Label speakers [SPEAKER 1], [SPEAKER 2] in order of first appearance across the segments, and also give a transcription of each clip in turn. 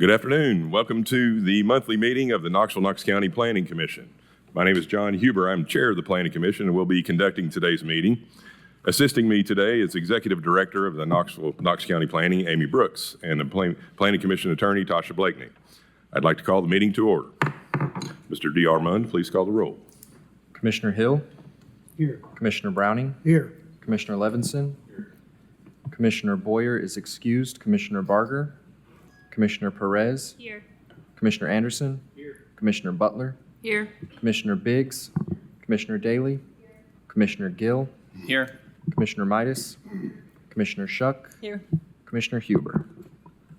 [SPEAKER 1] Good afternoon. Welcome to the monthly meeting of the Knox County Planning Commission. My name is John Huber. I'm chair of the Planning Commission and will be conducting today's meeting. Assisting me today is Executive Director of the Knox County Planning, Amy Brooks, and the Planning Commission Attorney, Tasha Blakeney. I'd like to call the meeting to order. Mr. D. R. Mund, please call the roll.
[SPEAKER 2] Commissioner Hill.
[SPEAKER 3] Here.
[SPEAKER 2] Commissioner Browning.
[SPEAKER 3] Here.
[SPEAKER 2] Commissioner Levinson. Here. Commissioner Boyer is excused. Commissioner Barger. Commissioner Perez.
[SPEAKER 4] Here.
[SPEAKER 2] Commissioner Anderson.
[SPEAKER 3] Here.
[SPEAKER 2] Commissioner Butler.
[SPEAKER 4] Here.
[SPEAKER 2] Commissioner Biggs. Commissioner Daly. Commissioner Gill.
[SPEAKER 5] Here.
[SPEAKER 2] Commissioner Midas. Commissioner Shuck.
[SPEAKER 4] Here.
[SPEAKER 2] Commissioner Huber.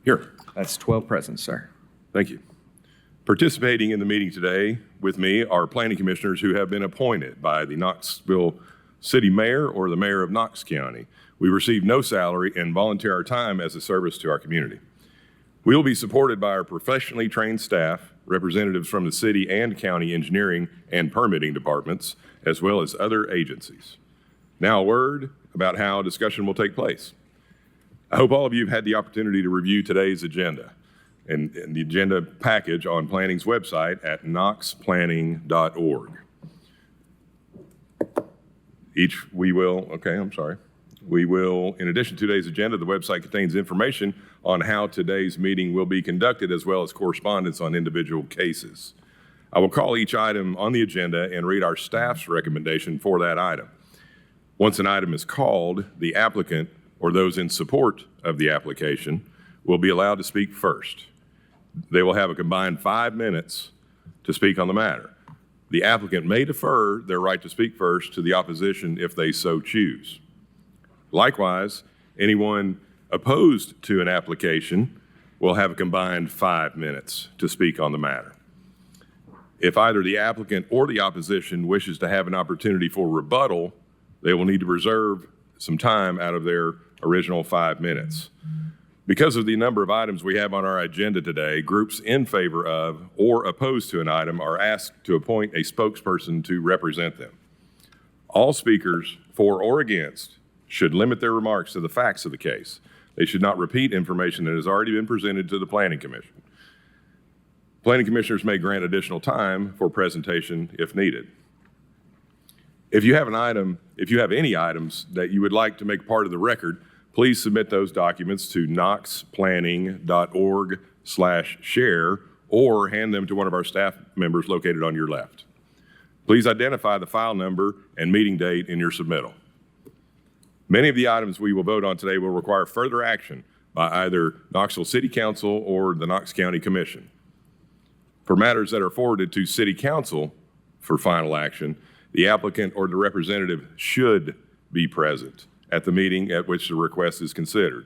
[SPEAKER 1] Here.
[SPEAKER 2] That's 12 present, sir.
[SPEAKER 1] Thank you. Participating in the meeting today with me are planning commissioners who have been appointed by the Knoxville City Mayor or the Mayor of Knox County. We receive no salary and volunteer our time as a service to our community. We will be supported by our professionally trained staff, representatives from the city and county engineering and permitting departments, as well as other agencies. Now a word about how discussion will take place. I hope all of you have had the opportunity to review today's agenda and the agenda package on planning's website at knoxplanning.org. We will, in addition to today's agenda, the website contains information on how today's meeting will be conducted, as well as correspondence on individual cases. I will call each item on the agenda and read our staff's recommendation for that item. Once an item is called, the applicant or those in support of the application will be allowed to speak first. They will have a combined 5 minutes to speak on the matter. The applicant may defer their right to speak first to the opposition if they so choose. Likewise, anyone opposed to an application will have a combined 5 minutes to speak on the matter. If either the applicant or the opposition wishes to have an opportunity for rebuttal, they will need to reserve some time out of their original 5 minutes. Because of the number of items we have on our agenda today, groups in favor of or opposed to an item are asked to appoint a spokesperson to represent them. All speakers for or against should limit their remarks to the facts of the case. They should not repeat information that has already been presented to the Planning Commission. Planning commissioners may grant additional time for presentation if needed. If you have any items that you would like to make part of the record, please submit those documents to knoxplanning.org/share or hand them to one of our staff members located on your left. Please identify the file number and meeting date in your submittal. Many of the items we will vote on today will require further action by either Knoxville City Council or the Knox County Commission. For matters that are forwarded to City Council for final action, the applicant or the representative should be present at the meeting at which the request is considered.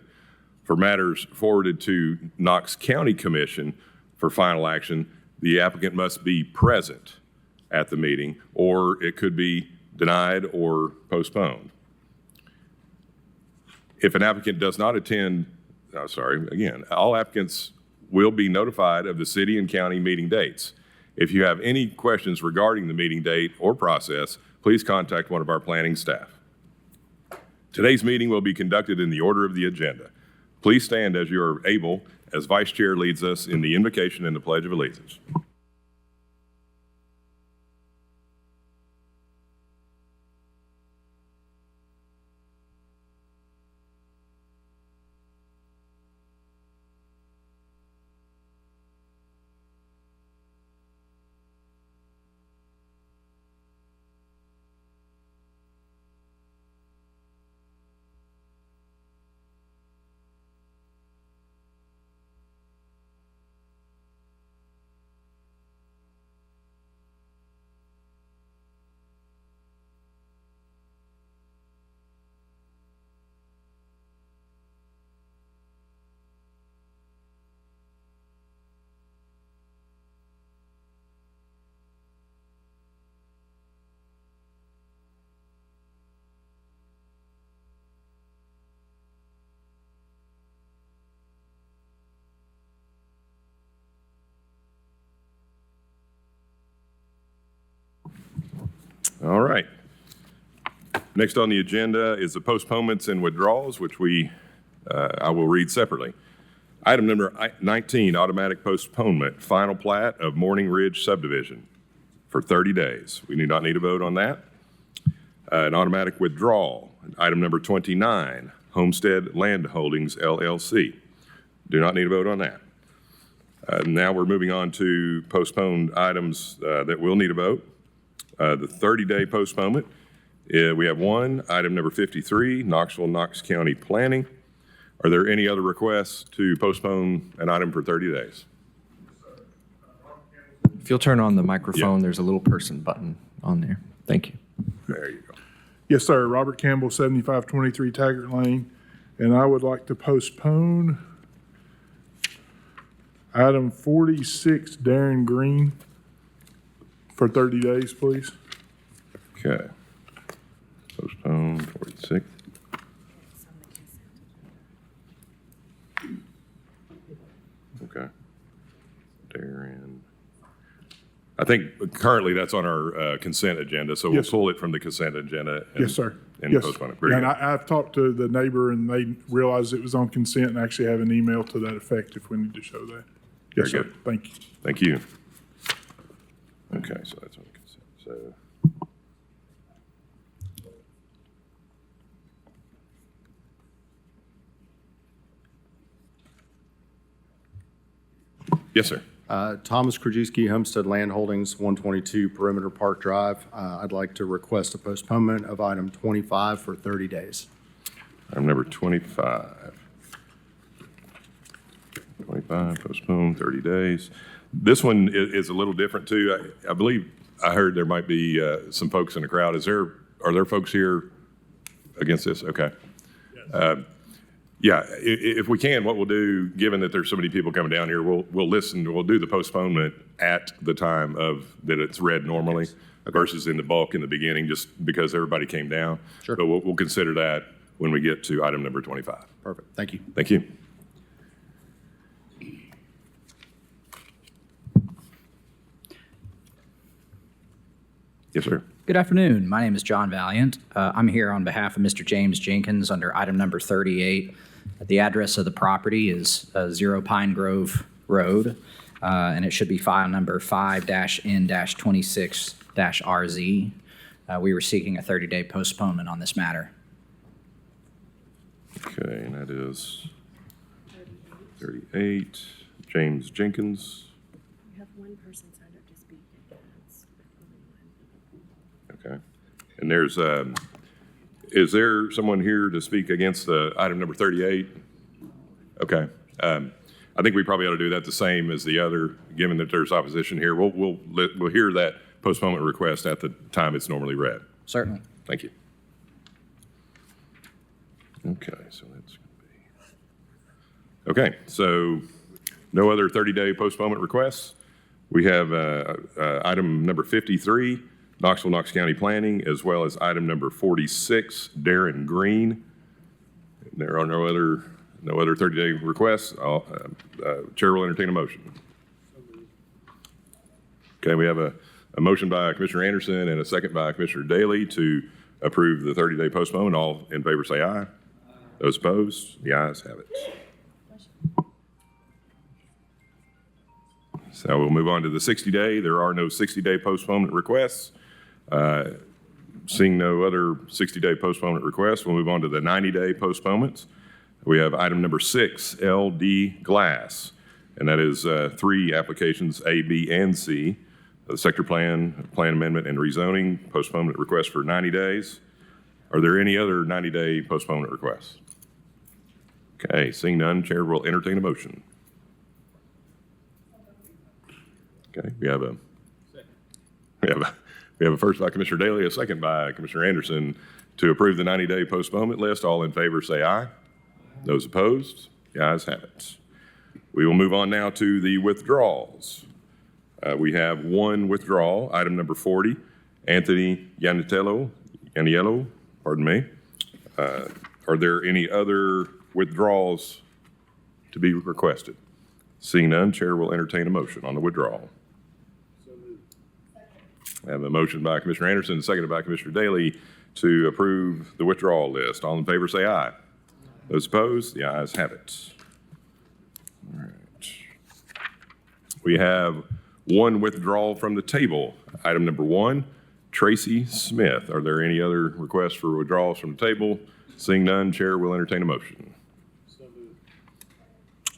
[SPEAKER 1] For matters forwarded to Knox County Commission for final action, the applicant must be present at the meeting, or it could be denied or postponed. If an applicant does not attend, all applicants will be notified of the city and county meeting dates. If you have any questions regarding the meeting date or process, please contact one of our planning staff. Today's meeting will be conducted in the order of the agenda. Please stand as you are able as Vice Chair leads us in the invocation and the Pledge of Allegiance. All right. Next on the agenda is the postponements and withdrawals, which I will read separately. Item number 19, automatic postponement, final plat of Morning Ridge subdivision for 30 days. We do not need a vote on that. An automatic withdrawal. Item number 29, Homestead Land Holdings LLC. Do not need a vote on that. Now we're moving on to postponed items that will need a vote. The 30-day postponement. We have one, item number 53, Knoxville, Knox County Planning. Are there any other requests to postpone an item for 30 days?
[SPEAKER 2] If you'll turn on the microphone,
[SPEAKER 1] Yeah.
[SPEAKER 2] there's a little person button on there. Thank you.
[SPEAKER 1] There you go.
[SPEAKER 3] Yes, sir. Robert Campbell, 7523 Taggart Lane. And I would like to postpone item 46, Darren Green, for 30 days, please.
[SPEAKER 1] Okay. Postpone 46. Okay. Darren. I think currently that's on our consent agenda, so we'll
[SPEAKER 3] Yes, sir.
[SPEAKER 1] pull it from the consent agenda. And,
[SPEAKER 3] Yes, sir.
[SPEAKER 1] And
[SPEAKER 3] Yes.
[SPEAKER 1] postpone it. Very
[SPEAKER 3] And
[SPEAKER 1] good.
[SPEAKER 3] I've talked to the neighbor, and they realized it was on consent and actually have an email to that effect if we need to show that. Yes,
[SPEAKER 1] Very
[SPEAKER 3] sir.
[SPEAKER 1] good.
[SPEAKER 3] Thank you.
[SPEAKER 1] Thank you. Okay, so that's on consent. So. Yes, sir.
[SPEAKER 4] Thomas Krajewski, Homestead Land Holdings, 122 Perimeter Park Drive. I'd like to request a postponement of item 25 for 30 days.
[SPEAKER 1] Item number 25. 25, postponed, 30 days. This one is a little different too. I believe I heard there might be some folks in the crowd. Are there folks here against this? Okay. Yeah, if we can, what we'll do, given that there's so many people coming down here, we'll listen, we'll do the postponement at the time of that it's read normally versus in the bulk in the beginning, just because everybody came down.
[SPEAKER 4] Sure.
[SPEAKER 1] But we'll consider that when we get to item number 25.
[SPEAKER 4] Perfect. Thank you.
[SPEAKER 1] Thank you. Yes, sir.
[SPEAKER 5] Good afternoon. My name is John Valiant. I'm here on behalf of Mr. James Jenkins under item number 38. The address of the property is 0 Pine Grove Road, and it should be file number 5-N-26-RZ. We were seeking a 30-day postponement on this matter.
[SPEAKER 1] Okay, and that is 38, James Jenkins.
[SPEAKER 6] You have one person signed up to speak against.
[SPEAKER 1] Okay. And is there someone here to speak against the item number 38? Okay. I think we probably ought to do that the same as the other, given that there's opposition here. We'll hear that postponement request at the time it's normally read.
[SPEAKER 5] Certainly.
[SPEAKER 1] Thank you. Okay, so that's going to be. Okay, so no other 30-day postponement requests. We have item number 53, Knoxville, Knox County Planning, as well as item number 46, Darren Green. There are no other 30-day requests. Chair will entertain a motion. Okay, we have a motion by Commissioner Anderson and a second by Commissioner Daly to approve the 30-day postponement. All in favor say aye. Those opposed, the ayes have it. So we'll move on to the 60-day. There are no 60-day postponement requests. Seeing no other 60-day postponement requests, we'll move on to the 90-day postponements. We have item number 6, LD Glass, and that is 3 applications, A, B, and C. The sector plan amendment, and rezoning postponement request for 90 days. Are there any other 90-day postponement requests? Okay, seeing none, Chair will entertain a motion. Okay, we have a first by Commissioner Daly, a second by Commissioner Anderson to approve the 90-day postponement list. All in favor say aye. Those opposed, the ayes have it. We will move on now to the withdrawals. We have one withdrawal, item number 40, Anthony Yaniello, pardon me. Are there any other withdrawals to be requested? Seeing none, Chair will entertain a motion on the withdrawal. I have a motion by Commissioner Anderson, seconded by Commissioner Daly to approve the withdrawal list. All in favor say aye. Those opposed, the ayes have it. We have one withdrawal from the table. Item number 1, Tracy Smith. Are there any other requests for withdrawals from the table? Seeing none, Chair will entertain a motion.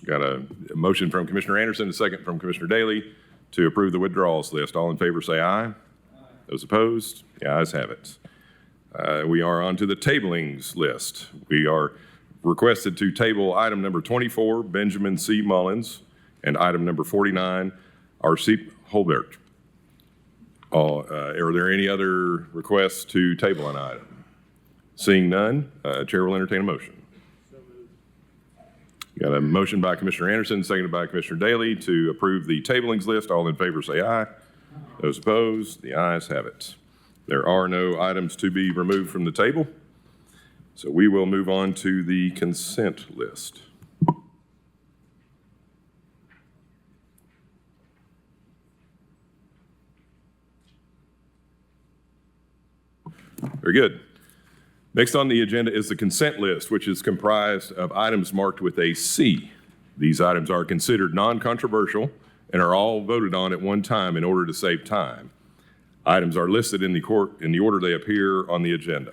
[SPEAKER 1] Got a motion from Commissioner Anderson, a second from Commissioner Daly to approve the withdrawals list. All in favor say aye. Those opposed, the ayes have it. We are on to the tablings list. We are requested to table item number 24, Benjamin C. Mullins, and item number 49, R.C. Holbert. Are there any other requests to table an item? Seeing none, Chair will entertain a motion. Got a motion by Commissioner Anderson, seconded by Commissioner Daly to approve the tablings list. All in favor say aye. Those opposed, the ayes have it. There are no items to be removed from the table, so we will move on to the consent list. Very good. Next on the agenda is the consent list, which is comprised of items marked with a C. These items are considered non-controversial and are all voted on at one time in order to save time. Items are listed in the order they appear on the agenda.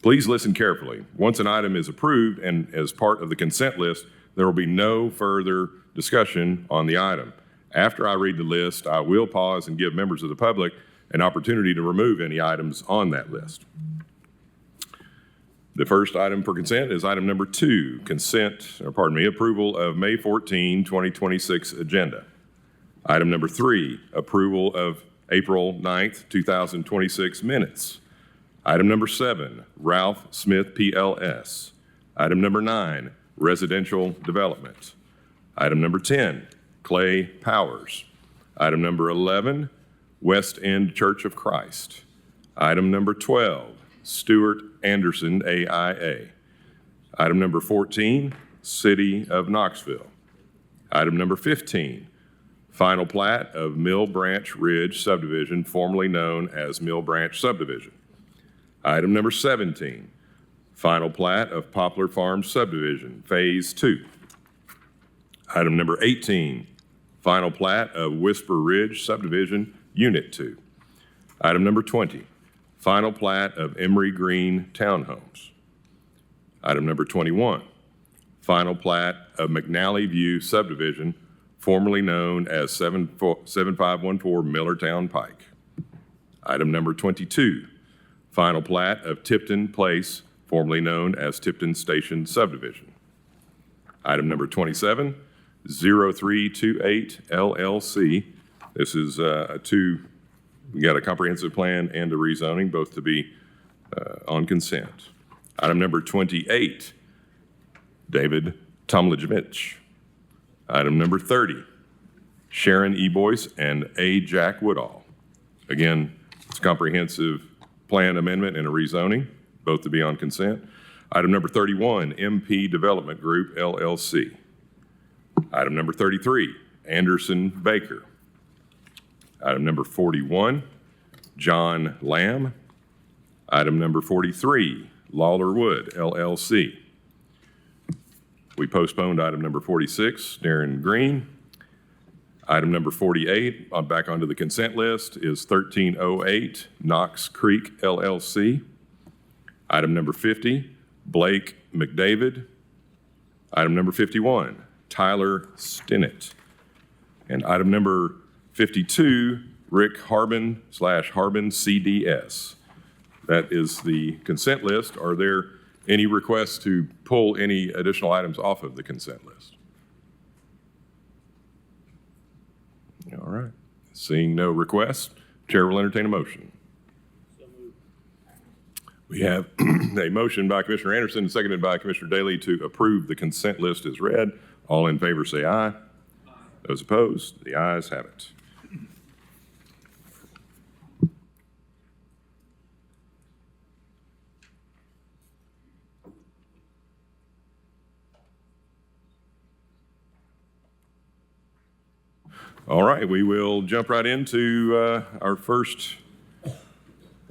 [SPEAKER 1] Please listen carefully. Once an item is approved and as part of the consent list, there will be no further discussion on the item. After I read the list, I will pause and give members of the public an opportunity to remove any items on that list. The first item for consent is item number 2, approval of May 14, 2026 agenda. Item number 3, approval of April 9th, 2026 minutes. Item number 7, Ralph Smith PLS. Item number 9, residential development. Item number 10, Clay Powers. Item number 11, West End Church of Christ. Item number 12, Stuart Anderson AIA. Item number 14, City of Knoxville. Item number 15, final plat of Mill Branch Ridge subdivision, formerly known as Mill Branch subdivision. Item number 17, final plat of Poplar Farm subdivision, phase 2. Item number 18, final plat of Whisper Ridge subdivision, unit 2. Item number 20, final plat of Emery Green Townhomes. Item number 21, final plat of McNally View subdivision, formerly known as 7514 Millertown Pike. Item number 22, final plat of Tipton Place, formerly known as Tipton Station subdivision. Item number 27, 0328 LLC. This is we got a comprehensive plan and a rezoning, both to be on consent. Item number 28, David Tomljevich. Item number 30, Sharon E. Boyce and A. Jack Woodall. Again, it's a comprehensive plan amendment and a rezoning, both to be on consent. Item number 31, MP Development Group, LLC. Item number 33, Anderson Baker. Item number 41, John Lamb. Item number 43, Lawler Wood, LLC. We postponed item number 46, Darren Green. Item number 48, back onto the consent list, is 1308, Knox Creek, LLC. Item number 50, Blake McDavid. Item number 51, Tyler Stinnett. And item number 52, Rick Harbin / Harbin CDS. That is the consent list. Are there any requests to pull any additional items off of the consent list? All right. Seeing no requests, Chair will entertain a motion. We have a motion by Commissioner Anderson, seconded by Commissioner Daly to approve the consent list as read. All in favor say aye. Those opposed, the ayes have it. All right, we will jump right into our first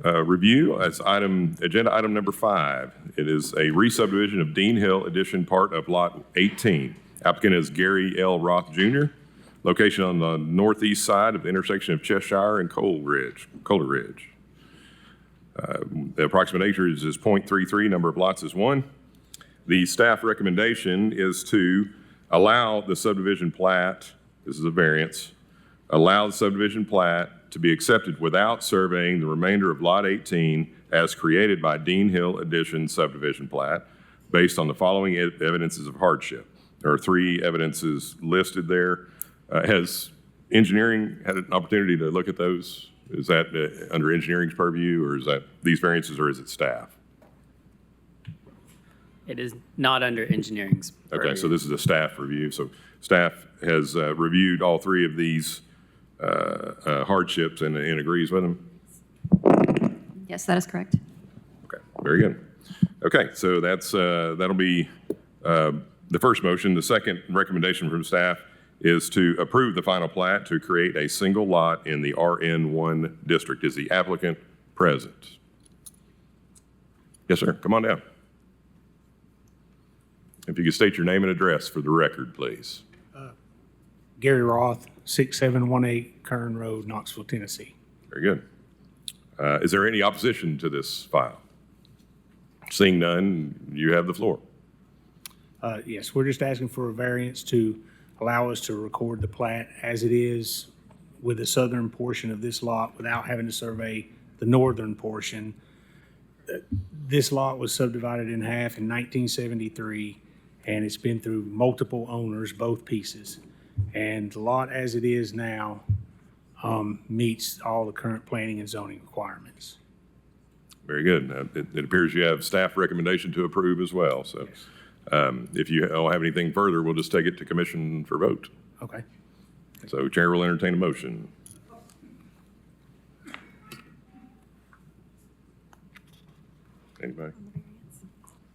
[SPEAKER 1] review. That's agenda item number 5. It is a re-subdivision of Dean Hill Addition, part of Lot 18 Applicant is Gary L. Roth Jr., location on the northeast side of the intersection of Cheshire and Kohler Ridge. The approximate acreage is .33, number of lots is 1. The staff recommendation is to allow the subdivision plat, this is a variance, allow the subdivision plat to be accepted without surveying the remainder of Lot 18 as created by Dean Hill Addition subdivision plat based on the following evidences of hardship. There are 3 evidences listed there. Has engineering had an opportunity to look at those? Is that under engineering's purview, or is that these variances, or is it staff?
[SPEAKER 7] It is not under engineering's
[SPEAKER 1] Okay, so
[SPEAKER 7] purview.
[SPEAKER 1] this is a staff review. So staff has reviewed all 3 of these hardships and agrees with them?
[SPEAKER 8] Yes, that is correct.
[SPEAKER 1] Okay, very good. Okay, so that'll be the first motion. The second recommendation from staff is to approve the final plat to create a single lot in the RN1 district. Is the applicant present? Yes, sir. Come on down. If you could state your name and address for the record, please.
[SPEAKER 9] Gary Roth, 6718 Kern Road, Knoxville, Tennessee.
[SPEAKER 1] Very good. Is there any opposition to this file? Seeing none, you have the floor.
[SPEAKER 9] Yes, we're just asking for a variance to allow us to record the plat as it is with the southern portion of this lot without having to survey the northern portion. This lot was subdivided in half in 1973, and it's been through multiple owners, both pieces. And the lot as it is now meets all the current planning and zoning requirements.
[SPEAKER 1] Very good. It appears you have staff recommendation to approve as well. So if you don't have anything further, we'll just take it to commission for vote.
[SPEAKER 9] Okay.
[SPEAKER 1] So chair will entertain a motion. Anybody?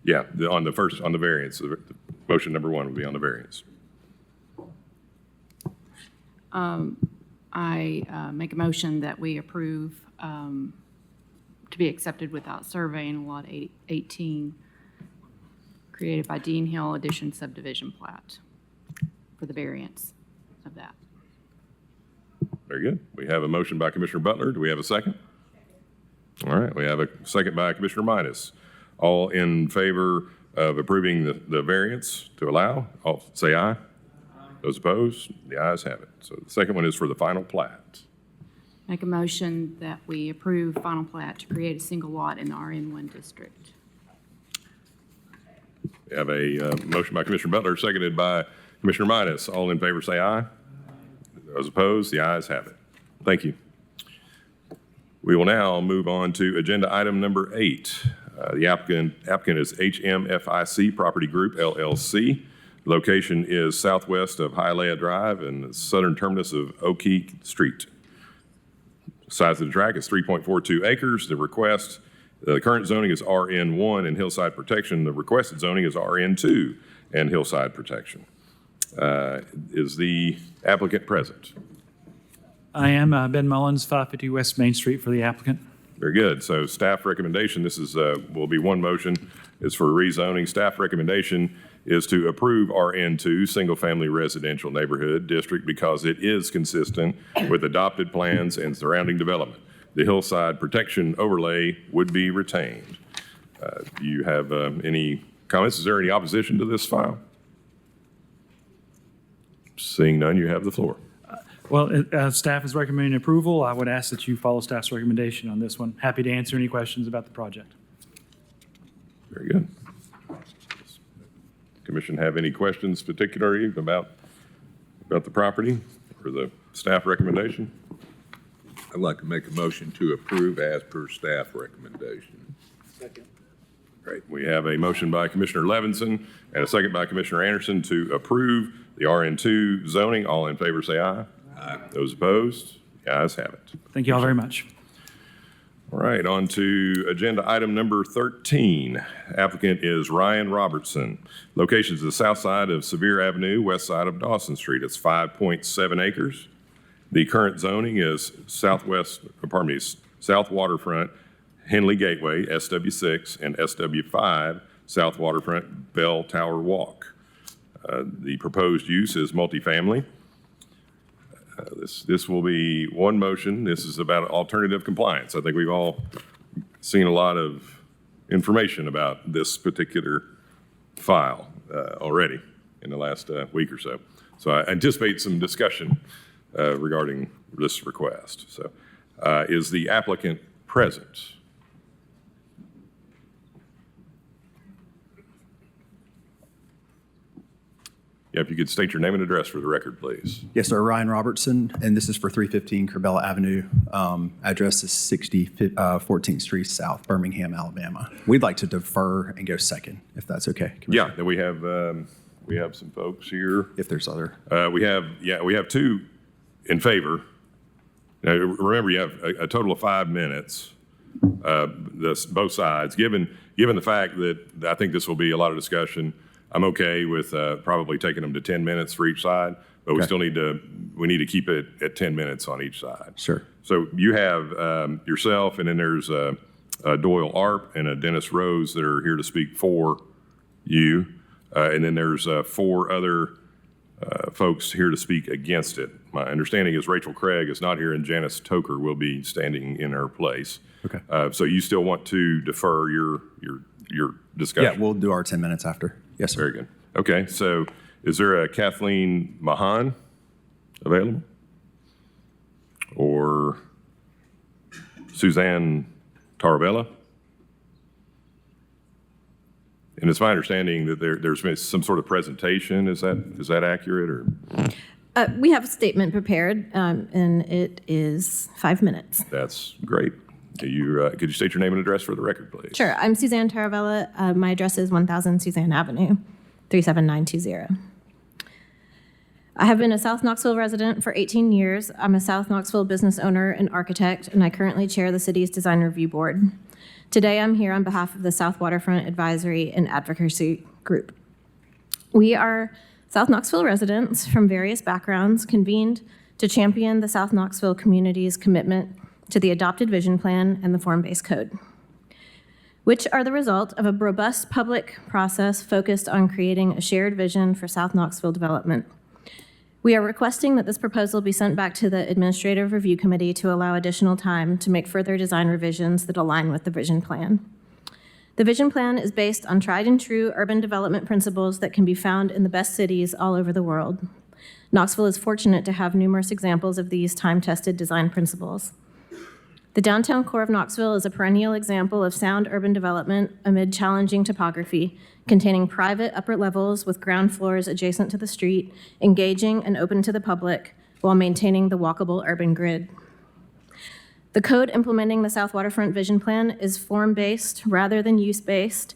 [SPEAKER 1] Yeah, on the variance, the motion number 1 would be on the variance.
[SPEAKER 6] I make a motion that we approve to be accepted without surveying Lot 18 created by Dean Hill Addition subdivision plat for the variance of that.
[SPEAKER 1] Very good. We have a motion by Commissioner Butler. Do we have a second? All right, we have a second by Commissioner Midas. All in favor of approving the variance to allow, all say aye. Those opposed, the ayes have it. So the second one is for the final plat.
[SPEAKER 6] Make a motion that we approve final plat to create a single lot in the RN1 district.
[SPEAKER 1] We have a motion by Commissioner Butler, seconded by Commissioner Midas. All in favor say aye. Those opposed, the ayes have it. Thank you. We will now move on to agenda item number 8. The applicant is HMFIC Property Group LLC. Location is southwest of Hialeah Drive and the southern terminus of Oakey Street. Size of the tract is 3.42 acres. The current zoning is RN1 and hillside protection. The requested zoning is RN2 and hillside protection. Is the applicant present?
[SPEAKER 10] I am Ben Mullins, 550 West Main Street for the applicant.
[SPEAKER 1] Very good. So staff recommendation, this is will be one motion, is for rezoning. Staff recommendation is to approve RN2, single-family residential neighborhood district, because it is consistent with adopted plans and surrounding development. The hillside protection overlay would be retained. Do you have any comments? Is there any opposition to this file? Seeing none, you have the floor.
[SPEAKER 10] Well, staff is recommending approval. I would ask that you follow staff's recommendation on this one. Happy to answer any questions about the project.
[SPEAKER 1] Very good. Commission have any questions particularly about the property or the staff recommendation?
[SPEAKER 11] I'd like to make a motion to approve as per staff recommendation.
[SPEAKER 1] Great. We have a motion by Commissioner Levinson and a second by Commissioner Anderson to approve the RN2 zoning. All in favor say aye. Aye. Those opposed? The ayes have it.
[SPEAKER 10] Thank you all very much.
[SPEAKER 1] All right, on to agenda item number 13. Applicant is Ryan Robertson. Location is the south side of Sevier Avenue, west side of Dawson Street. It's 5.7 acres. The current zoning is south waterfront, Henley Gateway, SW6, and SW5, south waterfront, Bell Tower Walk. The proposed use is multifamily. This will be one motion. This is about alternative compliance. I think we've all seen a lot of information about this particular file already in the last week or so. So I anticipate some discussion regarding this request. So is the applicant present? Yeah, if you could state your name and address for the record, please.
[SPEAKER 12] Yes, sir. Ryan Robertson, and this is for 315 Corbella Avenue. Address is 14th Street South, Birmingham, Alabama. We'd like to defer and go second, if that's okay.
[SPEAKER 1] Yeah, then we have some folks here.
[SPEAKER 12] If there's other.
[SPEAKER 1] We have two in favor. Now, remember, you have a total of 5 minutes. Both sides. Given the fact that I think this will be a lot of discussion, I'm okay with probably taking them to 10 minutes for each side, but we still need to keep it at 10 minutes on each side.
[SPEAKER 12] Sure.
[SPEAKER 1] So you have yourself, and then there's Doyle Arp and Dennis Rose that are here to speak for you, and then there's 4 other folks here to speak against it. My understanding is Rachel Craig is not here, and Janice Toker will be standing in her place.
[SPEAKER 12] Okay.
[SPEAKER 1] So you still want to defer your discussion?
[SPEAKER 12] Yeah, we'll do our 10 minutes after. Yes, sir.
[SPEAKER 1] Very good. Okay, so is there a Kathleen Mahan available? Or Suzanne Taravella? And it's my understanding that there's been some sort of presentation. Is that accurate, or?
[SPEAKER 13] We have a statement prepared, and it is 5 minutes.
[SPEAKER 1] That's great. Could you state your name and address for the record, please?
[SPEAKER 13] Sure. I'm Suzanne Taravella. My address is 1000 Suzanne Avenue, 37920. I have been a South Knoxville resident for 18 years. I'm a South Knoxville business owner and architect, and I currently chair the city's design review board. Today, I'm here on behalf of the South Waterfront Advisory and Advocacy Group. We are South Knoxville residents from various backgrounds convened to champion the South Knoxville community's commitment to the adopted vision plan and the form-based code, which are the result of a robust public process focused on creating a shared vision for South Knoxville development. We are requesting that this proposal be sent back to the Administrative Review Committee to allow additional time to make further design revisions that align with the vision plan. The vision plan is based on tried and true urban development principles that can be found in the best cities all over the world. Knoxville is fortunate to have numerous examples of these time-tested design principles. The downtown core of Knoxville is a perennial example of sound urban development amid challenging topography, containing private upper levels with ground floors adjacent to the street, engaging and open to the public, while maintaining the walkable urban grid. The code implementing the South Waterfront Vision Plan is form-based rather than use-based.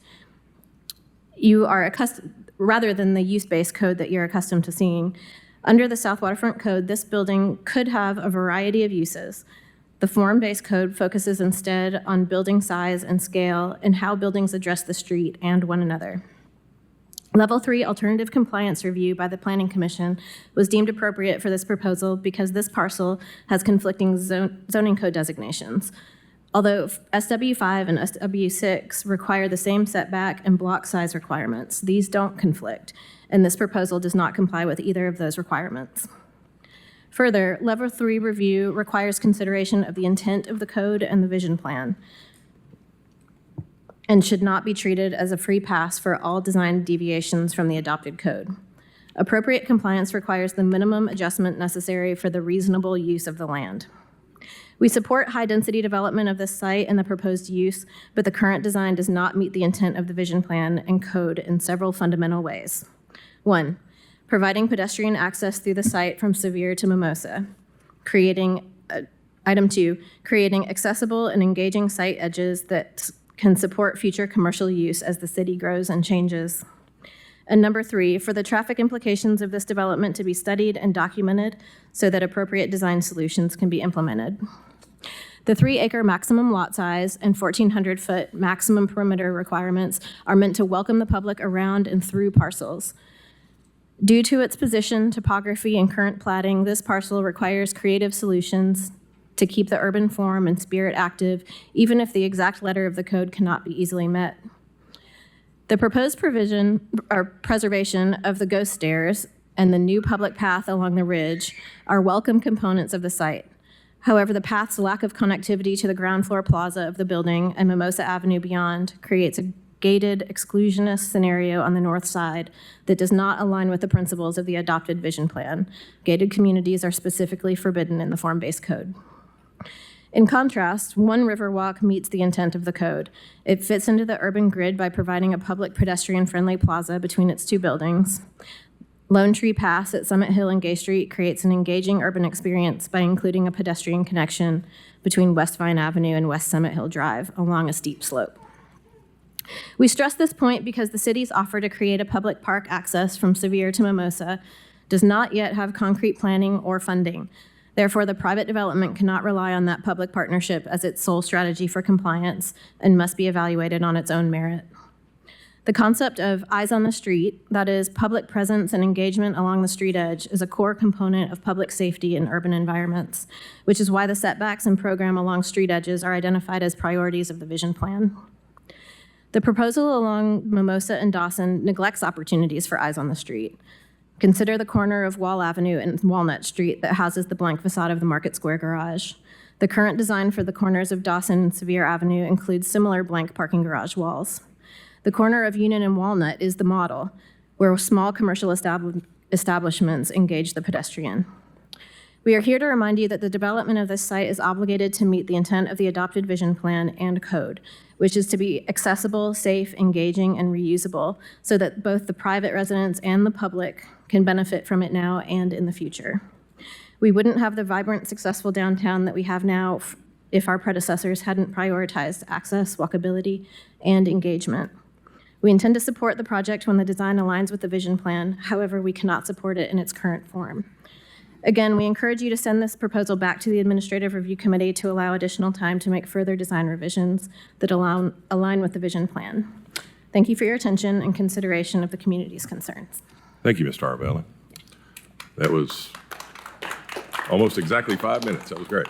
[SPEAKER 13] Rather than the use-based code that you're accustomed to seeing. Under the South Waterfront Code, this building could have a variety of uses. The form-based code focuses instead on building size and scale and how buildings address the street and one another. Level 3 alternative compliance review by the Planning Commission was deemed appropriate for this proposal because this parcel has conflicting zoning code designations. Although SW5 and SW6 require the same setback and block size requirements, these don't conflict, and this proposal does not comply with either of those requirements. Further, Level 3 review requires consideration of the intent of the code and the vision plan, and should not be treated as a free pass for all design deviations from the adopted code. Appropriate compliance requires the minimum adjustment necessary for the reasonable use of the land. We support high-density development of this site and the proposed use, but the current design does not meet the intent of the vision plan and code in several fundamental ways. 1, providing pedestrian access through the site from Sevier to Mimosa. Item 2, creating accessible and engaging site edges that can support future commercial use as the city grows and changes. And number 3, for the traffic implications of this development to be studied and documented so that appropriate design solutions can be implemented. The 3-acre maximum lot size and 1,400-foot maximum perimeter requirements are meant to welcome the public around and through parcels. Due to its position, topography, and current platting, this parcel requires creative solutions to keep the urban form and spirit active, even if the exact letter of the code cannot be easily met. The proposed provision or preservation of the ghost stairs and the new public path along the ridge are welcome components of the site. However, the path's lack of connectivity to the ground floor plaza of the building and Mimosa Avenue beyond creates a gated exclusionist scenario on the north side that does not align with the principles of the adopted vision plan. Gated communities are specifically forbidden in the form-based code. In contrast, One Riverwalk meets the intent of the code. It fits into the urban grid by providing a public pedestrian-friendly plaza between its two buildings. Lone Tree Pass at Summit Hill and Gay Street creates an engaging urban experience by including a pedestrian connection between West Vine Avenue and West Summit Hill Drive along a steep slope. We stress this point because the city's offer to create a public park access from Sevier to Mimosa does not yet have concrete planning or funding. Therefore, the private development cannot rely on that public partnership as its sole strategy for compliance and must be evaluated on its own merit. The concept of eyes on the street, that is, public presence and engagement along the street edge, is a core component of public safety in urban environments, which is why the setbacks and program along street edges are identified as priorities of the vision plan. The proposal along Mimosa and Dawson neglects opportunities for eyes on the street. Consider the corner of Wall Avenue and Walnut Street that houses the blank facade of the Market Square garage. The current design for the corners of Dawson and Sevier Avenue includes similar blank parking garage walls. The corner of Union and Walnut is the model, where small commercial establishments engage the pedestrian. We are here to remind you that the development of this site is obligated to meet the intent of the adopted vision plan and code, which is to be accessible, safe, engaging, and reusable so that both the private residents and the public can benefit from it now and in the future. We wouldn't have the vibrant, successful downtown that we have now if our predecessors hadn't prioritized access, walkability, and engagement. We intend to support the project when the design aligns with the vision plan. However, we cannot support it in its current form. Again, we encourage you to send this proposal back to the Administrative Review Committee to allow additional time to make further design revisions that align with the vision plan. Thank you for your attention and consideration of the community's concerns.
[SPEAKER 1] Thank you, Ms. Tarabella. That was almost exactly 5 minutes. That was great.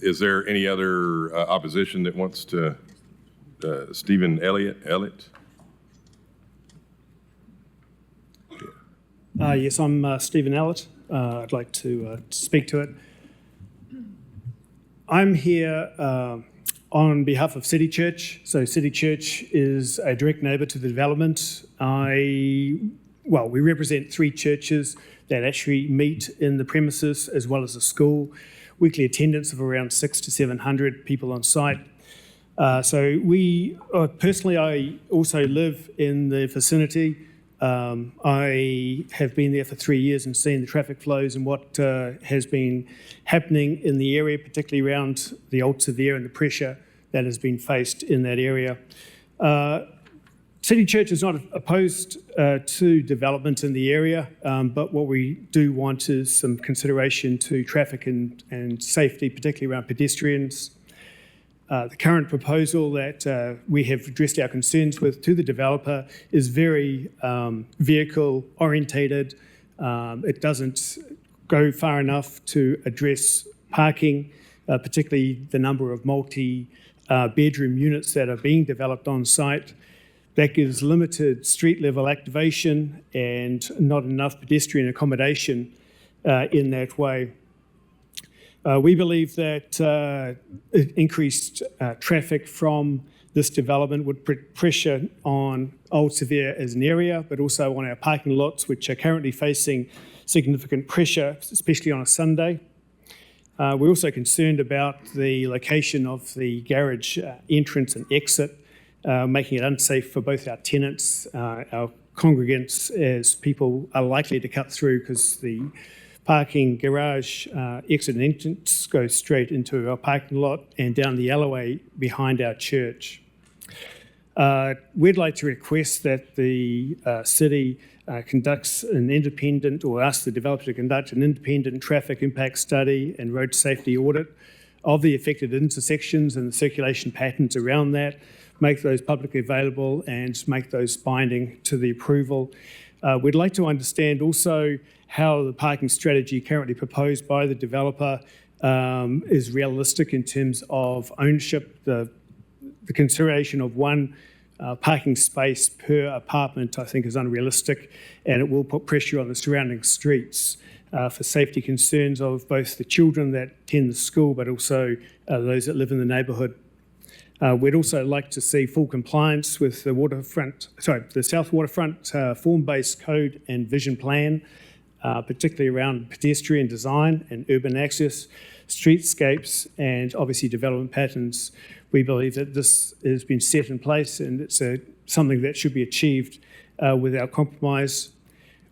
[SPEAKER 1] Is there any other opposition that wants to? Stephen Elliott?
[SPEAKER 14] Yes, I'm Stephen Elliott. I'd like to speak to it. I'm here on behalf of City Church. So City Church is a direct neighbour to the development. We represent 3 churches that actually meet in the premises as well as a school. Weekly attendance of around 600 to 700 people on site. Personally, I also live in the vicinity. I have been there for 3 years and seen the traffic flows and what has been happening in the area, particularly around the Old Sevier and the pressure that has been faced in that area. City Church is not opposed to development in the area, but what we do want is some consideration to traffic and safety, particularly around pedestrians. The current proposal that we have addressed our concerns with to the developer is very vehicle-orientated. It doesn't go far enough to address parking, particularly the number of multi-bedroom units that are being developed on site. That gives limited street-level activation and not enough pedestrian accommodation in that way. We believe that increased traffic from this development would put pressure on Old Sevier as an area, but also on our parking lots, which are currently facing significant pressure, especially on a Sunday. We're also concerned about the location of the garage entrance and exit, making it unsafe for both our tenants, our congregants, as people are likely to cut through because the parking garage exit and entrance goes straight into our parking lot and down the alleyway behind our church. We'd like to request that the city conducts an independent, or ask the developer to conduct an independent traffic impact study and road safety audit of the affected intersections and the circulation patterns around that, make those publicly available and make those binding to the approval. We'd like to understand also how the parking strategy currently proposed by the developer is realistic in terms of ownership, the consideration of one parking space per apartment, I think, is unrealistic, and it will put pressure on the surrounding streets for safety concerns of both the children that attend the school, but also those that live in the neighbourhood. We'd also like to see full compliance with the South Waterfront form-based code and vision plan, particularly around pedestrian design and urban access, streetscapes, and obviously development patterns. We believe that this has been set in place and it's something that should be achieved without compromise.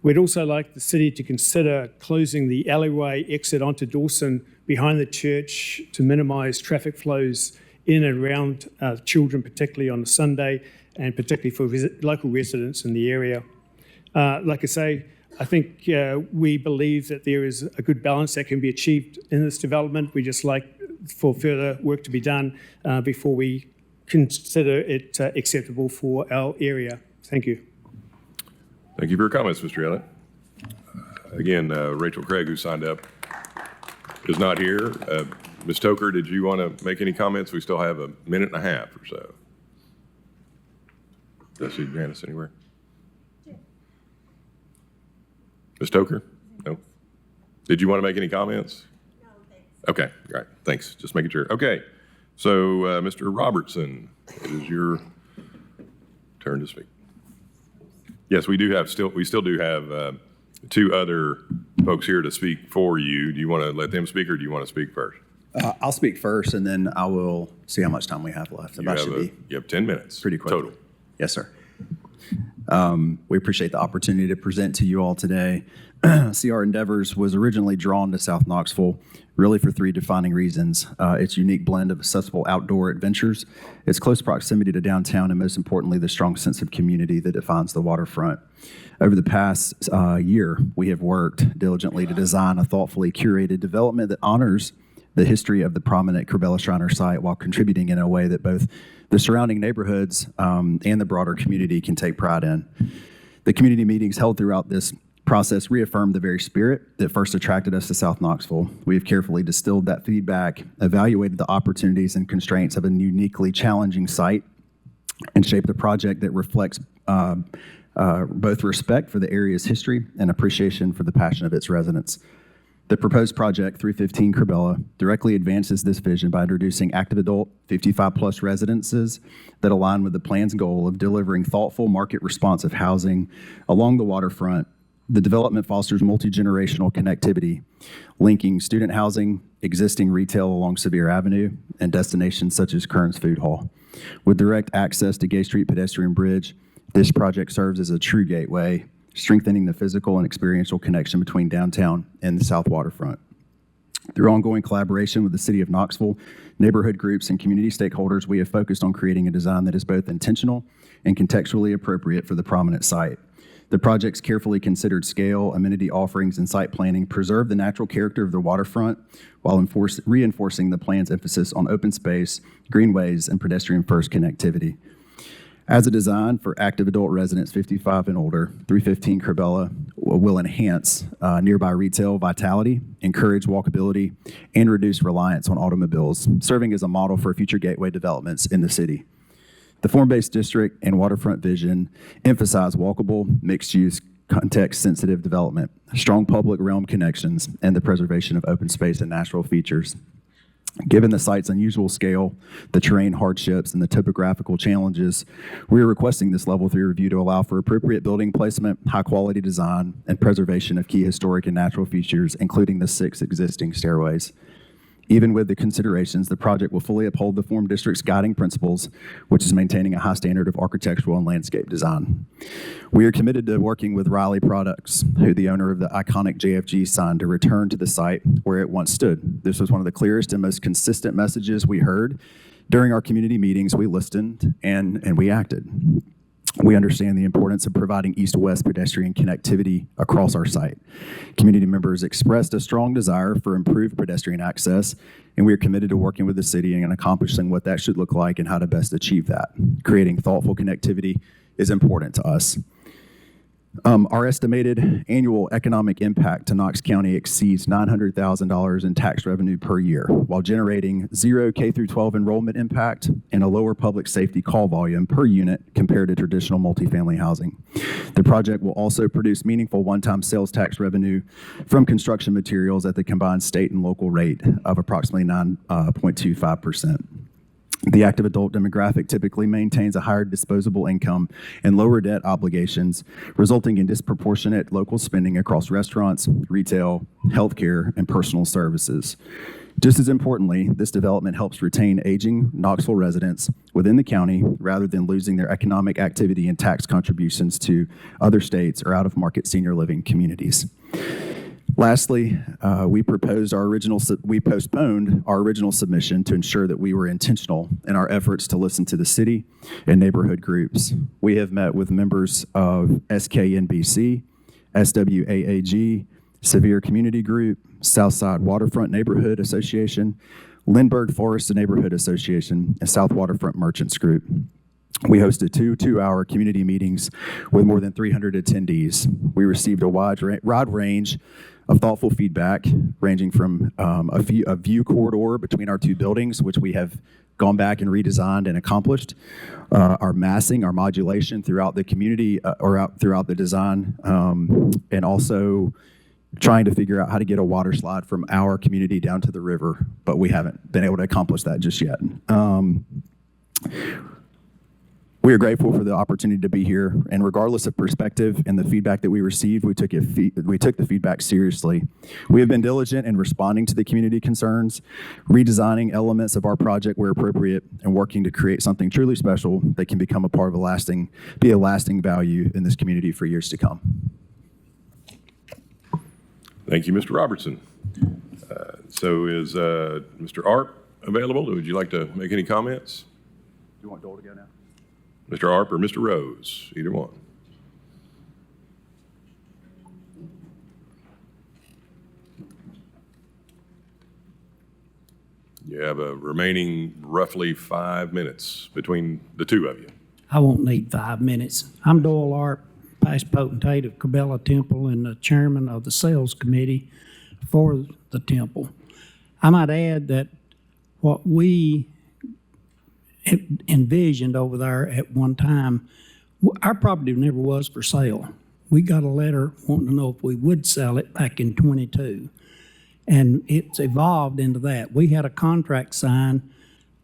[SPEAKER 14] We'd also like the city to consider closing the alleyway exit onto Dawson behind the church to minimise traffic flows in and around children, particularly on a Sunday, and particularly for local residents in the area. Like I say, I think we believe that there is a good balance that can be achieved in this development. We just like for further work to be done before we consider it acceptable for our area. Thank you.
[SPEAKER 1] Thank you for your comments, Mr. Elliott. Again, Rachel Craig, who signed up, is not here. Ms. Toker, did you want to make any comments? We still have a minute and a half or so. Does she Janice anywhere? Ms. Toker? No? Did you want to make any comments? No, thanks. Okay, all right, thanks. Just making sure. Okay, so Mr. Robertson, it is your turn to speak. Yes, we still do have two other folks here to speak for you. Do you want to let them speak or do you want to speak first?
[SPEAKER 12] I'll speak first, and then I will see how much time we have left. And
[SPEAKER 1] You have 10 minutes.
[SPEAKER 12] Pretty quick.
[SPEAKER 1] Total.
[SPEAKER 12] Yes, sir. We appreciate the opportunity to present to you all today. CR Endeavors was originally drawn to South Knoxville really for three defining reasons. Its unique blend of accessible outdoor adventures, its close proximity to downtown, and most importantly, the strong sense of community that defines the waterfront. Over the past year, we have worked diligently to design a thoughtfully curated development that honors the history of the prominent Corbella Shriner site while contributing in a way that both the surrounding neighborhoods and the broader community can take pride in. The community meetings held throughout this process reaffirmed the very spirit that first attracted us to South Knoxville. We have carefully distilled that feedback, evaluated the opportunities and constraints of a uniquely challenging site, and shaped a project that reflects both respect for the area's history and appreciation for the passion of its residents. The proposed project, 315 Corbella, directly advances this vision by introducing active adult 55-plus residences that align with the plan's goal of delivering thoughtful, market-responsive housing along the waterfront. The development fosters multi-generational connectivity, linking student housing, existing retail along Sevier Avenue, and destinations such as Kearns Food Hall. With direct access to Gay Street Pedestrian Bridge, this project serves as a true gateway, strengthening the physical and experiential connection between downtown and the South Waterfront. Through ongoing collaboration with the City of Knoxville, neighborhood groups, and community stakeholders, we have focused on creating a design that is both intentional and contextually appropriate for the prominent site. The project's carefully considered scale, amenity offerings, and site planning preserve the natural character of the waterfront while reinforcing the plan's emphasis on open space, greenways, and pedestrian-first connectivity. As a design for active adult residents 55 and older, 315 Corbella will enhance nearby retail vitality, encourage walkability, and reduce reliance on automobiles, serving as a model for future gateway developments in the city. The form-based district and waterfront vision emphasize walkable, mixed-use, context-sensitive development, strong public realm connections, and the preservation of open space and natural features. Given the site's unusual scale, the terrain hardships, and the topographical challenges, we are requesting this Level 3 review to allow for appropriate building placement, high-quality design, and preservation of key historic and natural features, including the 6 existing stairways. Even with the considerations, the project will fully uphold the Form District's guiding principles, which is maintaining a high standard of architectural and landscape design. We are committed to working with Riley Products, who the owner of the iconic JFG sign, to return to the site where it once stood. This was one of the clearest and most consistent messages we heard. During our community meetings, we listened and we acted. We understand the importance of providing east-west pedestrian connectivity across our site. Community members expressed a strong desire for improved pedestrian access, and we are committed to working with the city and accomplishing what that should look like and how to best achieve that. Creating thoughtful connectivity is important to us. Our estimated annual economic impact to Knox County exceeds $900,000 in tax revenue per year, while generating zero K through 12 enrollment impact and a lower public safety call volume per unit compared to traditional multifamily housing. The project will also produce meaningful one-time sales tax revenue from construction materials at the combined state and local rate of approximately 9.25%. The active adult demographic typically maintains a higher disposable income and lower debt obligations, resulting in disproportionate local spending across restaurants, retail, healthcare, and personal services. Just as importantly, this development helps retain aging Knoxville residents within the county rather than losing their economic activity and tax contributions to other states or out-of-market senior living communities. Lastly, we postponed our original submission to ensure that we were intentional in our efforts to listen to the city and neighborhood groups. We have met with members of SKNBC, SWAAG, Severe Community Group, Southside Waterfront Neighborhood Association, Lindbergh Forest Neighborhood Association, and South Waterfront Merchants Group. We hosted two-hour community meetings with more than 300 attendees. We received a wide range of thoughtful feedback, ranging from a view corridor between our two buildings, which we have gone back and redesigned and accomplished, our massing, our modulation throughout the community throughout the design, and also trying to figure out how to get a water slide from our community down to the river, but we haven't been able to accomplish that just yet. We are grateful for the opportunity to be here, and regardless of perspective and the feedback that we received, we took the feedback seriously. We have been diligent in responding to the community concerns, redesigning elements of our project where appropriate, and working to create something truly special that can become a part of be a lasting value in this community for years to come.
[SPEAKER 1] Thank you, Mr. Robertson. So is Mr. Arp available? Would you like to make any comments?
[SPEAKER 12] Do you want Dole to go now?
[SPEAKER 1] Mr. Arp or Mr. Rose, either one. You have a remaining roughly 5 minutes between the two of you.
[SPEAKER 15] I won't need 5 minutes. I'm Doyle Arp, past potentate of Cabela Temple and the chairman of the sales committee for the temple. I might add that what we envisioned over there at one time, our property never was for sale. We got a letter wanting to know if we would sell it back in '22. And it's evolved into that. We had a contract signed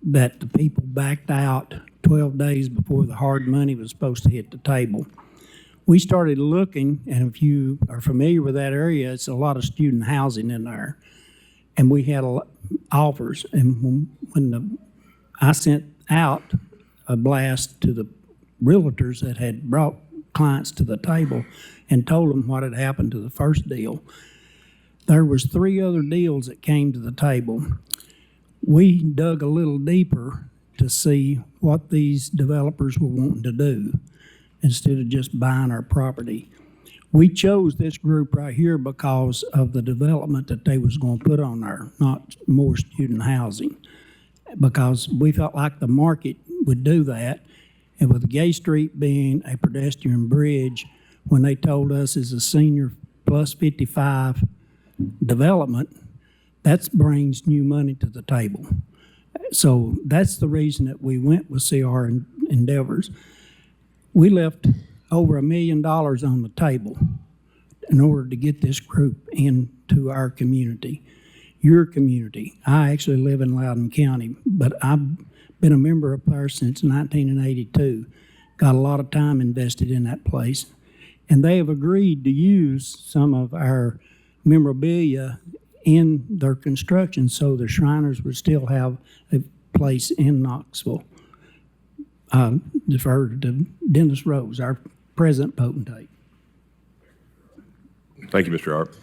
[SPEAKER 15] that the people backed out 12 days before the hard money was supposed to hit the table. We started looking, and if you are familiar with that area, it's a lot of student housing in there. And we had offers. And when I sent out a blast to the realtors that had brought clients to the table and told them what had happened to the first deal, there was 3 other deals that came to the table. We dug a little deeper to see what these developers were wanting to do instead of just buying our property. We chose this group right here because of the development that they was going to put on there, not more student housing, because we felt like the market would do that. And with Gay Street being a pedestrian bridge, when they told us as a senior plus 55 development, that brings new money to the table. So that's the reason that we went with CR Endeavors. We left over $1 million on the table in order to get this group into our community, your community. I actually live in Loudoun County, but I've been a member up there since 1982. Got a lot of time invested in that place. And they have agreed to use some of our memorabilia in their construction so the Shriners would still have a place in Knoxville. Defer to Dennis Rose, our present potentate.
[SPEAKER 1] Thank you, Mr. Arp.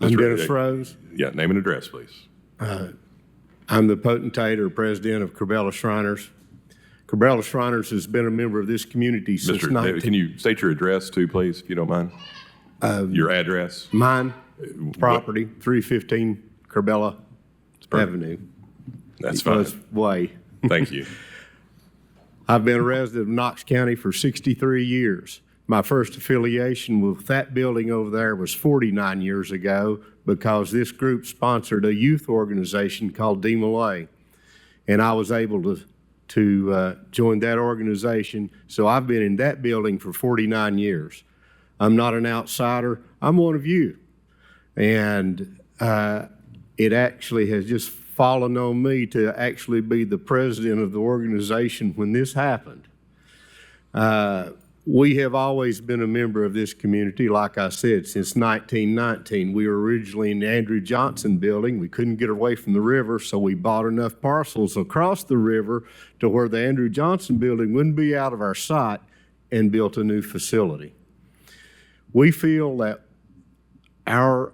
[SPEAKER 16] I'm Dennis Rose.
[SPEAKER 1] Yeah, name and address, please.
[SPEAKER 16] I'm the potentate or president of Cabela Shriners. Cabela Shriners has been a member of this community since
[SPEAKER 1] Mr. David, can you state your address too, please, if you don't mind? Your address?
[SPEAKER 16] Mine, property, 315 Cabela Avenue.
[SPEAKER 1] That's fine.
[SPEAKER 16] Way.
[SPEAKER 1] Thank you.
[SPEAKER 16] I've been a resident of Knox County for 63 years. My first affiliation with that building over there was 49 years ago because this group sponsored a youth organization called DMLA. And I was able to join that organization. So I've been in that building for 49 years. I'm not an outsider. I'm one of you. And it actually has just fallen on me to actually be the president of the organization when this happened. We have always been a member of this community, like I said, since 1919. We were originally in the Andrew Johnson building. We couldn't get away from the river, so we bought enough parcels across the river to where the Andrew Johnson building wouldn't be out of our sight and built a new facility. We feel that our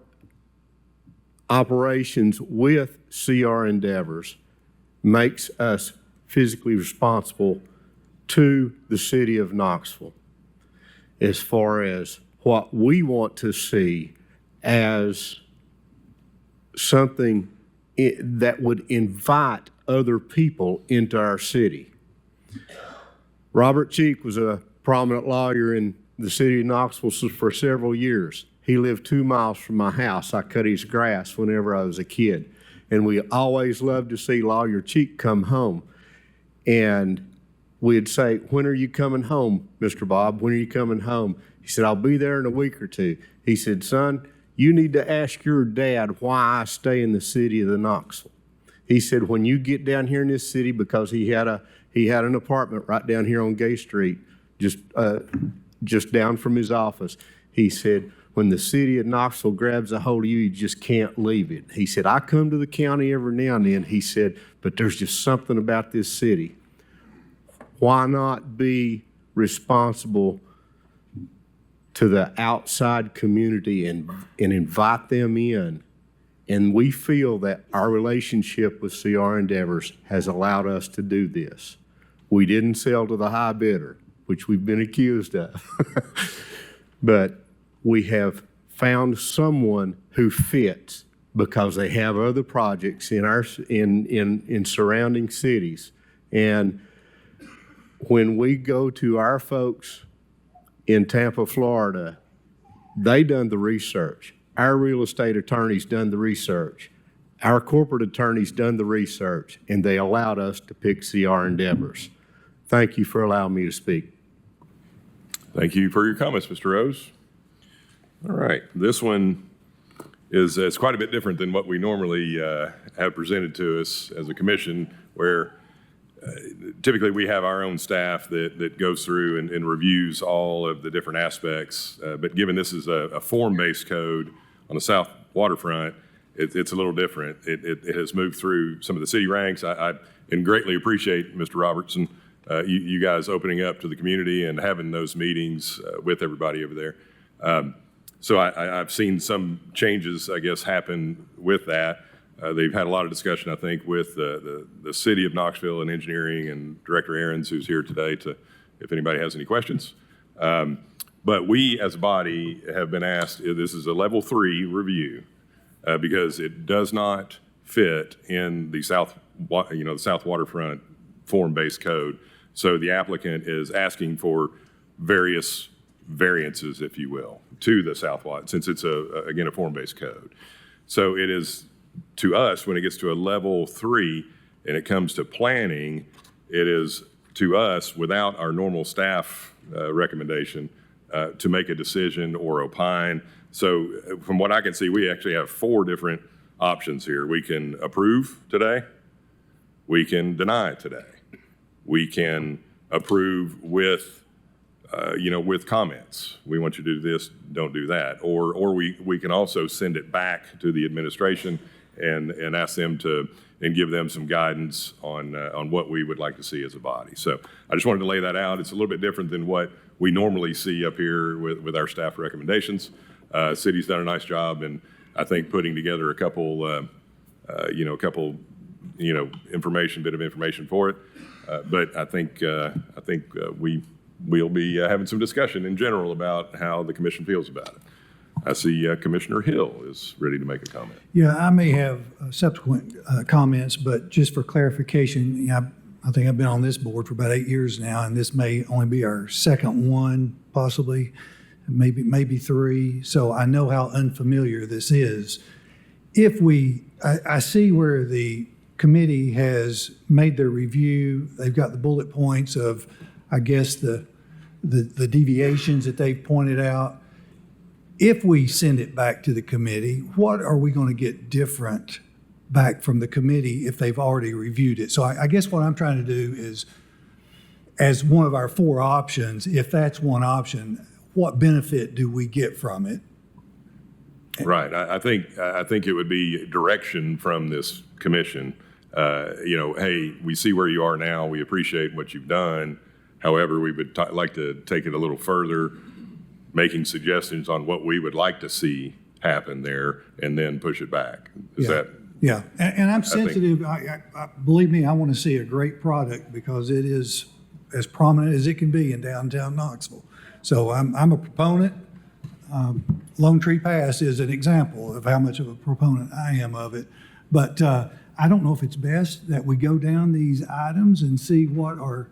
[SPEAKER 16] operations with CR Endeavors makes us physically responsible to the city of Knoxville as far as what we want to see as something that would invite other people into our city. Robert Cheek was a prominent lawyer in the city of Knoxville for several years. He lived 2 miles from my house. I cut his grass whenever I was a kid. And we always loved to see Lawyer Cheek come home. And we'd say, "When are you coming home, Mr. Bob? When are you coming home?" He said, "I'll be there in a week or two." He said, "Son, you need to ask your dad why I stay in the city of the Knoxville." He said, "When you get down here in this city," because he had an apartment right down here on Gay Street, just down from his office. He said, "When the city of Knoxville grabs a hold of you, you just can't leave it." He said, "I come to the county every now and then," he said, "but there's just something about this city. Why not be responsible to the outside community and invite them in?" And we feel that our relationship with CR Endeavors has allowed us to do this. We didn't sell to the high bidder, which we've been accused of. But we have found someone who fits because they have other projects in surrounding cities. And when we go to our folks in Tampa, Florida, they done the research. Our real estate attorneys done the research. Our corporate attorneys done the research, and they allowed us to pick CR Endeavors. Thank you for allowing me to speak.
[SPEAKER 1] Thank you for your comments, Mr. Rose. All right, this one is quite a bit different than what we normally have presented to us as a commission, where typically we have our own staff that goes through and reviews all of the different aspects. But given this is a form-based code on the south waterfront, it's a little different. It has moved through some of the city ranks. I greatly appreciate, Mr. Robertson, you guys opening up to the community and having those meetings with everybody over there. So I've seen some changes, I guess, happen with that. They've had a lot of discussion, I think, with the city of Knoxville and engineering and Director Ahrens, who's here today, if anybody has any questions. But we, as a body, have been asked, this is a level 3 review because it does not fit in the south waterfront form-based code. So the applicant is asking for various variances, if you will, to the south water, since it's again a form-based code. So it is, to us, when it gets to a level 3 and it comes to planning, it is to us, without our normal staff recommendation, to make a decision or opine. So from what I can see, we actually have 4 different options here. We can approve today. We can deny today. We can approve with comments. We want you to do this, don't do that. Or we can also send it back to the administration and ask them and give them some guidance on what we would like to see as a body. So I just wanted to lay that out. It's a little bit different than what we normally see up here with our staff recommendations. City's done a nice job, and I think putting together a couple bit of information for it. But I think we'll be having some discussion in general about how the commission feels about it. I see Commissioner Hill is ready to make a comment.
[SPEAKER 15] Yeah, I may have subsequent comments, but just for clarification,
[SPEAKER 17] I think I've been on this board for about 8 years now, and this may only be our second one, possibly, maybe 3. So I know how unfamiliar this is. I see where the committee has made their review. They've got the bullet points of, I guess, the deviations that they've pointed out. If we send it back to the committee, what are we going to get different back from the committee if they've already reviewed it? So I guess what I'm trying to do is, as one of our 4 options, if that's one option, what benefit do we get from it?
[SPEAKER 1] Right. I think it would be direction from this commission. Hey, we see where you are now. We appreciate what you've done. However, we would like to take it a little further, making suggestions on what we would like to see happen there, and then push it back. Is that?
[SPEAKER 17] Yeah, and I'm sensitive. I believe me, I want to see a great product because it is as prominent as it can be in downtown Knoxville. So I'm a proponent. Lone Tree Pass is an example of how much of a proponent I am of it. But I don't know if it's best that we go down these items and see what are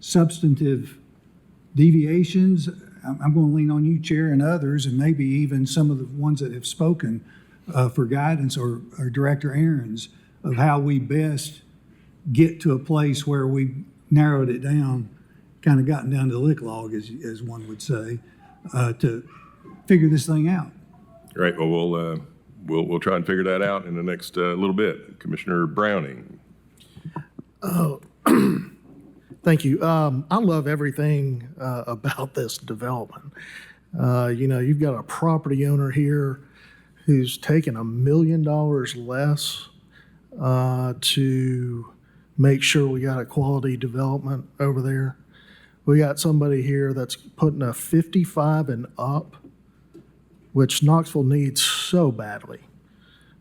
[SPEAKER 17] substantive deviations. I'm going to lean on you, Chair, and others, and maybe even some of the ones that have spoken for guidance, or Director Aaron's, of how we best get to a place where we narrowed it down, kind of gotten down to the lick log, as one would say, to figure this thing out.
[SPEAKER 1] Great. Well, we'll try and figure that out in the next little bit. Commissioner Browning.
[SPEAKER 18] Thank you. I love everything about this development. You've got a property owner here who's taken $1 million less to make sure we got a quality development over there. We got somebody here that's putting a 55 and up, which Knoxville needs so badly.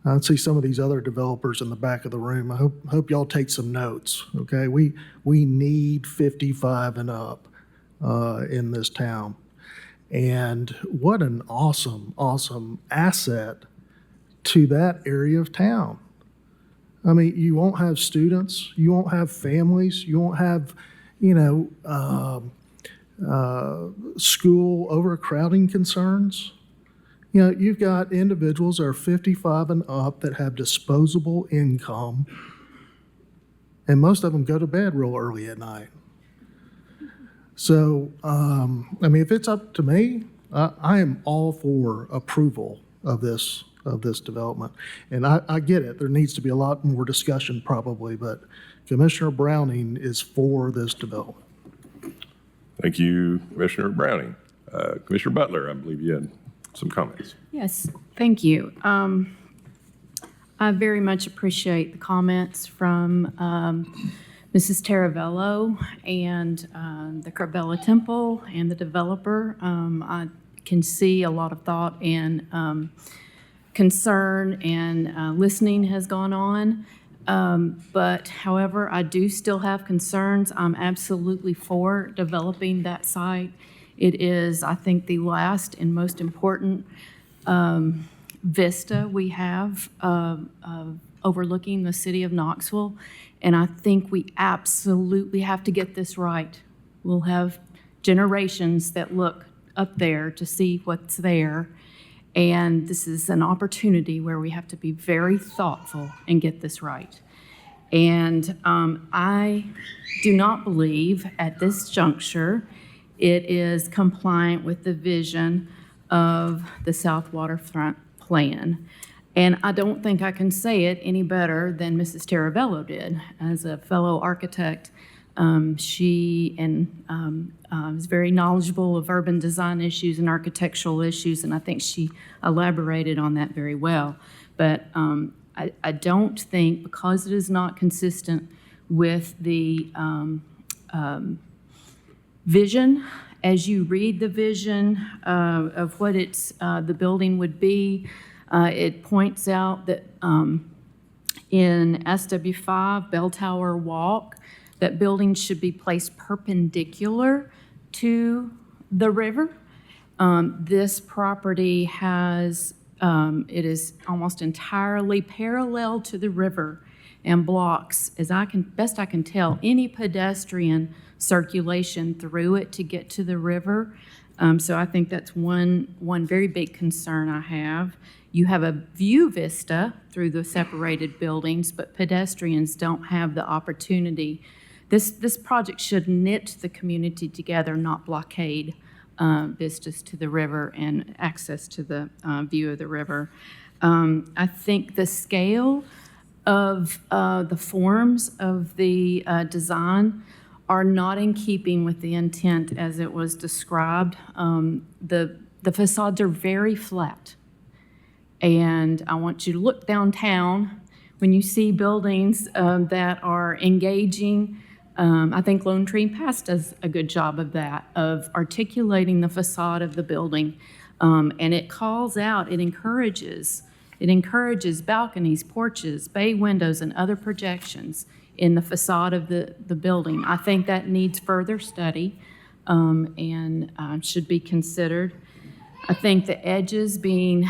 [SPEAKER 18] I see some of these other developers in the back of the room. I hope y'all take some notes, okay? We need 55 and up in this town. And what an awesome, awesome asset to that area of town. I mean, you won't have students, you won't have families, you won't have, school overcrowding concerns. You've got individuals that are 55 and up that have disposable income, and most of them go to bed real early at night. So, if it's up to me, I am all for approval of this development. And I get it, there needs to be a lot more discussion probably, but Commissioner Browning is for this development.
[SPEAKER 1] Thank you, Commissioner Browning. Commissioner Butler, I believe you had some comments.
[SPEAKER 6] Yes, thank you. I very much appreciate the comments from Mrs. Taravello and the Corbella Temple and the developer. I can see a lot of thought and concern and listening has gone on. But however, I do still have concerns. I'm absolutely for developing that site. It is, I think, the last and most important vista we have overlooking the city of Knoxville. And I think we absolutely have to get this right. We'll have generations that look up there to see what's there. And this is an opportunity where we have to be very thoughtful and get this right. And I do not believe at this juncture it is compliant with the vision of the South Waterfront Plan. And I don't think I can say it any better than Mrs. Taravello did. As a fellow architect, she is very knowledgeable of urban design issues and architectural issues, and I think she elaborated on that very well. But I don't think, because it is not consistent with the vision, as you read the vision of what the building would be, it points out that in SW5, Bell Tower Walk, that buildings should be placed perpendicular to the river. This property has, it is almost entirely parallel to the river. and blocks, best I can tell, any pedestrian circulation through it to get to the river. So I think that's one very big concern I have. You have a view vista through the separated buildings, but pedestrians don't have the opportunity. This project should knit the community together, not blockade vistas to the river and access to the view of the river. I think the scale of the forms of the design are not in keeping with the intent as it was described. The facades are very flat. And I want you to look downtown when you see buildings that are engaging. I think Lone Tree Pass does a good job of that, of articulating the facade of the building. And it calls out, it encourages balconies, porches, bay windows, and other projections in the facade of the building. I think that needs further study and should be considered. I think the edges being,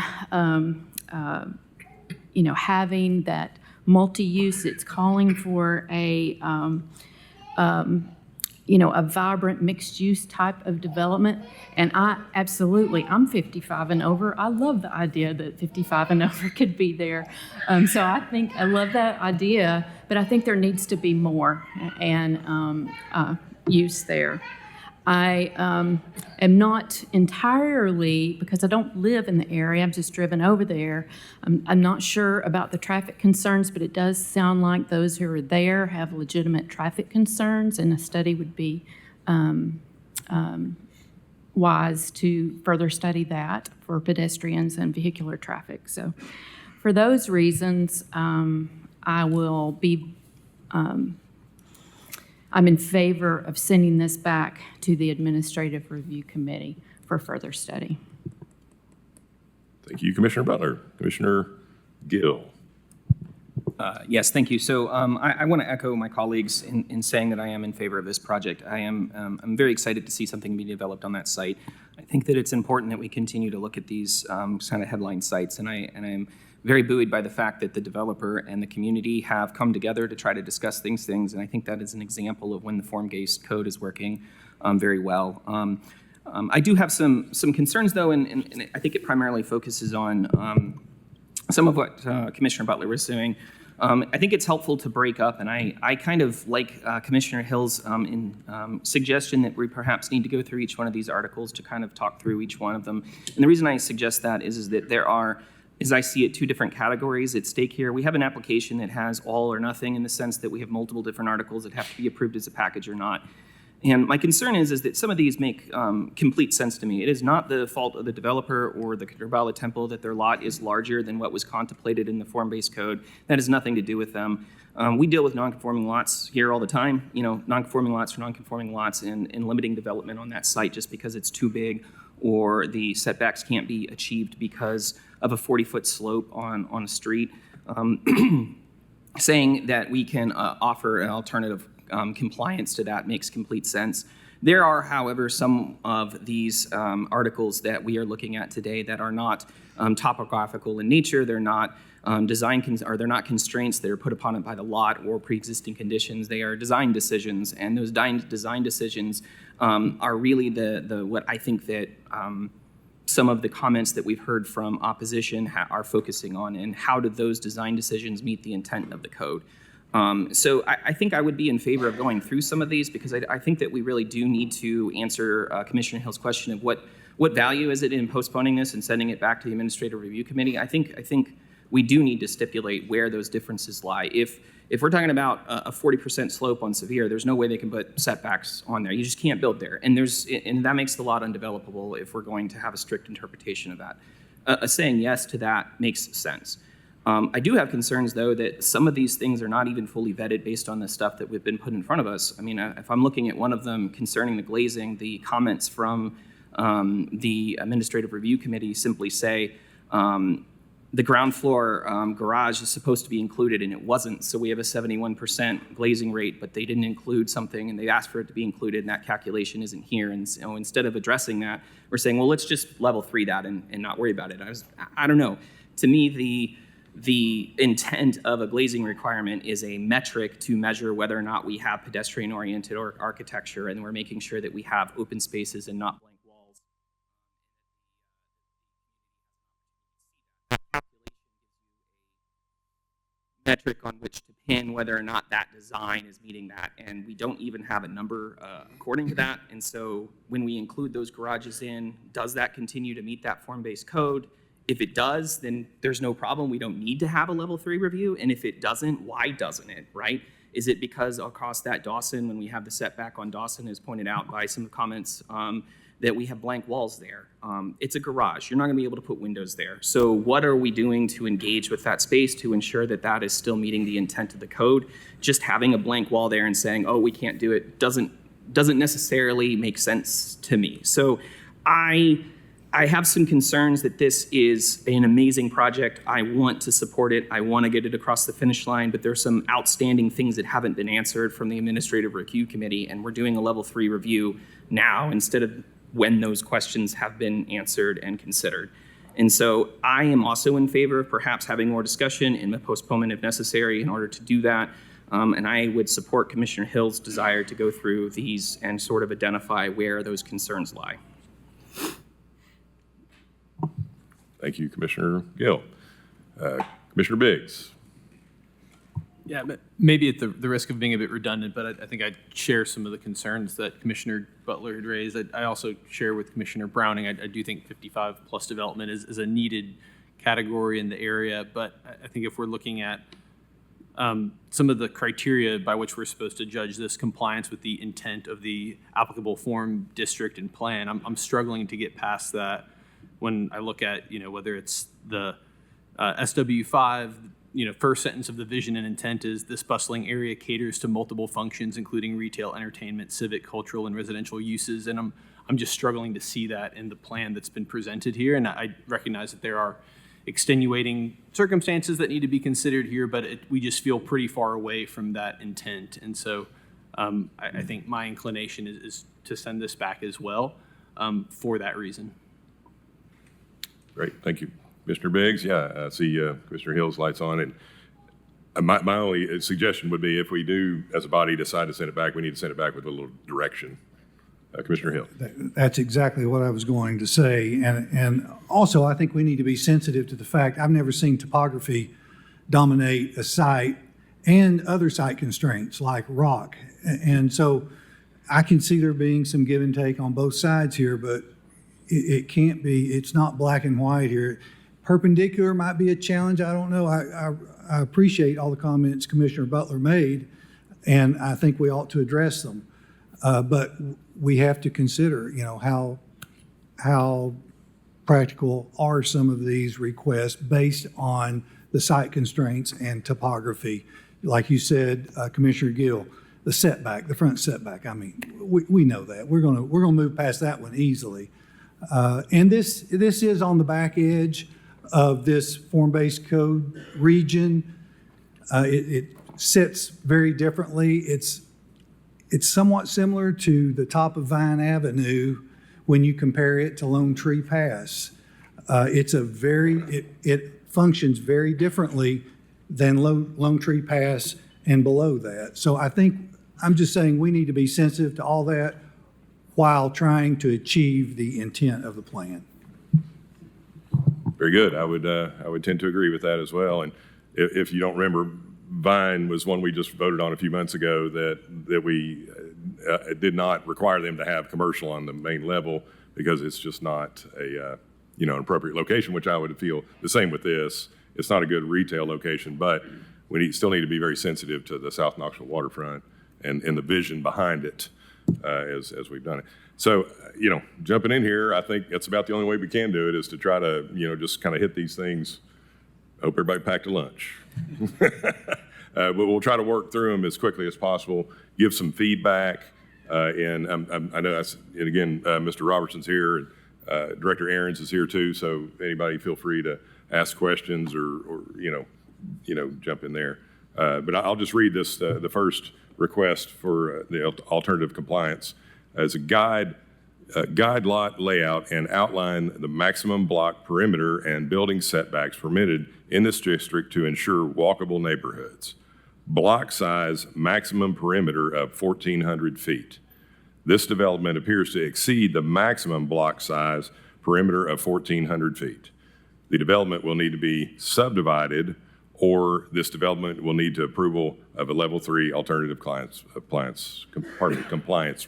[SPEAKER 6] having that multi-use, it's calling for a vibrant mixed-use type of development. And I'm 55 and over. I love the idea that 55 and over could be there. So I love that idea, but I think there needs to be more and use there. I am not entirely, because I don't live in the area, I've just driven over there. I'm not sure about the traffic concerns, but it does sound like those who are there have legitimate traffic concerns, and a study would be wise to further study that for pedestrians and vehicular traffic. So for those reasons, I will be I'm in favor of sending this back to the Administrative Review Committee for further study.
[SPEAKER 1] Thank you, Commissioner Butler. Commissioner Gill.
[SPEAKER 19] Yes, thank you. So I want to echo my colleagues in saying that I am in favor of this project. I'm very excited to see something be developed on that site. I think that it's important that we continue to look at these kind of headline sites, and I'm very buoyed by the fact that the developer and the community have come together to try to discuss things, and I think that is an example of when the form-based code is working very well. I do have some concerns, though, and I think it primarily focuses on some of what Commissioner Butler was saying. I think it's helpful to break up, and I kind of like Commissioner Hill's suggestion that we perhaps need to go through each one of these articles to kind of talk through each one of them. And the reason I suggest that is that there are, as I see it, two different categories at stake here. We have an application that has all or nothing in the sense that we have multiple different articles that have to be approved as a package or not. And my concern is that some of these make complete sense to me. It is not the fault of the developer or the Kerbala Temple that their lot is larger than what was contemplated in the form-based code. That has nothing to do with them. We deal with non-conforming lots here all the time. Non-conforming lots are non-conforming lots, and limiting development on that site just because it's too big or the setbacks can't be achieved because of a 40-foot slope on a street. Saying that we can offer an alternative compliance to that makes complete sense. There are, however, some of these articles that we are looking at today that are not topographical in nature. They're not they're not constraints that are put upon it by the lot or pre-existing conditions. They are design decisions, and those design decisions are really the what I think that some of the comments that we've heard from opposition are focusing on, and how do those design decisions meet the intent of the code. So I think I would be in favor of going through some of these, because I think that we really do need to answer Commissioner Hill's question of what value is it in postponing this and sending it back to the Administrative Review Committee. I think we do need to stipulate where those differences lie. If we're talking about a 40% slope on Sevier, there's no way they can put setbacks on there. You just can't build there, and that makes the lot undevelopable if we're going to have a strict interpretation of that. Saying yes to that makes sense. I do have concerns, though, that some of these things are not even fully vetted based on the stuff that we've been put in front of us. I mean, if I'm looking at one of them concerning the glazing, the comments from the Administrative Review Committee simply say the ground floor garage is supposed to be included, and it wasn't. So we have a 71% glazing rate, but they didn't include something, and they asked for it to be included, and that calculation isn't here. And so instead of addressing that, we're saying, well, let's just level 3 that and not worry about it. I don't know. To me, the intent of a glazing requirement is a metric to measure whether or not we have pedestrian-oriented architecture, and we're making sure that we have open spaces and not blank walls. Metric on which to pin whether or not that design is meeting that, and we don't even have a number according to that. And so when we include those garages in, does that continue to meet that form-based code? If it does, then there's no problem. We don't need to have a level 3 review. And if it doesn't, why doesn't it, right? Is it because across that Dawson, when we have the setback on Dawson, as pointed out by some comments, that we have blank walls there? It's a garage. You're not going to be able to put windows there. So what are we doing to engage with that space to ensure that that is still meeting the intent of the code? Just having a blank wall there and saying, oh, we can't do it, doesn't necessarily make sense to me. So I have some concerns that this is an amazing project. I want to support it. I want to get it across the finish line, but there's some outstanding things that haven't been answered from the Administrative Review Committee, and we're doing a level 3 review now instead of when those questions have been answered and considered. And so I am also in favor of perhaps having more discussion and a postponement if necessary in order to do that. And I would support Commissioner Hill's desire to go through these and sort of identify where those concerns lie.
[SPEAKER 1] Thank you, Commissioner Gill. Commissioner Biggs.
[SPEAKER 20] Yeah, but maybe at the risk of being a bit redundant, but I think I share some of the concerns that Commissioner Butler had raised. I also share with Commissioner Browning. I do think 55 plus development is a needed category in the area, but I think if we're looking at some of the criteria by which we're supposed to judge this compliance with the intent of the applicable form, district, and plan, I'm struggling to get past that when I look at, whether it's the SW5, first sentence of the vision and intent is this bustling area caters to multiple functions, including retail, entertainment, civic, cultural, and residential uses. And I'm just struggling to see that in the plan that's been presented here. And I recognize that there are extenuating circumstances that need to be considered here, but we just feel pretty far away from that intent. And so I think my inclination is to send this back as well for that reason.
[SPEAKER 1] Great, thank you. Commissioner Biggs, yeah, I see Commissioner Hill's lights on. And my only suggestion would be if we do, as a body, decide to send it back, we need to send it back with a little direction. Commissioner Hill.
[SPEAKER 17] That's exactly what I was going to say. And also, I think we need to be sensitive to the fact I've never seen topography dominate a site and other site constraints like rock. And so I can see there being some give and take on both sides here, but it can't be, it's not black and white here. Perpendicular might be a challenge. I don't know. I appreciate all the comments Commissioner Butler made, and I think we ought to address them. But we have to consider, how practical are some of these requests based on the site constraints and topography. Like you said, Commissioner Gill, the setback, the front setback. I mean, we know that. We're gonna move past that one easily. And this is on the back edge of this form-based code region. It sits very differently. It's somewhat similar to the top of Vine Avenue when you compare it to Lone Tree Pass. It functions very differently than Lone Tree Pass and below that. So I'm just saying we need to be sensitive to all that while trying to achieve the intent of the plan.
[SPEAKER 1] Very good. I would tend to agree with that as well. And if you don't remember, Vine was one we just voted on a few months ago that we did not require them to have commercial on the main level because it's just not an appropriate location, which I would feel the same with this. It's not a good retail location, but we still need to be very sensitive to the South Knoxville waterfront and the vision behind it as we've done it. So, jumping in here, I think that's about the only way we can do it is to try to, just kind of hit these things. Hope everybody packed a lunch. But we'll try to work through them as quickly as possible, give some feedback. And I know, and again, Mr. Robertson's here, and Director Aarons is here too. So anybody feel free to ask questions or jump in there. But I'll just read this, the first request for the alternative compliance. As a guide, guide lot layout and outline the maximum block perimeter and building setbacks permitted in this district to ensure walkable neighborhoods. Block size maximum perimeter of 1,400 feet. This development appears to exceed the maximum block size perimeter of 1,400 feet. The development will need to be subdivided, or this development will need to approval of a level 3 alternative compliance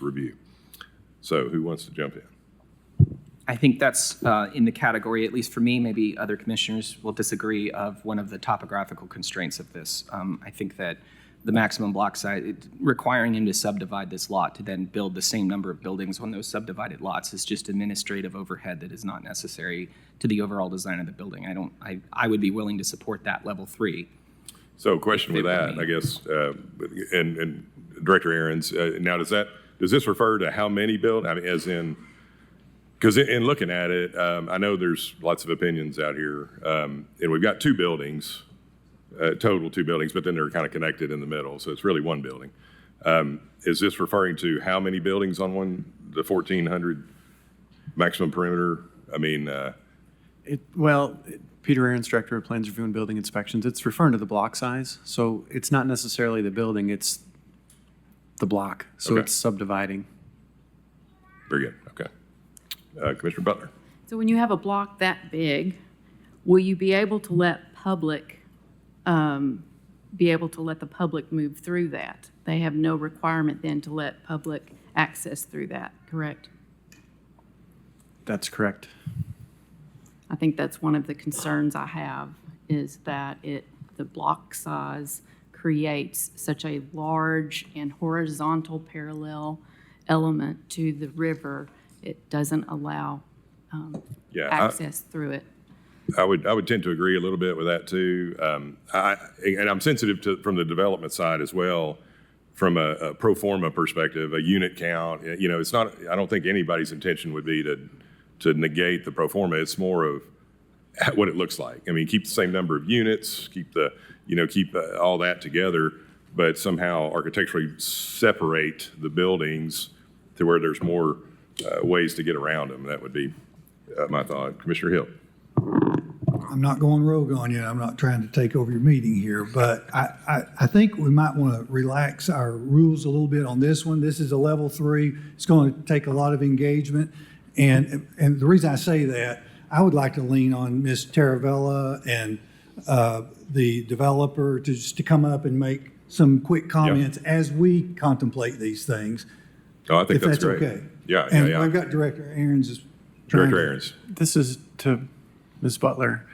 [SPEAKER 1] review. So who wants to jump in?
[SPEAKER 19] I think that's in the category, at least for me, maybe other commissioners will disagree, of one of the topographical constraints of this. I think that the maximum block size, requiring him to subdivide this lot to then build the same number of buildings on those subdivided lots is just administrative overhead that is not necessary to the overall design of the building. I would be willing to support that level 3.
[SPEAKER 1] So question with that, I guess, and Director Aaron's, now does this refer to how many build? I mean, as in, because in looking at it, I know there's lots of opinions out here, and we've got 2 buildings, total 2 buildings, but then they're kind of connected in the middle, so it's really 1 building. Is this referring to how many buildings on the 1,400 maximum perimeter? I mean,
[SPEAKER 21] Peter Ahrens, Director of Plans Review and Building Inspections, it's referring to the block size. So it's not necessarily the building, it's the block. So
[SPEAKER 1] Okay.
[SPEAKER 21] it's subdividing.
[SPEAKER 1] Very good, okay. Commissioner Butler.
[SPEAKER 6] So when you have a block that big, will you be able to let the public move through that? They have no requirement then to let public access through that, correct?
[SPEAKER 21] That's correct.
[SPEAKER 6] I think that's one of the concerns I have, is that the block size creates such a large and horizontal parallel element to the river. It doesn't allow access through it.
[SPEAKER 1] I would tend to agree a little bit with that too. And I'm sensitive from the development side as well, from a pro forma perspective, a unit count. You know, it's not, I don't think anybody's intention would be to negate the pro forma. It's more of what it looks like. I mean, keep the same number of units, keep all that together, but somehow architecturally separate the buildings to where there's more ways to get around them. That would be my thought. Commissioner Hill.
[SPEAKER 17] I'm not going rogue on you. I'm not trying to take over your meeting here, but I think we might want to relax our rules a little bit on this one. This is a level 3. It's going to take a lot of engagement. And the reason I say that, I would like to lean on Ms. Taravella and the developer to come up and make some quick comments as we contemplate these things.
[SPEAKER 1] Oh, I think
[SPEAKER 17] if
[SPEAKER 1] that's great.
[SPEAKER 17] Okay.
[SPEAKER 1] Yeah.
[SPEAKER 17] And I've got Director Aaron's.
[SPEAKER 1] Director Aaron's.
[SPEAKER 21] This is to Ms. Butler.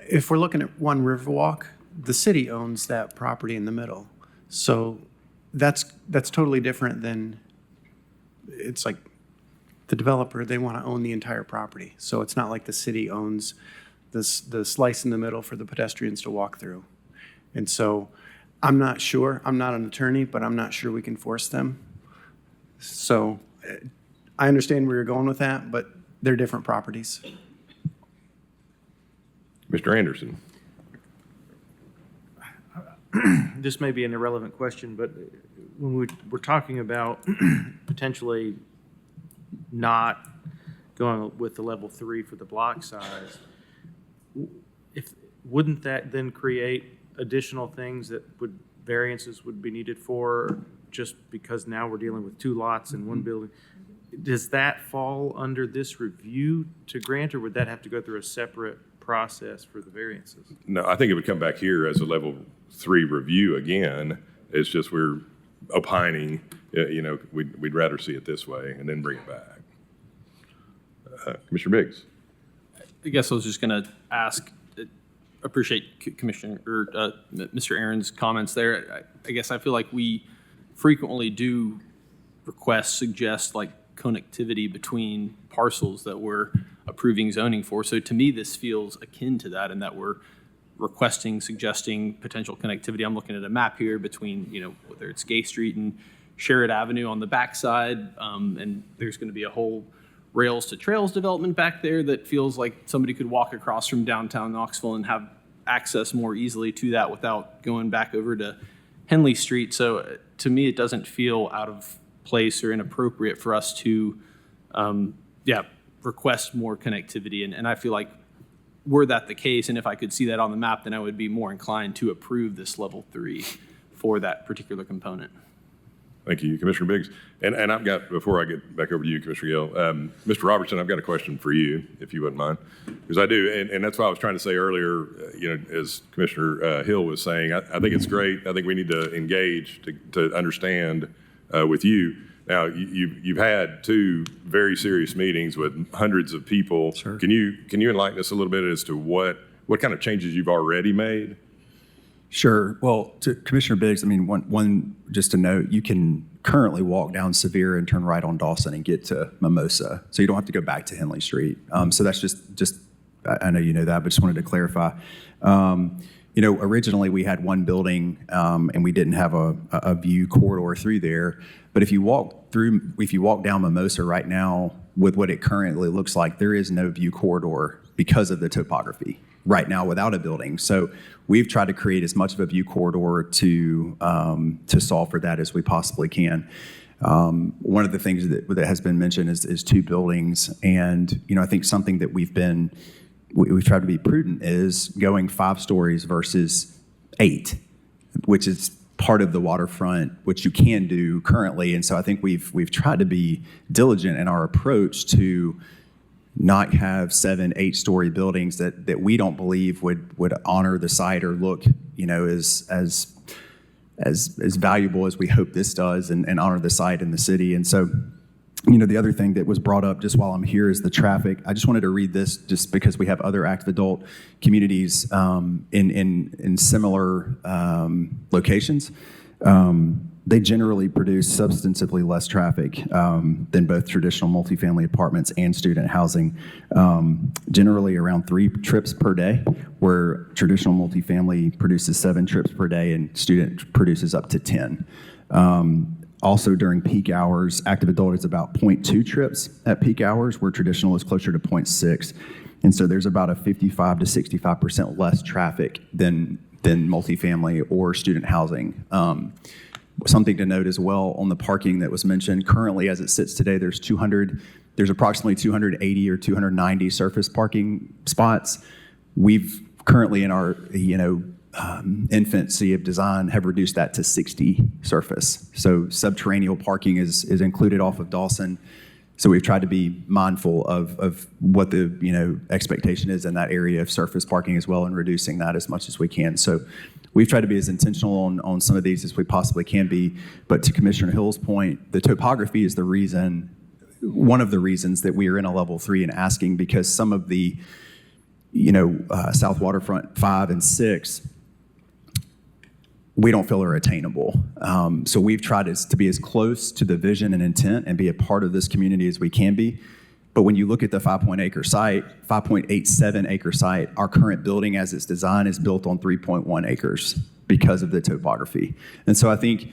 [SPEAKER 21] If we're looking at One Riverwalk, the city owns that property in the middle. So that's totally different than, it's like the developer, they want to own the entire property. So it's not like the city owns the slice in the middle for the pedestrians to walk through. And so I'm not sure, I'm not an attorney, but I'm not sure we can force them. So I understand where you're going with that, but they're different properties.
[SPEAKER 1] Mr. Anderson.
[SPEAKER 22] This may be an irrelevant question, but when we're talking about potentially not going with the level 3 for the block size, wouldn't that then create additional things that variances would be needed for, just because now we're dealing with 2 lots in one building? Does that fall under this review to grant, or would that have to go through a separate process for the variances?
[SPEAKER 1] No, I think it would come back here as a level 3 review again. It's just we're opining, we'd rather see it this way and then bring it back. Commissioner Biggs.
[SPEAKER 20] I guess I was just going to ask, appreciate Commissioner or Mr. Aaron's comments there. I guess I feel like we frequently do suggest like connectivity between parcels that we're approving zoning for. So to me, this feels akin to that, in that we're suggesting potential connectivity. I'm looking at a map here between, whether it's Gay Street and Sherrod Avenue on the backside, and there's going to be a whole rails to trails development back there that feels like somebody could walk across from downtown Knoxville and have access more easily to that without going back over to Henley Street. So to me, it doesn't feel out of place or inappropriate for us to request more connectivity. And I feel like were that the case, and if I could see that on the map, then I would be more inclined to approve this level 3 for that particular component.
[SPEAKER 1] Thank you, Commissioner Biggs. And I've got, before I get back over to you, Commissioner Gill, Mr. Robertson, I've got a question for you, if you wouldn't mind. Because I do, and that's why I was trying to say earlier, as Commissioner Hill was saying, I think it's great. I think we need to engage to understand with you. Now, you've had 2 very serious meetings with hundreds of people.
[SPEAKER 12] Sure.
[SPEAKER 1] Can you enlighten us a little bit as to what kind of changes you've already made?
[SPEAKER 12] Sure. Well, to Commissioner Biggs, I mean, one just to note, you can currently walk down Sevier and turn right on Dawson and get to Mimosa, so you don't have to go back to Henley Street. So that's just I know you know that, but just wanted to clarify. Originally we had one building and we didn't have a view corridor through there. But if you walk down Mimosa right now with what it currently looks like, there is no view corridor because of the topography right now without a building. So we've tried to create as much of a view corridor to solve for that as we possibly can. One of the things that has been mentioned is 2 buildings, and I think something that we've tried to be prudent is going 5 stories versus 8, which is part of the waterfront, which you can do currently. And so I think we've tried to be diligent in our approach to not have 7, 8-story buildings that we don't believe would honor the site or look, as valuable as we hope this does and honor the site and the city. And so, the other thing that was brought up just while I'm here is the traffic. I just wanted to read this just because we have other active adult communities in similar locations. They generally produce substantively less traffic than both traditional multifamily apartments and student housing, generally around 3 trips per day, where traditional multifamily produces 7 trips per day and student produces up to 10. Also during peak hours, active adult is about 0.2 trips at peak hours, where traditional is closer to 0.6. And so there's about a 55 to 65% less traffic than multifamily or student housing. Something to note as well on the parking that was mentioned, currently as it sits today, there's approximately 280 or 290 surface parking spots. We've currently in our, infancy of design have reduced that to 60 surface. So subterranean parking is included off of Dawson. So we've tried to be mindful of what the expectation is in that area of surface parking as well, and reducing that as much as we can. So we've tried to be as intentional on some of these as we possibly can be. But to Commissioner Hill's point, the topography is one of the reasons that we are in a level 3 and asking, because some of the South Waterfront 5 and 6, we don't feel are attainable. So we've tried to be as close to the vision and intent and be a part of this community as we can be. But when you look at the 5.87 acre site, our current building as it's designed is built on 3.1 acres because of the topography. And so I think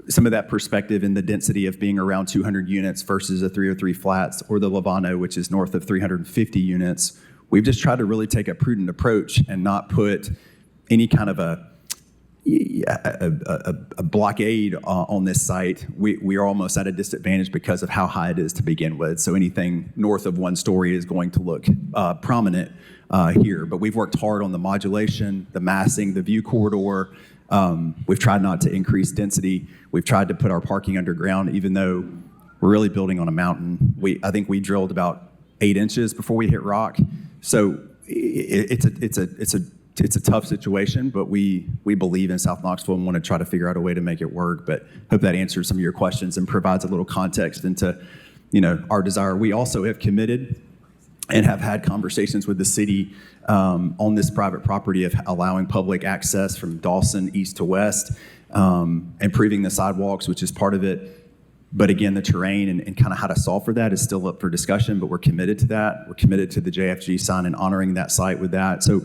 [SPEAKER 12] some of that perspective in the density of being around 200 units versus a 303 flats, or the Levano, which is north of 350 units, we've just tried to really take a prudent approach and not put any kind of a blockade on this site. We are almost at a disadvantage because of how high it is to begin with. So anything north of 1 story is going to look prominent here. But we've worked hard on the modulation, the massing, the view corridor. We've tried not to increase density. We've tried to put our parking underground, even though we're really building on a mountain. I think we drilled about 8 inches before we hit rock. So it's a tough situation, but we believe in South Knoxville and want to try to figure out a way to make it work. But hope that answers some of your questions and provides a little context into, our desire. We also have committed and have had conversations with the city on this private property of allowing public access from Dawson east to west, improving the sidewalks, which is part of it. But again, the terrain and kind of how to solve for that is still up for discussion, but we're committed to that. We're committed to the JFG sign and honoring that site with that. So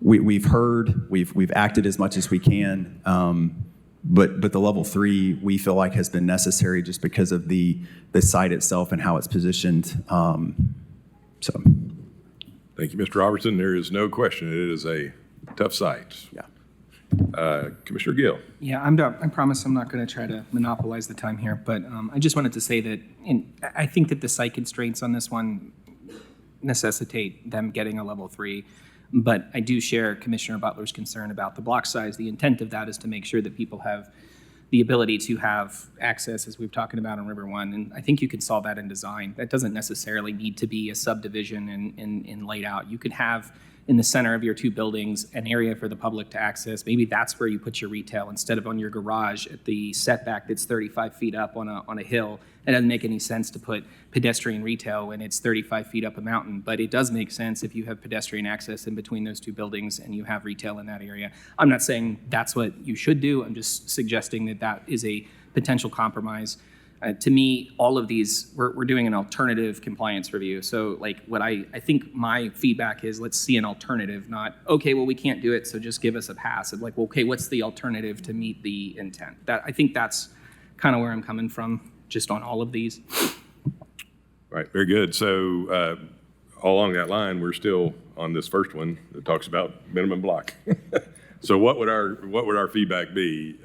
[SPEAKER 12] we've heard, we've acted as much as we can, but the level 3 we feel like has been necessary just because of the site itself and how it's positioned. So,
[SPEAKER 1] thank you, Mr. Robertson. There is no question it is a tough site.
[SPEAKER 12] Yeah.
[SPEAKER 1] Commissioner Gill.
[SPEAKER 19] Yeah, I promise I'm not going to try to monopolize the time here, but I just wanted to say that I think that the site constraints on this one necessitate them getting a level 3. But I do share Commissioner Butler's concern about the block size. The intent of that is to make sure that people have the ability to have access, as we've talking about on River One. And I think you could solve that in design. That doesn't necessarily need to be a subdivision and laid out. You could have in the center of your two buildings an area for the public to access. Maybe that's where you put your retail instead of on your garage at the setback that's 35 feet up on a hill. It doesn't make any sense to put pedestrian retail when it's 35 feet up a mountain, but it does make sense if you have pedestrian access in between those two buildings and you have retail in that area. I'm not saying that's what you should do. I'm just suggesting that that is a potential compromise. To me, all of these, we're doing an alternative compliance review. So like what I think my feedback is, let's see an alternative, not, okay, well, we can't do it, so just give us a pass. And like, well, okay, what's the alternative to meet the intent? I think that's kind of where I'm coming from, just on all of these.
[SPEAKER 1] Right, very good. So all along that line, we're still on this first one that talks about minimum block. So what would our feedback be?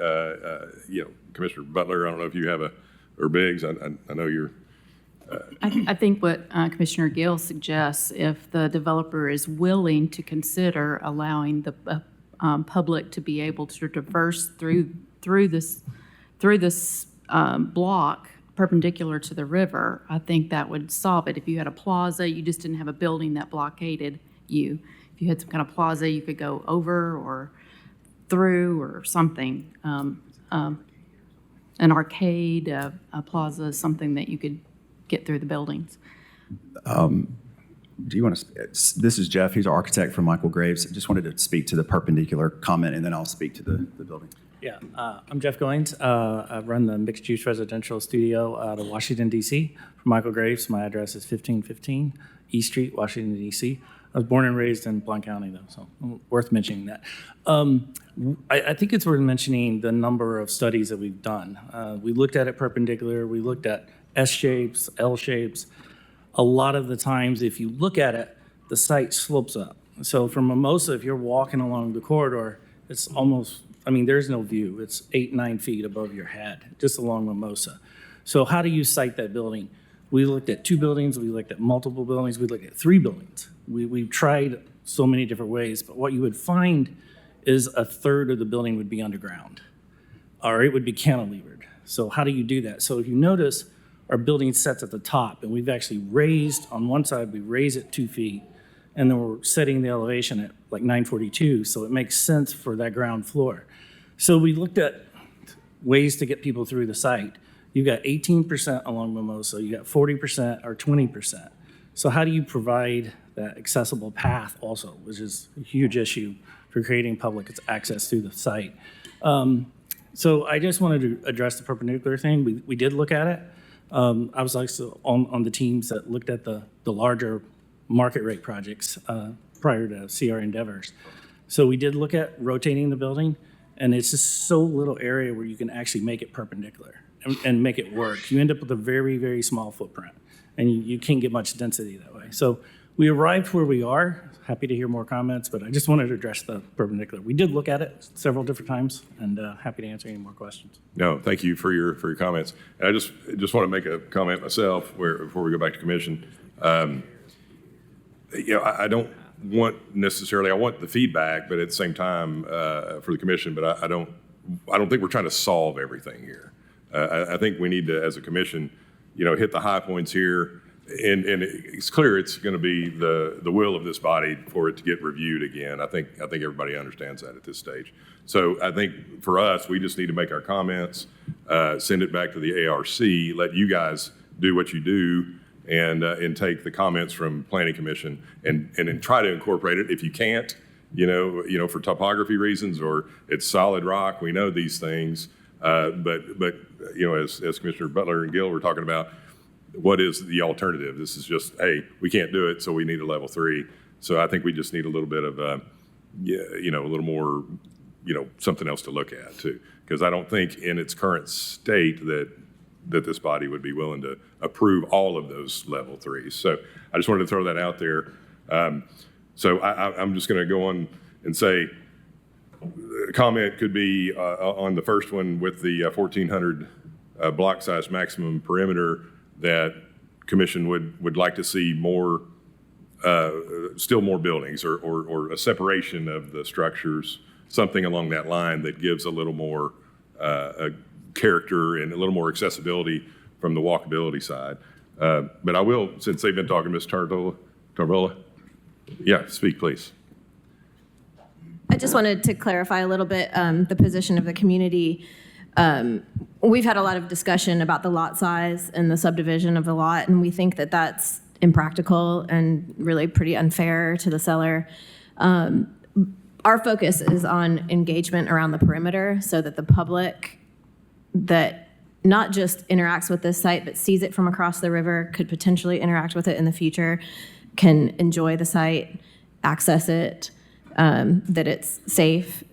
[SPEAKER 1] Commissioner Butler, I don't know if you have or Biggs, I know you're.
[SPEAKER 6] I think what Commissioner Gill suggests, if the developer is willing to consider allowing the public to be able to traverse through this block perpendicular to the river, I think that would solve it. If you had a plaza, you just didn't have a building that blockaded you. If you had some kind of plaza, you could go over or through or something. An arcade, a plaza, something that you could get through the buildings.
[SPEAKER 12] Do you want to, this is Jeff, he's our architect from Michael Graves. I just wanted to speak to the perpendicular comment and then I'll speak to the building.
[SPEAKER 2] Yeah, I'm Jeff Goins. I run the mixed-use residential studio out of Washington, D.C. for Michael Graves. My address is 1515 East Street, Washington, D.C. I was born and raised in Blount County, though, so worth mentioning that. I think it's worth mentioning the number of studies that we've done. We looked at it perpendicular. We looked at S shapes, L shapes. A lot of the times, if you look at it, the site slopes up. So from Mimosa, if you're walking along the corridor, it's almost, there's no view. It's 8-9 feet above your head, just along Mimosa. So how do you site that building? We looked at 2 buildings. We looked at multiple buildings. We looked at 3 buildings. We've tried so many different ways, but what you would find is a third of the building would be underground, or it would be cantilevered. So how do you do that? So if you notice, our building sets at the top, and we've actually raised, on one side, we raise it 2 feet, and then we're setting the elevation at like 942, so it makes sense for that ground floor. So we looked at ways to get people through the site. You've got 18% along Mimosa, you got 40% or 20%. So how do you provide that accessible path also, which is a huge issue for creating public access through the site? So I just wanted to address the perpendicular thing. We did look at it. I was also on the teams that looked at the larger market rate projects prior to CR Endeavors. So we did look at rotating the building, and it's just so little area where you can actually make it perpendicular and make it work. You end up with a very, very small footprint, and you can't get much density that way. So we arrived where we are. Happy to hear more comments, but I just wanted to address the perpendicular. We did look at it several different times, and happy to answer any more questions.
[SPEAKER 1] No, thank you for your comments. And I just want to make a comment myself before we go back to commission. I don't want necessarily, I want the feedback, but at the same time for the commission, but I don't think we're trying to solve everything here. I think we need to, as a commission, hit the high points here. And it's clear it's going to be the will of this body for it to get reviewed again. I think everybody understands that at this stage. So I think for us, we just need to make our comments, send it back to the ARC, let you guys do what you do, and take the comments from Planning Commission and then try to incorporate it. If you can't, for topography reasons or it's solid rock, we know these things. But as Commissioner Butler and Gill were talking about, what is the alternative? This is just, hey, we can't do it, so we need a level 3. So I think we just need a little bit of, a little more, something else to look at too. Because I don't think in its current state that this body would be willing to approve all of those level 3s. So I just wanted to throw that out there. So I'm just going to go on and say, comment could be on the first one with the 1,400 block size maximum perimeter, that commission would like to see more, still more buildings or a separation of the structures, something along that line that gives a little more character and a little more accessibility from the walkability side. But I will, since they've been talking, Ms. Tarbola, yeah, speak, please.
[SPEAKER 13] I just wanted to clarify a little bit the position of the community. We've had a lot of discussion about the lot size and the subdivision of the lot, and we think that that's impractical and really pretty unfair to the seller. Our focus is on engagement around the perimeter so that the public that not just interacts with this site but sees it from across the river, could potentially interact with it in the future, can enjoy the site, access it, that it's safe.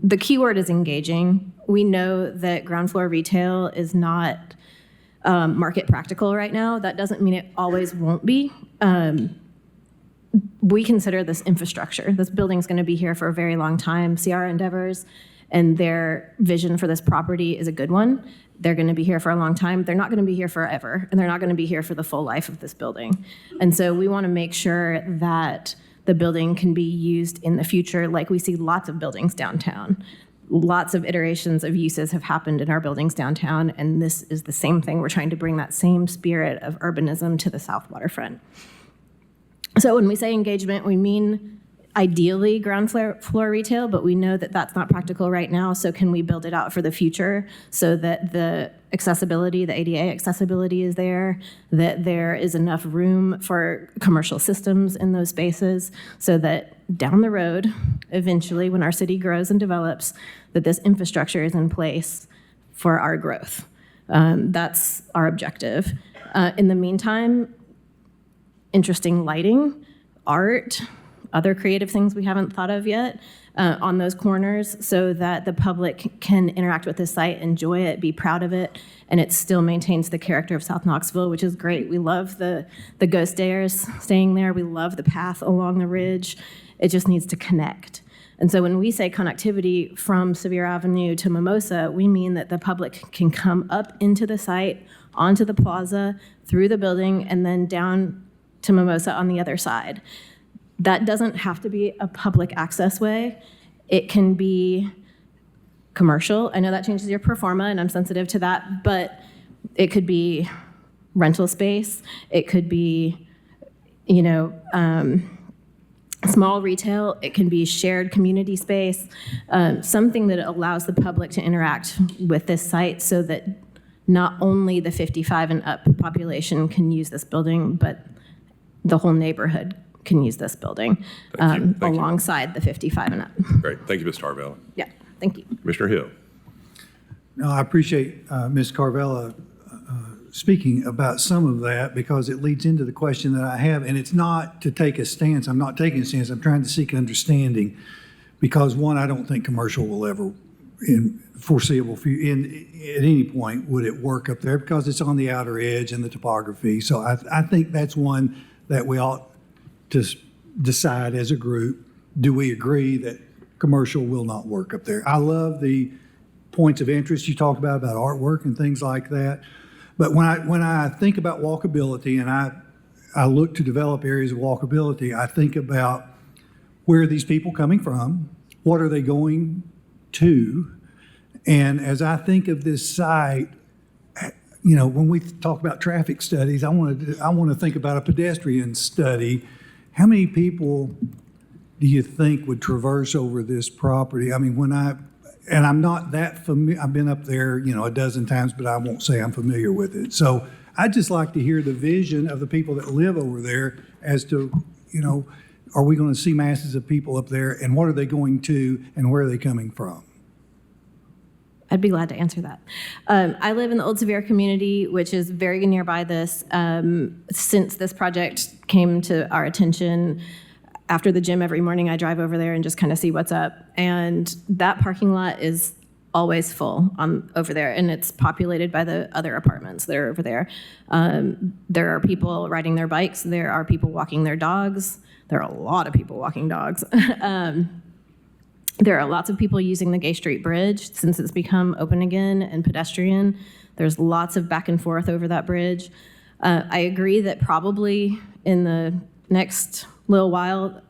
[SPEAKER 13] The key word is engaging. We know that ground floor retail is not market practical right now. That doesn't mean it always won't be. We consider this infrastructure. This building's going to be here for a very long time. Sierra Endeavors and their vision for this property is a good one. They're going to be here for a long time. They're not going to be here forever, and they're not going to be here for the full life of this building. And so we want to make sure that the building can be used in the future, like we see lots of buildings downtown. Lots of iterations of uses have happened in our buildings downtown, and this is the same thing. We're trying to bring that same spirit of urbanism to the South Waterfront. So when we say engagement, we mean ideally ground floor retail, but we know that that's not practical right now. So can we build it out for the future so that the accessibility, the ADA accessibility is there, that there is enough room for commercial systems in those spaces so that down the road, eventually when our city grows and develops, that this infrastructure is in place for our growth. That's our objective. In the meantime, interesting lighting, art, other creative things we haven't thought of yet on those corners so that the public can interact with this site, enjoy it, be proud of it, and it still maintains the character of South Knoxville, which is great. We love the ghost stairs staying there. We love the path along the ridge. It just needs to connect. And so when we say connectivity from Sevier Avenue to Mimosa, we mean that the public can come up into the site, onto the plaza, through the building, and then down to Mimosa on the other side. That doesn't have to be a public access way. It can be commercial. I know that changes your pro forma, and I'm sensitive to that, but it could be rental space. It could be, small retail. It can be shared community space, something that allows the public to interact with this site so that not only the 55 and up population can use this building, but the whole neighborhood can use this building alongside the 55 and up.
[SPEAKER 1] Great. Thank you, Ms. Tarbola.
[SPEAKER 13] Yeah, thank you.
[SPEAKER 1] Commissioner Hill.
[SPEAKER 17] No, I appreciate Ms. Carvella speaking about some of that because it leads into the question that I have, and it's not to take a stance. I'm not taking a stance. I'm trying to seek understanding because, one, I don't think commercial will ever, in foreseeable future, at any point, would it work up there because it's on the outer edge and the topography. So I think that's one that we ought to decide as a group, do we agree that commercial will not work up there? I love the points of interest you talked about artwork and things like that. But when I think about walkability and I look to develop areas of walkability, I think about where are these people coming from? What are they going to? And as I think of this site, when we talk about traffic studies, I want to think about a pedestrian study. How many people do you think would traverse over this property? I mean, and I'm not that familiar, I've been up there, a dozen times, but I won't say I'm familiar with it. So I'd just like to hear the vision of the people that live over there as to, are we going to see masses of people up there and what are they going to and where are they coming from?
[SPEAKER 13] I'd be glad to answer that. I live in the Old Sevier community, which is very nearby this. Since this project came to our attention, after the gym every morning, I drive over there and just kind of see what's up. And that parking lot is always full over there, and it's populated by the other apartments that are over there. There are people riding their bikes. There are people walking their dogs. There are a lot of people walking dogs. There are lots of people using the Gay Street Bridge since it's become open again and pedestrian. There's lots of back and forth over that bridge. I agree that probably in the next little while,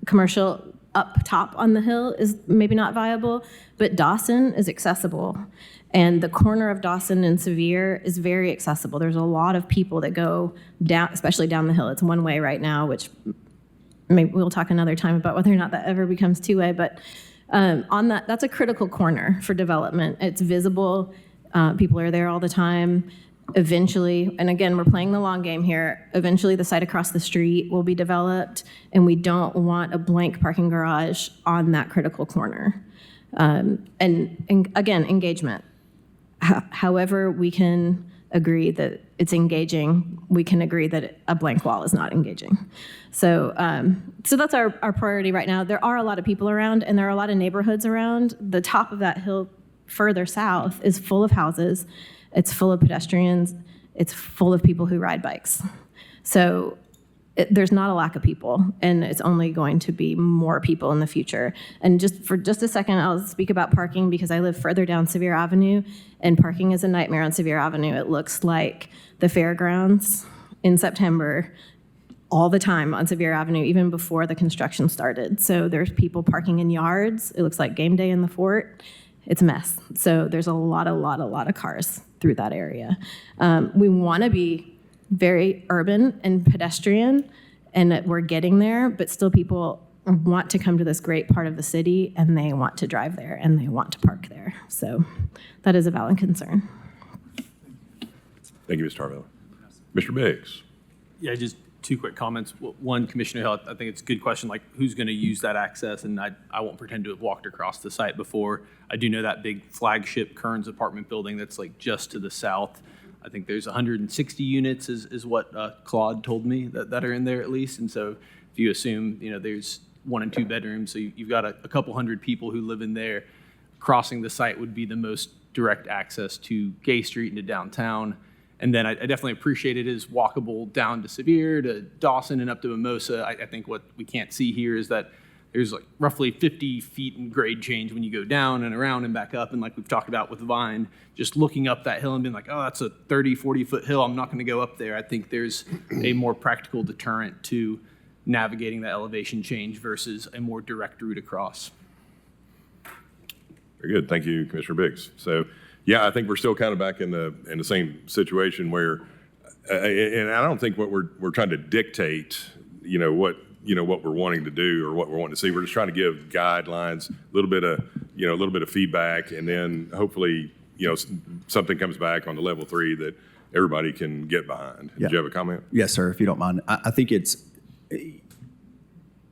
[SPEAKER 13] commercial up top on the hill is maybe not viable, but Dawson is accessible. And the corner of Dawson and Sevier is very accessible. There's a lot of people that go down, especially down the hill. It's one way right now, which maybe we'll talk another time about whether or not that ever becomes two-way, but on that's a critical corner for development. It's visible, people are there all the time. Eventually, and again, we're playing the long game here, eventually the site across the street will be developed, and we don't want a blank parking garage on that critical corner. And again, engagement. However we can agree that it's engaging, we can agree that a blank wall is not engaging. So that's our priority right now. There are a lot of people around, and there are a lot of neighborhoods around. The top of that hill further south is full of houses. It's full of pedestrians. It's full of people who ride bikes. So there's not a lack of people, and it's only going to be more people in the future. And for just a second, I'll speak about parking because I live further down Sevier Avenue, and parking is a nightmare on Sevier Avenue. It looks like the fairgrounds in September all the time on Sevier Avenue, even before the construction started. So there's people parking in yards. It looks like game day in the fort. It's a mess. So there's a lot of cars through that area. We want to be very urban and pedestrian, and that we're getting there, but still people want to come to this great part of the city, and they want to drive there, and they want to park there. So that is a valid concern.
[SPEAKER 1] Thank you, Mr. Harville. Mr. Biggs.
[SPEAKER 20] Yeah, just two quick comments. One, Commissioner Hill, I think it's a good question, like who's going to use that access? And I won't pretend to have walked across the site before. I do know that big flagship Kearns apartment building that's like just to the south. I think there's 160 units is what Claude told me that are in there at least. And so if you assume, there's 1 and 2 bedrooms, so you've got a couple hundred people who live in there, crossing the site would be the most direct access to Gay Street and to downtown. And then I definitely appreciate it is walkable down to Sevier, to Dawson, and up to Mimosa. I think what we can't see here is that there's like roughly 50 feet in grade change when you go down and around and back up. And like we've talked about with Vine, just looking up that hill and being like, oh, that's a 30, 40-foot hill. I'm not going to go up there. I think there's a more practical deterrent to navigating that elevation change versus a more direct route across.
[SPEAKER 1] Very good. Thank you, Commissioner Biggs. So, yeah, I think we're still kind of back in the same situation where, and I don't think what we're trying to dictate, what we're wanting to do or what we're wanting to see. We're just trying to give guidelines, a little bit of feedback, and then hopefully, something comes back on the level 3 that everybody can get behind.
[SPEAKER 12] Yeah.
[SPEAKER 1] Did you have a comment?
[SPEAKER 12] Yes, sir, if you don't mind. I think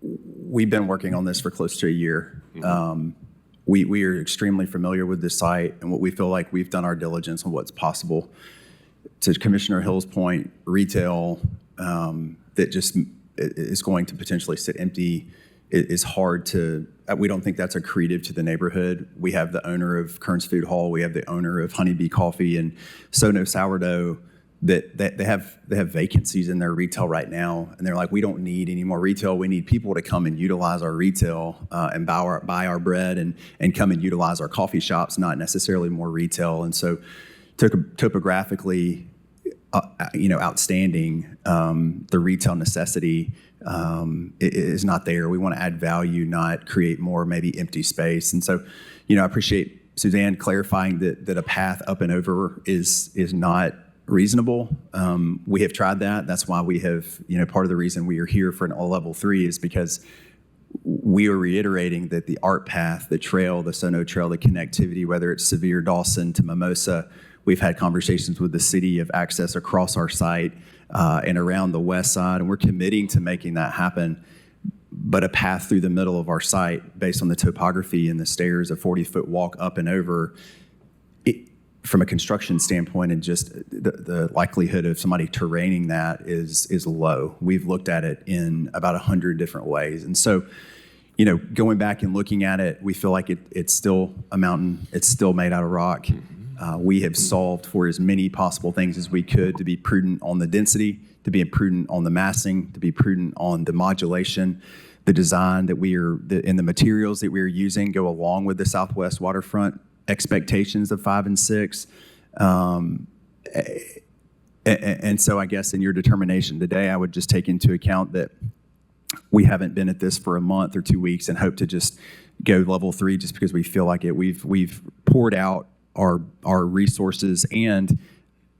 [SPEAKER 12] we've been working on this for close to a year. Mm-hmm. We are extremely familiar with this site, and what we feel like we've done our diligence on what's possible. To Commissioner Hill's point, retail that just is going to potentially sit empty is hard to, we don't think that's accretive to the neighborhood. We have the owner of Kearns Food Hall, we have the owner of Honeybee Coffee and Sono Sourdough that they have vacancies in their retail right now, and they're like, we don't need any more retail. We need people to come and utilize our retail and buy our bread and come and utilize our coffee shops, not necessarily more retail. And so topographically, outstanding, the retail necessity is not there. We want to add value, not create more maybe empty space. And so, I appreciate Suzanne clarifying that a path up and over is not reasonable. We have tried that. That's why we have, part of the reason we are here for an all level 3 is because we are reiterating that the art path, the trail, the Sono Trail, the connectivity, whether it's Sevier, Dawson to Mimosa, we've had conversations with the city of access across our site and around the west side, and we're committing to making that happen. But a path through the middle of our site based on the topography and the stairs, a 40-foot walk up and over, from a construction standpoint and just the likelihood of somebody terraining that is low. We've looked at it in about 100 different ways. And so, going back and looking at it, we feel like it's still a mountain. It's still made out of rock. We have solved for as many possible things as we could to be prudent on the density, to be prudent on the massing, to be prudent on the modulation. the design that and the materials that we are using go along with the Southwest waterfront expectations of 5 and 6. And so I guess in your determination today, I would just take into account that we haven't been at this for a month or 2 weeks and hope to just go level 3 just because we feel like it. We've poured out our resources and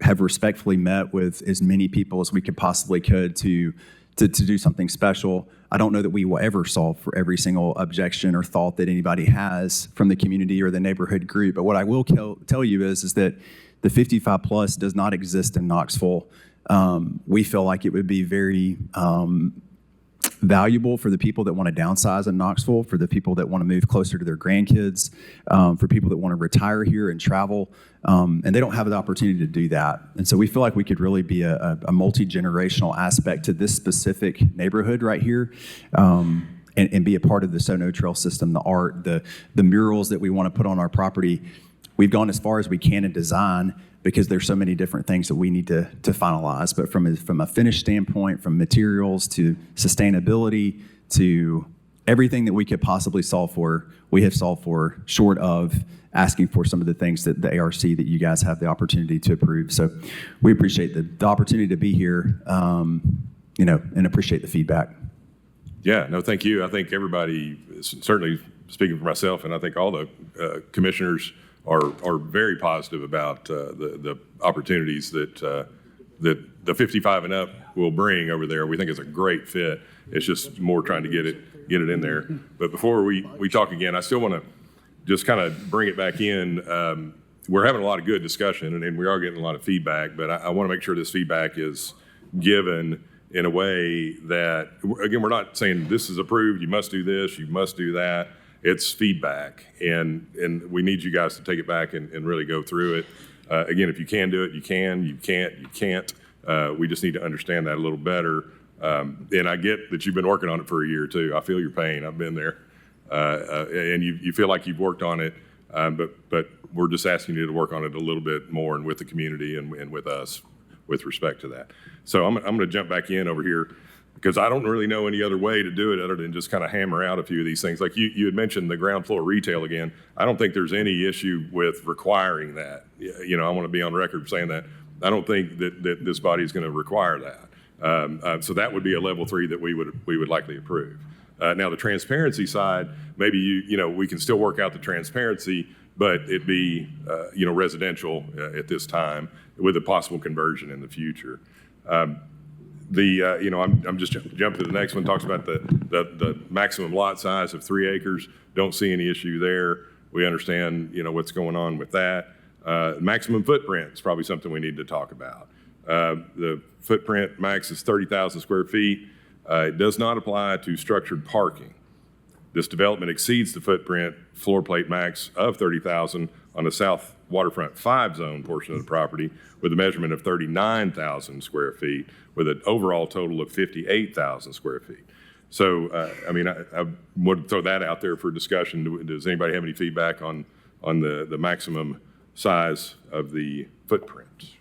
[SPEAKER 12] have respectfully met with as many people as we possibly could to do something special. I don't know that we will ever solve for every single objection or thought that anybody has from the community or the neighborhood group. But what I will tell you is that the 55 plus does not exist in Knoxville. We feel like it would be very valuable for the people that want to downsize in Knoxville, for the people that want to move closer to their grandkids, for people that want to retire here and travel, and they don't have the opportunity to do that. And so we feel like we could really be a multi-generational aspect to this specific neighborhood right here, and be a part of the SoNo Trail system, the art, the murals that we want to put on our property. We've gone as far as we can in design because there's so many different things that we need to finalize. But from a finish standpoint, from materials to sustainability to everything that we could possibly solve for, we have solved for, short of asking for some of the things that the ARC that you guys have the opportunity to approve. So we appreciate the opportunity to be here, and appreciate the feedback.
[SPEAKER 1] Yeah, no, thank you. I think everybody, certainly speaking for myself, and I think all the commissioners are very positive about the opportunities that the 55 and up will bring over there. We think it's a great fit. It's just more trying to get it in there. But before we talk again, I still want to just kind of bring it back in. We're having a lot of good discussion, and we are getting a lot of feedback, but I want to make sure this feedback is given in a way that, again, we're not saying this is approved, you must do this, you must do that. It's feedback, and we need you guys to take it back and really go through it. Again, if you can do it, you can. You can't, you can't. We just need to understand that a little better. And I get that you've been working on it for a year, too. I feel your pain. I've been there. And you feel like you've worked on it, but we're just asking you to work on it a little bit more and with the community and with us with respect to that. So I'm going to jump back in over here, because I don't really know any other way to do it other than just kind of hammer out a few of these things. Like you had mentioned the ground floor retail again. I don't think there's any issue with requiring that. I want to be on record saying that. I don't think that this body is going to require that. So that would be a level 3 that we would likely approve. Now the transparency side, maybe we can still work out the transparency, but it'd be residential at this time with a possible conversion in the future. I'm just jumping to the next one. Talks about the maximum lot size of 3 acres. Don't see any issue there. We understand what's going on with that. Maximum footprint is probably something we need to talk about. The footprint max is 30,000 square feet. It does not apply to structured parking. This development exceeds the footprint floor plate max of 30,000 on the south waterfront 5 zone portion of the property, with a measurement of 39,000 square feet, with an overall total of 58,000 square feet. So, I would throw that out there for discussion. Does anybody have any feedback on the maximum size of the footprint?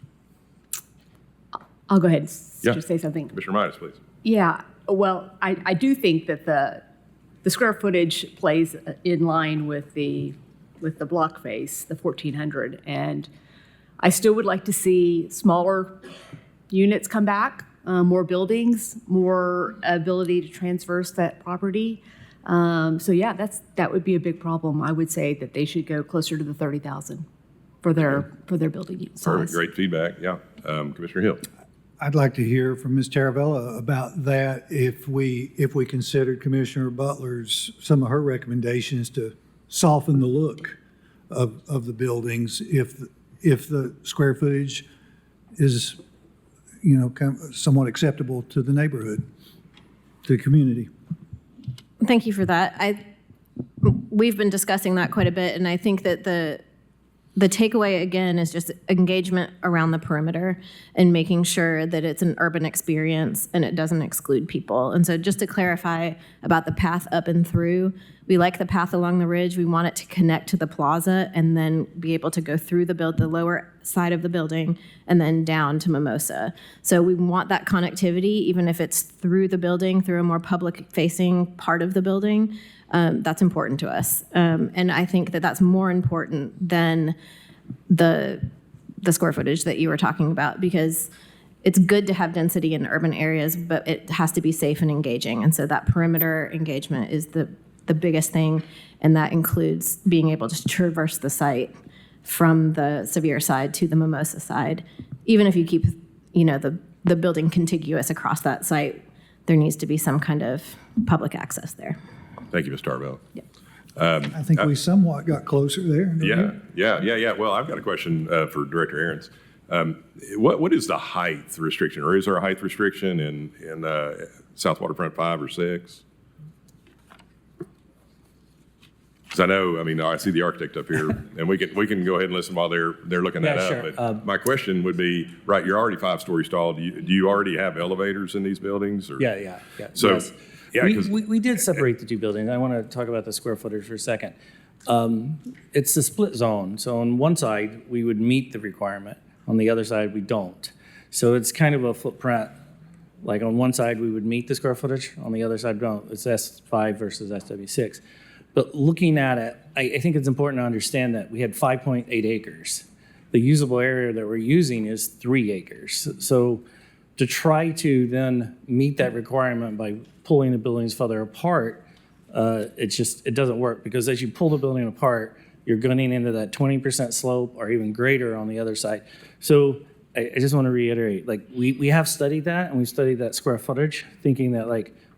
[SPEAKER 3] I'll go ahead and
[SPEAKER 1] Yeah.
[SPEAKER 3] just say something.
[SPEAKER 1] Commissioner Midas, please.
[SPEAKER 3] Yeah, well, I do think that the square footage plays in line with the block face, the 1,400, and I still would like to see smaller units come back, more buildings, more ability to transverse that property. So yeah, that would be a big problem. I would say that they should go closer to the 30,000 for their building size.
[SPEAKER 1] Perfect, great feedback. Yeah, Commissioner Hill.
[SPEAKER 17] I'd like to hear from Ms. Taravella about that if we considered Commissioner Butler's, some of her recommendations to soften the look of the buildings if the square footage is, kind of somewhat acceptable to the neighborhood, to the community.
[SPEAKER 13] Thank you for that. We've been discussing that quite a bit, and I think that the takeaway, again, is just engagement around the perimeter and making sure that it's an urban experience and it doesn't exclude people. And so just to clarify about the path up and through, we like the path along the ridge. We want it to connect to the plaza and then be able to go through the lower side of the building and then down to Mimosa. So we want that connectivity, even if it's through the building, through a more public-facing part of the building. That's important to us. And I think that that's more important than the square footage that you were talking about, because it's good to have density in urban areas, but it has to be safe and engaging. And so that perimeter engagement is the biggest thing, and that includes being able to traverse the site from the Sevier side to the Mimosa side. Even if you keep, the building contiguous across that site, there needs to be some kind of public access there.
[SPEAKER 1] Thank you, Ms. Tarbell.
[SPEAKER 13] Yeah.
[SPEAKER 17] I think we somewhat got closer there. don't we?
[SPEAKER 1] Yeah. Well, I've got a question for Director Ahrens. What is the height restriction, or is there a height restriction in South Waterfront 5 or 6? Because I know, I see the architect up here, and we can go ahead and listen while they're looking that up.
[SPEAKER 2] sure.
[SPEAKER 1] But my question would be, right, you're already 5-story tall. Do you already have elevators in these buildings? Or?
[SPEAKER 2] Yeah.
[SPEAKER 1] So,
[SPEAKER 2] yes.
[SPEAKER 1] yeah,
[SPEAKER 2] we did separate the two buildings. I want to talk about the square footage for a second. It's a split zone. So on one side, we would meet the requirement. On the other side, we don't. So it's kind of a footprint. Like on one side, we would meet the square footage. On the other side, don't. It's S5 versus SW6. But looking at it, I think it's important to understand that we had 5.8 acres. The usable area that we're using is 3 acres. So to try to then meet that requirement by pulling the buildings further apart, it doesn't work, because as you pull the building apart, you're gunning into that 20% slope or even greater on the other side. So I just want to reiterate, like we have studied that, and we've studied that square footage, thinking that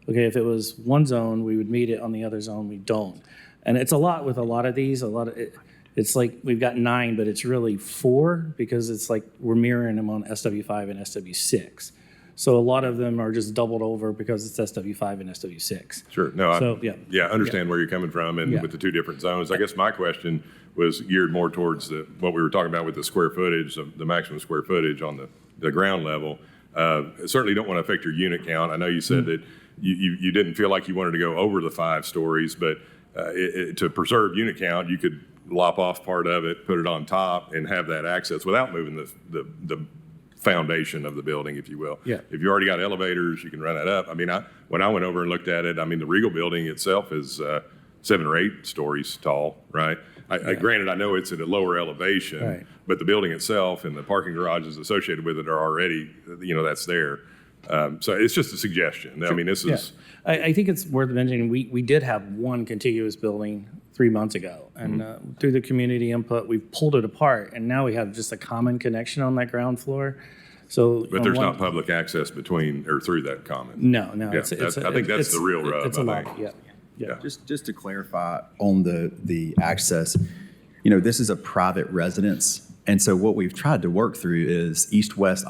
[SPEAKER 2] okay, if it was one zone, we would meet it, on the other zone, we don't. And it's a lot with a lot of these, it's like we've got 9, but it's really 4, because it's like we're mirroring them on SW5 and SW6. So a lot of them are just doubled over because it's SW5 and SW6.
[SPEAKER 1] Sure. No, I understand
[SPEAKER 2] Yeah.
[SPEAKER 1] where you're coming from, and with the two different zones. I guess my question was geared more towards what we were talking about with the square footage, the maximum square footage on the ground level. Certainly don't want to affect your unit count. I know you said that you didn't feel like you wanted to go over the 5 stories, but to preserve unit count, you could lop off part of it, put it on top, and have that access without moving the foundation of the building, if you will.
[SPEAKER 2] Yeah.
[SPEAKER 1] If you already got elevators, you can run that up. When I went over and looked at it, the Regal building itself is 7 or 8 stories tall, right? Granted, I know it's at a lower elevation,
[SPEAKER 2] Right.
[SPEAKER 1] but the building itself and the parking garages associated with it are already, that's there. So it's just a suggestion. This is.
[SPEAKER 2] I think it's worth mentioning, we did have one contiguous building 3 months ago, and through the community input, we've pulled it apart, and now we have just a common connection on that ground floor. So,
[SPEAKER 1] But there's not public access between or through that common.
[SPEAKER 2] No.
[SPEAKER 1] Yeah, I think that's the real rub.
[SPEAKER 2] It's a lot. Yeah.
[SPEAKER 12] Just to clarify on the access, this is a private residence, and so what we've tried to work through is east-west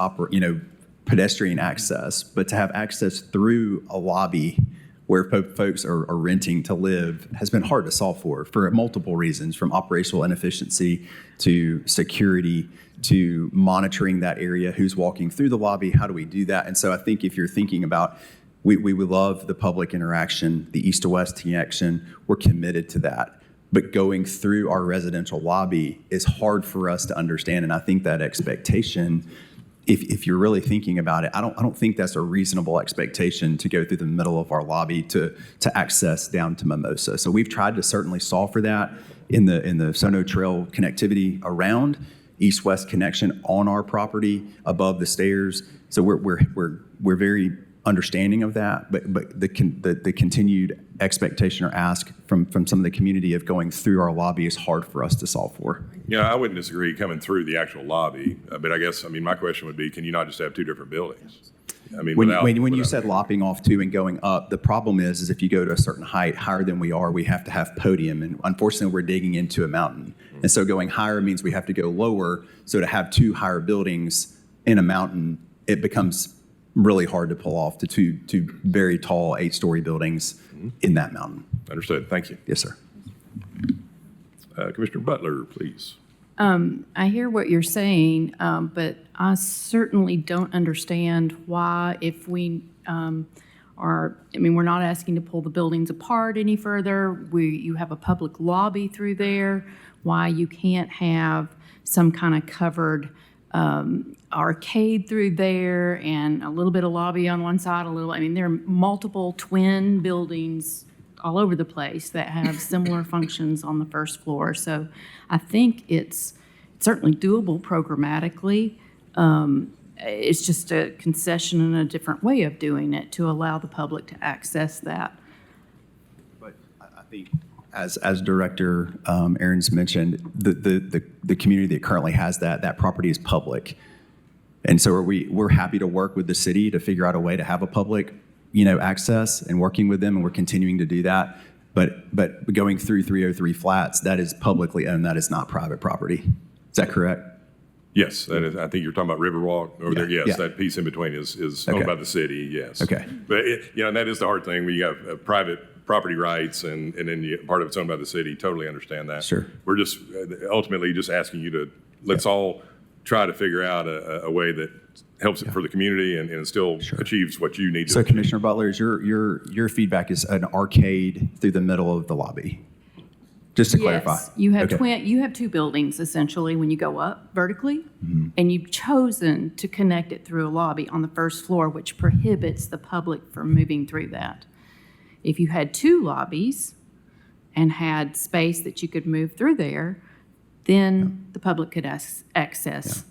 [SPEAKER 12] pedestrian access, but to have access through a lobby where folks are renting to live has been hard to solve for multiple reasons, from operational inefficiency to security to monitoring that area, who's walking through the lobby, how do we do that? And so I think if you're thinking about, we would love the public interaction, the east to west connection, we're committed to that. But going through our residential lobby is hard for us to understand, and I think that expectation, if you're really thinking about it, I don't think that's a reasonable expectation to go through the middle of our lobby to access down to Mimosa. So we've tried to certainly solve for that in the Sono Trail connectivity around, east-west connection on our property above the stairs. So we're very understanding of that, but the continued expectation or ask from some of the community of going through our lobby is hard for us to solve for.
[SPEAKER 1] Yeah, I wouldn't disagree coming through the actual lobby, but I guess, my question would be, can you not just have 2 different buildings?
[SPEAKER 12] When you said lopping off 2 and going up, the problem is if you go to a certain height, higher than we are, we have to have podium, and unfortunately, we're digging into a mountain. And so going higher means we have to go lower, so to have 2 higher buildings in a mountain, it becomes really hard to pull off to two very tall 8-story buildings in that mountain.
[SPEAKER 1] Understood. Thank you.
[SPEAKER 12] Yes, sir.
[SPEAKER 1] Commissioner Butler, please.
[SPEAKER 6] I hear what you're saying, but I certainly don't understand why, if we we're not asking to pull the buildings apart any further. You have a public lobby through there. Why you can't have some kind of covered arcade through there and a little bit of lobby on one side, there are multiple twin buildings all over the place that have similar functions on the first floor. So I think it's certainly doable programmatically. It's just a concession and a different way of doing it to allow the public to access that.
[SPEAKER 12] But I think, as Director Aaron's mentioned, the community that currently has that property is public. And so we're happy to work with the city to figure out a way to have a public, access, and working with them, and we're continuing to do that. But going through 303 Flats, that is publicly owned, that is not private property. Is that correct?
[SPEAKER 1] Yes, that is. I think you're talking about Riverwalk over there. Yes,
[SPEAKER 12] yeah.
[SPEAKER 1] that piece in between is
[SPEAKER 12] Okay.
[SPEAKER 1] owned by the city. Yes.
[SPEAKER 12] Okay.
[SPEAKER 1] But and that is the hard thing when you have private property rights and then part of it's owned by the city. Totally understand that.
[SPEAKER 12] Sure.
[SPEAKER 1] We're just ultimately just asking you to let's all try to figure out a way that helps it for the community and still achieves what you need to
[SPEAKER 12] So
[SPEAKER 1] achieve.
[SPEAKER 12] Commissioner Butler, is your feedback is an arcade through the middle of the lobby? Just to clarify.
[SPEAKER 6] Yes, you have
[SPEAKER 12] Okay.
[SPEAKER 6] you have two buildings essentially when you go up vertically,
[SPEAKER 12] Mm-hmm.
[SPEAKER 6] and you've chosen to connect it through a lobby on the first floor, which prohibits the public from moving through that. If you had two lobbies and had space that you could move through there, then the public could access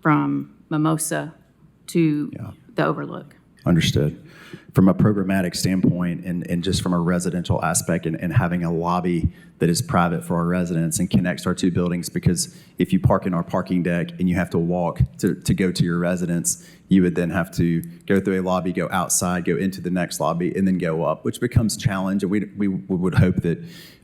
[SPEAKER 6] from Mimosa to the overlook.
[SPEAKER 12] Understood. From a programmatic standpoint and just from a residential aspect and having a lobby that is private for our residents and connects our two buildings, because if you park in our parking deck and you have to walk to go to your residence, you would then have to go through a lobby, go outside, go into the next lobby, and then go up, which becomes challenge. And we would hope that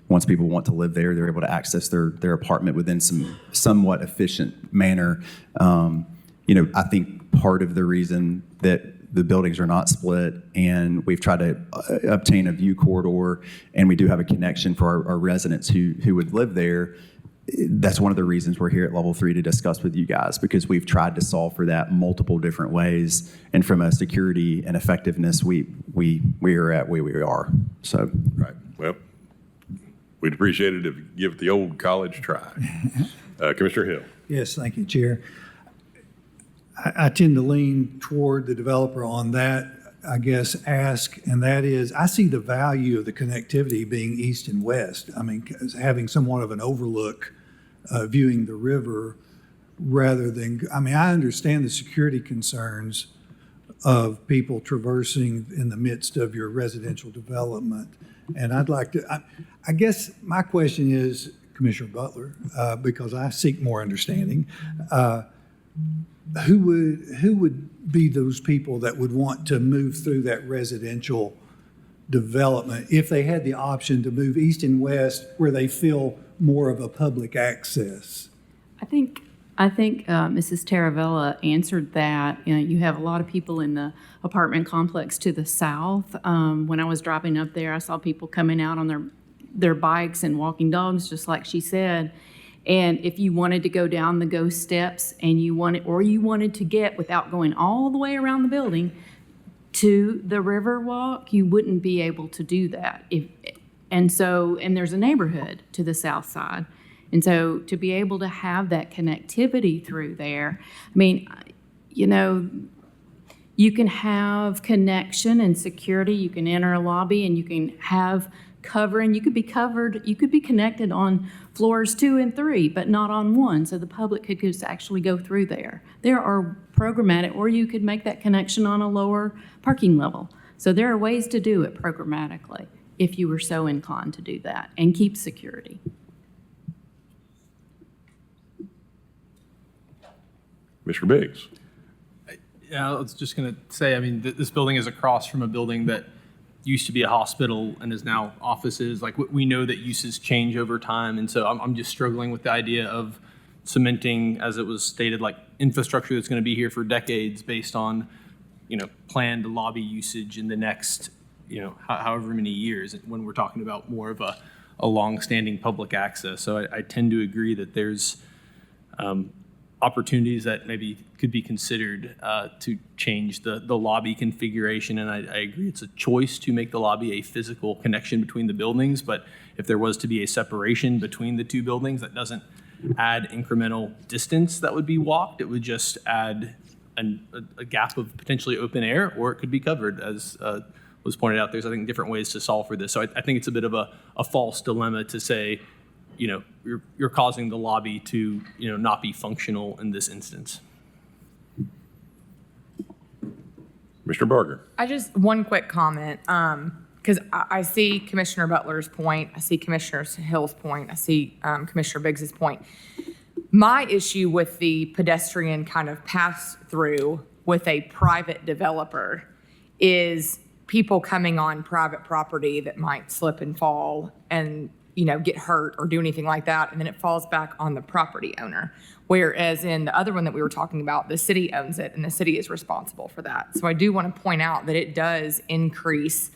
[SPEAKER 12] once people want to live there, they're able to access their apartment within some somewhat efficient manner. I think part of the reason that the buildings are not split, and we've tried to obtain a view corridor, and we do have a connection for our residents who would live there. That's one of the reasons we're here at Level 3 to discuss with you guys, because we've tried to solve for that multiple different ways. And from a security and effectiveness, we are at where we are. So,
[SPEAKER 1] Right. Well, we'd appreciate it if you give it the old college try. Commissioner Hill.
[SPEAKER 17] Yes, thank you, Chair. I tend to lean toward the developer on that, ask, and that is, I see the value of the connectivity being east and west. Having somewhat of an overlook, viewing the river rather than, I understand the security concerns of people traversing in the midst of your residential development. And I'd like to, I guess my question is, Commissioner Butler, because I seek more understanding, who would be those people that would want to move through that residential development if they had the option to move east and west where they feel more of a public access?
[SPEAKER 6] I think Mrs. Taravella answered that. You have a lot of people in the apartment complex to the south. When I was driving up there, I saw people coming out on their bikes and walking dogs, just like she said. And if you wanted to go down the ghost steps and you wanted to get, without going all the way around the building, to the river walk, you wouldn't be able to do that. And there's a neighborhood to the south side. And so to be able to have that connectivity through there, you can have connection and security. You can enter a lobby and you can have covering. You could be connected on floors 2 and 3, but not on 1. So the public could just actually go through there. There are programmatic, or you could make that connection on a lower parking level. So there are ways to do it programmatically if you were so inclined to do that and keep security.
[SPEAKER 1] Mr. Biggs.
[SPEAKER 20] Yeah, I was just going to say, this building is across from a building that used to be a hospital and is now offices. Like, we know that uses change over time, and so I'm just struggling with the idea of cementing, as it was stated, like infrastructure that's going to be here for decades based on, planned lobby usage in the next, however many years, when we're talking about more of a long-standing public access. So I tend to agree that there's opportunities that maybe could be considered to change the lobby configuration. And I agree, it's a choice to make the lobby a physical connection between the buildings. But if there was to be a separation between the two buildings, that doesn't add incremental distance that would be walked. It would just add a gap of potentially open air, or it could be covered, as was pointed out. There's, I think, different ways to solve for this. So I think it's a bit of a false dilemma to say, you're causing the lobby to, not be functional in this instance.
[SPEAKER 1] Mr. Barger.
[SPEAKER 4] One quick comment, because I see Commissioner Butler's point, I see Commissioner Hill's point, I see Commissioner Biggs's point. My issue with the pedestrian kind of pass through with a private developer is people coming on private property that might slip and fall and get hurt or do anything like that, and then it falls back on the property owner. Whereas in the other one that we were talking about, the city owns it and the city is responsible for that. So I do want to point out that it does increase,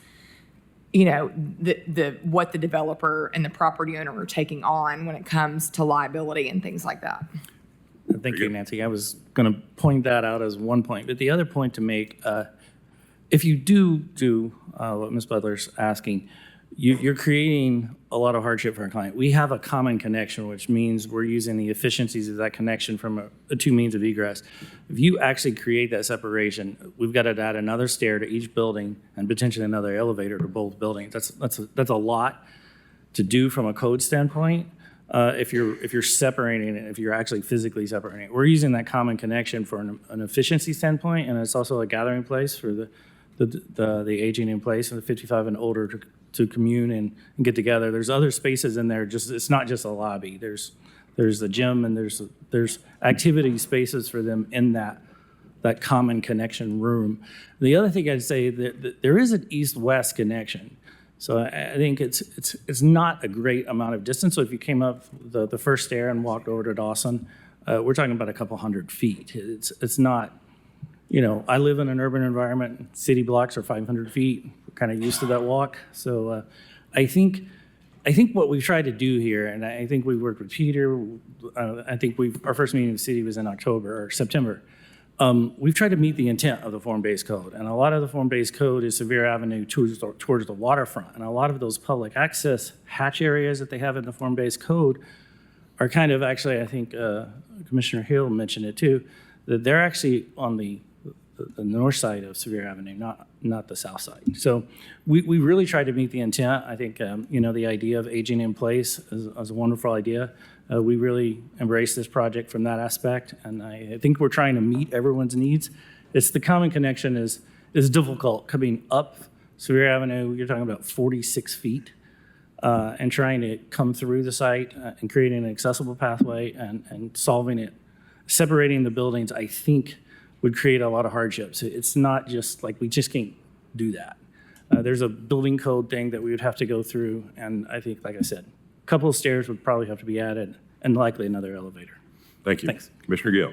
[SPEAKER 4] what the developer and the property owner are taking on when it comes to liability and things like that.
[SPEAKER 2] Thank you, Nancy. I was going to point that out as one point, but the other point to make, if you do what Ms. Butler's asking, you're creating a lot of hardship for our client. We have a common connection, which means we're using the efficiencies of that connection from a two means of egress. If you actually create that separation, we've got to add another stair to each building and potentially another elevator to both buildings. That's a lot to do from a code standpoint. If you're separating it, if you're actually physically separating it, we're using that common connection for an efficiency standpoint, and it's also a gathering place for the aging in place and the 55 and older to commune and get together. There's other spaces in there. It's not just a lobby. There's the gym and there's activity spaces for them in that common connection room. The other thing I'd say that there is an east-west connection. So I think it's not a great amount of distance. So if you came up the first stair and walked over to Dawson, we're talking about a couple hundred feet. It's not. I live in an urban environment. City blocks are 500 feet. We're kind of used to that walk. So I think what we've tried to do here, and I think we worked with Peter. I think our first meeting with the city was in October or September. We've tried to meet the intent of the form-based code, and a lot of the form-based code is Sevier Avenue towards the waterfront, and a lot of those public access hatch areas that they have in the form-based code are kind of actually, I think Commissioner Hill mentioned it too, that they're actually on the north side of Sevier Avenue, not the south side. So we really tried to meet the intent. I think the idea of aging in place is a wonderful idea. We really embrace this project from that aspect, and I think we're trying to meet everyone's needs. It's the common connection is difficult coming up Sevier Avenue. You're talking about 46 feet, and trying to come through the site and creating an accessible pathway and solving it, separating the buildings. I think would create a lot of hardships. It's not just like we just can't do that. There's a building code thing that we would have to go through, and I think, like I said, a couple of stairs would probably have to be added, and likely another elevator.
[SPEAKER 1] Thank you.
[SPEAKER 2] Thanks.
[SPEAKER 1] Commissioner Gill.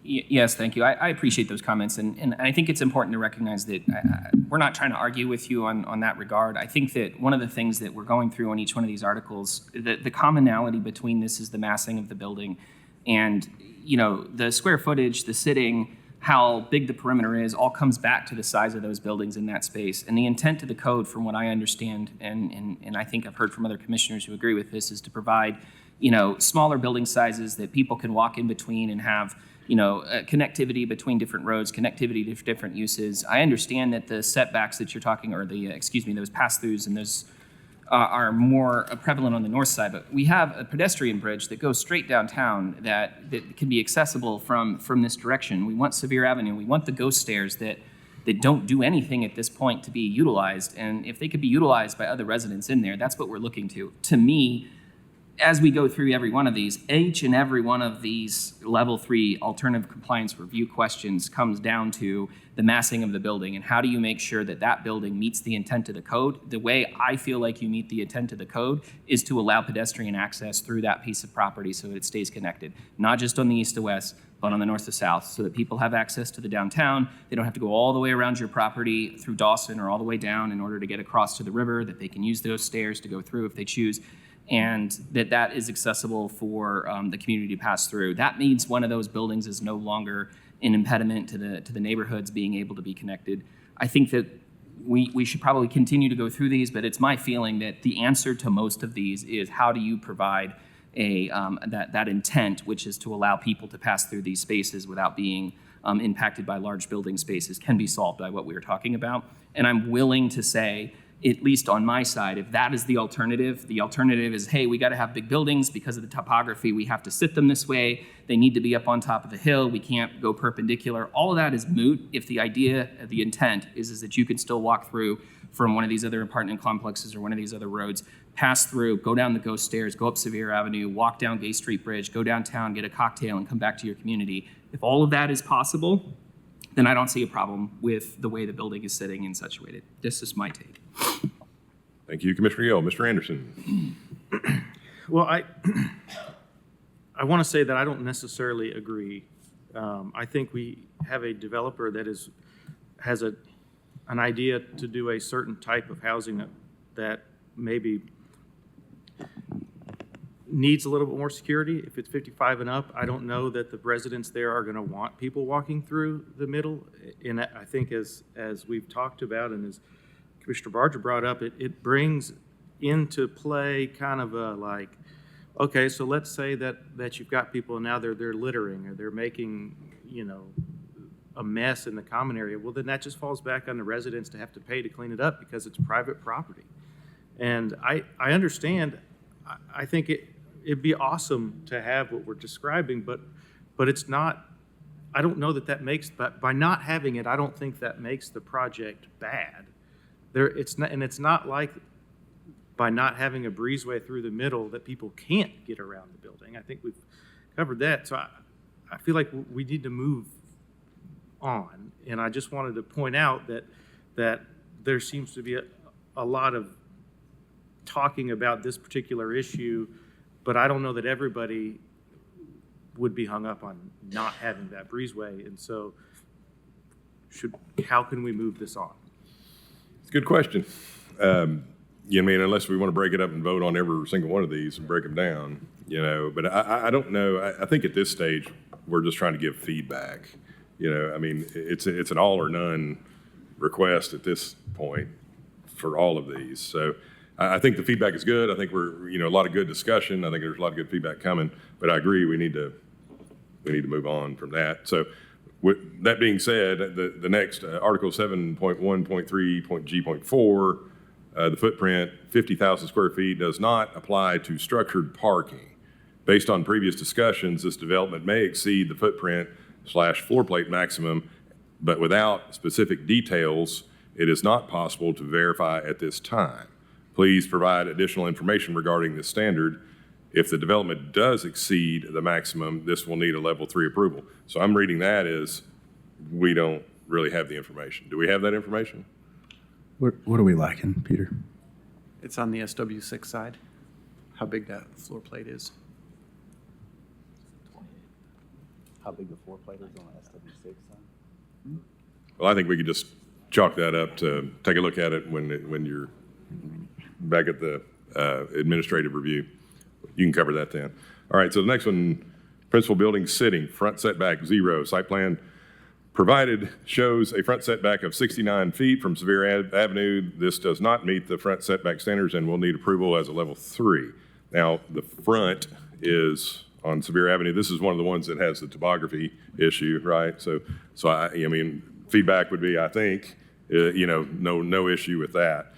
[SPEAKER 19] Yes, thank you. I appreciate those comments, and I think it's important to recognize that we're not trying to argue with you on that regard. I think that one of the things that we're going through on each one of these articles, the commonality between this is the massing of the building, and the square footage, the sitting, how big the perimeter is, all comes back to the size of those buildings in that space. And the intent of the code, from what I understand, and I think I've heard from other commissioners who agree with this, is to provide, smaller building sizes that people can walk in between and have, connectivity between different roads, connectivity to different uses. I understand that the setbacks that you're talking, or those pass-throughs and those are more prevalent on the north side, but we have a pedestrian bridge that goes straight downtown that can be accessible from this direction. We want Sevier Avenue. We want the ghost stairs that don't do anything at this point to be utilized. And if they could be utilized by other residents in there, that's what we're looking to. To me, as we go through every one of these, each and every one of these level 3 alternative compliance review questions comes down to the massing of the building and how do you make sure that that building meets the intent of the code. The way I feel like you meet the intent of the code is to allow pedestrian access through that piece of property so that it stays connected, not just on the east to west, but on the north to south, so that people have access to the downtown. They don't have to go all the way around your property through Dawson or all the way down in order to get across to the river, that they can use those stairs to go through if they choose. and that is accessible for the community to pass through. That means one of those buildings is no longer an impediment to the neighborhoods being able to be connected. I think that we should probably continue to go through these, but it's my feeling that the answer to most of these is how do you provide that intent, which is to allow people to pass through these spaces without being impacted by large building spaces, can be solved by what we were talking about. And I'm willing to say, at least on my side, if that is the alternative is, hey, we got to have big buildings because of the topography. We have to sit them this way. They need to be up on top of the hill. We can't go perpendicular. All of that is moot if the intent is that you could still walk through from one of these other apartment complexes or one of these other roads, pass through, go down the Ghost Stairs, go up Sevier Avenue, walk down Gay Street Bridge, go downtown, get a cocktail, and come back to your community. If all of that is possible, then I don't see a problem with the way the building is sitting and situated. This is my take.
[SPEAKER 1] Thank you, Commissioner Gill. Mr. Anderson.
[SPEAKER 22] Well, I want to say that I don't necessarily agree. I think we have a developer that has an idea to do a certain type of housing that maybe needs a little bit more security. If it's 55 and up, I don't know that the residents there are going to want people walking through the middle. And I think as we've talked about and as Commissioner Barger brought up, it brings into play kind of a like, okay, so let's say that you've got people and now they're littering or they're making, a mess in the common area. Well, then that just falls back on the residents to have to pay to clean it up because it's private property. And I understand, I think it'd be awesome to have what we're describing, but it's not, I don't know that makes, but by not having it, I don't think that makes the project bad. It's not like by not having a breezeway through the middle that people can't get around the building. I think we've covered that. So I feel like we need to move on. And I just wanted to point out that there seems to be a lot of talking about this particular issue, but I don't know that everybody would be hung up on not having that breezeway. And so how can we move this on?
[SPEAKER 1] It's a good question. Unless we want to break it up and vote on every single one of these and break them down, but I don't know. I think at this stage, we're just trying to give feedback. It's an all or none request at this point for all of these. So I think the feedback is good. I think we're, a lot of good discussion. I think there's a lot of good feedback coming, but I agree we need to move on from that. So with that being said, the next Article 7.1.3.G.4, the footprint 50,000 square feet does not apply to structured parking. Based on previous discussions, this development may exceed the footprint/floor plate maximum, but without specific details, it is not possible to verify at this time. Please provide additional information regarding this standard. If the development does exceed the maximum, this will need a level 3 approval. So I'm reading that as we don't really have the information. Do we have that information?
[SPEAKER 12] What are we lacking, Peter?
[SPEAKER 21] It's on the SW6 side, how big that floor plate is.
[SPEAKER 12] How big the floor plate is on the SW6 side?
[SPEAKER 1] Well, I think we could just chalk that up to take a look at it when you're back at the administrative review. You can cover that then. All right, so the next one, principal building sitting, front setback 0. Site plan provided shows a front setback of 69 feet from Sevier Avenue. This does not meet the front setback standards and will need approval as a level 3. Now, the front is on Sevier Avenue. This is one of the ones that has the topography issue, right? So feedback would be, I think, no issue with that.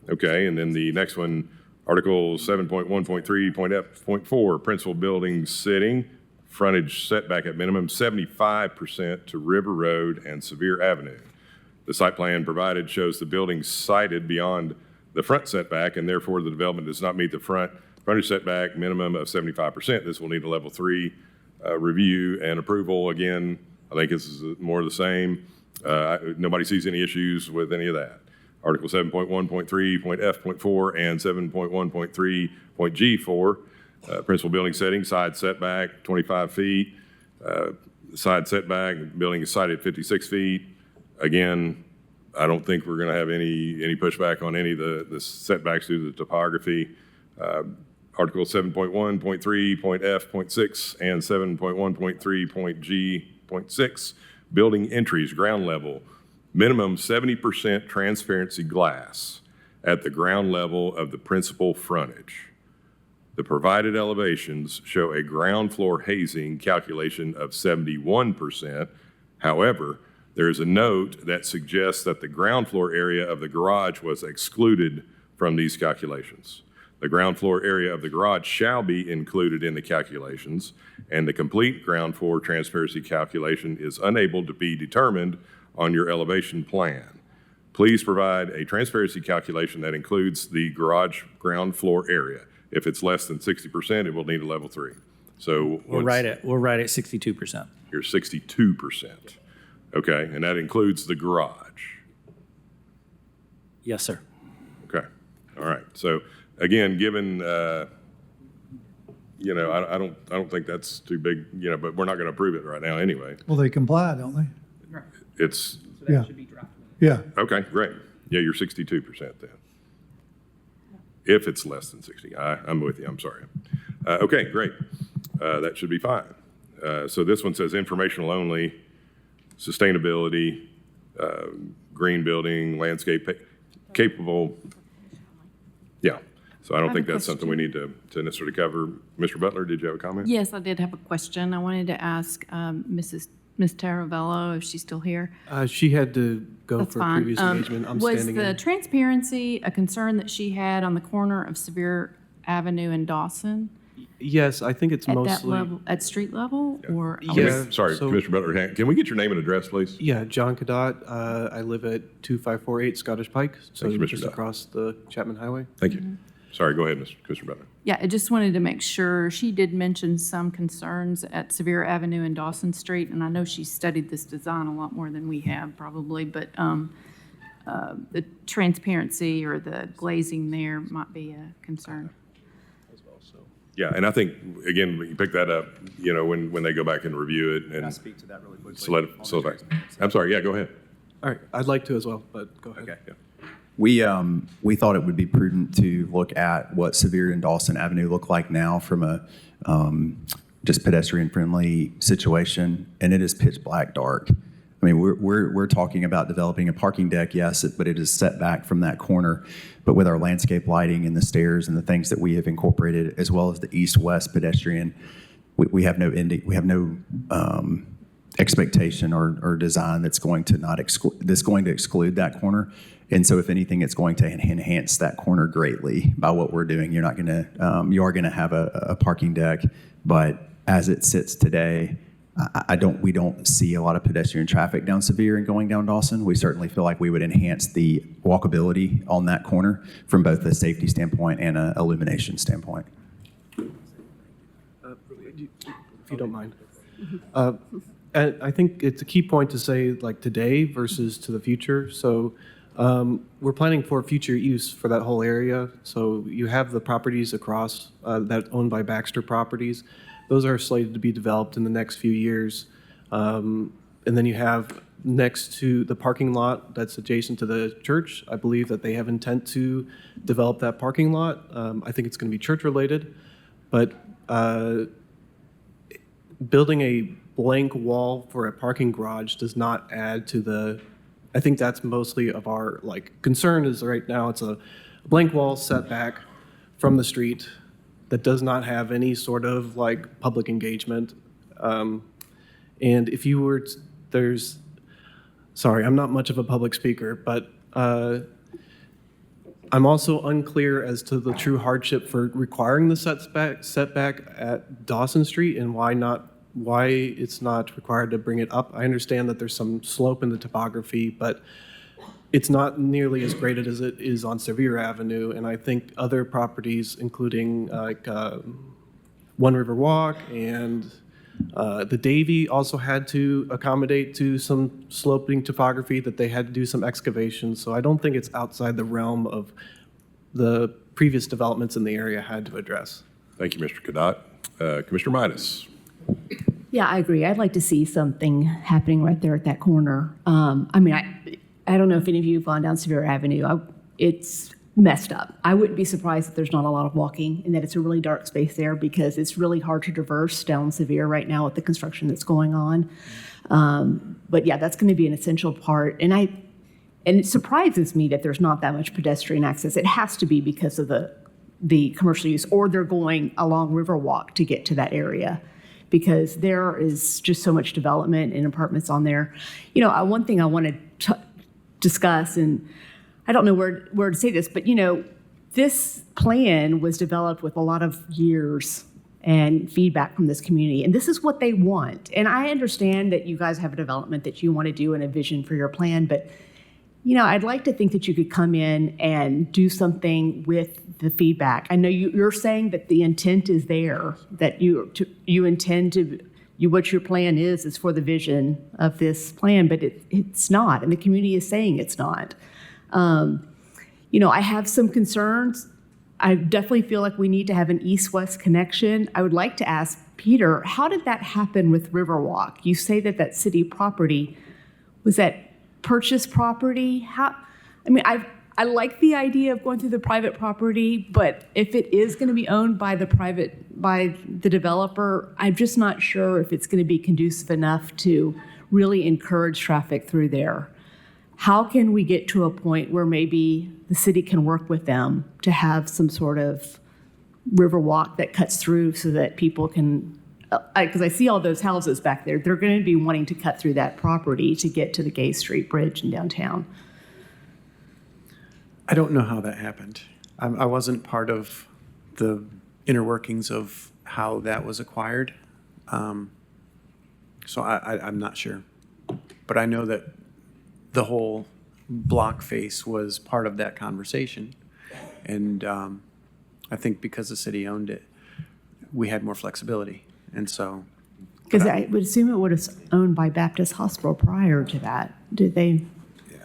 [SPEAKER 1] Okay, and then the next one, Article 7.1.3.F.4, principal building sitting, frontage setback at minimum 75% to River Road and Sevier Avenue. The site plan provided shows the building sited beyond the front setback, and therefore the development does not meet the frontage setback minimum of 75%. This will need a level 3 review and approval. Again, I think this is more of the same. Nobody sees any issues with any of that. Article 7.1.3.F.4 and 7.1.3.G4, principal building setting, side setback 25 feet, side setback, building is sited 56 feet. Again, I don't think we're going to have any pushback on any of the setbacks due to the topography. Article 7.1.3.f.6 and 7.1.3.g.6, building entries, ground level, minimum 70% transparency glass at the ground level of the principal frontage. The provided elevations show a ground floor hazing calculation of 71%. However, there is a note that suggests that the ground floor area of the garage was excluded from these calculations. The ground floor area of the garage shall be included in the calculations, and the complete ground floor transparency calculation is unable to be determined on your elevation plan. Please provide a transparency calculation that includes the garage ground floor area. If it's less than 60%, it will need a level 3. So
[SPEAKER 2] We're right at 62%.
[SPEAKER 1] You're 62%. Okay, and that includes the garage.
[SPEAKER 2] Yes, sir.
[SPEAKER 1] Okay, all right. So again, given I don't think that's too big, but we're not going to approve it right now anyway.
[SPEAKER 17] Well, they comply, don't they?
[SPEAKER 1] It's
[SPEAKER 17] Yeah. Yeah.
[SPEAKER 1] okay, great. Yeah, you're 62% then. If it's less than 60, I'm with you. I'm sorry. Okay, great. That should be fine. So this one says informational only, sustainability, green building, landscape capable. Yeah. So I don't think that's something we need to necessarily cover. Mr. Butler, did you have a comment?
[SPEAKER 6] Yes, I did have a question. I wanted to ask Ms. Taravello if she's still here.
[SPEAKER 21] She had to go
[SPEAKER 6] That's
[SPEAKER 21] for a
[SPEAKER 6] fine.
[SPEAKER 21] previous engagement. I'm
[SPEAKER 6] Was
[SPEAKER 21] standing
[SPEAKER 6] the
[SPEAKER 21] in.
[SPEAKER 6] transparency a concern that she had on the corner of Sevier Avenue and Dawson?
[SPEAKER 21] Yes, I think it's
[SPEAKER 6] At that
[SPEAKER 21] mostly.
[SPEAKER 6] level, at street level, or?
[SPEAKER 21] Yeah.
[SPEAKER 1] Sorry,
[SPEAKER 21] so-
[SPEAKER 1] Mr. Butler, can we get your name and address, please?
[SPEAKER 21] Yeah, John Cadot. I live at 2548 Scottish Pike, so
[SPEAKER 1] Thank you, Mr.
[SPEAKER 21] just
[SPEAKER 1] Cadot.
[SPEAKER 21] across the Chapman Highway.
[SPEAKER 1] Thank you. Sorry, go ahead, Mr. Butler.
[SPEAKER 6] Yeah, I just wanted to make sure, she did mention some concerns at Sevier Avenue and Dawson Street, and I know she studied this design a lot more than we have probably, but the transparency or the glazing there might be a concern.
[SPEAKER 1] Yeah, and I think, again, we can pick that up, when they go back and review it.
[SPEAKER 12] Can I
[SPEAKER 1] And
[SPEAKER 12] speak to that really quickly?
[SPEAKER 1] so I'm sorry, yeah, go ahead.
[SPEAKER 21] All right, I'd like to as well, but go ahead.
[SPEAKER 12] Okay. We thought it would be prudent to look at what Sevier and Dawson Avenue look like now from a just pedestrian-friendly situation, and it is pitch black dark. I mean, we're talking about developing a parking deck, yes, but it is set back from that corner. But with our landscape lighting and the stairs and the things that we have incorporated, as well as the east-west pedestrian, we have no expectation or design that's going to exclude that corner. And so, if anything, it's going to enhance that corner greatly by what we're doing. You are going to have a parking deck, but as it sits today, we don't see a lot of pedestrian traffic down Sevier and going down Dawson. We certainly feel like we would enhance the walkability on that corner from both a safety standpoint and an illumination standpoint.
[SPEAKER 21] If you don't mind. And I think it's a key point to say, like, today versus to the future. So we're planning for future use for that whole area. So you have the properties across that owned by Baxter Properties. Those are slated to be developed in the next few years. And then you have next to the parking lot that's adjacent to the church. I believe that they have intent to develop that parking lot. I think it's going to be church related, but building a blank wall for a parking garage does not add to the, I think that's mostly of our concern is right now it's a blank wall setback from the street that does not have any sort of public engagement. And if you were, sorry, I'm not much of a public speaker, but I'm also unclear as to the true hardship for requiring the setback at Dawson Street and why it's not required to bring it up. I understand that there's some slope in the topography, but it's not nearly as graded as it is on Sevier Avenue. And I think other properties, including One River Walk and the Davy, also had to accommodate to some sloping topography that they had to do some excavation. So I don't think it's outside the realm of the previous developments in the area had to address.
[SPEAKER 1] Thank you, Mr. Cadot. Commissioner Midas.
[SPEAKER 3] Yeah, I agree. I'd like to see something happening right there at that corner. I don't know if any of you have gone down Sevier Avenue. messed up. I wouldn't be surprised if there's not a lot of walking and that it's a really dark space there because it's really hard to traverse down Sevier right now with the construction that's going on. But yeah, that's going to be an essential part. And it surprises me that there's not that much pedestrian access. It has to be because of the commercial use, or they're going along Riverwalk to get to that area, because there is just so much development and apartments on there. You know, one thing I want to discuss, and I don't know where to say this, but you know, this plan was developed with a lot of years and feedback from this community, and this is what they want. And I understand that you guys have a development that you want to do and a vision for your plan, but you know, I'd like to think that you could come in and do something with the feedback. I know you're saying that the intent is there, that you intend to, what your plan is for the vision of this plan, but it's not, and the community is saying it's not. You know, I have some concerns. I definitely feel like we need to have an east-west connection. I would like to ask Peter, how did that happen with Riverwalk? You say that city property, was that purchase property? How? I mean, I like the idea of going through the private property, but if it is going to be owned by the developer, I'm just not sure if it's going to be conducive enough to really encourage traffic through there. How can we get to a point where maybe the city can work with them to have some sort of Riverwalk that cuts through so that people can, because I see all those houses back there, they're going to be wanting to cut through that property to get to the Gay Street Bridge in downtown.
[SPEAKER 21] I don't know how that happened. I wasn't part of the inner workings of how that was acquired. So I'm not sure. But I know that the whole block face was part of that conversation. And I think because the city owned it, we had more flexibility. And so.
[SPEAKER 3] Because I would assume it would have owned by Baptist Hospital prior to that. Did they?
[SPEAKER 21] Yeah.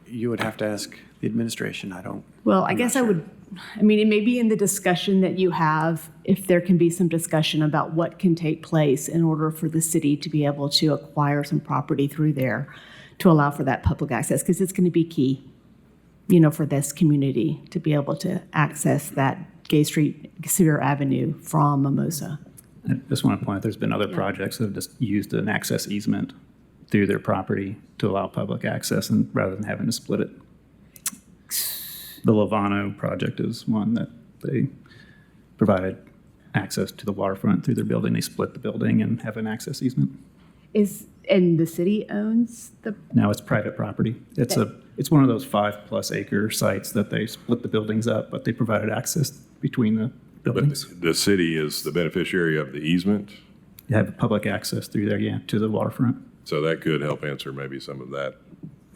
[SPEAKER 21] You would have to ask the administration. I don't.
[SPEAKER 3] Well, I guess I would, I mean, it may be in the discussion that you have, if there can be some discussion about what can take place in order for the city to be able to acquire some property through there to allow for that public access, because it's going to be key, you know, for this community to be able to access that Gay Street, Sevier Avenue from Mimosa.
[SPEAKER 5] I just want to point out there's been other projects that have just used an access easement through their property to allow public access, and rather than having to split it. The Lovano project is one that they provided access to the waterfront through their building. They split the building and have an access easement.
[SPEAKER 3] And the city owns the?
[SPEAKER 5] Now it's private property. It's one of those 5+ acre sites that they split the buildings up, but they provided access between the buildings.
[SPEAKER 1] But the city is the beneficiary of the easement?
[SPEAKER 5] You have public access through there, yeah, to the waterfront.
[SPEAKER 1] So that could help answer maybe some of that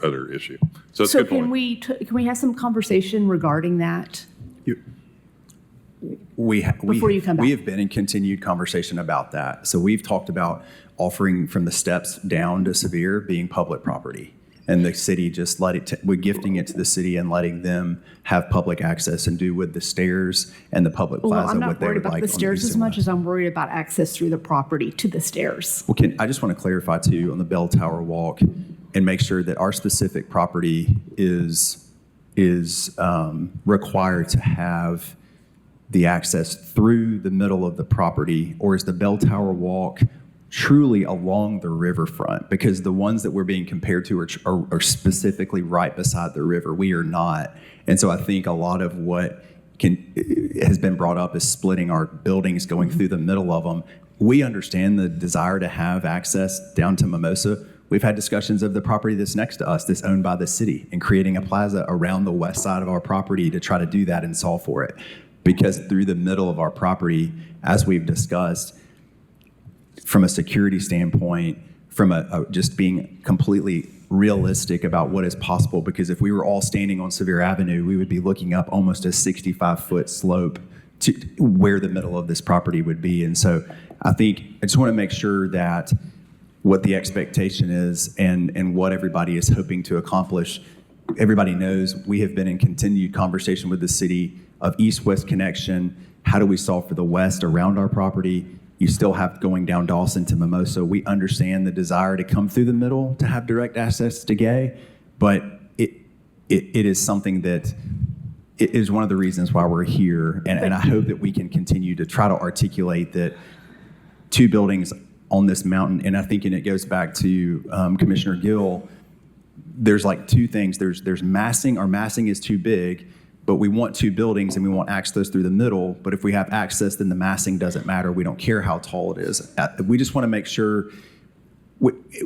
[SPEAKER 1] other issue. So it's a good point.
[SPEAKER 3] Can we have some conversation regarding that? Before you come back.
[SPEAKER 12] We have been in continued conversation about that. So we've talked about offering from the steps down to Sevier being public property, and the city just we're gifting it to the city and letting them have public access and do with the stairs and the public plaza what they would like.
[SPEAKER 3] I'm not worried about the stairs as much as I'm worried about access through the property to the stairs.
[SPEAKER 12] Well, I just want to clarify too on the Bell Tower Walk and make sure that our specific property is required to have the access through the middle of the property, or is the Bell Tower Walk truly along the riverfront? Because the ones that we're being compared to are specifically right beside the river. We are not. And so I think a lot of what has been brought up is splitting our buildings, going through the middle of them. We understand the desire to have access down to Mimosa. We've had discussions of the property that's next to us that's owned by the city and creating a plaza around the west side of our property to try to do that and solve for it. Because through the middle of our property, as we've discussed, from a security standpoint, from just being completely realistic about what is possible, because if we were all standing on Sevier Avenue, we would be looking up almost a 65-foot slope to where the middle of this property would be. And so I just want to make sure that what the expectation is and what everybody is hoping to accomplish. Everybody knows we have been in continued conversation with the city of east-west connection. How do we solve for the west around our property? You still have going down Dawson to Mimosa. We understand the desire to come through the middle to have direct access to Gay, but it is something that is one of the reasons why we're here. And I hope that we can continue to try to articulate that two buildings on this mountain, and I think, and it goes back to Commissioner Gill, there's like two things. There's massing. Our massing is too big, but we want two buildings and we want access through the middle. But if we have access, then the massing doesn't matter. We don't care how tall it is. We just want to make sure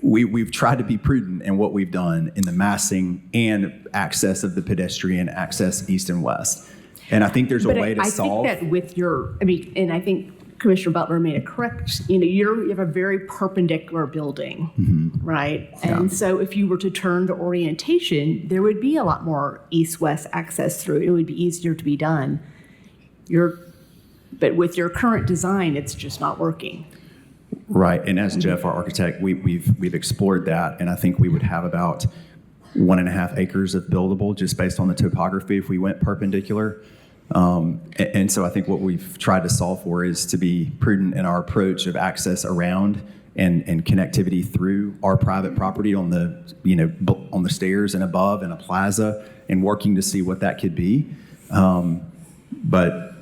[SPEAKER 12] we've tried to be prudent in what we've done in the massing and access of the pedestrian access east and west. And I think there's a way to solve.
[SPEAKER 3] I think that with your, and I think Commissioner Butler made a correct, you have a very perpendicular building, right? And so if you were to turn to orientation, there would be a lot more east-west access through. It would be easier to be done. But with your current design, it's just not working.
[SPEAKER 12] Right, and as Jeff, our architect, we've explored that, and I think we would have about 1.5 acres of buildable just based on the topography if we went perpendicular. And so I think what we've tried to solve for is to be prudent in our approach of access around and connectivity through our private property on the, on the stairs and above and a plaza, and working to see what that could be. But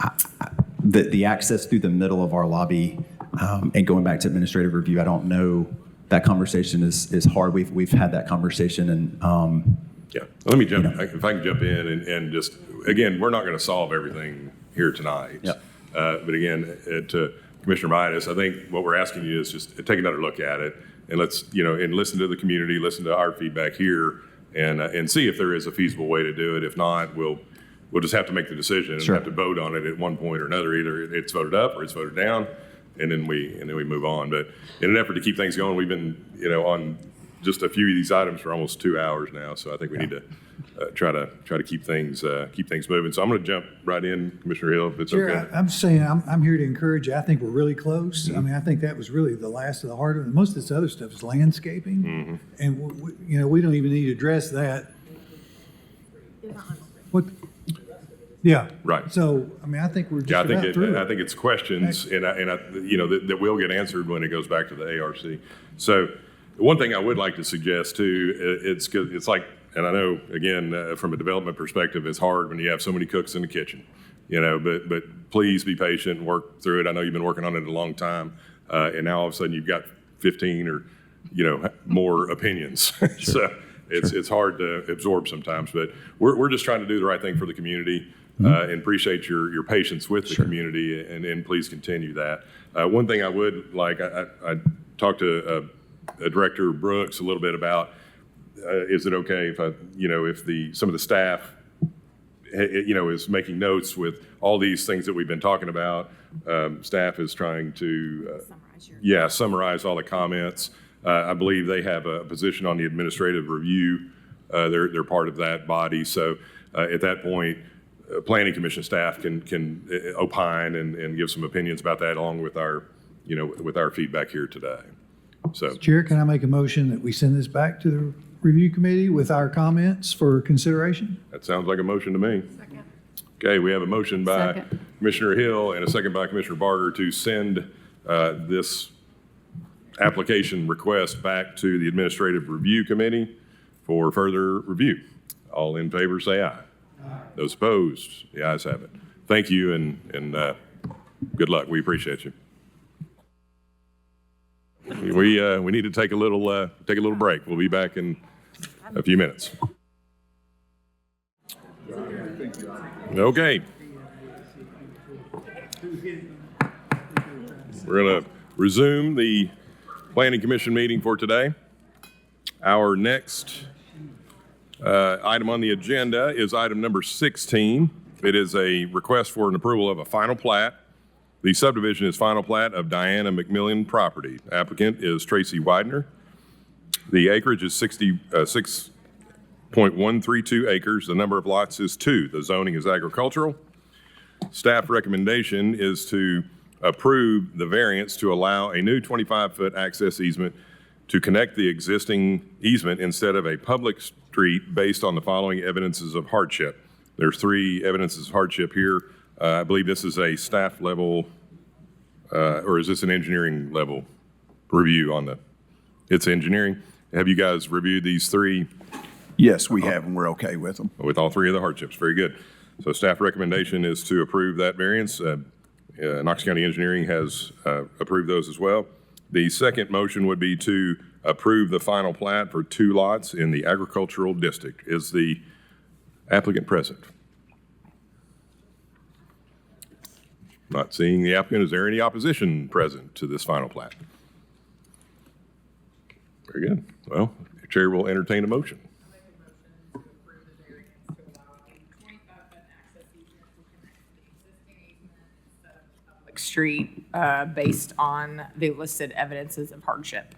[SPEAKER 12] the access through the middle of our lobby, and going back to administrative review, I don't know, that conversation is hard. We've had that conversation, and
[SPEAKER 1] yeah, let me jump. If I can jump in and just, again, we're not going to solve everything here tonight.
[SPEAKER 12] Yep.
[SPEAKER 1] But again, to Commissioner Midas, I think what we're asking you is just take another look at it, and let's, and listen to the community, listen to our feedback here, and see if there is a feasible way to do it. If not, we'll just have to make the decision and have to vote on it at one point or another. Either it's voted up or it's voted down, and then we move on. But in an effort to keep things going, we've been, on just a few of these items for almost 2 hours now, so I think we need to try to keep things moving. So I'm going to jump right in, Commissioner Hill, if it's okay.
[SPEAKER 17] I'm saying I'm here to encourage you. I think we're really close. I mean, I think that was really the last of the heart of it. Most of this other stuff is landscaping, and we don't even need to address that. What? Yeah.
[SPEAKER 1] Right.
[SPEAKER 17] So I mean, I think we're just about through.
[SPEAKER 1] I think it's questions, and that will get answered when it goes back to the ARC. So. One thing I would like to suggest too, it's like, and I know again from a development perspective, it's hard when you have so many cooks in the kitchen, but please be patient and work through it. I know you've been working on it a long time, and now all of a sudden you've got 15 or more opinions. So it's hard to absorb sometimes, but we're just trying to do the right thing for the community, and appreciate your patience with the community, and please continue that. One thing I would like, I talked to Director Brooks a little bit about, is it okay if some of the staff, is making notes with all these things that we've been talking about. Staff is trying to, summarize all the comments. I believe they have a position on the administrative review. They're part of that body. So at that point, Planning Commission staff can opine and give some opinions about that, along with our feedback here today. So,
[SPEAKER 17] Chair, can I make a motion that we send this back to the review committee with our comments for consideration?
[SPEAKER 1] That sounds like a motion to me. Second. Okay, we have a motion by Commissioner Hill and a second by Commissioner Barger to send this application request back to the Administrative Review Committee for further review. All in favor, say aye. Aye. Those opposed, the ayes have it. Thank you, and good luck. We appreciate you. We need to take a little break. We'll be back in a few minutes. Okay. We're going to resume the Planning Commission meeting for today. Our next item on the agenda is item number 16. It is a request for an approval of a final plat. The subdivision is final plat of Diana McMillan property. Applicant is Tracy Widener. The acreage is 6.132 acres. The number of lots is 2. The zoning is agricultural. Staff recommendation is to approve the variance to allow a new 25-foot access easement to connect the existing easement instead of a public street based on the following evidences of hardship. There's 3 evidences of hardship here. I believe this is a staff level, or is this an engineering level review on the, it's engineering. Have you guys reviewed these 3?
[SPEAKER 7] Yes, we have, and we're okay with them.
[SPEAKER 1] With all 3 of the hardships, very good. So staff recommendation is to approve that variance. Knox County Engineering has approved those as well. The second motion would be to approve the final plat for 2 lots in the agricultural district. Is the applicant present? Not seeing the applicant. Is there any opposition present to this final plat? Very good. Well, the chair will entertain a motion.
[SPEAKER 4] Street, based on the listed evidences of hardship.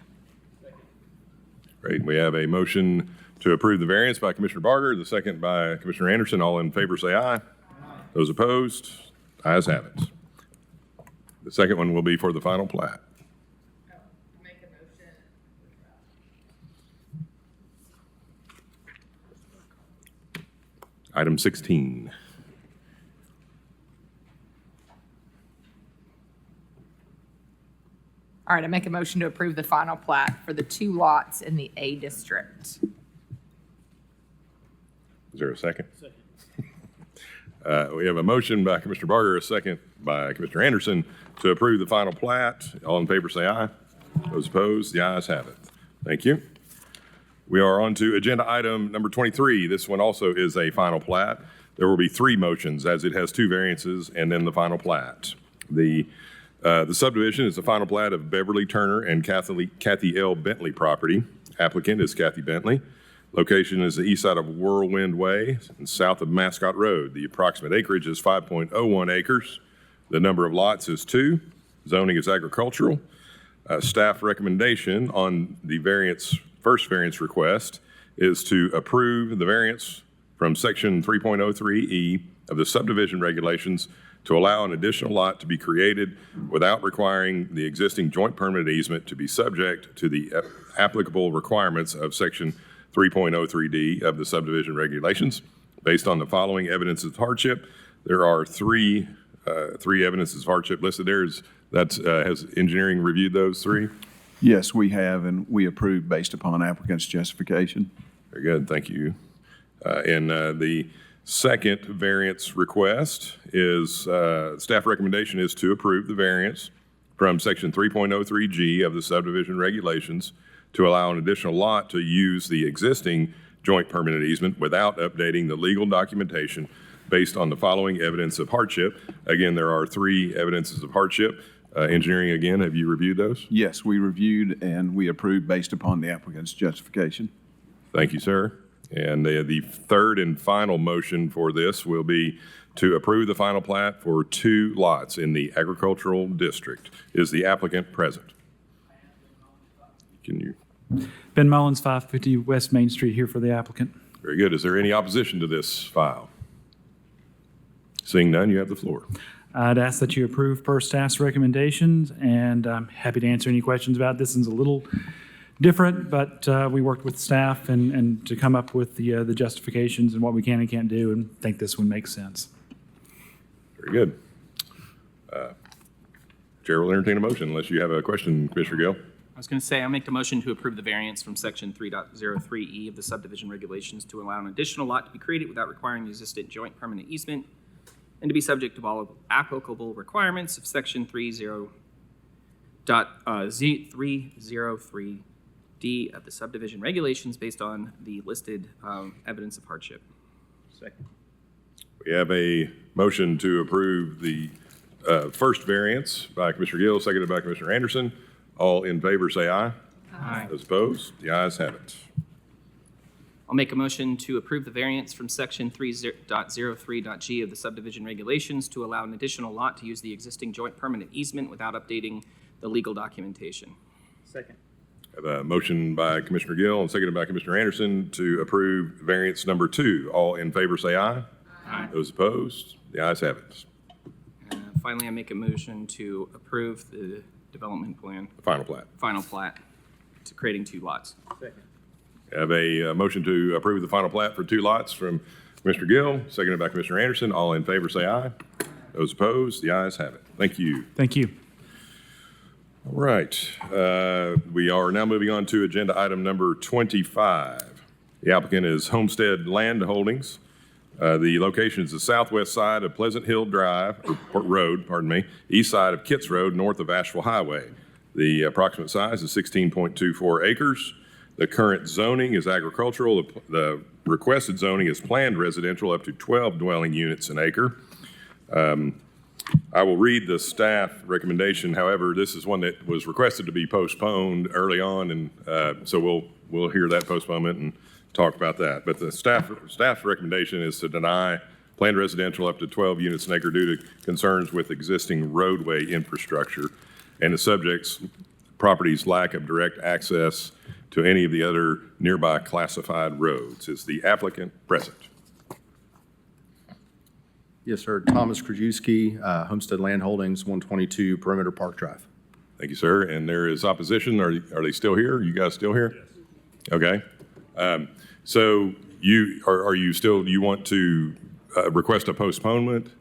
[SPEAKER 1] Great. We have a motion to approve the variance by Commissioner Barger, the second by Commissioner Anderson. All in favor say aye. Those opposed, ayes have it. The second one will be for the final plat. Item 16.
[SPEAKER 4] All right, I make a motion to approve the final plat for the 2 lots in the A district.
[SPEAKER 1] Is there a second? We have a motion by Commissioner Barger, a second by Commissioner Anderson to approve the final plat. All in favor say aye. Those opposed, the ayes have it. Thank you. We are on to agenda item number 23. This one also is a final plat. There will be 3 motions as it has 2 variances and then the final plat. The subdivision is the final plat of Beverly Turner and Kathy L. Bentley property. Applicant is Kathy Bentley. Location is the east side of Whirlwind Way and south of Mascot Road. The approximate acreage is 5.01 acres. The number of lots is 2. Zoning is agricultural. Staff recommendation on the first variance request is to approve the variance from section 3.03E of the subdivision regulations to allow an additional lot to be created without requiring the existing joint permanent easement to be subject to the applicable requirements of section 3.03D of the subdivision regulations. Based on the following evidence of hardship, there are three evidences of hardship listed there. Has engineering reviewed those 3?
[SPEAKER 7] Yes, we have, and we approve based upon applicant's justification.
[SPEAKER 1] Very good, thank you. The second variance request is, staff recommendation is to approve the variance from section 3.03G of the subdivision regulations to allow an additional lot to use the existing joint permanent easement without updating the legal documentation based on the following evidence of hardship. Again, there are 3 evidences of hardship. Engineering, again, have you reviewed those?
[SPEAKER 7] Yes, we reviewed and we approved based upon the applicant's justification.
[SPEAKER 1] Thank you, sir. And the third and final motion for this will be to approve the final plat for 2 lots in the agricultural district. Is the applicant present? Can you?
[SPEAKER 10] Ben Mullins, 550 West Main Street, here for the applicant.
[SPEAKER 1] Very good. Is there any opposition to this file? Seeing none, you have the floor.
[SPEAKER 10] I'd ask that you approve per staff's recommendations, and I'm happy to answer any questions about it. This one's a little different, but we worked with staff and to come up with the justifications and what we can and can't do, and think this one makes sense.
[SPEAKER 1] Very good. Chair will entertain a motion unless you have a question, Commissioner Gill.
[SPEAKER 19] I was going to say, I'll make the motion to approve the variance from section 3.03E of the subdivision regulations to allow an additional lot to be created without requiring the existing joint permanent easement and to be subject to all applicable requirements of section 3.03D of the subdivision regulations based on the listed evidence of hardship.
[SPEAKER 1] Second. We have a motion to approve the first variance by Commissioner Gill, seconded by Commissioner Anderson. All in favor say aye.
[SPEAKER 19] Aye.
[SPEAKER 1] Those opposed, the ayes have it.
[SPEAKER 19] I'll make a motion to approve the variance from section 3.03.G of the subdivision regulations to allow an additional lot to use the existing joint permanent easement without updating the legal documentation.
[SPEAKER 22] Second.
[SPEAKER 1] I have a motion by Commissioner Gill and seconded by Commissioner Anderson to approve variance number 2. All in favor say aye.
[SPEAKER 19] Aye.
[SPEAKER 1] Those opposed, the ayes have it.
[SPEAKER 19] Finally, I make a motion to approve the development plan.
[SPEAKER 1] The final plat.
[SPEAKER 19] Final plat to creating 2 lots.
[SPEAKER 22] Second.
[SPEAKER 1] I have a motion to approve the final plat for 2 lots from Commissioner Gill, seconded by Commissioner Anderson. All in favor say aye. Those opposed, the ayes have it. Thank you.
[SPEAKER 10] Thank you.
[SPEAKER 1] All right. We are now moving on to agenda item number 25. The applicant is Homestead Land Holdings. The location is the southwest side of Pleasant Hill Drive, or Road, pardon me, east side of Kitts Road, north of Asheville Highway. The approximate size is 16.24 acres. The current zoning is agricultural. The requested zoning is planned residential up to 12 dwelling units an acre. I will read the staff recommendation. However, this is one that was requested to be postponed early on, and so we'll hear that postponement and talk about that. But the staff's recommendation is to deny planned residential up to 12 units an acre due to concerns with existing roadway infrastructure and the subject's property's lack of direct access to any of the other nearby classified roads. Is the applicant present?
[SPEAKER 8] Yes, sir. Thomas Krajewski, Homestead Land Holdings, 122 Perimeter Park Drive.
[SPEAKER 1] Thank you, sir. And there is opposition. Are they still here? Are you guys still here? Yes. Okay. So you want to request a postponement?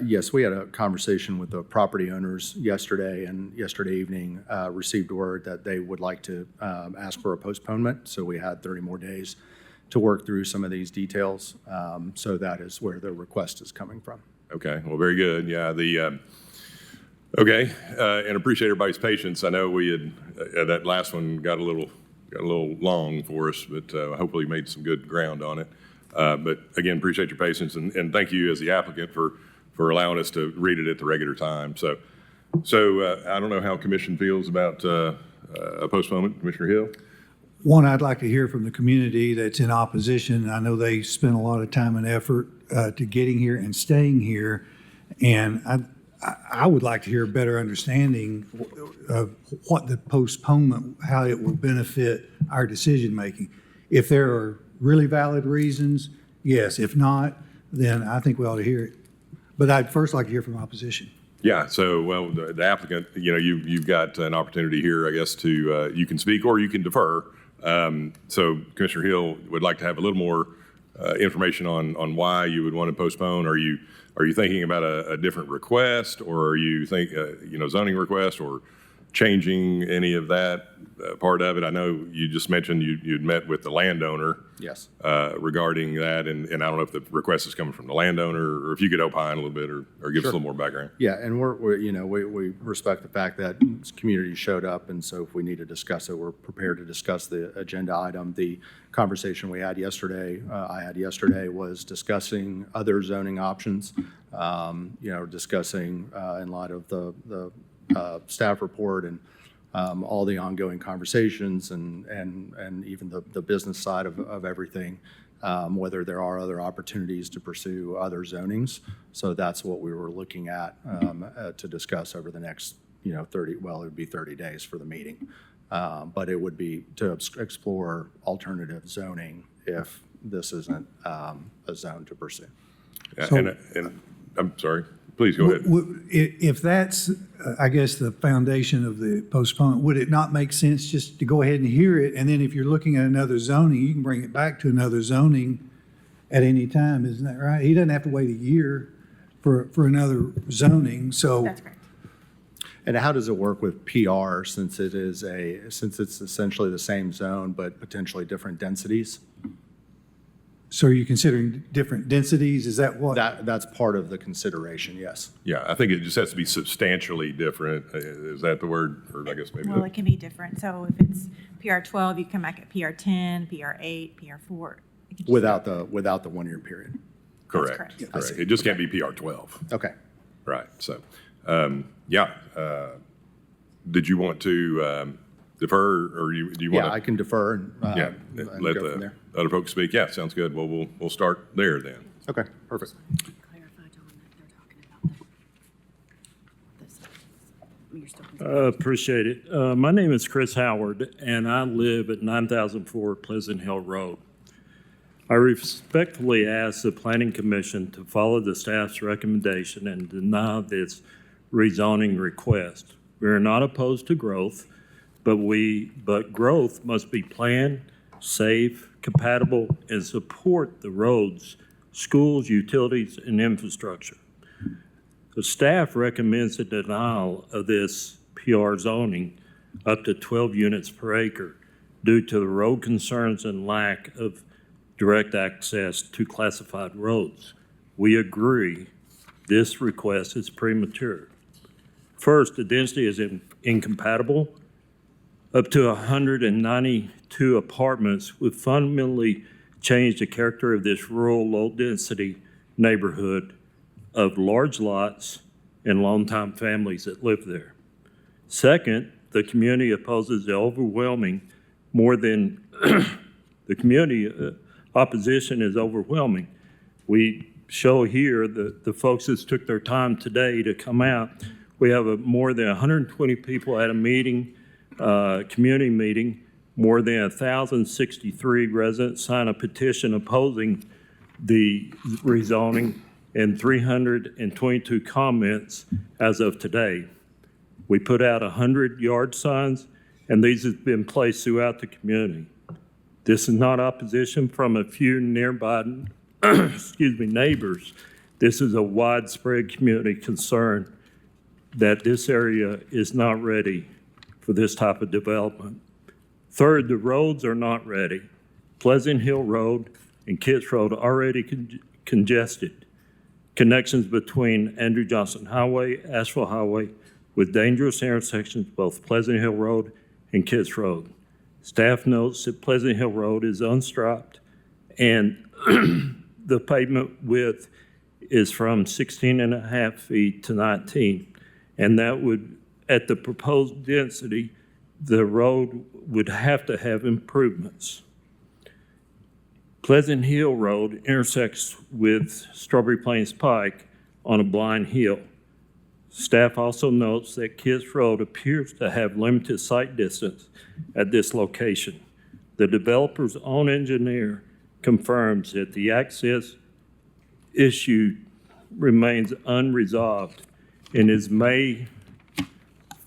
[SPEAKER 8] Yes, we had a conversation with the property owners yesterday, and yesterday evening received word that they would like to ask for a postponement. So we had 30 more days to work through some of these details. So that is where the request is coming from.
[SPEAKER 1] Okay, well, very good. Yeah, okay, and appreciate everybody's patience. I know we had, that last one got a little long for us, but hopefully made some good ground on it. But again, appreciate your patience, and thank you as the applicant for allowing us to read it at the regular time. So I don't know how commission feels about a postponement. Commissioner Hill?
[SPEAKER 17] One, I'd like to hear from the community that's in opposition. I know they spent a lot of time and effort to getting here and staying here, and I would like to hear a better understanding of what the postponement, how it will benefit our decision-making. If there are really valid reasons, yes. If not, then I think we ought to hear it. But I'd first like to hear from opposition.
[SPEAKER 1] Yeah, so, well, the applicant, you've got an opportunity here, I guess, to, you can speak or you can defer. So Commissioner Hill would like to have a little more information on why you would want to postpone. Are you thinking about a different request, or are you zoning request, or changing any of that part of it? I know you just mentioned you'd met with the landowner.
[SPEAKER 8] Yes.
[SPEAKER 1] Regarding that, and I don't know if the request is coming from the landowner, or if you could opine a little bit, or give us a little more background.
[SPEAKER 8] Yeah, and we respect the fact that this community showed up, and so if we need to discuss it, we're prepared to discuss the agenda item. The conversation we had yesterday, was discussing other zoning options. Discussing in light of the staff report and all the ongoing conversations and even the business side of everything, whether there are other opportunities to pursue other zonings. So that's what we were looking at to discuss over the next, 30, well, it would be 30 days for the meeting. But it would be to explore alternative zoning if this isn't a zone to pursue.
[SPEAKER 1] And I'm sorry. Please go ahead.
[SPEAKER 17] If that's, I guess, the foundation of the postponement, would it not make sense just to go ahead and hear it? And then if you're looking at another zoning, you can bring it back to another zoning at any time, isn't that right? He doesn't have to wait a year for another zoning, so.
[SPEAKER 4] That's correct.
[SPEAKER 8] And how does it work with PR since it's essentially the same zone but potentially different densities?
[SPEAKER 17] So are you considering different densities? Is that what?
[SPEAKER 8] That's part of the consideration, yes.
[SPEAKER 1] Yeah, I think it just has to be substantially different. Is that the word? Or I guess maybe.
[SPEAKER 9] Well, it can be different. So if it's PR 12, you come back at PR 10, PR 8, PR 4.
[SPEAKER 8] Without the 1 year period.
[SPEAKER 1] Correct.
[SPEAKER 9] Correct.
[SPEAKER 1] Correct. It just can't be PR 12.
[SPEAKER 8] Okay.
[SPEAKER 1] Right. So, did you want to defer, or do you want to?
[SPEAKER 8] Yeah, I can defer and
[SPEAKER 1] let
[SPEAKER 8] go from
[SPEAKER 1] the
[SPEAKER 8] there.
[SPEAKER 1] other folks speak. Yeah, sounds good. Well, we'll start there then.
[SPEAKER 8] Okay, perfect.
[SPEAKER 23] Appreciate it. My name is Chris Howard, and I live at 9004 Pleasant Hill Road. I respectfully ask the Planning Commission to follow the staff's recommendation and deny this rezoning request. We are not opposed to growth, but growth must be planned, safe, compatible, and support the roads, schools, utilities, and infrastructure. The staff recommends the denial of this PR zoning up to 12 units per acre due to the road concerns and lack of direct access to classified roads. We agree this request is premature. First, the density is incompatible. Up to 192 apartments would fundamentally change the character of this rural, low-density neighborhood of large lots and longtime families that live there. Second, the community opposes the overwhelming more than the community opposition is overwhelming. We show here the folks that took their time today to come out. We have more than 120 people at a meeting, community meeting. More than 1,063 residents signed a petition opposing the rezoning and 322 comments as of today. We put out 100 yard signs, and these have been placed throughout the community. This is not opposition from a few nearby neighbors. This is a widespread community concern that this area is not ready for this type of development. Third, the roads are not ready. Pleasant Hill Road and Kitts Road are already congested. Connections between Andrew Johnson Highway, Asheville Highway, with dangerous intersections, both Pleasant Hill Road and Kitts Road. Staff notes that Pleasant Hill Road is unstriped and the pavement width is from 16.5 feet to 19. And that would, at the proposed density, the road would have to have improvements. Pleasant Hill Road intersects with Strawberry Plains Pike on a blind hill. Staff also notes that Kitts Road appears to have limited sight distance at this location. The developer's own engineer confirms that the access issue remains unresolved. In his May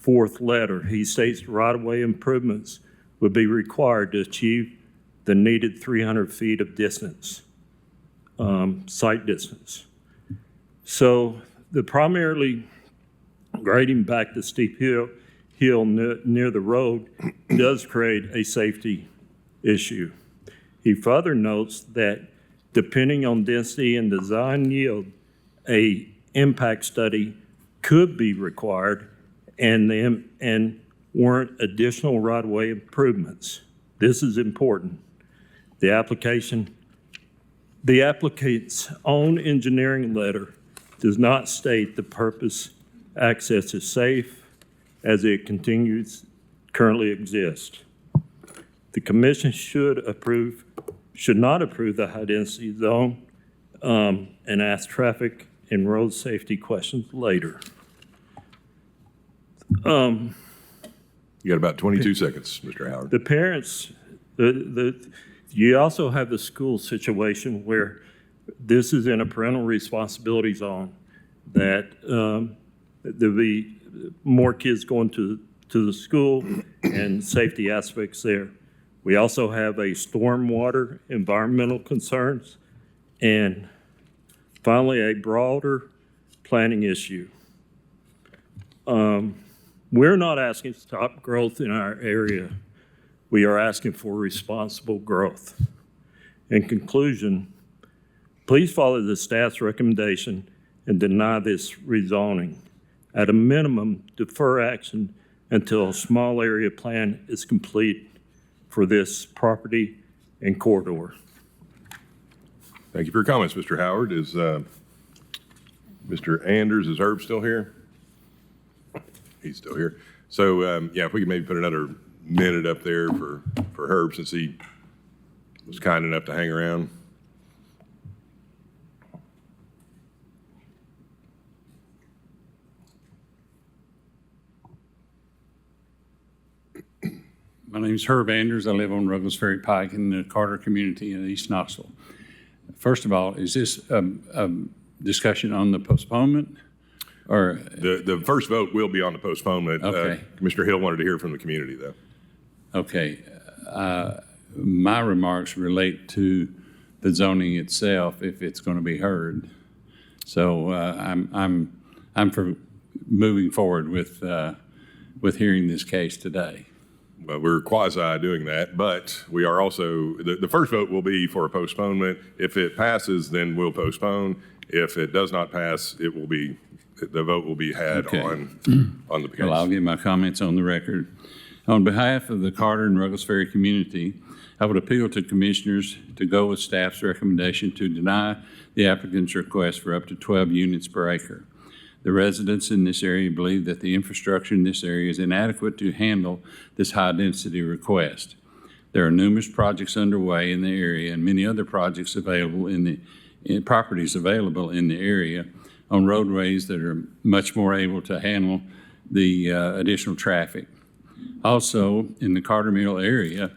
[SPEAKER 23] 4th letter, he states right-of-way improvements would be required to achieve the needed 300 feet of distance, sight distance. So the primarily grading back the steep hill near the road does create a safety issue. He further notes that depending on density and design yield, a impact study could be required and warrant additional right-of-way improvements. This is important. The applicant's own engineering letter does not state the purpose access is safe as it currently exists. The commission should not approve the high-density zone and ask traffic and road safety questions later.
[SPEAKER 1] You got about 22 seconds, Mr. Howard.
[SPEAKER 23] The parents, you also have the school situation where this is in a parental responsibility zone, that there'll be more kids going to the school and safety aspects there. We also have a stormwater environmental concerns, and finally, a broader planning issue. We're not asking to stop growth in our area. We are asking for responsible growth. In conclusion, please follow the staff's recommendation and deny this rezoning. At a minimum, defer action until a small area plan is complete for this property and corridor.
[SPEAKER 1] Thank you for your comments, Mr. Howard. Is Mr. Anders, is Herb still here? He's still here. So, yeah, if we could maybe put another minute up there for Herb, since he was kind enough to hang around.
[SPEAKER 11] My name is Herb Anders. I live on Ruggles Ferry Pike in the Carter community in East Knoxville. First of all, is this a discussion on the postponement? Or
[SPEAKER 1] the first vote will be on the postponement.
[SPEAKER 11] Okay.
[SPEAKER 1] Commissioner Hill wanted to hear from the community, though.
[SPEAKER 11] Okay. My remarks relate to the zoning itself, if it's going to be heard. So I'm for moving forward with hearing this case today.
[SPEAKER 1] well, we're quasi doing that, but we are also, the first vote will be for a postponement. If it passes, then we'll postpone. If it does not pass, it will be, the vote will be had
[SPEAKER 11] Okay.
[SPEAKER 1] on the case.
[SPEAKER 11] Well, I'll get my comments on the record. On behalf of the Carter and Ruggles Ferry community, I would appeal to commissioners to go with staff's recommendation to deny the applicant's request for up to 12 units per acre. The residents in this area believe that the infrastructure in this area is inadequate to handle this high-density request. There are numerous projects underway in the area and many other projects available properties available in the area on roadways that are much more able to handle the additional traffic. Also, in the Carter Mill area,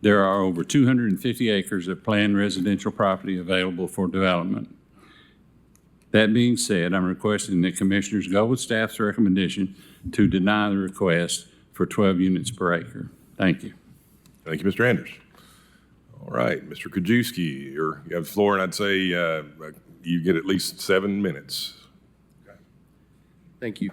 [SPEAKER 11] there are over 250 acres of planned residential property available for development. That being said, I'm requesting that commissioners go with staff's recommendation to deny the request for 12 units per acre. Thank you.
[SPEAKER 1] Thank you, Mr. Anders. All right, Mr. Krajewski, you have the floor, and I'd say you get at least 7 minutes.
[SPEAKER 8] Thank you.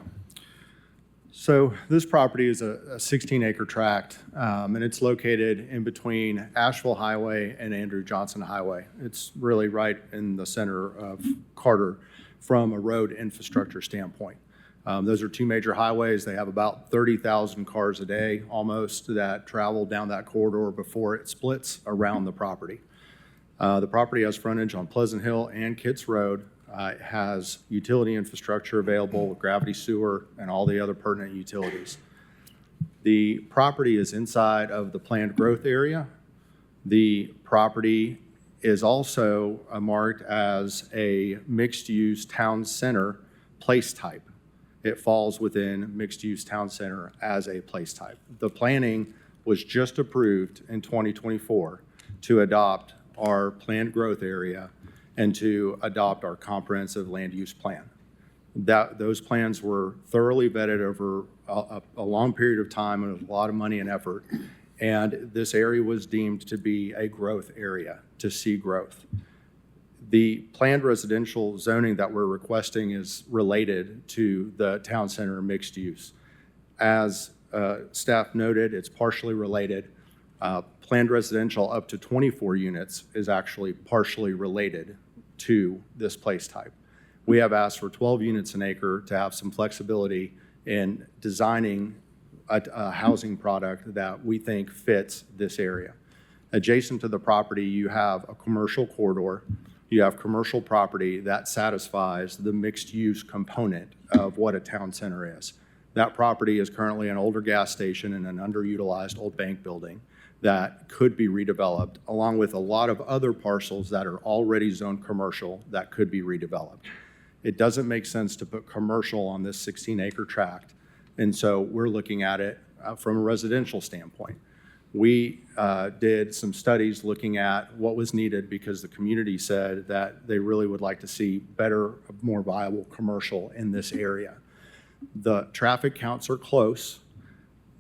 [SPEAKER 8] So this property is a 16-acre tract, and it's located in between Asheville Highway and Andrew Johnson Highway. It's really right in the center of Carter from a road infrastructure standpoint. Those are two major highways. They have about 30,000 cars a day almost that travel down that corridor before it splits around the property. The property has frontage on Pleasant Hill and Kitts Road. It has utility infrastructure available with gravity sewer and all the other pertinent utilities. The property is inside of the planned growth area. The property is also marked as a mixed-use town center place type. It falls within mixed-use town center as a place type. The planning was just approved in 2024 to adopt our planned growth area and to adopt our comprehensive land use plan. Those plans were thoroughly vetted over a long period of time and a lot of money and effort. And this area was deemed to be a growth area, to see growth. The planned residential zoning that we're requesting is related to the town center mixed use. As staff noted, it's partially related. Planned residential up to 24 units is actually partially related to this place type. We have asked for 12 units an acre to have some flexibility in designing a housing product that we think fits this area. Adjacent to the property, you have a commercial corridor. You have commercial property that satisfies the mixed use component of what a town center is. That property is currently an older gas station and an underutilized old bank building that could be redeveloped, along with a lot of other parcels that are already zoned commercial that could be redeveloped. It doesn't make sense to put commercial on this 16-acre tract, and so we're looking at it from a residential standpoint. We did some studies looking at what was needed because the community said that they really would like to see better, more viable commercial in this area. The traffic counts are close.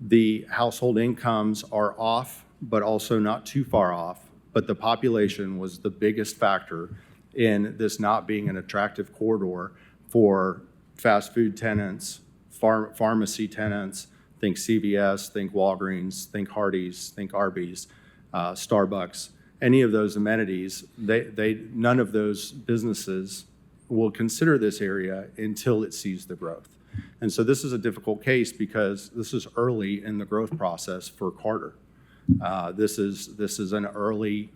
[SPEAKER 8] The household incomes are off, but also not too far off. But the population was the biggest factor in this not being an attractive corridor for fast food tenants, pharmacy tenants. Think CVS, think Walgreens, think Hardee's, think Arby's, Starbucks. Any of those amenities, none of those businesses will consider this area until it sees the growth. And so this is a difficult case because this is early in the growth process for Carter. This is an early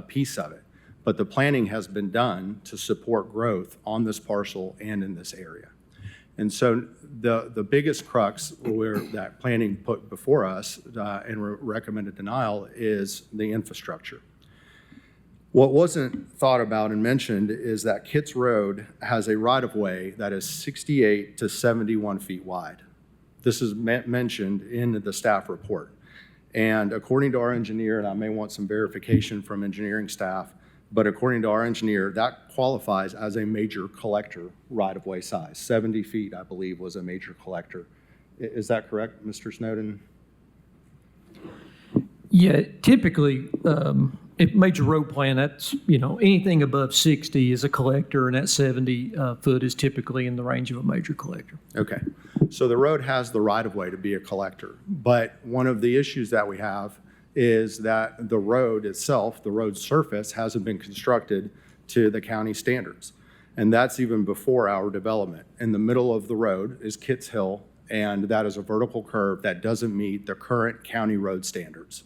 [SPEAKER 8] piece of it, but the planning has been done to support growth on this parcel and in this area. And so the biggest crux where that planning put before us and recommended denial is the infrastructure. What wasn't thought about and mentioned is that Kitts Road has a right-of-way that is 68 to 71 feet wide. This is mentioned in the staff report. And according to our engineer, and I may want some verification from engineering staff, but according to our engineer, that qualifies as a major collector right-of-way size. 70 feet, I believe, was a major collector. Is that correct, Mr. Snowden?
[SPEAKER 14] Yeah, typically, major road plan, that's, anything above 60 is a collector, and that 70 foot is typically in the range of a major collector.
[SPEAKER 8] Okay, so the road has the right-of-way to be a collector, but one of the issues that we have is that the road itself, the road surface, hasn't been constructed to the county standards. And that's even before our development. In the middle of the road is Kitts Hill, and that is a vertical curve that doesn't meet the current county road standards.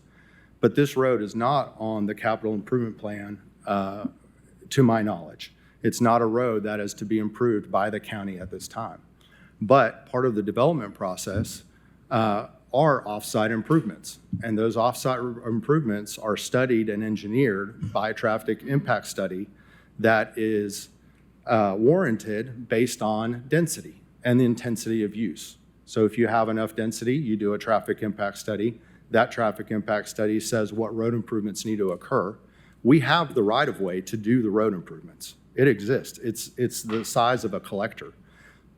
[SPEAKER 8] But this road is not on the capital improvement plan, to my knowledge. It's not a road that is to be improved by the county at this time. But part of the development process are off-site improvements. And those off-site improvements are studied and engineered by a traffic impact study that is warranted based on density and the intensity of use. So if you have enough density, you do a traffic impact study. That traffic impact study says what road improvements need to occur. We have the right-of-way to do the road improvements. It exists. It's the size of a collector.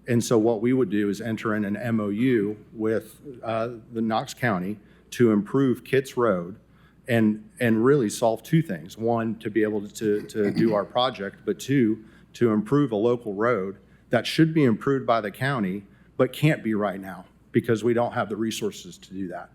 [SPEAKER 8] And so what we would do is enter in an MOU with the Knox County to improve Kitts Road and really solve two things. One, to be able to do our project, but two, to improve a local road that should be improved by the county, but can't be right now because we don't have the resources to do that.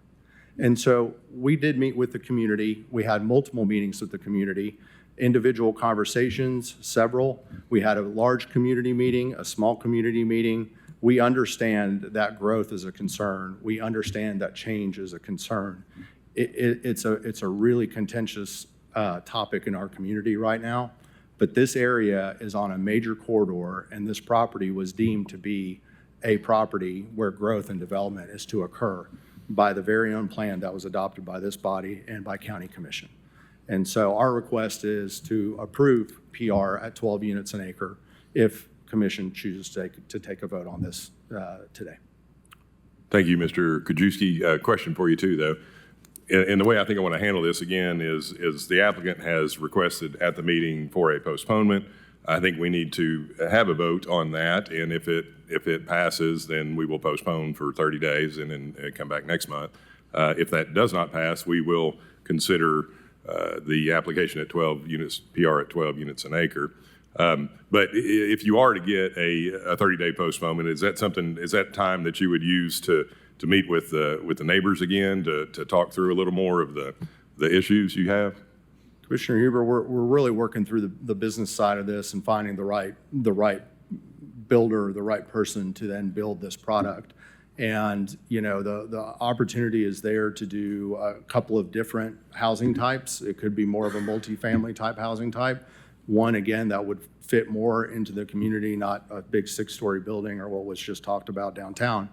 [SPEAKER 8] And so we did meet with the community. We had multiple meetings with the community, individual conversations, several. We had a large community meeting, a small community meeting. We understand that growth is a concern. We understand that change is a concern. It's a really contentious topic in our community right now, but this area is on a major corridor, and this property was deemed to be a property where growth and development is to occur by the very own plan that was adopted by this body and by County Commission. And so our request is to approve PR at 12 units an acre if Commission chooses to take a vote on this today.
[SPEAKER 1] Thank you, Mr. Kajewski. Question for you too, though. And the way I think I want to handle this again is the applicant has requested at the meeting for a postponement. I think we need to have a vote on that, and if it passes, then we will postpone for 30 days and then come back next month. If that does not pass, we will consider the application at 12 units, PR at 12 units an acre. But if you are to get a 30-day postponement, is that time that you would use to meet with the neighbors again to talk through a little more of the issues you have?
[SPEAKER 8] Commissioner Huber, we're really working through the business side of this and finding the right builder, the right person to then build this product. And the opportunity is there to do a couple of different housing types. It could be more of a multifamily type housing type. One, again, that would fit more into the community, not a big 6-story building or what was just talked about downtown.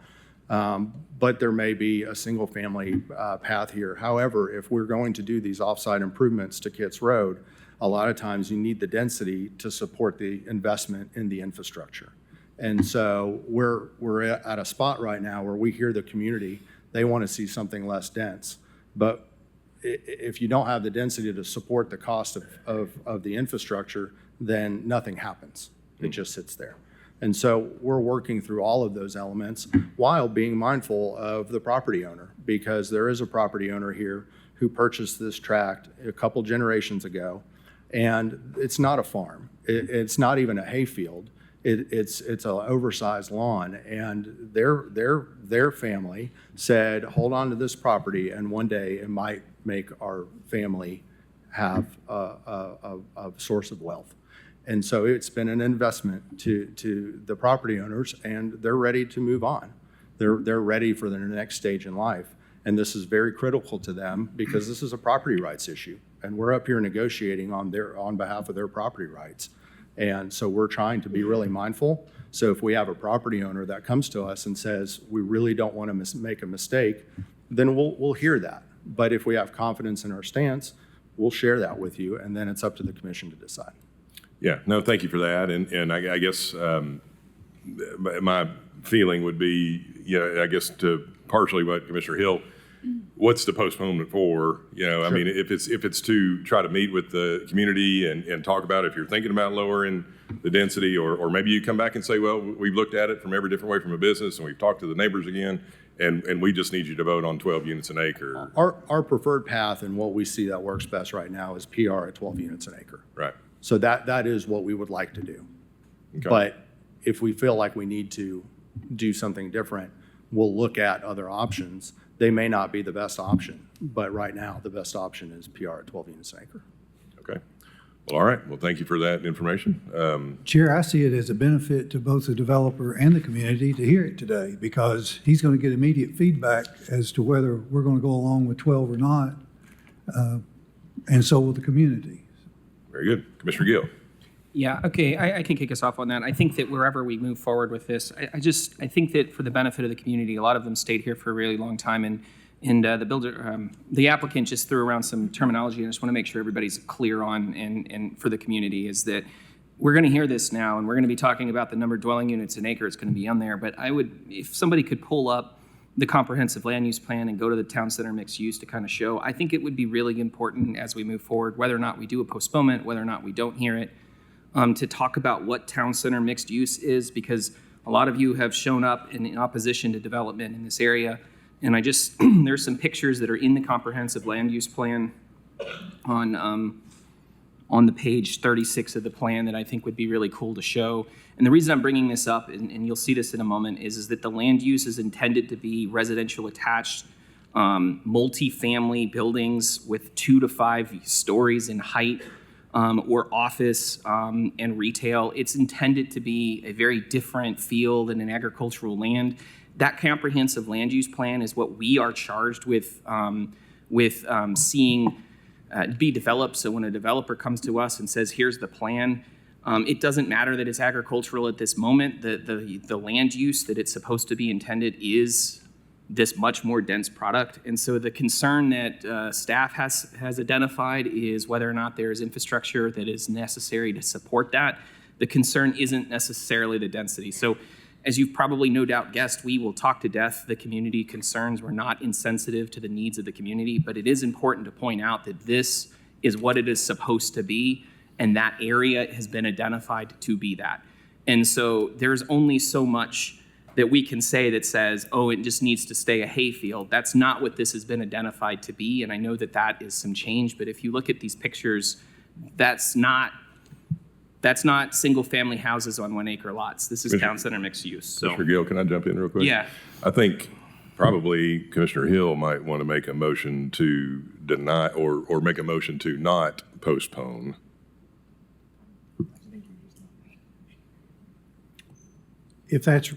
[SPEAKER 8] But there may be a single family path here. However, if we're going to do these offsite improvements to Kitts Road, a lot of times you need the density to support the investment in the infrastructure. And so we're at a spot right now where we hear the community, they want to see something less dense. But if you don't have the density to support the cost of the infrastructure, then nothing happens. It just sits there. And so we're working through all of those elements while being mindful of the property owner, because there is a property owner here who purchased this tract a couple generations ago, and it's not a farm. It's not even a hayfield. It's an oversized lawn, and their family said, hold on to this property, and one day it might make our family have a source of wealth. And so it's been an investment to the property owners, and they're ready to move on. They're ready for their next stage in life. And this is very critical to them because this is a property rights issue. And we're up here negotiating on behalf of their property rights. And so we're trying to be really mindful. So if we have a property owner that comes to us and says, we really don't want to make a mistake, then we'll hear that. But if we have confidence in our stance, we'll share that with you, and then it's up to the commission to decide.
[SPEAKER 1] Yeah, no, thank you for that. And I guess my feeling would be, I guess to partially what Commissioner Hill what's the postponement for? You know, I mean, if it's to try to meet with the community and talk about if you're thinking about lowering the density, or maybe you come back and say, well, we've looked at it from every different way from a business and we've talked to the neighbors again, and we just need you to vote on 12 units an acre.
[SPEAKER 8] Our preferred path and what we see that works best right now is PR at 12 units an acre.
[SPEAKER 1] Right.
[SPEAKER 8] So that is what we would like to do.
[SPEAKER 1] Okay.
[SPEAKER 8] But if we feel like we need to do something different, we'll look at other options. They may not be the best option, but right now, the best option is PR at 12 units an acre.
[SPEAKER 1] Okay. Well, all right. Well, thank you for that information.
[SPEAKER 17] Chair, I see it as a benefit to both the developer and the community to hear it today, because he's going to get immediate feedback as to whether we're going to go along with 12 or not, and so will the community.
[SPEAKER 1] Very good. Commissioner Gill.
[SPEAKER 19] Yeah, okay, I can kick us off on that. I think that wherever we move forward with this, I think that for the benefit of the community, a lot of them stayed here for a really long time, and the applicant just threw around some terminology, and I just want to make sure everybody's clear on, and for the community, is that we're going to hear this now, and we're going to be talking about the number of dwelling units an acre. It's going to be on there, but if somebody could pull up the comprehensive land use plan and go to the town center mixed use to kind of show, I think it would be really important as we move forward, whether or not we do a postponement, whether or not we don't hear it, to talk about what town center mixed use is, because a lot of you have shown up in opposition to development in this area. And there's some pictures that are in the comprehensive land use plan on the page 36 of the plan that I think would be really cool to show. And the reason I'm bringing this up, and you'll see this in a moment, is that the land use is intended to be residential attached, multi-family buildings with 2 to 5 stories in height, or office and retail. It's intended to be a very different feel than an agricultural land. That comprehensive land use plan is what we are charged with seeing be developed. So when a developer comes to us and says, here's the plan, it doesn't matter that it's agricultural at this moment. The land use that it's supposed to be intended is this much more dense product. And so the concern that staff has identified is whether or not there is infrastructure that is necessary to support that. The concern isn't necessarily the density. So as you've probably no doubt guessed, we will talk to death the community concerns. We're not insensitive to the needs of the community, but it is important to point out that this is what it is supposed to be, and that area has been identified to be that. And so there's only so much that we can say that says, oh, it just needs to stay a hayfield. That's not what this has been identified to be, and I know that that is some change, but if you look at these pictures, that's not single-family houses on 1 acre lots. This is town center mixed use. So,
[SPEAKER 1] Commissioner Gill, can I jump in real quick?
[SPEAKER 19] Yeah.
[SPEAKER 1] I think probably Commissioner Hill might want to make a motion to deny or make a motion to not postpone.
[SPEAKER 17] If that's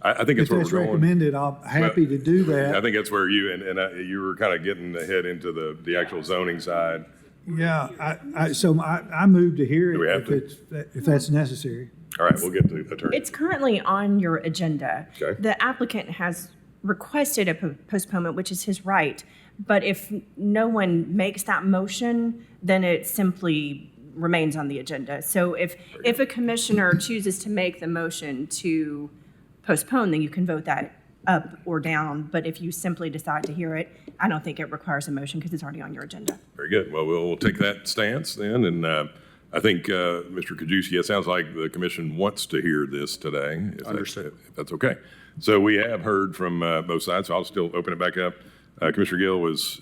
[SPEAKER 1] I think it's where we're going.
[SPEAKER 17] recommended, I'm happy to do that.
[SPEAKER 1] I think that's where you were kind of getting ahead into the actual zoning side.
[SPEAKER 17] Yeah, I move to hear
[SPEAKER 1] Do we have
[SPEAKER 17] it if that's necessary.
[SPEAKER 1] All right, we'll get to attorney.
[SPEAKER 9] It's currently on your agenda.
[SPEAKER 1] Okay.
[SPEAKER 9] The applicant has requested a postponement, which is his right. But if no one makes that motion, then it simply remains on the agenda. So if a commissioner chooses to make the motion to postpone, then you can vote that up or down. But if you simply decide to hear it, I don't think it requires a motion because it's already on your agenda.
[SPEAKER 1] Very good. Well, we'll take that stance then. And I think, Mr. Kajewski, it sounds like the commission wants to hear this today.
[SPEAKER 8] Understood.
[SPEAKER 1] If that's okay. So we have heard from both sides, so I'll still open it back up. Commissioner Gill was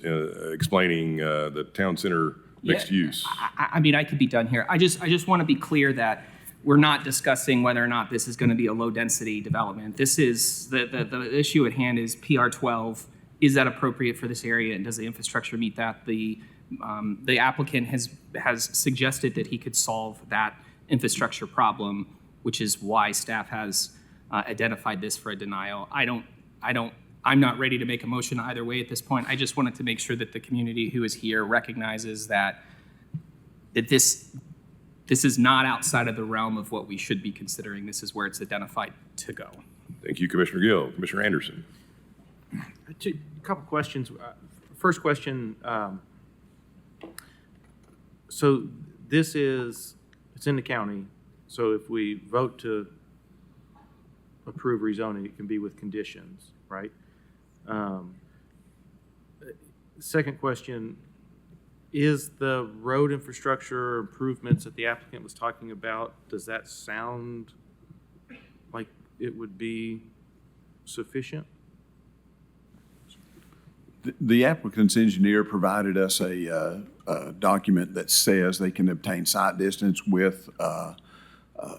[SPEAKER 1] explaining the town center mixed use.
[SPEAKER 19] I mean, I could be done here. I just want to be clear that we're not discussing whether or not this is going to be a low density development. This is the issue at hand is PR 12. Is that appropriate for this area, and does the infrastructure meet that? The applicant has suggested that he could solve that infrastructure problem, which is why staff has identified this for a denial. I'm not ready to make a motion either way at this point. I just wanted to make sure that the community who is here recognizes that this is not outside of the realm of what we should be considering. This is where it's identified to go.
[SPEAKER 1] Thank you, Commissioner Gill. Commissioner Anderson.
[SPEAKER 22] A couple questions. First question, so it's in the county, so if we vote to approve rezoning, it can be with conditions, right? Second question, is the road infrastructure improvements that the applicant was talking about, does that sound like it would be sufficient?
[SPEAKER 7] The applicant's engineer provided us a document that says they can obtain site distance with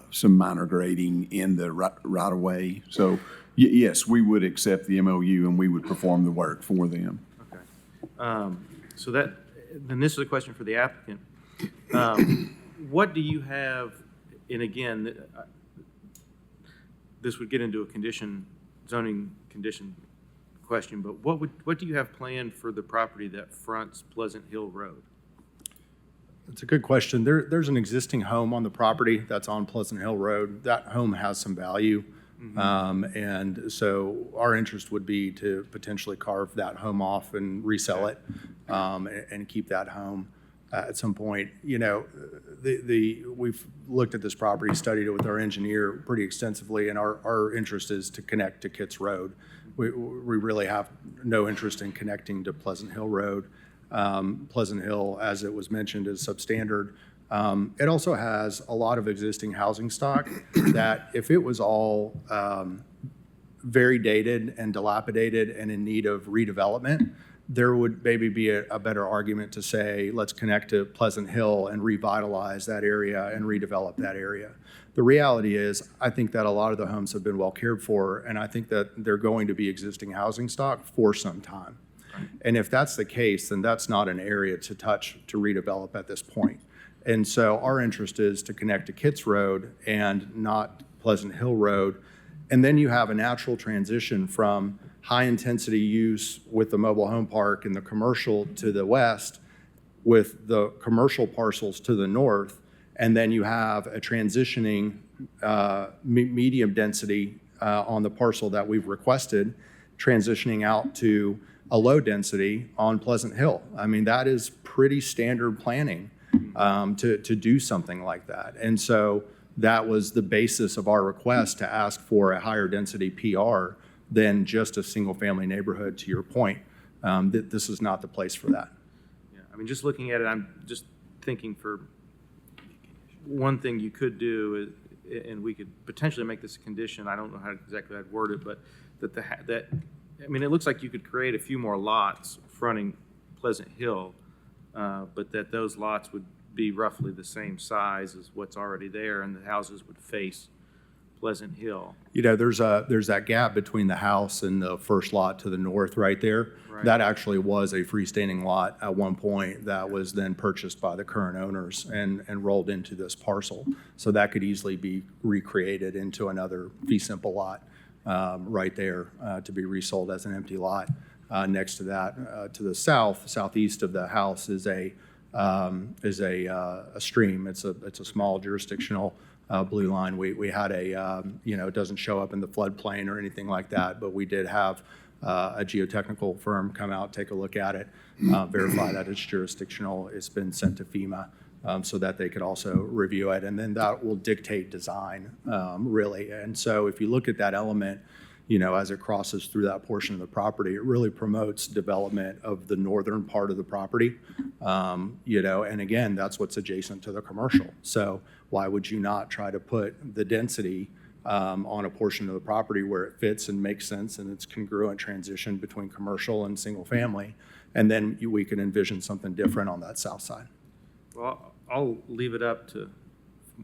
[SPEAKER 7] some minor grading in the right-of-way. So, yes, we would accept the MOU and we would perform the work for them.
[SPEAKER 22] Okay. So then this is a question for the applicant. What do you have, and again, this would get into a zoning condition question, but what do you have planned for the property that fronts Pleasant Hill Road?
[SPEAKER 8] It's a good question. There's an existing home on the property that's on Pleasant Hill Road. That home has some value. And so our interest would be to potentially carve that home off and resell it and keep that home at some point. You know, we've looked at this property, studied it with our engineer pretty extensively, and our interest is to connect to Kitts Road. We really have no interest in connecting to Pleasant Hill Road. Pleasant Hill, as it was mentioned, is substandard. It also has a lot of existing housing stock that if it was all very dated and dilapidated and in need of redevelopment, there would maybe be a better argument to say, let's connect to Pleasant Hill and revitalize that area and redevelop that area. The reality is, I think that a lot of the homes have been well cared for, and I think that they're going to be existing housing stock for some time. And if that's the case, then that's not an area to touch to redevelop at this point. And so our interest is to connect to Kitts Road and not Pleasant Hill Road. And then you have a natural transition from high-intensity use with the mobile home park and the commercial to the west with the commercial parcels to the north. And then you have a transitioning medium density on the parcel that we've requested, transitioning out to a low density on Pleasant Hill. I mean, that is pretty standard planning to do something like that. And so that was the basis of our request to ask for a higher density PR than just a single family neighborhood, to your point. That this is not the place for that.
[SPEAKER 22] Yeah, I mean, just looking at it, I'm just thinking for one thing you could do, and we could potentially make this a condition, I don't know how exactly I'd word it, but that I mean, it looks like you could create a few more lots fronting Pleasant Hill, but that those lots would be roughly the same size as what's already there, and the houses would face Pleasant Hill.
[SPEAKER 8] You know, there's that gap between the house and the first lot to the north right there.
[SPEAKER 22] Right.
[SPEAKER 8] That actually was a freestanding lot at one point that was then purchased by the current owners and rolled into this parcel. So that could easily be recreated into another fee simple lot right there to be resold as an empty lot. Next to that, to the southeast of the house is a stream. It's a small jurisdictional blue line. We had it doesn't show up in the floodplain or anything like that, but we did have a geotechnical firm come out, take a look at it, verify that it's jurisdictional. It's been sent to FEMA so that they could also review it, and then that will dictate design, really. And so if you look at that element, you know, as it crosses through that portion of the property, it really promotes development of the northern part of the property, you know, and again, that's what's adjacent to the commercial. So why would you not try to put the density on a portion of the property where it fits and makes sense and it's congruent transition between commercial and single family, and then we can envision something different on that south side.
[SPEAKER 22] Well, I'll leave it up to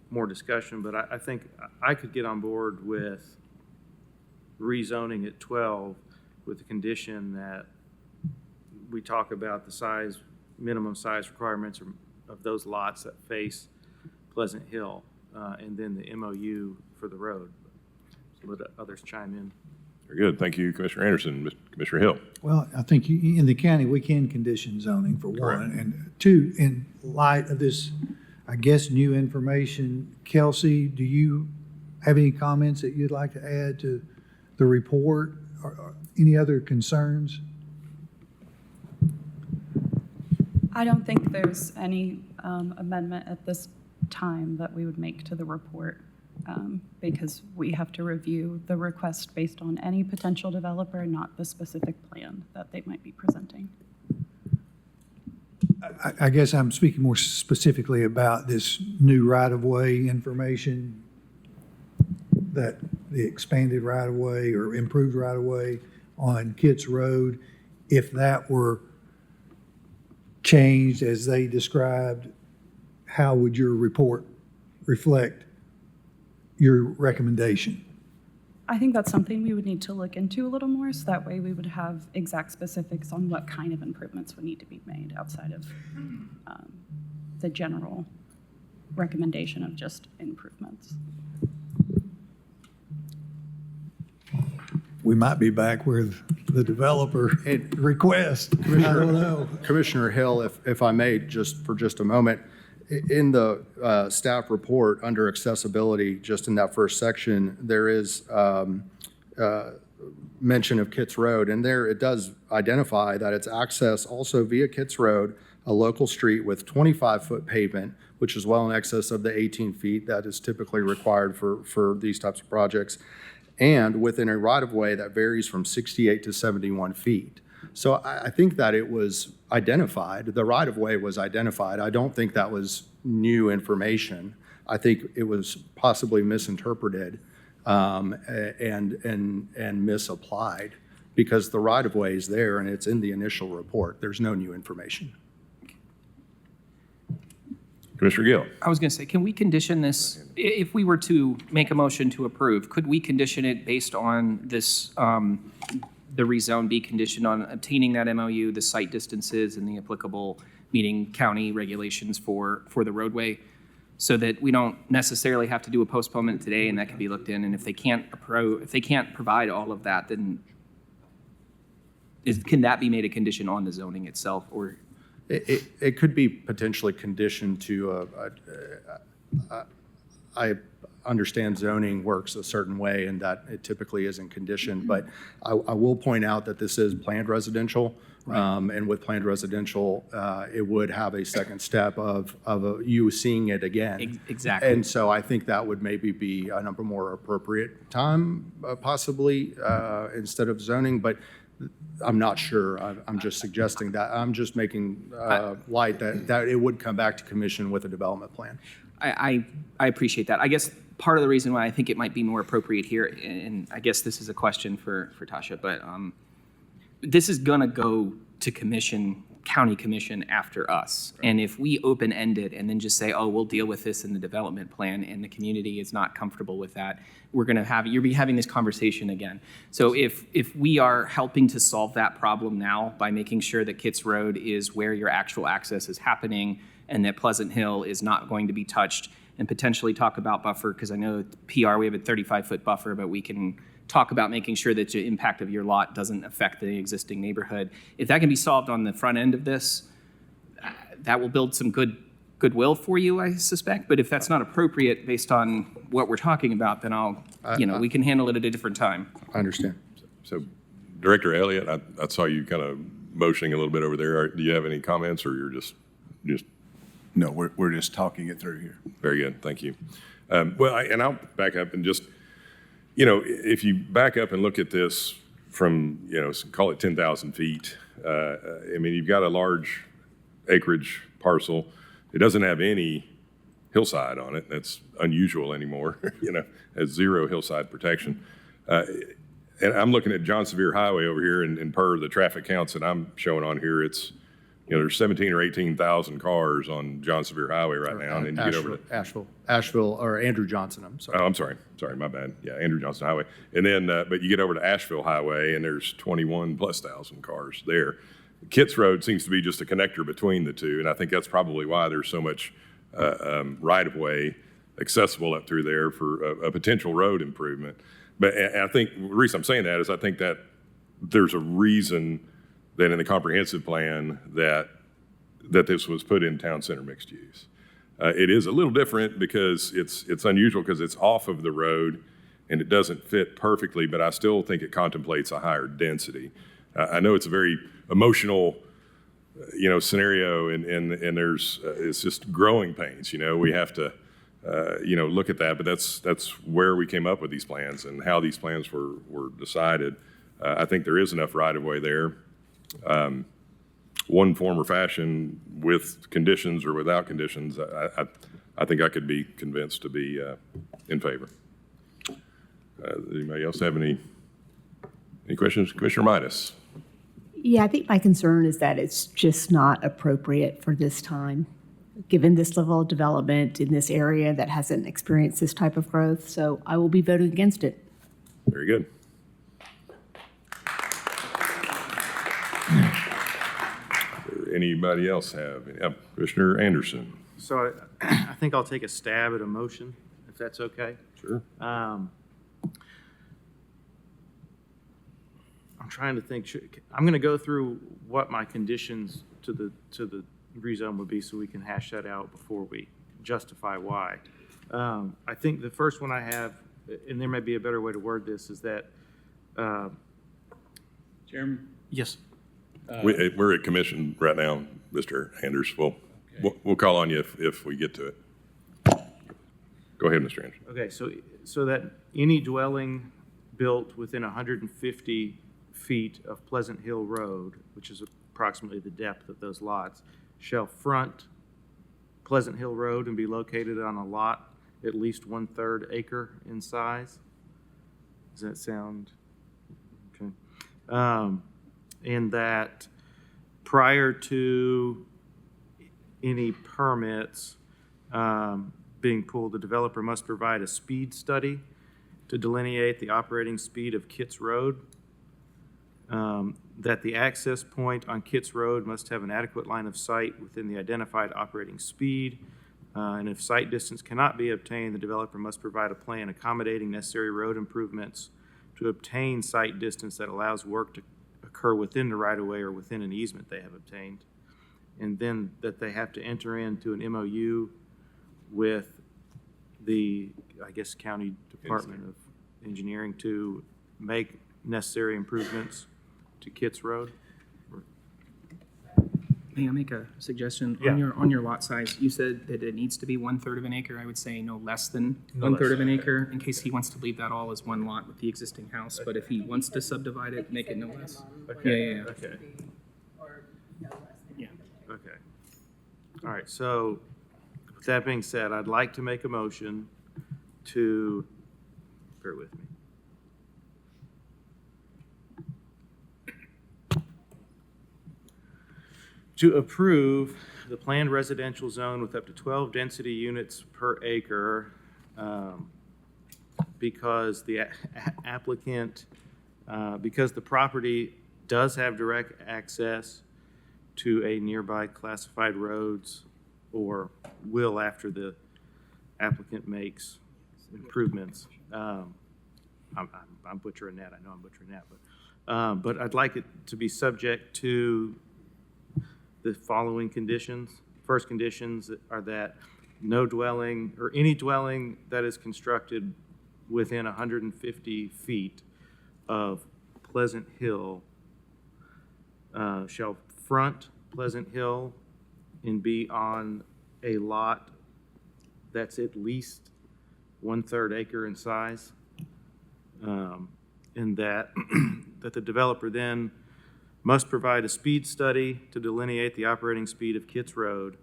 [SPEAKER 22] more discussion, but I think I could get on board with rezoning at 12 with the condition that we talk about the size, minimum size requirements of those lots that face Pleasant Hill, and then the MOU for the road. So let others chime in.
[SPEAKER 1] Very good. Thank you, Commissioner Anderson. Commissioner Hill.
[SPEAKER 17] Well, I think in the county, we can condition zoning for one.
[SPEAKER 1] Correct.
[SPEAKER 17] And two, in light of this, I guess, new information, Kelsey, do you have any comments that you'd like to add to the report or any other concerns?
[SPEAKER 15] I don't think there's any amendment at this time that we would make to the report because we have to review the request based on any potential developer, not the specific plan that they might be presenting.
[SPEAKER 17] I guess I'm speaking more specifically about this new right-of-way information, that the expanded right-of-way or improved right-of-way on Kitts Road, if that were changed as they described, how would your report reflect your recommendation?
[SPEAKER 15] I think that's something we would need to look into a little more, so that way we would have exact specifics on what kind of improvements would need to be made outside of the general recommendation of just improvements.
[SPEAKER 17] We might be back where the developer request. I don't know.
[SPEAKER 8] Commissioner Hill, if I may, just for just a moment, in the staff report under accessibility, just in that first section, there is mention of Kitts Road, and there it does identify that it's access also via Kitts Road, a local street with 25-foot pavement, which is well in excess of the 18 feet that is typically required for these types of projects, and within a right-of-way that varies from 68 to 71 feet. So I think that it was identified, the right-of-way was identified. I don't think that was new information. I think it was possibly misinterpreted and misapplied, because the right-of-way is there and it's in the initial report. There's no new information.
[SPEAKER 1] Commissioner Gill.
[SPEAKER 19] I was going to say, can we condition this, if we were to make a motion to approve, could we condition it based on this, the rezone be conditioned on obtaining that MOU, the site distances, and the applicable meeting county regulations for the roadway, so that we don't necessarily have to do a postponement today and that can be looked in, and if they can't provide all of that, then can that be made a condition on the zoning itself, or?
[SPEAKER 8] It could be potentially conditioned to I understand zoning works a certain way and that it typically isn't conditioned, but I will point out that this is planned residential. And with planned residential, it would have a second step of you seeing it again.
[SPEAKER 19] Exactly.
[SPEAKER 8] And so I think that would maybe be a number more appropriate time, possibly, instead of zoning, but I'm not sure. I'm just suggesting that. I'm just making light that it would come back to commission with a development plan.
[SPEAKER 19] I appreciate that. I guess part of the reason why I think it might be more appropriate here, and I guess this is a question for Tasha, but this is gonna go to county commission after us. Right. And if we open-end it and then just say, oh, we'll deal with this in the development plan, and the community is not comfortable with that, you'll be having this conversation again. So if we are helping to solve that problem now by making sure that Kitts Road is where your actual access is happening and that Pleasant Hill is not going to be touched, and potentially talk about buffer, because I know PR, we have a 35-foot buffer, but we can talk about making sure that the impact of your lot doesn't affect the existing neighborhood. If that can be solved on the front end of this, that will build some goodwill for you, I suspect. But if that's not appropriate based on what we're talking about, then we can handle it at a different time.
[SPEAKER 8] I understand.
[SPEAKER 1] So Director Elliott, I saw you kind of motioning a little bit over there. Do you have any comments, or you're just?
[SPEAKER 7] No, we're just talking it through here.
[SPEAKER 1] Very good, thank you. And I'll back up and just, if you back up and look at this from, call it 10,000 feet, you've got a large acreage parcel. It doesn't have any hillside on it. That's unusual anymore, has zero hillside protection. And I'm looking at John Sevier Highway over here, and per the traffic counts that I'm showing on here, it's, there's 17 or 18,000 cars on John Sevier Highway right now. And then you get over to
[SPEAKER 8] Asheville, or Andrew Johnson, I'm sorry.
[SPEAKER 1] Oh, I'm sorry, my bad. Yeah, Andrew Johnson Highway. And then, but you get over to Asheville Highway, and there's 21,000+ cars there. Kitts Road seems to be just a connector between the two, and I think that's probably why there's so much right-of-way accessible up through there for a potential road improvement. But I think the reason I'm saying that is I think that there's a reason that in the comprehensive plan that this was put in town center mixed use. It is a little different because it's unusual because it's off of the road and it doesn't fit perfectly, but I still think it contemplates a higher density. I know it's a very emotional, scenario, and there's it's just growing pains. We have to, look at that, but that's where we came up with these plans and how these plans were decided. I think there is enough right of way there. one form or fashion with conditions or without conditions, I think I could be convinced to be in favor. Anybody else have any questions? Commissioner Midas?
[SPEAKER 3] Yeah, I think my concern is that it's just not appropriate for this time, given this level of development in this area that hasn't experienced this type of growth. So I will be voting against it.
[SPEAKER 1] Very good. Anybody else have? Commissioner Anderson?
[SPEAKER 22] So I think I'll take a stab at a motion, if that's okay.
[SPEAKER 1] Sure.
[SPEAKER 22] I'm trying to think. I'm going to go through what my conditions to the rezone would be, so we can hash that out before we justify why. I think the first one I have, and there may be a better way to word this, is that.
[SPEAKER 11] Chairman?
[SPEAKER 22] Yes.
[SPEAKER 1] We're at commission right now, Mr. Anders. We'll call on you if we get to it. Go ahead, Mr. Anders.
[SPEAKER 22] Okay, so that any dwelling built within 150 feet of Pleasant Hill Road, which is approximately the depth of those lots, shall front Pleasant Hill Road and be located on a lot at least 1/3 acre in size. Does that sound okay? And that prior to any permits being pulled, the developer must provide a speed study to delineate the operating speed of Kitts Road. That the access point on Kitts Road must have an adequate line of sight within the identified operating speed. And if sight distance cannot be obtained, the developer must provide a plan accommodating necessary road improvements to obtain sight distance that allows work to occur within the right-of-way or within an easement they have obtained. And then that they have to enter into an MOU with the, I guess, County Department of Engineering to make necessary improvements to Kitts Road.
[SPEAKER 19] May I make a suggestion?
[SPEAKER 22] Yeah.
[SPEAKER 19] On your lot size, you said that it needs to be 1/3 of an acre. I would say no less than
[SPEAKER 22] No
[SPEAKER 19] 1/3
[SPEAKER 22] less
[SPEAKER 19] of an
[SPEAKER 22] than
[SPEAKER 19] acre, in case he wants to leave that all as one lot with the existing house. But if he wants to subdivide it, make it no less.
[SPEAKER 22] Okay.
[SPEAKER 19] Yeah.
[SPEAKER 22] Okay.
[SPEAKER 19] Yeah.
[SPEAKER 22] Okay. All right, so with that being said, I'd like to make a motion to, bear with me. To approve the planned residential zone with up to 12 density units per acre, because the applicant, because the property does have direct access to a nearby classified roads, or will after the applicant makes improvements. I'm butchering that, I know I'm butchering that, but I'd like it to be subject to the following conditions. First conditions are that no dwelling, or any dwelling that is constructed within 150 feet of Pleasant Hill shall front Pleasant Hill and be on a lot that's at least 1/3 acre in size. And that, that the developer then must provide a speed study to delineate the operating speed of Kitts Road.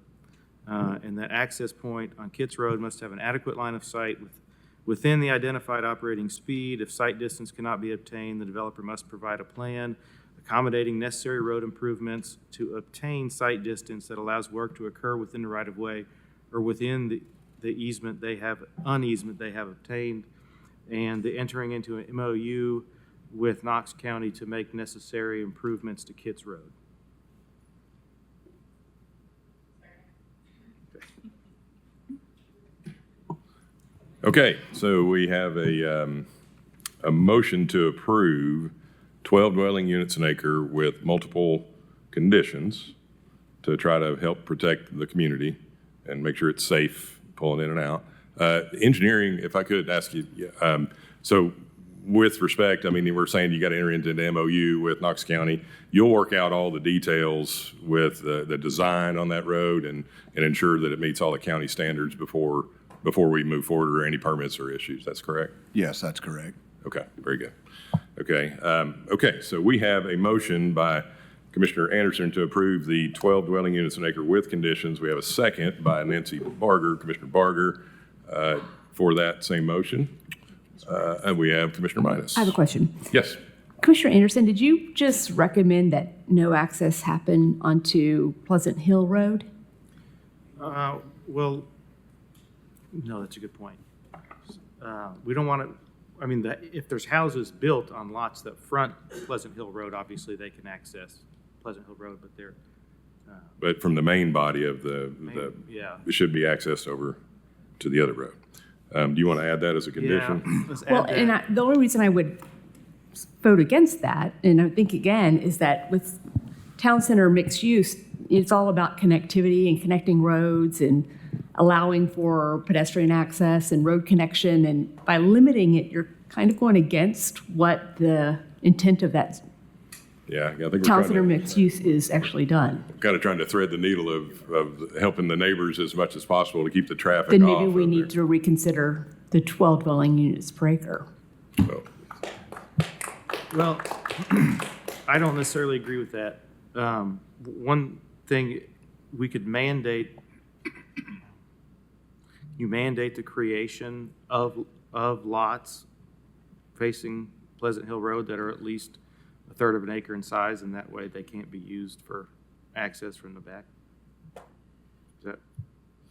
[SPEAKER 22] And that access point on Kitts Road must have an adequate line of sight within the identified operating speed. If sight distance cannot be obtained, the developer must provide a plan accommodating necessary road improvements to obtain sight distance that allows work to occur within the right-of-way or within the easement they have obtained, and the entering into an MOU with Knox County to make necessary improvements to Kitts Road.
[SPEAKER 1] Okay, so we have a motion to approve 12 dwelling units an acre with multiple conditions to try to help protect the community and make sure it's safe pulling in and out. Engineering, if I could ask you, so with respect, I mean, we're saying you got to enter into an MOU with Knox County. You'll work out all the details with the design on that road and ensure that it meets all the county standards before we move forward, or any permits or issues. That's correct?
[SPEAKER 7] Yes, that's correct.
[SPEAKER 1] Okay, very good. Okay, so we have a motion by Commissioner Anderson to approve the 12 dwelling units an acre with conditions. We have a second by Nancy Barger, Commissioner Barger, for that same motion. And we have Commissioner Minus.
[SPEAKER 3] I have a question.
[SPEAKER 1] Yes.
[SPEAKER 3] Commissioner Anderson, did you just recommend that no access happen onto Pleasant Hill Road?
[SPEAKER 22] Well, no, that's a good point. We don't want to, I mean, if there's houses built on lots that front Pleasant Hill Road, obviously they can access Pleasant Hill Road, but they're.
[SPEAKER 1] But from the main body of
[SPEAKER 22] yeah.
[SPEAKER 1] it should be accessed over to the other road. Do you want to add that as a condition?
[SPEAKER 22] Yeah, let's add
[SPEAKER 3] Well,
[SPEAKER 22] that.
[SPEAKER 3] and the only reason I would vote against that, and I think again, is that with town center mixed use, it's all about connectivity and connecting roads and allowing for pedestrian access and road connection. And by limiting it, you're kind of going against what the intent of that
[SPEAKER 1] Yeah, I think we're
[SPEAKER 3] town
[SPEAKER 1] trying
[SPEAKER 3] center
[SPEAKER 1] to,
[SPEAKER 3] mixed use is actually done.
[SPEAKER 1] kind of trying to thread the needle of helping the neighbors as much as possible to keep the traffic
[SPEAKER 3] Then
[SPEAKER 1] off.
[SPEAKER 3] maybe we
[SPEAKER 1] of
[SPEAKER 3] need to reconsider the 12 dwelling units per acre.
[SPEAKER 1] their-
[SPEAKER 22] Well, I don't necessarily agree with that. One thing, we could mandate the creation of lots facing Pleasant Hill Road that are at least a third of an acre in size, and that way they can't be used for access from the back.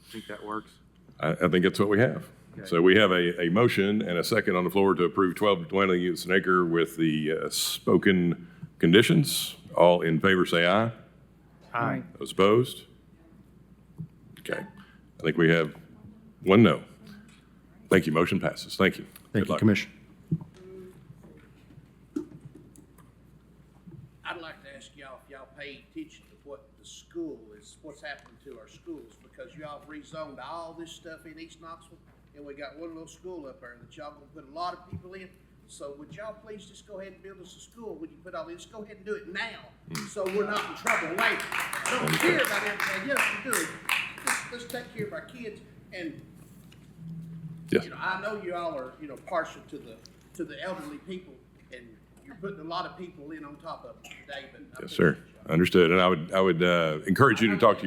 [SPEAKER 22] Think that works?
[SPEAKER 1] I think that's what we have. So we have a motion and a second on the floor to approve 12 dwelling units an acre with the spoken conditions. All in favor say aye.
[SPEAKER 22] Aye.
[SPEAKER 1] Those opposed? Okay. I think we have one no. Thank you. Motion passes. Thank you.
[SPEAKER 8] Thank
[SPEAKER 1] Good
[SPEAKER 8] you,
[SPEAKER 1] luck.
[SPEAKER 8] Commissioner.
[SPEAKER 13] I'd like to ask y'all if y'all pay attention to what the school is, what's happening to our schools, because y'all have rezoned all this stuff in East Knoxville, and we got one little school up there that y'all gonna put a lot of people in. So would y'all please just go ahead and build us a school when you put all this, go ahead and do it now, so we're not in trouble later. I don't care about everything else you do. Let's take care of our kids, and,
[SPEAKER 1] Yes.
[SPEAKER 13] you know, I know you all are, you know, partial to the elderly people, and you're putting a lot of people in on top of it today, but. I
[SPEAKER 1] Yes, sir. Understood. And I would encourage you to talk to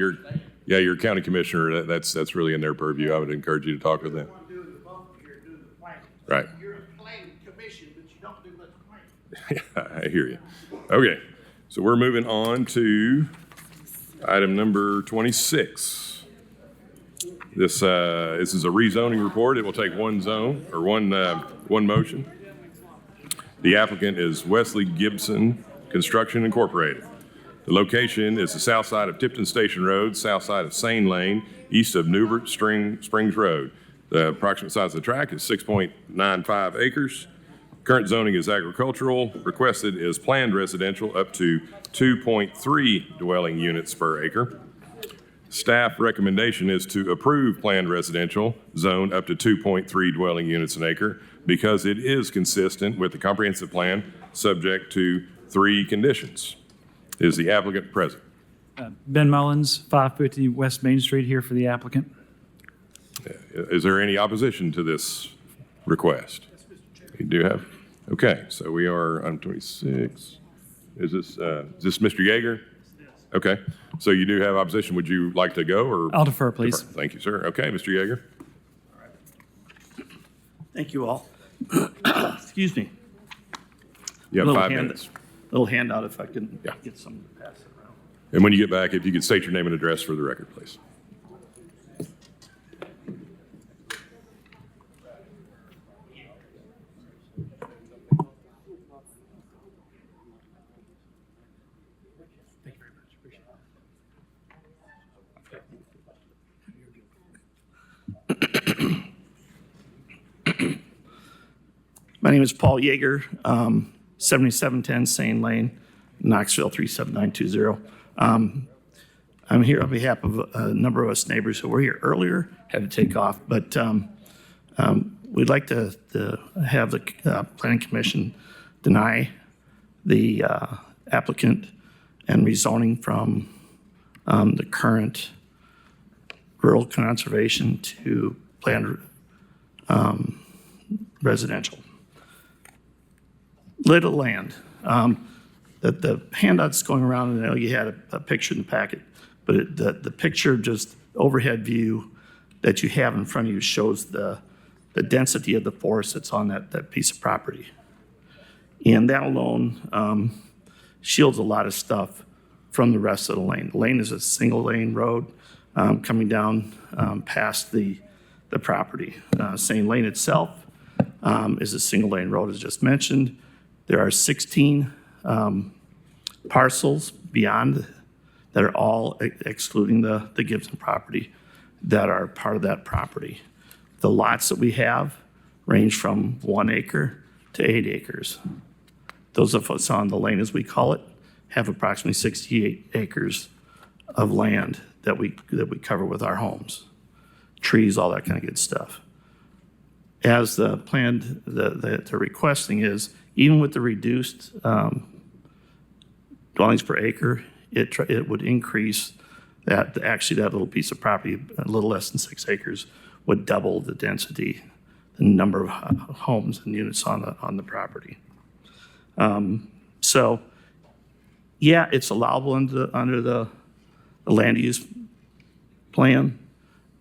[SPEAKER 1] your county commissioner. That's really in their purview. I would encourage you to talk with them.
[SPEAKER 13] Doing the vote, you're doing the planning.
[SPEAKER 1] Right.
[SPEAKER 13] You're a planning commission, but you don't do much planning.
[SPEAKER 1] I hear you. Okay. So we're moving on to item number 26. This is a rezoning report. It will take one zone or one motion. The applicant is Wesley Gibson Construction Incorporated. The location is the south side of Tipton Station Road, south side of Sane Lane, east of Newbert Springs Road. The approximate size of the tract is 6.95 acres. Current zoning is agricultural. Requested is planned residential up to 2.3 dwelling units per acre. Staff recommendation is to approve planned residential zone up to 2.3 dwelling units an acre because it is consistent with the comprehensive plan, subject to 3 conditions. Is the applicant present?
[SPEAKER 10] Ben Mullins, 550 West Main Street, here for the applicant.
[SPEAKER 1] Is there any opposition to this request? You do have? Okay, so we are on 26. Is this Mr. Yeager? Okay, so you do have opposition. Would you like to go or?
[SPEAKER 10] I'll defer, please.
[SPEAKER 1] Thank you, sir. Okay, Mr. Yeager.
[SPEAKER 16] Thank you all. Excuse me.
[SPEAKER 1] You have
[SPEAKER 16] Little
[SPEAKER 1] 5
[SPEAKER 16] hand-
[SPEAKER 1] minutes.
[SPEAKER 16] Little handout if I can get someone to pass it around.
[SPEAKER 1] And when you get back, if you could state your name and address for the record, please.
[SPEAKER 16] My name is Paul Yeager, 7710 Sane Lane, Knoxville 37920. I'm here on behalf of a number of us neighbors who were here earlier, had to take off, but we'd like to have the Planning Commission deny the applicant and rezoning from the current rural conservation to planned residential. Little land. the handouts going around, and I know you had a picture in the packet, but the picture, just overhead view that you have in front of you shows the density of the forest that's on that piece of property. And that alone shields a lot of stuff from the rest of the lane. The lane is a single lane road coming down past the property. Same lane itself is a single lane road, as just mentioned. There are 16 parcels beyond that are all excluding the Gibson property that are part of that property. The lots that we have range from 1 acre to 8 acres. Those of us on the lane, as we call it, have approximately 68 acres of land that we cover with our homes, trees, all that kind of good stuff. As the plan they're requesting is, even with the reduced dwellings per acre, it would increase that, actually that little piece of property, a little less than 6 acres, would double the density, the number of homes and units on the property. So, yeah, it's allowable under the land use plan,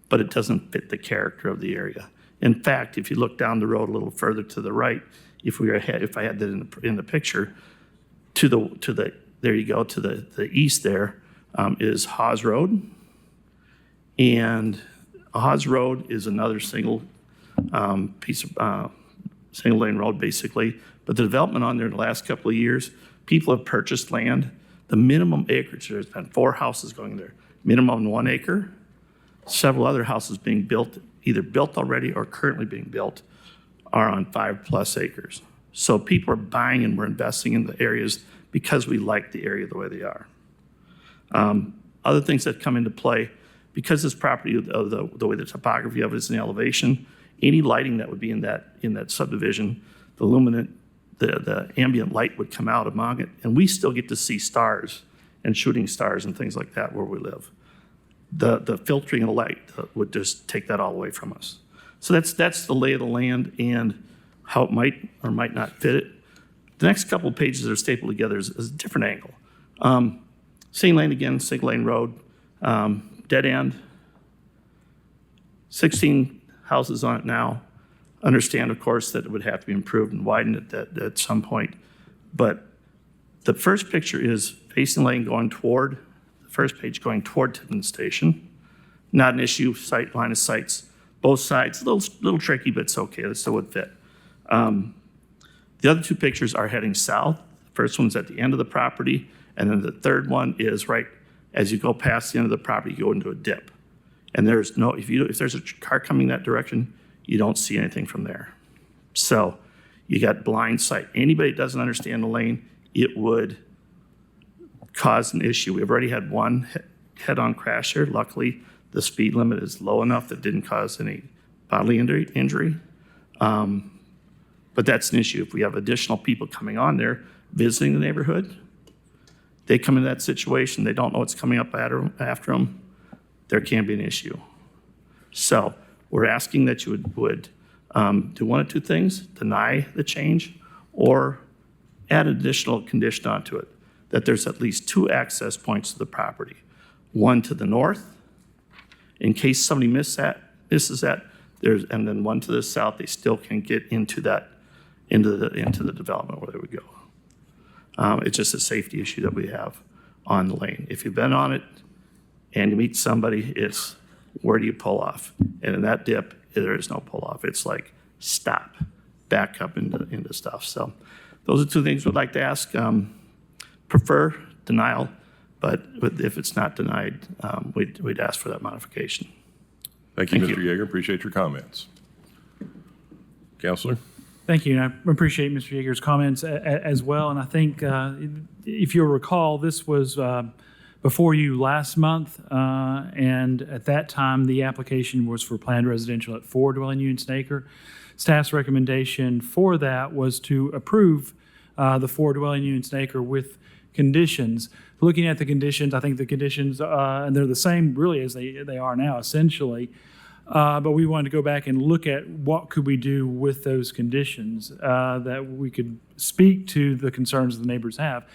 [SPEAKER 16] but it doesn't fit the character of the area. In fact, if you look down the road a little further to the right, if I had that in the picture, there you go, to the east there is Hawes Road, and Hawes Road is another single piece of single lane road basically. But the development on there in the last couple of years, people have purchased land. The minimum acreage, there's been 4 houses going there, minimum 1 acre. Several other houses being built, either built already or currently being built, are on 5+ acres. So people are buying and we're investing in the areas because we like the area the way they are. Other things that come into play, because this property, the way the topography of it is in the elevation, any lighting that would be in that subdivision, the ambient light would come out among it, and we still get to see stars and shooting stars and things like that where we live. The filtering of the light would just take that all away from us. So that's the lay of the land and how it might or might not fit it. The next couple of pages that are stapled together is a different angle. Same lane again, single lane road, dead end, 16 houses on it now. Understand, of course, that it would have to be improved and widened at some point. But the first picture is facing lane going toward, the first page going toward Tiverton Station. Not an issue, line of sights, both sides. A little tricky, but it's okay, it still would fit. The other 2 pictures are heading south. The first one's at the end of the property, and then the third one is right as you go past the end of the property, you go into a dip. And there's no, if there's a car coming that direction, you don't see anything from there. So you got blind sight. Anybody that doesn't understand the lane, it would cause an issue. We've already had one head-on crash here. Luckily, the speed limit is low enough that didn't cause any bodily injury. But that's an issue. If we have additional people coming on there, visiting the neighborhood, they come into that situation, they don't know what's coming up after them, there can be an issue. So we're asking that you would do one of 2 things: deny the change or add an additional condition onto it, that there's at least 2 access points to the property. One to the north, in case somebody misses that, and then one to the south, they still can get into the development where they would go. It's just a safety issue that we have on the lane. If you've been on it and you meet somebody, it's where do you pull off? And in that dip, there is no pull off. It's like stop, back up into stuff. So those are 2 things we'd like to ask. Prefer denial, but if it's not denied, we'd ask for that modification.
[SPEAKER 1] Thank you, Mr. Yeager. Appreciate your comments. Counselor?
[SPEAKER 10] Thank you, and I appreciate Mr. Yeager's comments as well. And I think, if you'll recall, this was before you last month, and at that time, the application was for planned residential at 4 dwelling units an acre. Staff's recommendation for that was to approve the 4 dwelling units an acre with conditions. Looking at the conditions, I think the conditions, and they're the same really as they are now, essentially. But we wanted to go back and look at what could we do with those conditions that we could speak to the concerns the neighbors have.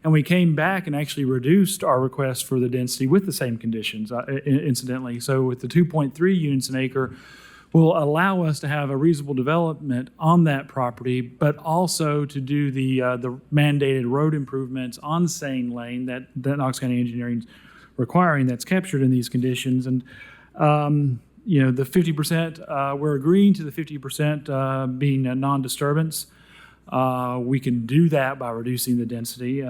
[SPEAKER 10] And we came back and actually reduced our request for the density with the same conditions, incidentally. So with the 2.3 units an acre, will allow us to have a reasonable development on that property, but also to do the mandated road improvements on Sane Lane that Knox County Engineering is requiring, that's captured in these conditions. And the 50%, we're agreeing to the 50% being a non-disturbance. We can do that by reducing the density.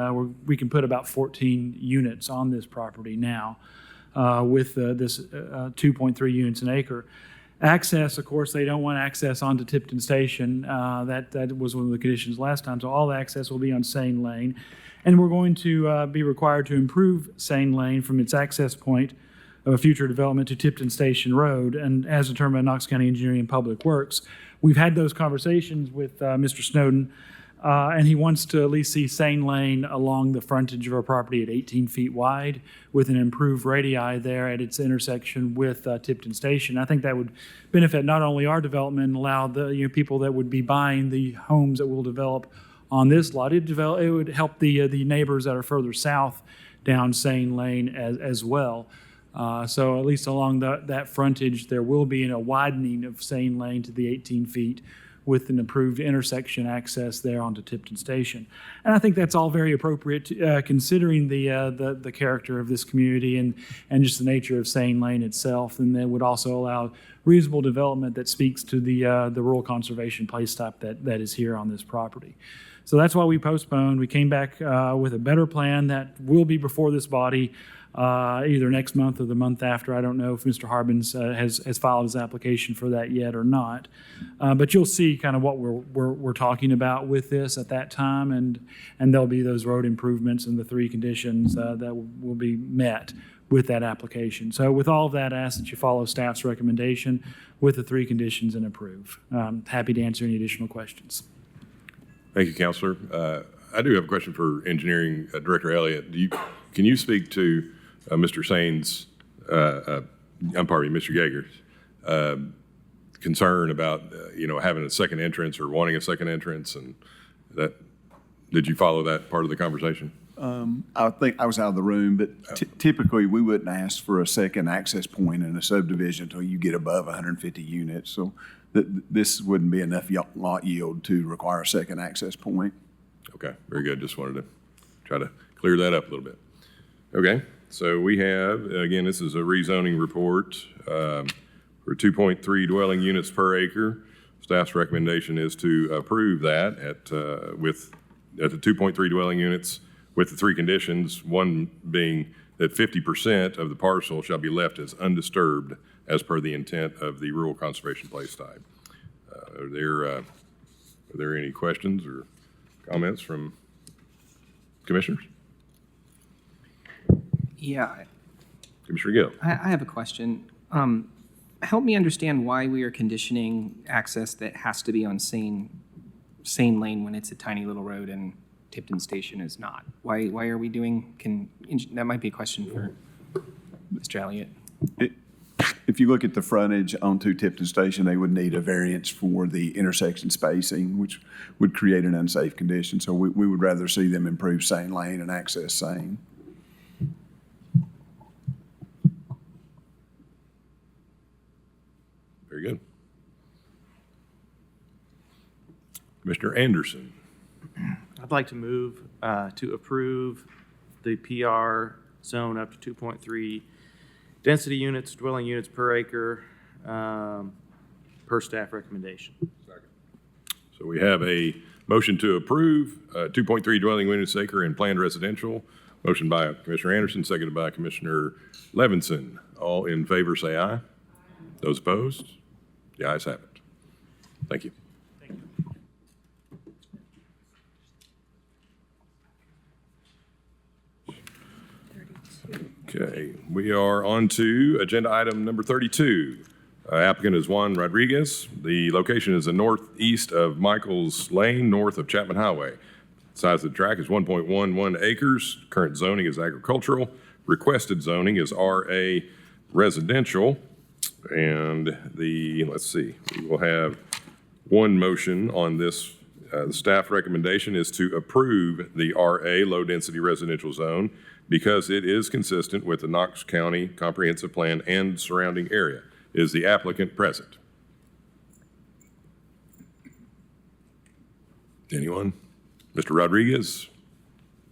[SPEAKER 10] We can put about 14 units on this property now with this 2.3 units an acre. Access, of course, they don't want access onto Tipton Station. That was one of the conditions last time. So all access will be on Sane Lane. And we're going to be required to improve Sane Lane from its access point of a future development to Tipton Station Road. And as determined by Knox County Engineering and Public Works, we've had those conversations with Mr. Snowden, and he wants to at least see Sane Lane along the frontage of our property at 18 feet wide with an improved radii there at its intersection with Tipton Station. I think that would benefit not only our development and allow the people that would be buying the homes that we'll develop on this lot. It would help the neighbors that are further south down Sane Lane as well. So at least along that frontage, there will be a widening of Sane Lane to the 18 feet with an improved intersection access there onto Tipton Station. And I think that's all very appropriate considering the character of this community and just the nature of Sane Lane itself. And that would also allow reasonable development that speaks to the rural conservation place type that is here on this property. So that's why we postponed. We came back with a better plan that will be before this body either next month or the month after. I don't know if Mr. Harbins has filed his application for that yet or not. But you'll see kind of what we're talking about with this at that time, and there'll be those road improvements and the three conditions that will be met with that application. So with all of that, I ask that you follow staff's recommendation with the three conditions and approve. Happy to answer any additional questions.
[SPEAKER 1] Thank you, Counselor. I do have a question for Engineering Director Elliott. Can you speak to Mr. Sane's, Mr. Yeager's concern about, having a second entrance or wanting a second entrance, and that, did you follow that part of the conversation?
[SPEAKER 7] I think I was out of the room, but typically we wouldn't ask for a second access point in a subdivision until you get above 150 units. So this wouldn't be enough lot yield to require a second access point.
[SPEAKER 1] Okay, very good. Just wanted to try to clear that up a little bit. Okay, so we have, again, this is a rezoning report for 2.3 dwelling units per acre. Staff's recommendation is to approve that at the 2.3 dwelling units with the three conditions, one being that 50% of the parcel shall be left as undisturbed as per the intent of the rural conservation place type. Are there any questions or comments from commissioners?
[SPEAKER 19] Yeah.
[SPEAKER 1] Commissioner Gill.
[SPEAKER 19] I have a question. Help me understand why we are conditioning access that has to be on Sane Lane when it's a tiny little road and Tipton Station is not. Why are we doing, that might be a question for Mr. Elliott.
[SPEAKER 7] If you look at the frontage onto Tipton Station, they would need a variance for the intersection spacing, which would create an unsafe condition. So we would rather see them improve Sane Lane and access Sane.
[SPEAKER 1] Very good. Commissioner Anderson.
[SPEAKER 22] I'd like to move to approve the PR zone up to 2.3 density units, dwelling units per acre, per staff recommendation.
[SPEAKER 1] So we have a motion to approve 2.3 dwelling units acre in planned residential. Motion by Commissioner Anderson, seconded by Commissioner Levinson. All in favor say aye. Those opposed? The ayes have it. Thank you. Okay, we are on to agenda item number 32. Applicant is Juan Rodriguez. The location is the northeast of Michaels Lane, north of Chapman Highway. Size of the tract is 1.11 acres. Current zoning is agricultural. Requested zoning is RA residential. And let's see, we will have one motion on this The staff recommendation is to approve the RA, low-density residential zone, because it is consistent with the Knox County Comprehensive Plan and surrounding area. Is the applicant present? Anyone? Mr. Rodriguez?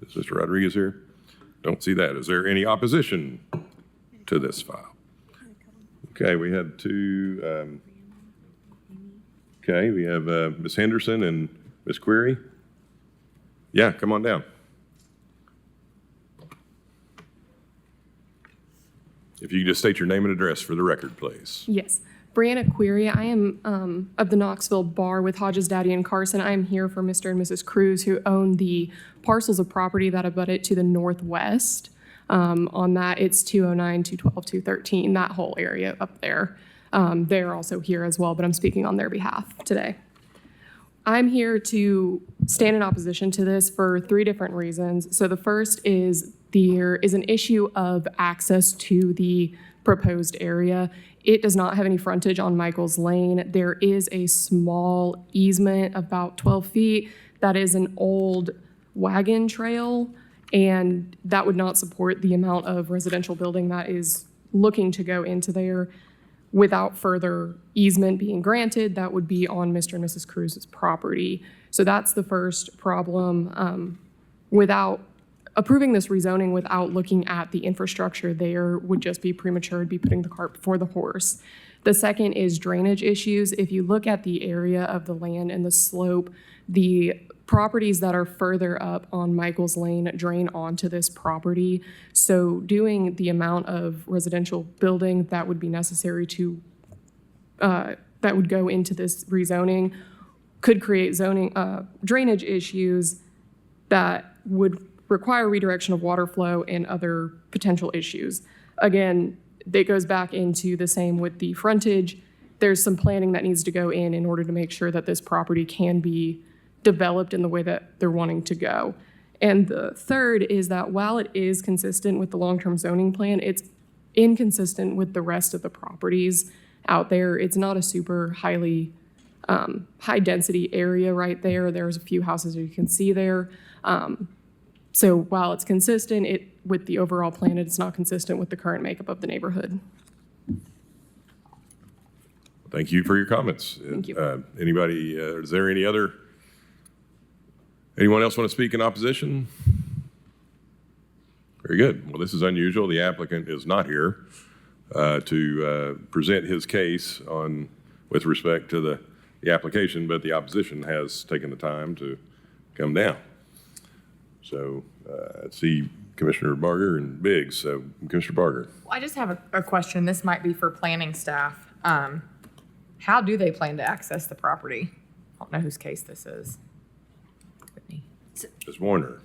[SPEAKER 1] Is Mr. Rodriguez here? Don't see that. Is there any opposition to this file? Okay, we had two. Okay, we have Ms. Henderson and Ms. Query. Yeah, come on down. If you could just state your name and address for the record, please.
[SPEAKER 2] Yes. Brianna Query. I am of the Knoxville Bar with Hodges, Daddy, and Carson. I am here for Mr. and Mrs. Cruz, who own the parcels of property that abut it to the northwest. On that, it's 209, 212, 213, that whole area up there. They're also here as well, but I'm speaking on their behalf today. I'm here to stand in opposition to this for three different reasons. So the first is there is an issue of access to the proposed area. It does not have any frontage on Michael's Lane. There is a small easement, about 12 feet, that is an old wagon trail, and that would not support the amount of residential building that is looking to go into there. Without further easement being granted, that would be on Mr. and Mrs. Cruz's property. So that's the first problem. Without approving this rezoning without looking at the infrastructure there would just be premature, it'd be putting the cart before the horse. The second is drainage issues. If you look at the area of the land and the slope, the properties that are further up on Michael's Lane drain onto this property. So doing the amount of residential building that would be necessary to, that would go into this rezoning could create zoning, drainage issues that would require redirection of water flow and other potential issues. Again, that goes back into the same with the frontage. There's some planning that needs to go in order to make sure that this property can be developed in the way that they're wanting to go. And the third is that while it is consistent with the long-term zoning plan, it's inconsistent with the rest of the properties out there. It's not a super highly high-density area right there. There's a few houses you can see there. So while it's consistent with the overall plan, it's not consistent with the current makeup of the neighborhood.
[SPEAKER 1] Thank you for your comments.
[SPEAKER 2] Thank you.
[SPEAKER 1] Anybody, is there anyone else want to speak in opposition? Very good. Well, this is unusual. The applicant is not here to present his case with respect to the application, but the opposition has taken the time to come down. So I see Commissioner Barger and Biggs. So Commissioner Barger.
[SPEAKER 4] Well, I just have a question. This might be for planning staff. How do they plan to access the property? I don't know whose case this is.
[SPEAKER 1] Ms. Warner.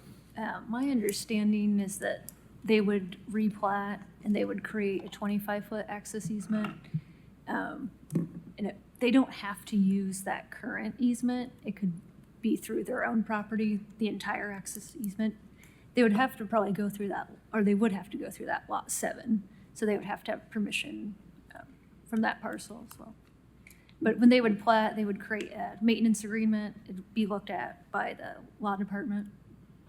[SPEAKER 18] My understanding is that they would replat and they would create a 25-foot access easement. They don't have to use that current easement. It could be through their own property, the entire access easement. They would have to probably go through that, or they would have to go through that lot 7. So they would have to have permission from that parcel as well. But when they would plat, they would create a maintenance agreement. It'd be looked at by the law department.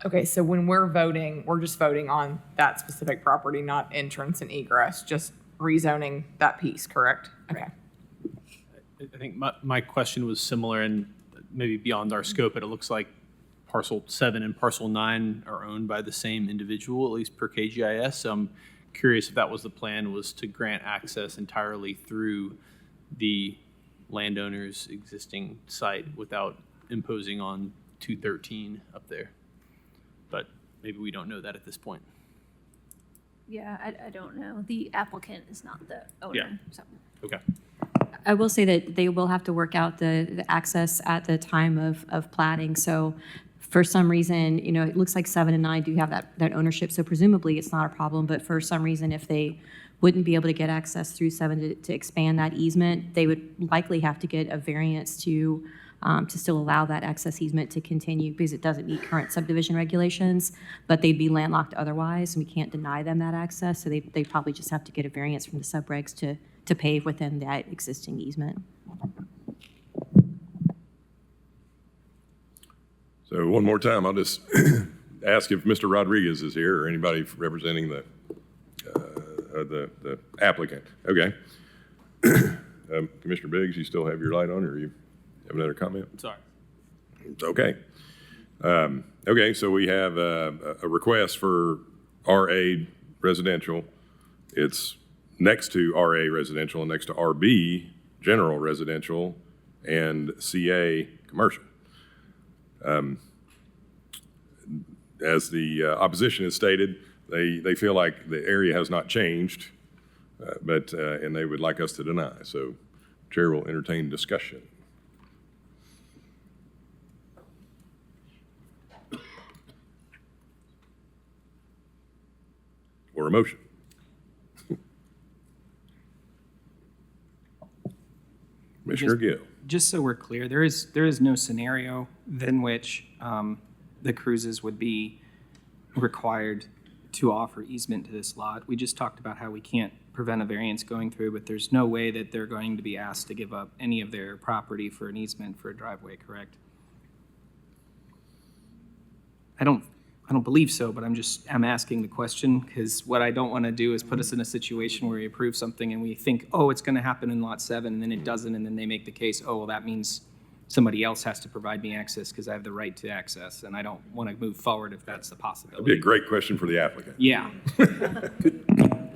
[SPEAKER 4] Okay, so when we're voting, we're just voting on that specific property, not entrance and egress, just rezoning that piece, correct? Okay.
[SPEAKER 20] I think my question was similar and maybe beyond our scope, but it looks like parcel 7 and parcel 9 are owned by the same individual, at least per KGIS. So I'm curious if that was the plan, was to grant access entirely through the landowner's existing site without imposing on 213 up there. But maybe we don't know that at this point.
[SPEAKER 18] Yeah, I don't know. The applicant is not the owner.
[SPEAKER 20] Yeah.
[SPEAKER 18] So.
[SPEAKER 20] Okay.
[SPEAKER 24] I will say that they will have to work out the access at the time of platting. So for some reason, it looks like 7 and 9 do have that ownership. So presumably it's not a problem. But for some reason, if they wouldn't be able to get access through 7 to expand that easement, they would likely have to get a variance to still allow that access easement to continue because it doesn't meet current subdivision regulations, but they'd be landlocked otherwise, and we can't deny them that access. So they probably just have to get a variance from the subregs to pave within that existing easement.
[SPEAKER 1] So one more time, I'll just ask if Mr. Rodriguez is here or anybody representing the applicant. Okay. Commissioner Biggs, you still have your light on, or you have another comment?
[SPEAKER 20] Sorry.
[SPEAKER 1] Okay. Okay, so we have a request for RA residential. It's next to RA residential and next to RB general residential and CA commercial. As the opposition has stated, they feel like the area has not changed, and they would like us to deny. So Chair will entertain discussion. Or a motion. Commissioner Gill.
[SPEAKER 19] Just so we're clear, there is no scenario in which the cruises would be required to offer easement to this lot. We just talked about how we can't prevent a variance going through, but there's no way that they're going to be asked to give up any of their property for an easement for a driveway, correct? I don't believe so, but I'm asking the question because what I don't want to do is put us in a situation where we approve something and we think, oh, it's going to happen in lot 7, and then it doesn't, and then they make the case, oh, well, that means somebody else has to provide me access because I have the right to access, and I don't want to move forward if that's the possibility.
[SPEAKER 1] That'd be a great question for the applicant.
[SPEAKER 19] Yeah.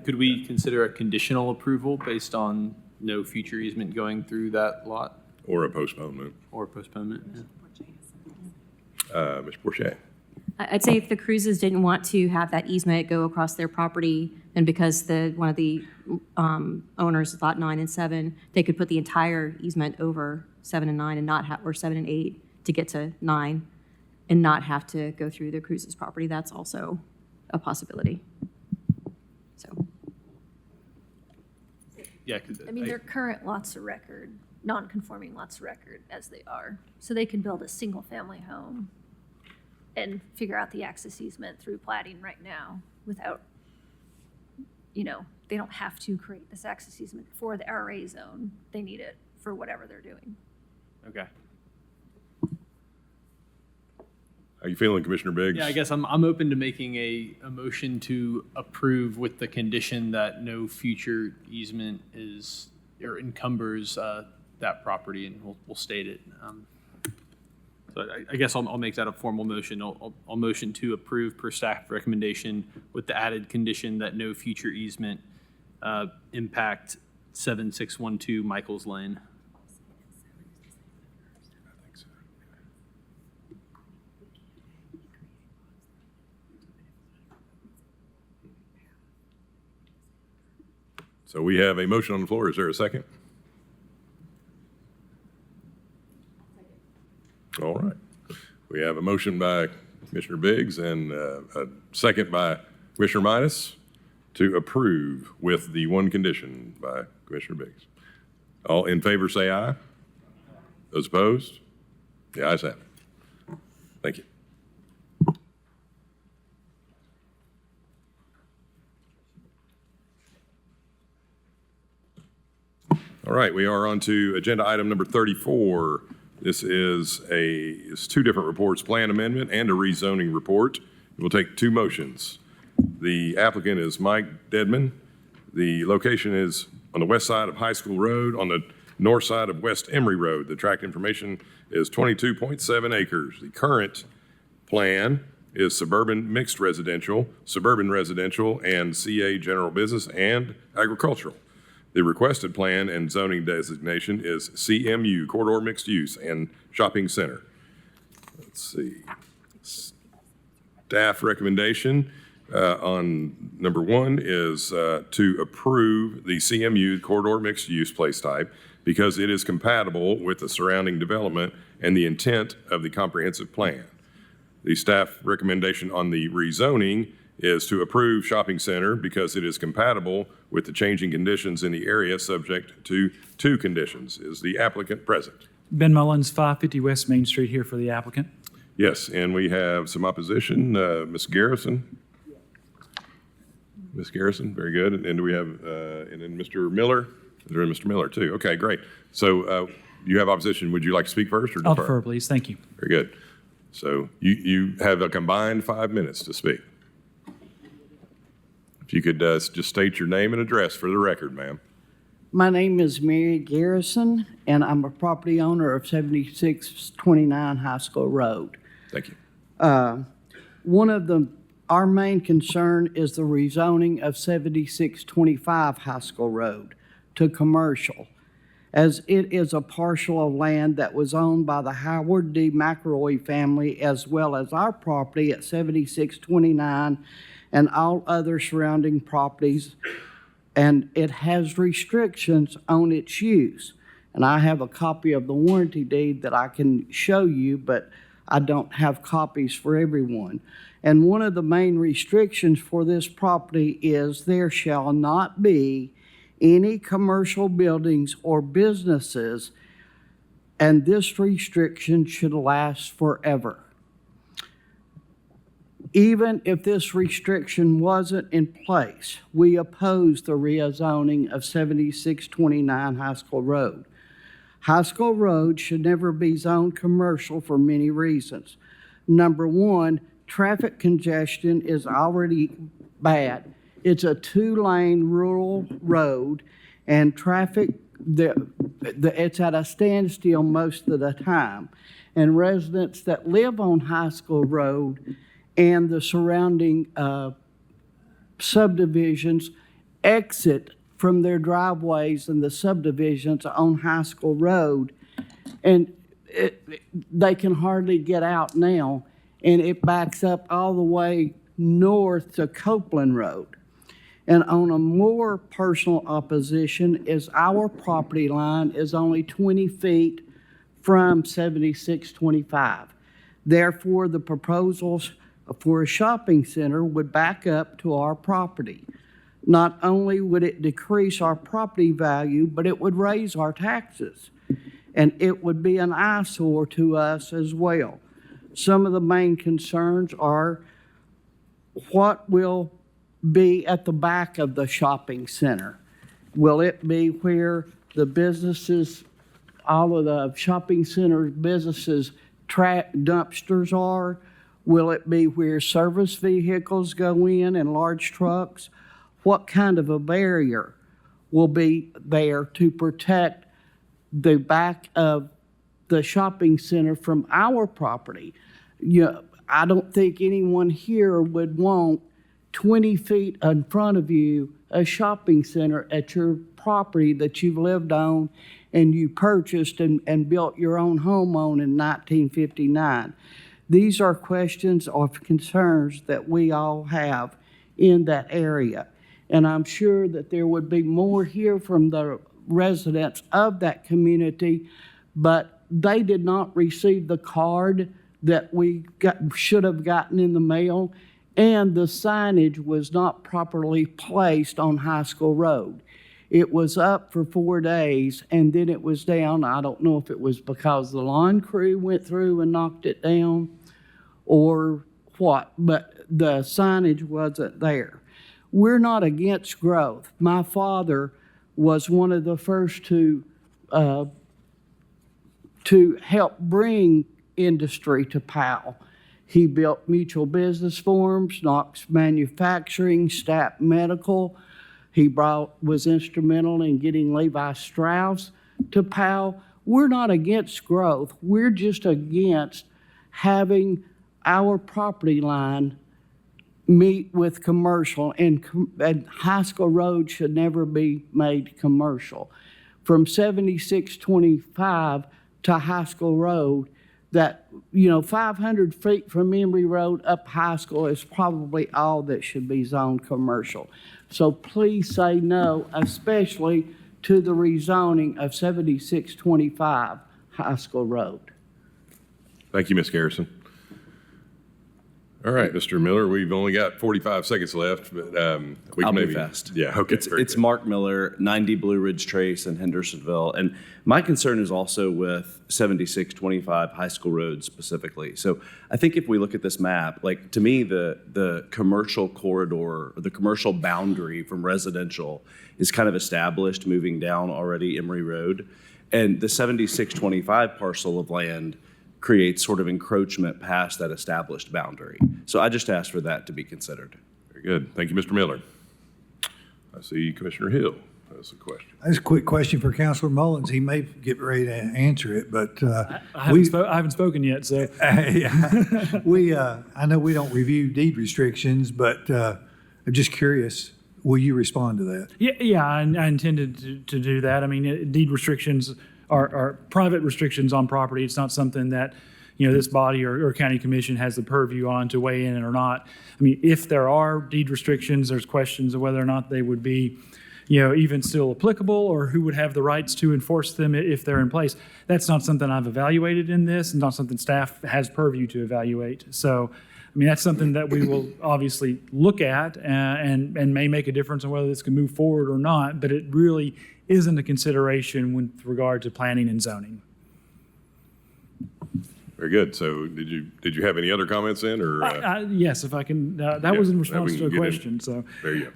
[SPEAKER 20] Could we consider a conditional approval based on no future easement going through that lot?
[SPEAKER 1] Or a postponement.
[SPEAKER 20] Or postponement,
[SPEAKER 1] Mr. Bourget.
[SPEAKER 24] I'd say if the Cruzes didn't want to have that easement go across their property, and because one of the owners is lot 9 and 7, they could put the entire easement over 7 and 9 and not have, or 7 and 8 to get to 9 and not have to go through the Cruzes' property. That's also a possibility. So.
[SPEAKER 20] Yeah.
[SPEAKER 18] I mean, they're current lots of record, non-conforming lots of record as they are. So they can build a single-family home and figure out the access easement through plating right now without, they don't have to create this access easement for the RA zone. They need it for whatever they're doing.
[SPEAKER 20] Okay.
[SPEAKER 1] How are you feeling, Commissioner Biggs?
[SPEAKER 20] Yeah, I guess I'm open to making a motion to approve with the condition that no future easement is or encumbers that property, and we'll state it. So I guess I'll make that a formal motion. I'll motion to approve per staff recommendation with the added condition that no future easement impact 7612 Michaels Lane.
[SPEAKER 1] So we have a motion on the floor. Is there a second? All right. We have a motion by Commissioner Biggs and a second by Commissioner Midas to approve with the one condition by Commissioner Biggs. All in favor say aye. Those opposed? The ayes have it. Thank you. All right, we are on to agenda item number 34. This is two different reports, plan amendment and a rezoning report. We'll take two motions. The applicant is Mike Dedman. The location is on the west side of High School Road, on the north side of West Emory Road. The tract information is 22.7 acres. The current plan is suburban mixed residential, suburban residential, and CA general business and agricultural. The requested plan and zoning designation is CMU, corridor mixed use, and shopping center. Let's see. Staff recommendation on number 1 is to approve the CMU corridor mixed use place type because it is compatible with the surrounding development and the intent of the comprehensive plan. The staff recommendation on the rezoning is to approve shopping center because it is compatible with the changing conditions in the area subject to 2 conditions. Is the applicant present?
[SPEAKER 10] Ben Mullins, 550 West Main Street, here for the applicant.
[SPEAKER 1] Yes, and we have some opposition. Ms. Garrison? Ms. Garrison, very good. And do we have, and then Mr. Miller? Is there a Mr. Miller too? Okay, great. So you have opposition. Would you like to speak first or defer?
[SPEAKER 10] I'll defer, please. Thank you.
[SPEAKER 1] Very good. So you have a combined 5 minutes to speak. If you could just state your name and address for the record, ma'am.
[SPEAKER 5] My name is Mary Garrison, and I'm a property owner of 7629 High School Road.
[SPEAKER 1] Thank you.
[SPEAKER 5] Our main concern is the rezoning of 7625 High School Road to commercial, as it is a parcel of land that was owned by the Howard D. McElroy family, as well as our property at 7629 and all other surrounding properties, and it has restrictions on its use. And I have a copy of the warranty deed that I can show you, but I don't have copies for everyone. And one of the main restrictions for this property is there shall not be any commercial buildings or businesses, and this restriction should last forever. Even if this restriction wasn't in place, we oppose the rezoning of 7629 High School Road. High School Road should never be zoned commercial for many reasons. Number one, traffic congestion is already bad. It's a 2-lane rural road, and traffic, it's at a standstill most of the time. And residents that live on High School Road and the surrounding subdivisions exit from their driveways and the subdivisions on High School Road, and they can hardly get out now, and it backs up all the way north to Copeland Road. And on a more personal opposition is our property line is only 20 feet from 7625. Therefore, the proposals for a shopping center would back up to our property. Not only would it decrease our property value, but it would raise our taxes. And it would be an eyesore to us as well. Some of the main concerns are what will be at the back of the shopping center. Will it be where the businesses, all of the shopping center businesses' dumpsters are? Will it be where service vehicles go in and large trucks? What kind of a barrier will be there to protect the back of the shopping center from our property? I don't think anyone here would want 20 feet in front of you a shopping center at your property that you've lived on and you purchased and built your own home on in 1959. These are questions or concerns that we all have in that area. And I'm sure that there would be more here from the residents of that community, but they did not receive the card that we should have gotten in the mail, and the signage was not properly placed on High School Road. It was up for 4 days, and then it was down. I don't know if it was because the lawn crew went through and knocked it down or what, but the signage wasn't there. We're not against growth. My father was one of the first to help bring industry to Powell. He built mutual business forms, Knox Manufacturing, Stapp Medical. He was instrumental in getting Levi Strauss to Powell. We're not against growth. We're just against having our property line meet with commercial, and High School Road should never be made commercial. From 7625 to High School Road, that, 500 feet from Emory Road up High School is probably all that should be zoned commercial. So please say no, especially to the rezoning of 7625 High School Road.
[SPEAKER 1] Thank you, Ms. Garrison. All right, Mr. Miller, we've only got 45 seconds left, but we
[SPEAKER 6] I'll
[SPEAKER 1] can
[SPEAKER 6] be
[SPEAKER 1] maybe
[SPEAKER 6] fast.
[SPEAKER 1] Yeah, okay.
[SPEAKER 6] It's Mark Miller, 90 Blue Ridge Trace in Hendersonville. And my concern is also with 7625 High School Road specifically. So I think if we look at this map, like to me, the commercial corridor, or the commercial boundary from residential is kind of established moving down already Emory Road. And the 7625 parcel of land creates sort of encroachment past that established boundary. So I just asked for that to be considered.
[SPEAKER 1] Very good. Thank you, Mr. Miller. I see Commissioner Hill has a question.
[SPEAKER 17] That's a quick question for Councilor Mullins. He may get ready to answer it, but
[SPEAKER 10] I haven't spoken yet, so.
[SPEAKER 17] I know we don't review deed restrictions, but I'm just curious, will you respond to that?
[SPEAKER 10] Yeah, I intended to do that. I mean, deed restrictions are private restrictions on property. It's not something that, this body or county commission has the purview on to weigh in or not. I mean, if there are deed restrictions, there's questions of whether or not they would be, even still applicable, or who would have the rights to enforce them if they're in place. That's not something I've evaluated in this, and not something staff has purview to evaluate. So, I mean, that's something that we will obviously look at and may make a difference on whether this can move forward or not, but it really isn't a consideration with regard to planning and zoning.
[SPEAKER 1] Very good. So did you have any other comments then, or?
[SPEAKER 10] Yes, if I can, that was in response to a question, so.
[SPEAKER 1] There you go.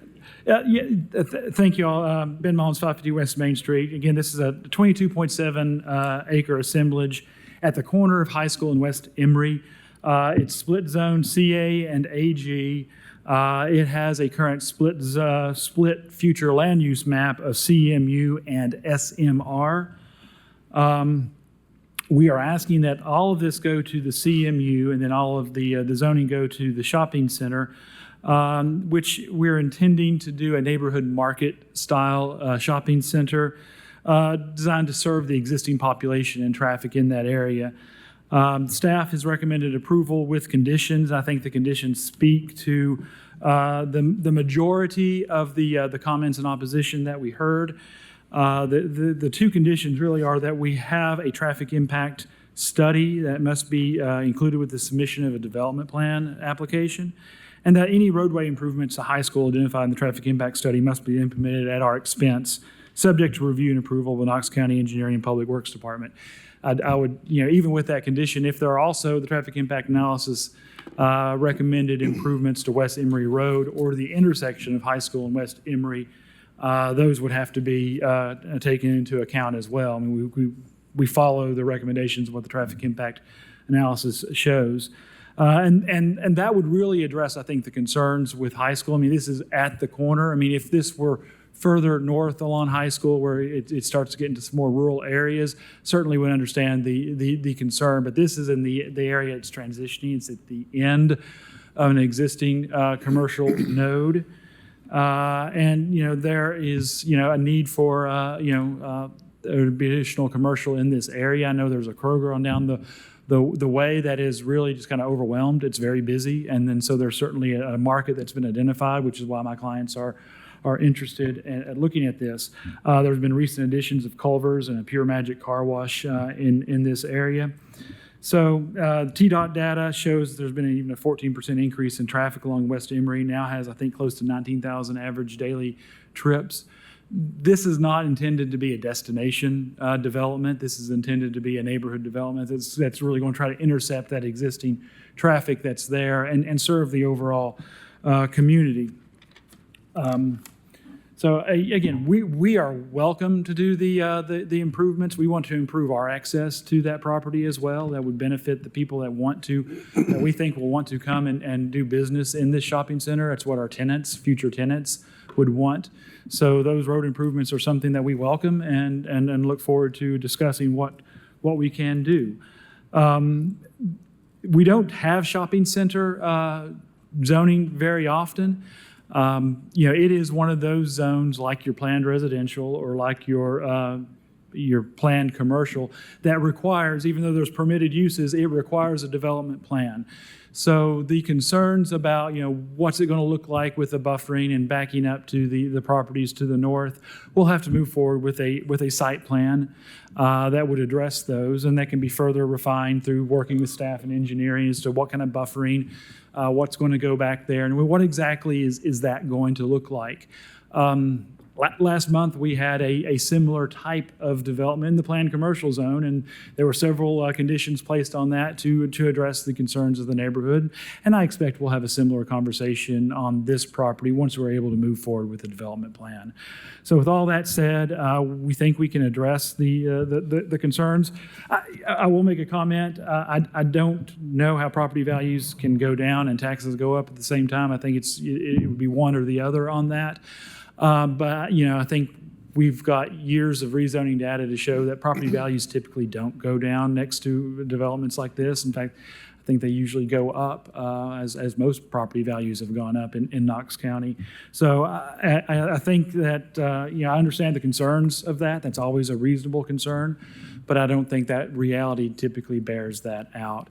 [SPEAKER 10] Thank you all. Ben Mullins, 550 West Main Street. Again, this is a 22.7 acre assemblage at the corner of High School and West Emory. It's split zone CA and AG. It has a current split future land use map of CMU and SMR. We are asking that all of this go to the CMU and then all of the zoning go to the shopping center, which we're intending to do a neighborhood market style shopping center designed to serve the existing population and traffic in that area. Staff has recommended approval with conditions. I think the conditions speak to the majority of the comments in opposition that we heard. The two conditions really are that we have a traffic impact study that must be included with the submission of a development plan application, and that any roadway improvements to high school identified in the traffic impact study must be implemented at our expense, subject to review and approval of the Knox County Engineering and Public Works Department. I would, even with that condition, if there are also the traffic impact analysis recommended improvements to West Emory Road or the intersection of High School and West Emory, those would have to be taken into account as well. I mean, we follow the recommendations of what the traffic impact analysis shows. And that would really address, I think, the concerns with High School. I mean, this is at the corner. I mean, if this were further north along High School where it starts to get into some more rural areas, certainly would understand the concern. But this is in the area it's transitioning. It's at the end of an existing commercial node. And, there is, a need for, there would be additional commercial in this area. I know there's a Kroger on down the way that is really just kind of overwhelmed. It's very busy. And then so there's certainly a market that's been identified, which is why my clients are interested at looking at this. There's been recent additions of Culver's and a Pure Magic car wash in this area. So TDOT data shows there's been even a 14% increase in traffic along West Emory. Now has, I think, close to 19,000 average daily trips. This is not intended to be a destination development. This is intended to be a neighborhood development that's really going to try to intercept that existing traffic that's there and serve the overall community. So again, we are welcome to do the improvements. We want to improve our access to that property as well. That would benefit the people that we think will want to come and do business in this shopping center. It's what our future tenants would want. So those road improvements are something that we welcome and look forward to discussing what we can do. We don't have shopping center zoning very often. It is one of those zones like your planned residential or like your planned commercial that requires, even though there's permitted uses, it requires a development plan. So the concerns about, what's it going to look like with the buffering and backing up to the properties to the north, we'll have to move forward with a site plan that would address those, and that can be further refined through working with staff and engineering as to what kind of buffering, what's going to go back there, and what exactly is that going to look like. Last month, we had a similar type of development in the planned commercial zone, and there were several conditions placed on that to address the concerns of the neighborhood. And I expect we'll have a similar conversation on this property once we're able to move forward with the development plan. So with all that said, we think we can address the concerns. I will make a comment. I don't know how property values can go down and taxes go up at the same time. I think it would be one or the other on that. But, I think we've got years of rezoning data to show that property values typically don't go down next to developments like this. In fact, I think they usually go up, as most property values have gone up in Knox County. So I think that, I understand the concerns of that. That's always a reasonable concern, but I don't think that reality typically bears that out.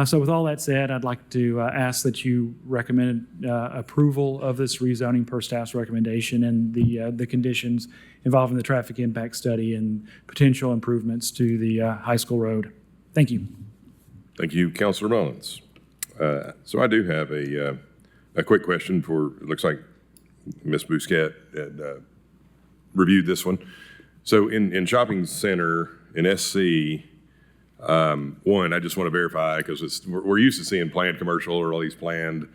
[SPEAKER 10] So with all that said, I'd like to ask that you recommend approval of this rezoning per staff's recommendation and the conditions involving the traffic impact study and potential improvements to the high school road. Thank you.
[SPEAKER 1] Thank you, Councilor Mullins. So I do have a quick question for, it looks like Ms. Bousquet had reviewed this one. So in shopping center in SC, one, I just want to verify, because we're used to seeing planned commercial or all these planned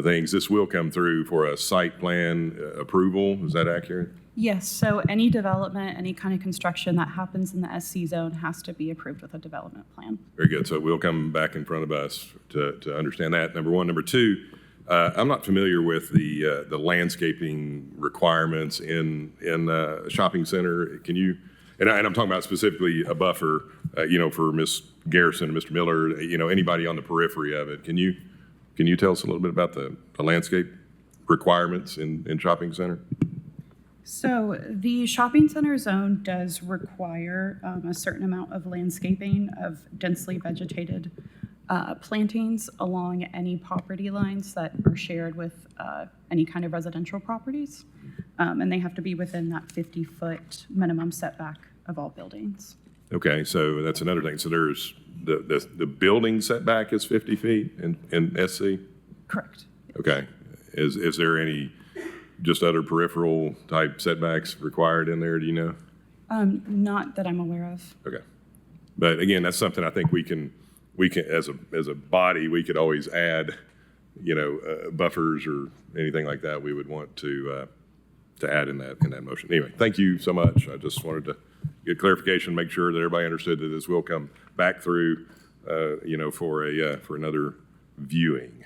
[SPEAKER 1] things. This will come through for a site plan approval. Is that accurate?
[SPEAKER 15] Yes, so any development, any kind of construction that happens in the SC zone has to be approved with a development plan.
[SPEAKER 1] Very good. So it will come back in front of us to understand that, number one. Number two, I'm not familiar with the landscaping requirements in a shopping center. Can you, and I'm talking about specifically a buffer, for Ms. Garrison and Mr. Miller, anybody on the periphery of it. Can you tell us a little bit about the landscape requirements in shopping center?
[SPEAKER 15] So the shopping center zone does require a certain amount of landscaping of densely vegetated plantings along any property lines that are shared with any kind of residential properties. And they have to be within that 50-foot minimum setback of all buildings.
[SPEAKER 1] Okay, so that's another thing. So there's the building setback is 50 feet in SC?
[SPEAKER 15] Correct.
[SPEAKER 1] Okay. Is there any just other peripheral type setbacks required in there, do you know?
[SPEAKER 15] Not that I'm aware of.
[SPEAKER 1] Okay. But again, that's something I think we can as a body, we could always add, buffers or anything like that we would want to add in that motion. Anyway, thank you so much. I just wanted to get clarification, make sure that everybody understood that this will come back through, for another viewing.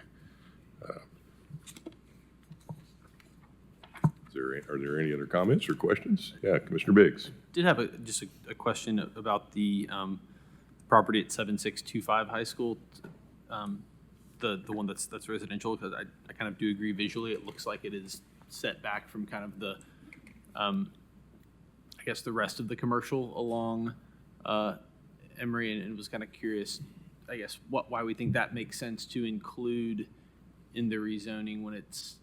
[SPEAKER 1] Are there any other comments or questions? Yeah, Commissioner Biggs.
[SPEAKER 20] Did have just a question about the property at 7625 High School, the one that's residential, because I kind of do agree visually. It looks like it is set back from kind of the, I guess, the rest of the commercial along Emory, and was kind of curious, I guess, why we think that makes sense to include in the rezoning when it's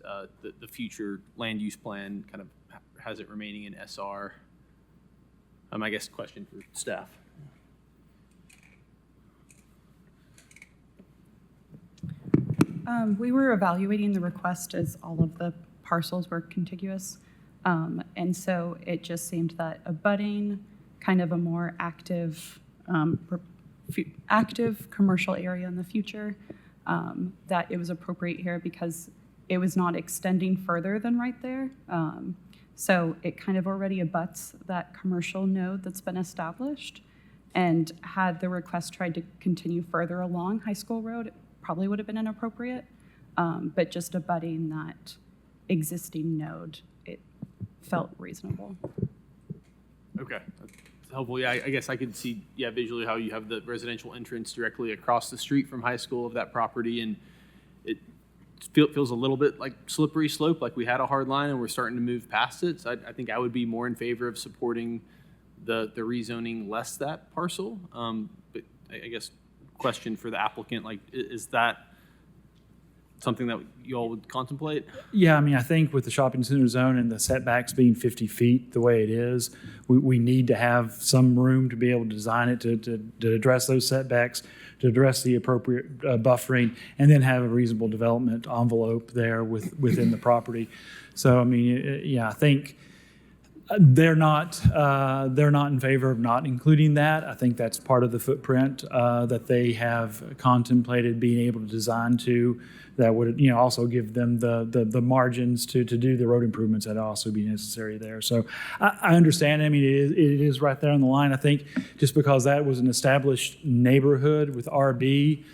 [SPEAKER 20] the future land use plan kind of has it remaining in SR. I guess question for staff.
[SPEAKER 15] We were evaluating the request as all of the parcels were contiguous. And so it just seemed that abutting kind of a more active commercial area in the future, that it was appropriate here because it was not extending further than right there. So it kind of already abuts that commercial node that's been established. And had the request tried to continue further along High School Road, it probably would have been inappropriate. But just abutting that existing node, it felt reasonable.
[SPEAKER 20] Okay, that's helpful. Yeah, I guess I could see, visually how you have the residential entrance directly across the street from high school of that property, and it feels a little bit like slippery slope, like we had a hard line and we're starting to move past it. So I think I would be more in favor of supporting the rezoning less that parcel. But I guess question for the applicant, like, is that something that you all would contemplate?
[SPEAKER 10] Yeah, I think with the shopping center zone and the setbacks being 50 feet the way it is, we need to have some room to be able to design it to address those setbacks, to address the appropriate buffering, and then have a reasonable development envelope there within the property. So, I think They're not in favor of not including that. I think that's part of the footprint that they have contemplated being able to design to, that would, also give them the margins to do the road improvements that also be necessary there. So I understand. I mean, it is right there on the line. I think just because that was an established neighborhood with RB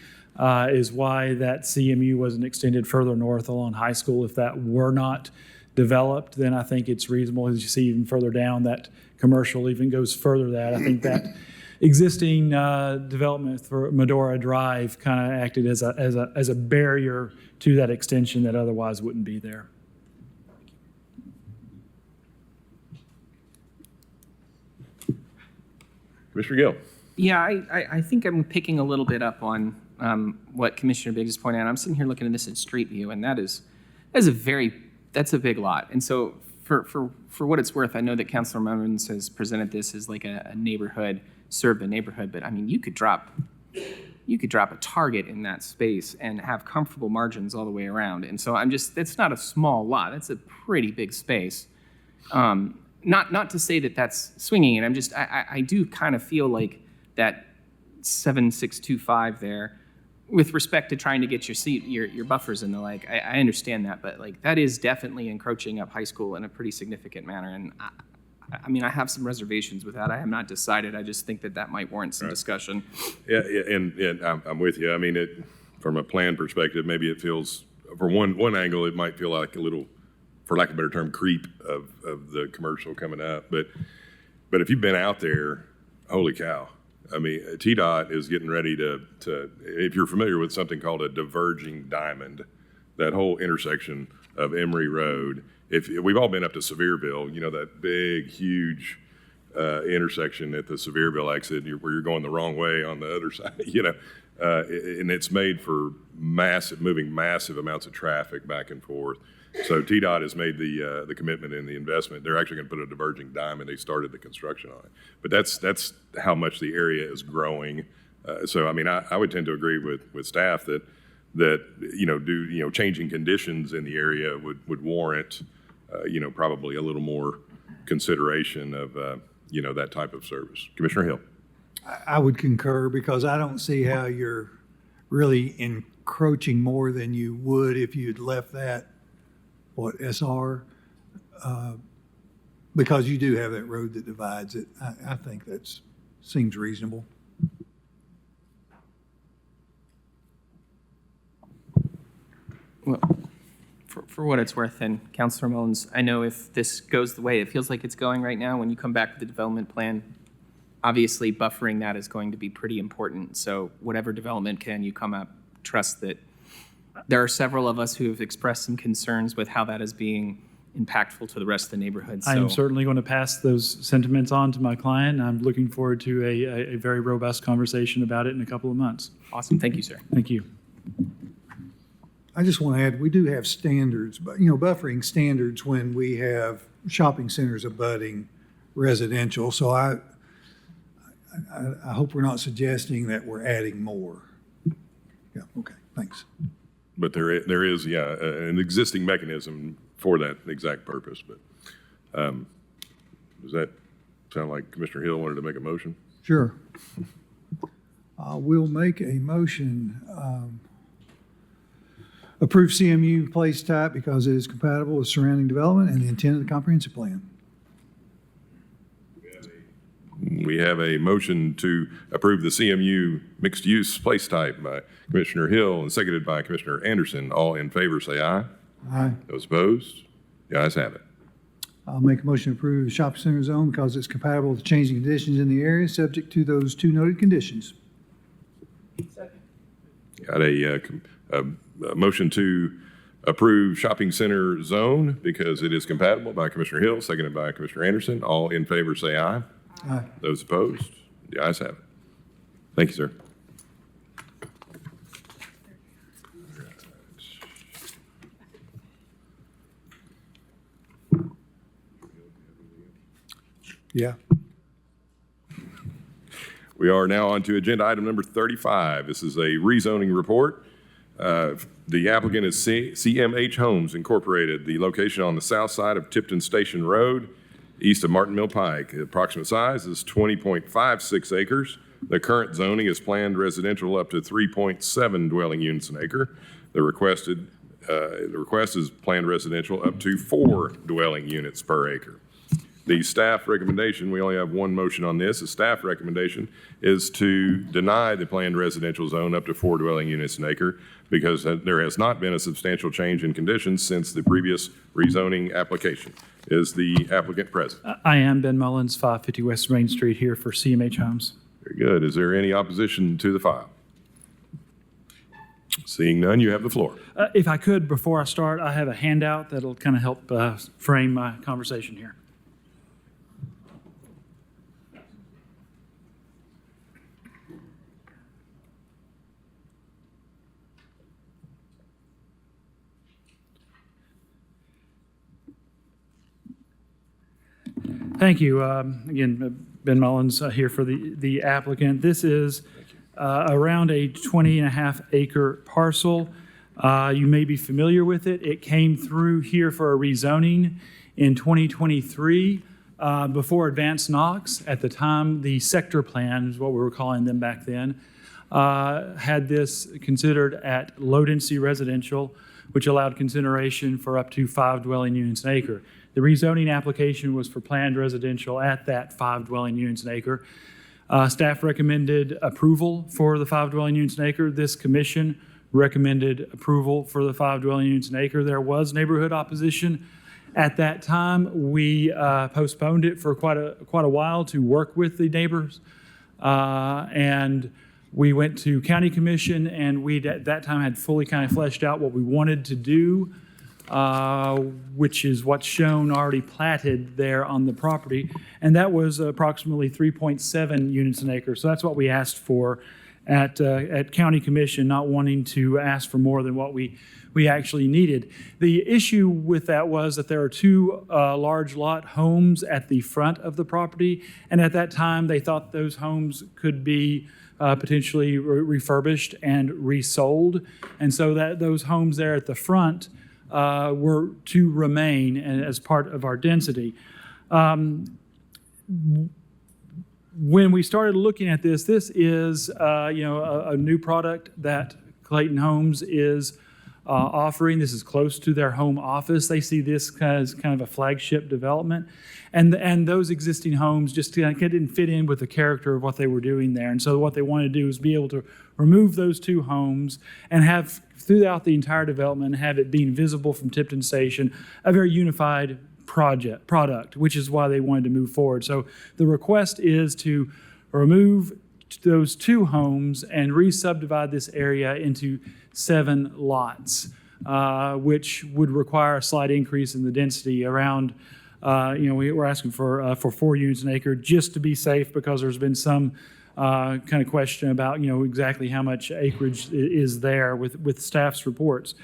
[SPEAKER 10] is why that CMU wasn't extended further north along High School. If that were not developed, then I think it's reasonable, as you see even further down, that commercial even goes further that. I think that existing development for Medora Drive kind of acted as a barrier to that extension that otherwise wouldn't be there.
[SPEAKER 1] Commissioner Gill.
[SPEAKER 19] Yeah, I think I'm picking a little bit up on what Commissioner Biggs is pointing out. I'm sitting here looking at this in street view, and that's a big lot. And so for what it's worth, I know that Councilor Mullins has presented this as like a neighborhood, serve the neighborhood, but I mean, you could drop a Target in that space and have comfortable margins all the way around. And so that's not a small lot. That's a pretty big space. Not to say that that's swinging it. I do kind of feel like that 7625 there, with respect to trying to get your buffers and the like, I understand that, but like that is definitely encroaching up High School in a pretty significant manner. And I have some reservations with that. I have not decided. I just think that might warrant some discussion.
[SPEAKER 1] Yeah, and I'm with you. I mean, from a plan perspective, maybe it feels, from one angle, it might feel like a little, for lack of a better term, creep of the commercial coming up. But if you've been out there, holy cow. I mean, TDOT is getting ready to, if you're familiar with something called a diverging diamond, that whole intersection of Emory Road, if we've all been up to Sevierville, that big, huge intersection at the Sevierville exit where you're going the wrong way on the other side, and it's made for moving massive amounts of traffic back and forth. So TDOT has made the commitment and the investment. They're actually going to put a diverging diamond. They started the construction on it. But that's how much the area is growing. So I mean, I would tend to agree with staff that changing conditions in the area would warrant probably a little more consideration of that type of service. Commissioner Hill.
[SPEAKER 17] I would concur, because I don't see how you're really encroaching more than you would if you'd left that SR, because you do have that road that divides it. I think that seems reasonable.
[SPEAKER 19] Well, for what it's worth, and Councilor Mullins, I know if this goes the way it feels like it's going right now, when you come back with the development plan, obviously buffering that is going to be pretty important. So whatever development plan you come up, trust that there are several of us who have expressed some concerns with how that is being impactful to the rest of the neighborhood.
[SPEAKER 10] I am certainly going to pass those sentiments on to my client. I'm looking forward to a very robust conversation about it in a couple of months.
[SPEAKER 19] Awesome. Thank you, sir.
[SPEAKER 10] Thank you.
[SPEAKER 17] I just want to add, we do have standards, but buffering standards when we have shopping centers abutting residential. So I hope we're not suggesting that we're adding more. Yeah. Okay. Thanks.
[SPEAKER 1] But there is an existing mechanism for that exact purpose. But does that sound like Commissioner Hill wanted to make a motion?
[SPEAKER 17] Sure. We'll make a motion. Approve CMU place type because it is compatible with surrounding development and the intent of the comprehensive plan.
[SPEAKER 1] We have a motion to approve the CMU mixed-use place type by Commissioner Hill and seconded by Commissioner Anderson. All in favor, say aye.
[SPEAKER 17] Aye.
[SPEAKER 1] Those opposed? The ayes have it.
[SPEAKER 17] I'll make a motion to approve the shopping center zone because it's compatible with changing conditions in the area, subject to those two noted conditions.
[SPEAKER 1] Second. Got a motion to approve shopping center zone because it is compatible by Commissioner Hill, seconded by Commissioner Anderson. All in favor, say aye.
[SPEAKER 17] Aye.
[SPEAKER 1] Those opposed? The ayes have it. Thank you, sir.
[SPEAKER 17] Yeah.
[SPEAKER 1] We are now on to agenda item number 35. This is a rezoning report. The applicant is CMH Homes Incorporated, the location on the south side of Tipton Station Road. east of Martin Mill Pike. The approximate size is 20.56 acres. The current zoning is planned residential up to 3.7 dwelling units an acre. The request is planned residential up to 4 dwelling units per acre. The staff recommendation, we only have one motion on this. The staff recommendation is to deny the planned residential zone up to 4 dwelling units an acre because there has not been a substantial change in conditions since the previous rezoning application. Is the applicant present?
[SPEAKER 10] I am Ben Mullins, 550 West Main Street, here for CMH Homes.
[SPEAKER 1] Very good. Is there any opposition to the file? Seeing none, you have the floor.
[SPEAKER 10] If I could, before I start, I have a handout that'll kind of help frame my conversation here. Thank you. Again, Ben Mullins here for the applicant. This is around a 20.5 acre parcel. You may be familiar with it. It came through here for a rezoning in 2023 before Advanced Knox. At the time, the sector plan is what we were calling them back then, had this considered at low density residential, which allowed consideration for up to 5 dwelling units an acre. The rezoning application was for planned residential at that 5 dwelling units an acre. Staff recommended approval for the 5 dwelling units an acre. This commission recommended approval for the 5 dwelling units an acre. There was neighborhood opposition. At that time, we postponed it for quite a while to work with the neighbors. And we went to county commission, and we at that time had fully kind of fleshed out what we wanted to do, which is what's shown already platted there on the property. And that was approximately 3.7 units an acre. So that's what we asked for at county commission, not wanting to ask for more than what we actually needed. The issue with that was that there are 2 large lot homes at the front of the property. And at that time, they thought those homes could be potentially refurbished and resold. And so that those homes there at the front were to remain as part of our density. When we started looking at this is a new product that Clayton Homes is offering. This is close to their home office. They see this as kind of a flagship development. And those existing homes just didn't fit in with the character of what they were doing there. And so what they wanted to do is be able to remove those 2 homes and have, throughout the entire development, have it being visible from Tipton Station, a very unified product, which is why they wanted to move forward. So the request is to remove those 2 homes and re-subdivide this area into 7 lots, which would require a slight increase in the density around, we're asking for 4 units an acre just to be safe, because there's been some kind of question about, exactly how much acreage is there with staff's reports.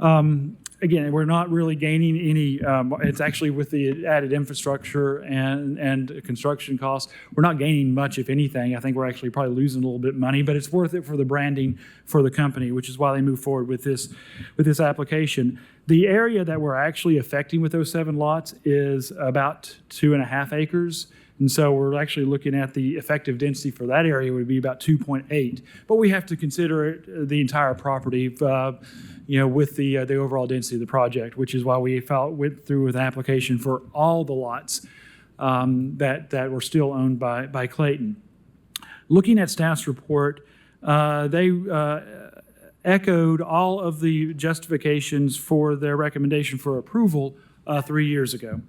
[SPEAKER 10] Again, we're not really gaining any, it's actually with the added infrastructure and construction costs, we're not gaining much, if anything. I think we're actually probably losing a little bit of money, but it's worth it for the branding for the company, which is why they move forward with this application. The area that we're actually affecting with those 7 lots is about 2.5 acres. And so we're actually looking at the effective density for that area would be about 2.8. But we have to consider the entire property, with the overall density of the project, which is why we went through with an application for all the lots that were still owned by Clayton. Looking at staff's report, they echoed all of the justifications for their recommendation for approval 3 years ago.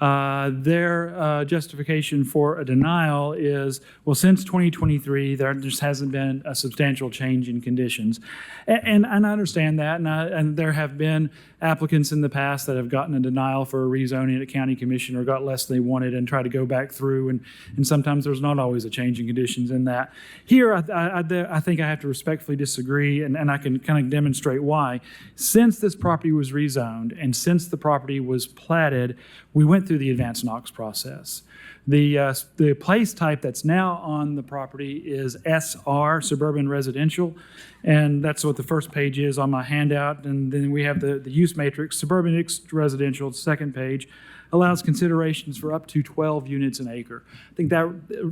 [SPEAKER 10] Their justification for a denial is, well, since 2023, there just hasn't been a substantial change in conditions. And I understand that, and there have been applicants in the past that have gotten a denial for a rezoning at a county commission or got less than they wanted and try to go back through, and sometimes there's not always a change in conditions in that. Here, I think I have to respectfully disagree, and I can kind of demonstrate why. Since this property was rezoned and since the property was platted, we went through the Advanced Knox process. The place type that's now on the property is SR, suburban residential, and that's what the first page is on my handout. And then we have the use matrix, suburban mixed residential, second page, allows considerations for up to 12 units an acre. I think that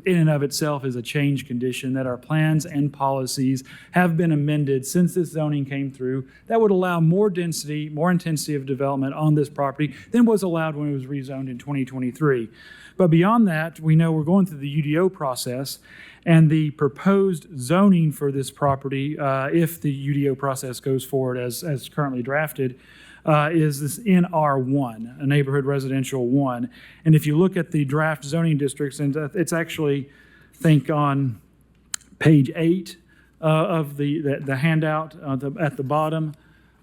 [SPEAKER 10] in and of itself is a change condition that our plans and policies have been amended since this zoning came through that would allow more density, more intensity of development on this property than was allowed when it was rezoned in 2023. But beyond that, we know we're going through the UDO process, and the proposed zoning for this property, if the UDO process goes forward as currently drafted, is this NR1, a neighborhood residential 1. And if you look at the draft zoning districts, and it's actually, I think on page 8 of the handout at the bottom,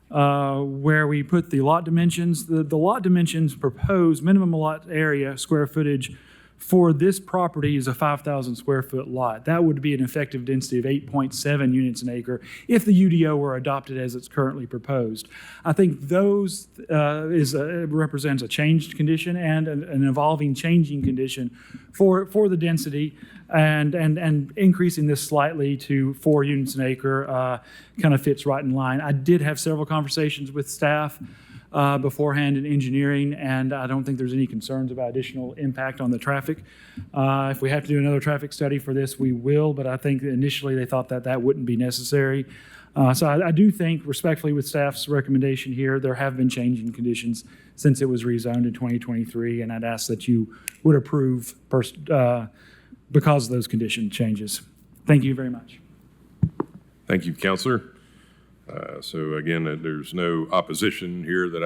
[SPEAKER 10] where we put the lot dimensions. The lot dimensions proposed minimum lot area, square footage, for this property is a 5,000 square foot lot. That would be an effective density of 8.7 units an acre if the UDO were adopted as it's currently proposed. I think those represents a changed condition and an evolving changing condition for the density, and increasing this slightly to 4 units an acre kind of fits right in line. I did have several conversations with staff beforehand in engineering, and I don't think there's any concerns about additional impact on the traffic. If we have to do another traffic study for this, we will, but I think initially they thought that wouldn't be necessary. So I do think, respectfully with staff's recommendation here, there have been changing conditions since it was rezoned in 2023, and I'd ask that you would approve because of those condition changes. Thank you very much.
[SPEAKER 1] Thank you, Counselor. So again, there's no opposition here that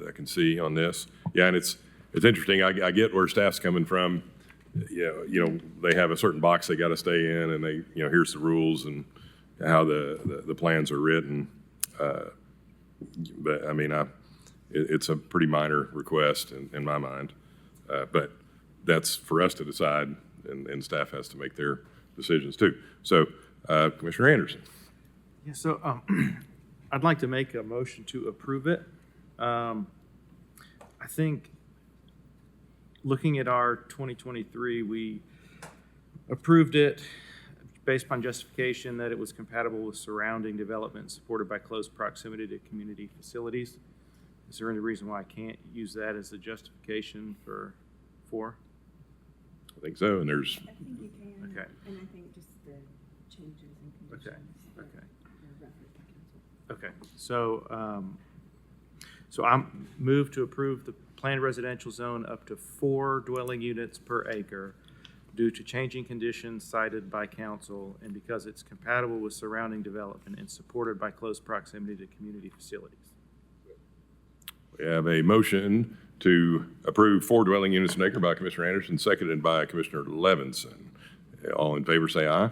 [SPEAKER 1] I can see on this. Yeah, and it's interesting. I get where staff's coming from. You know, they have a certain box they got to stay in, and they, here's the rules and how the plans are written. But I mean, it's a pretty minor request in my mind. But that's for us to decide, and staff has to make their decisions too. So, Commissioner Anderson.
[SPEAKER 22] Yeah, so I'd like to make a motion to approve it. I think looking at our 2023, we approved it based upon justification that it was compatible with surrounding development supported by close proximity to community facilities. Is there any reason why I can't use that as a justification for 4?
[SPEAKER 1] I think so, and there's...
[SPEAKER 12] I think you can.
[SPEAKER 22] Okay.
[SPEAKER 12] And I think just the changes and conditions.
[SPEAKER 22] Okay, so so I'm moved to approve the planned residential zone up to 4 dwelling units per acre due to changing conditions cited by council and because it's compatible with surrounding development and supported by close proximity to community facilities.
[SPEAKER 1] We have a motion to approve 4 dwelling units an acre by Commissioner Anderson, seconded by Commissioner Levinson. All in favor say aye.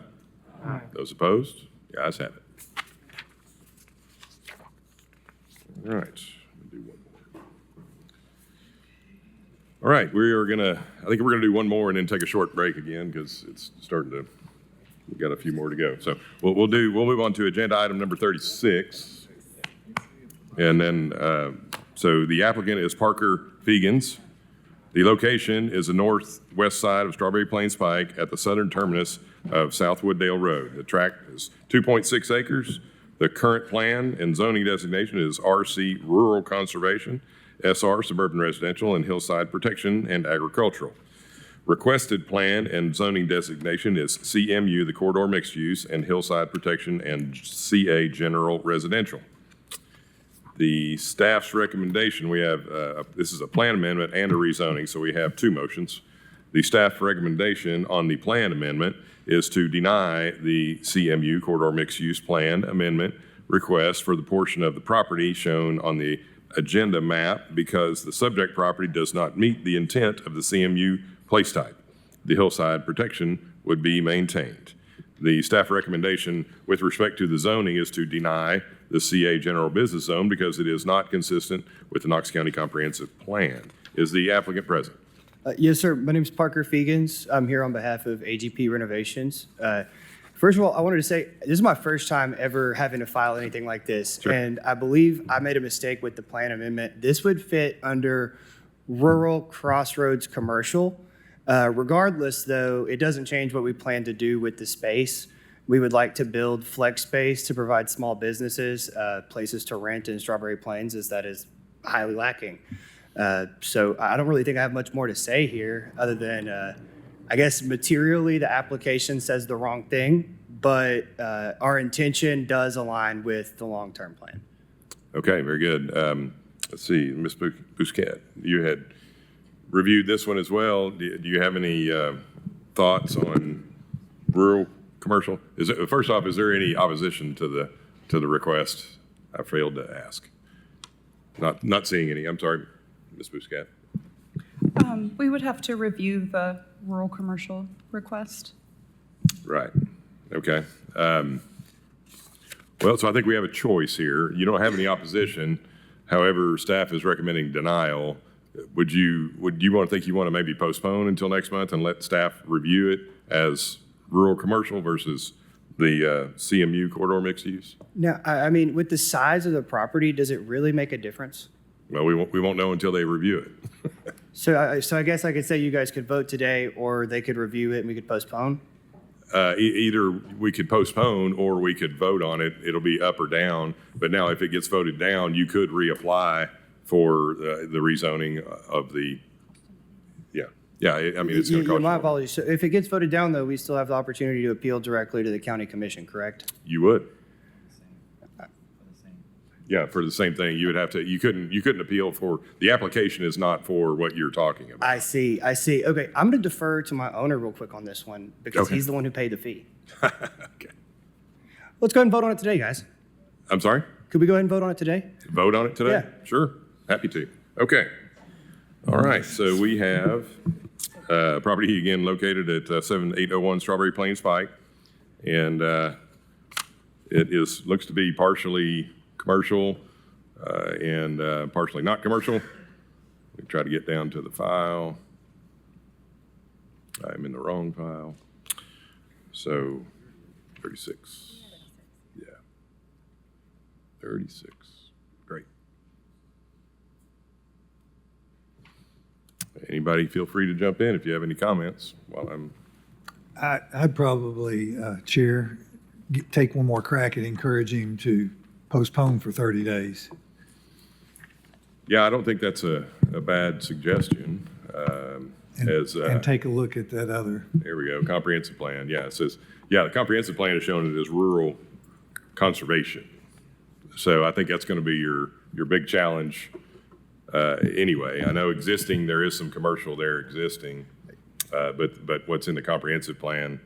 [SPEAKER 1] Aye. Those opposed? The ayes have it. All right, we'll do one more. All right, I think we're gonna do one more and then take a short break again because it's starting to, we've got a few more to go. So we'll move on to agenda item number 36. And then, so the applicant is Parker Fegans. The location is the northwest side of Strawberry Plains Pike at the southern terminus of South Wooddale Road. The tract is 2.6 acres. The current plan and zoning designation is RC Rural Conservation, SR Suburban Residential, and Hillside Protection and Agricultural. Requested plan and zoning designation is CMU, the Corridor Mixed Use, and Hillside Protection and CA General Residential. The staff's recommendation, we have, this is a plan amendment and a rezoning, so we have 2 motions. The staff recommendation on the plan amendment is to deny the CMU Corridor Mixed Use Plan Amendment request for the portion of the property shown on the agenda map because the subject property does not meet the intent of the CMU place type. The hillside protection would be maintained. The staff recommendation with respect to the zoning is to deny the CA General Business Zone because it is not consistent with the Knox County Comprehensive Plan. Is the applicant present?
[SPEAKER 14] Yes, sir. My name is Parker Fegans. I'm here on behalf of AGP Renovations. First of all, I wanted to say this is my first time ever having to file anything like this.
[SPEAKER 1] Sure.
[SPEAKER 14] And I believe I made a mistake with the plan amendment. This would fit under rural crossroads commercial. Regardless, though, it doesn't change what we plan to do with the space. We would like to build flex space to provide small businesses places to rent in Strawberry Plains, as that is highly lacking. So I don't really think I have much more to say here, other than I guess materially the application says the wrong thing, but our intention does align with the long-term plan.
[SPEAKER 1] Okay, very good. Let's see, Ms. Bousquet, you had reviewed this one as well. Do you have any thoughts on rural commercial? First off, is there any opposition to the request? I failed to ask. Not seeing any. I'm sorry, Ms. Bousquet.
[SPEAKER 15] We would have to review the rural commercial request.
[SPEAKER 1] Right. Okay. Well, so I think we have a choice here. You don't have any opposition. However, staff is recommending denial. Would you want to maybe postpone until next month and let staff review it as rural commercial versus the CMU corridor mixed use?
[SPEAKER 14] Now, I mean, with the size of the property, does it really make a difference?
[SPEAKER 1] Well, we won't know until they review it.
[SPEAKER 14] So I guess I could say you guys could vote today, or they could review it and we could postpone?
[SPEAKER 1] Either we could postpone or we could vote on it. It'll be up or down. But now if it gets voted down, you could reapply for the rezoning of the, yeah, I mean, it's going to cost
[SPEAKER 14] My
[SPEAKER 1] you.
[SPEAKER 14] apologies. So if it gets voted down, though, we still have the opportunity to appeal directly to the county commission, correct?
[SPEAKER 1] You would. Yeah, for the same thing, you would have to, you couldn't appeal for, the application is not for what you're talking about.
[SPEAKER 14] I see. Okay, I'm going to defer to my owner real quick on this one because
[SPEAKER 1] Okay.
[SPEAKER 14] he's the one who paid the fee.
[SPEAKER 1] Okay.
[SPEAKER 14] Let's go ahead and vote on it today, guys.
[SPEAKER 1] I'm sorry?
[SPEAKER 14] Could we go ahead and vote on it today?
[SPEAKER 1] Vote on it today?
[SPEAKER 14] Yeah.
[SPEAKER 1] Sure, happy to. Okay. All right, so we have property again located at 7801 Strawberry Plains Pike. And it looks to be partially commercial and partially not commercial. We try to get down to the file. I'm in the wrong file. So 36. Yeah. 36. Great. Anybody feel free to jump in if you have any comments while I'm.
[SPEAKER 17] I'd probably, Chair, take one more crack at encouraging him to postpone for 30 days.
[SPEAKER 1] Yeah, I don't think that's a bad suggestion.
[SPEAKER 17] And take a look at that other.
[SPEAKER 1] There we go, comprehensive plan. Yeah, it says, the comprehensive plan is showing it as rural conservation. So I think that's going to be your big challenge anyway. I know there is some commercial there existing, but what's in the comprehensive plan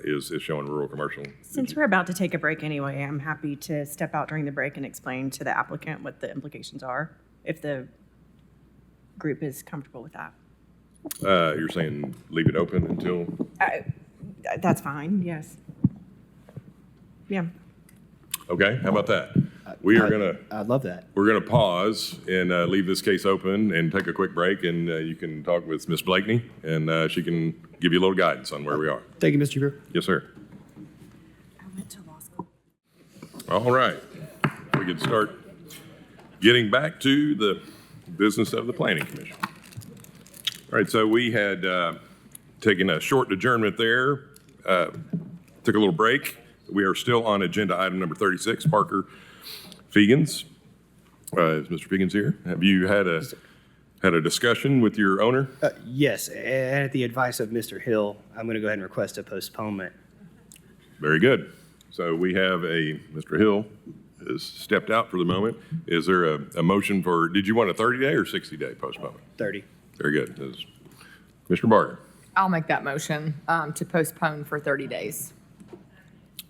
[SPEAKER 1] is showing rural commercial.
[SPEAKER 12] Since we're about to take a break anyway, I'm happy to step out during the break and explain to the applicant what the implications are, if the group is comfortable with that.
[SPEAKER 1] You're saying leave it open until?
[SPEAKER 12] That's fine, yes. Yeah.
[SPEAKER 1] Okay, how about that?
[SPEAKER 14] I'd love that.
[SPEAKER 1] We're gonna pause and leave this case open and take a quick break, and you can talk with Ms. Blakeney, and she can give you a little guidance on where we are.
[SPEAKER 14] Thank you, Mr. Brewer.
[SPEAKER 1] Yes, sir.
[SPEAKER 12] I went to law school.
[SPEAKER 1] All right, we can start getting back to the business of the Planning Commission. All right, so we had taken a short adjournment there, took a little break. We are still on agenda item number 36, Parker Fegans. Is Mr. Fegans here? Have you had a discussion with your owner?
[SPEAKER 14] Yes, and at the advice of Mr. Hill, I'm going to go ahead and request a postponement.
[SPEAKER 1] Very good. So we have Mr. Hill has stepped out for the moment. Is there a motion for, did you want a 30-day or 60-day postponement?
[SPEAKER 14] 30.
[SPEAKER 1] Very good. Commissioner Barger.
[SPEAKER 4] I'll make that motion to postpone for 30 days.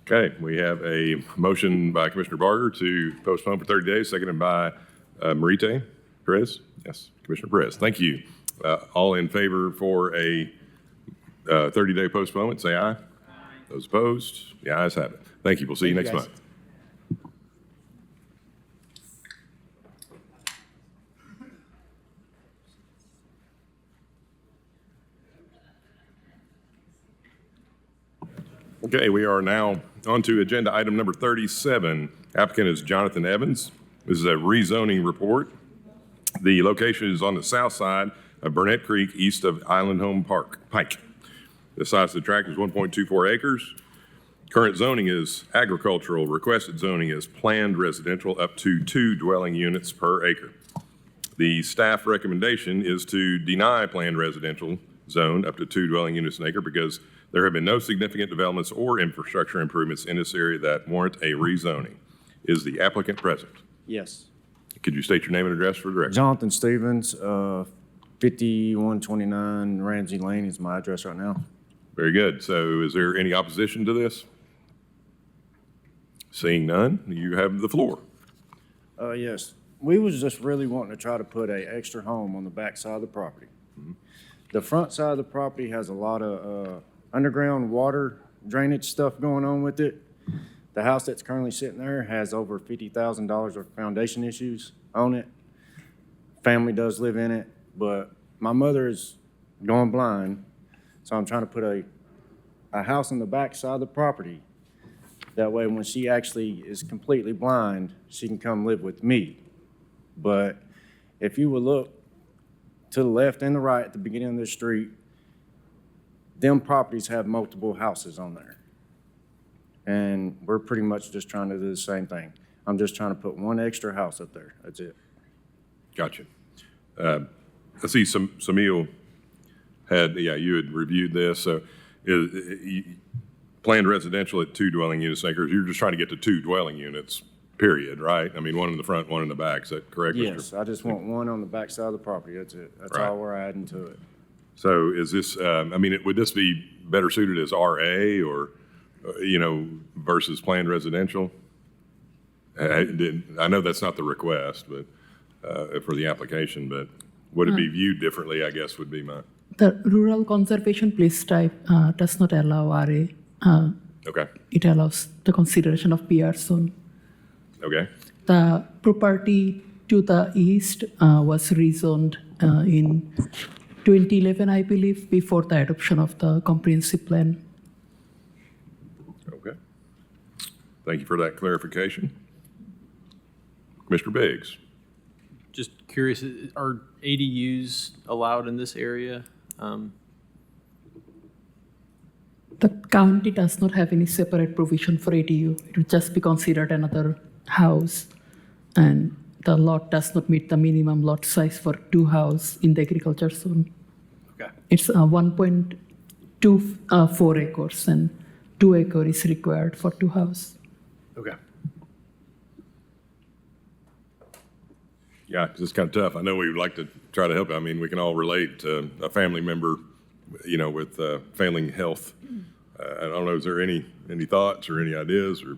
[SPEAKER 1] Okay, we have a motion by Commissioner Barger to postpone for 30 days, seconded by Marite Perez. Yes, Commissioner Perez, thank you. All in favor for a 30-day postponement, say aye. Aye. Those opposed, the ayes have it. Thank you. We'll see you next month. Okay, we are now on to agenda item number 37. Applicant is Jonathan Evans. This is a rezoning report. The location is on the south side of Burnett Creek east of Island Home Pike. The size of the tract is 1.24 acres. Current zoning is agricultural. Requested zoning is planned residential up to 2 dwelling units per acre. The staff recommendation is to deny planned residential zone up to 2 dwelling units an acre because there have been no significant developments or infrastructure improvements in this area that warrant a rezoning. Is the applicant present?
[SPEAKER 9] Yes.
[SPEAKER 1] Could you state your name and address for the record?
[SPEAKER 9] Jonathan Stevens, 5129 Ramsey Lane is my address right now.
[SPEAKER 1] Very good. So is there any opposition to this? Seeing none, you have the floor.
[SPEAKER 9] Yes. We was just really wanting to try to put a extra home on the back side of the property. The front side of the property has a lot of underground water drainage stuff going on with it. The house that's currently sitting there has over $50,000 of foundation issues on it. Family does live in it, but my mother is going blind, so I'm trying to put a house on the back side of the property. That way, when she actually is completely blind, she can come live with me. But if you would look to the left and the right at the beginning of the street, them properties have multiple houses on there. And we're pretty much just trying to do the same thing. I'm just trying to put one extra house up there. That's it.
[SPEAKER 1] Gotcha. I see Samil you had reviewed this. So planned residential at 2 dwelling units an acre. You're just trying to get to 2 dwelling units, period, right? I mean, one in the front, one in the back. Is that correct?
[SPEAKER 9] Yes, I just want one on the back side of the property. That's it. That's
[SPEAKER 1] Right.
[SPEAKER 9] all we're adding to it.
[SPEAKER 1] So is this, would this be better suited as RA or, versus planned residential? I know that's not the request, but, for the application, but would it be viewed differently, I guess, would be my.
[SPEAKER 5] The rural conservation place type does not allow RA.
[SPEAKER 1] Okay.
[SPEAKER 5] It allows the consideration of PR zone.
[SPEAKER 1] Okay.
[SPEAKER 5] The property to the east was rezoned in 2011, I believe, before the adoption of the comprehensive plan.
[SPEAKER 1] Okay. Thank you for that clarification. Mr. Biggs.
[SPEAKER 20] Just curious, are ADUs allowed in this area?
[SPEAKER 5] The county does not have any separate provision for ADU. It would just be considered another house, and the lot does not meet the minimum lot size for 2 houses in the agriculture zone.
[SPEAKER 20] Okay.
[SPEAKER 5] It's 1.24 acres, and 2 acres is required for 2 houses.
[SPEAKER 20] Okay.
[SPEAKER 1] Yeah, 'cause it's kind of tough. I know we would like to try to help. I mean, we can all relate to a family member, with failing health. I don't know, is there any thoughts or any ideas or?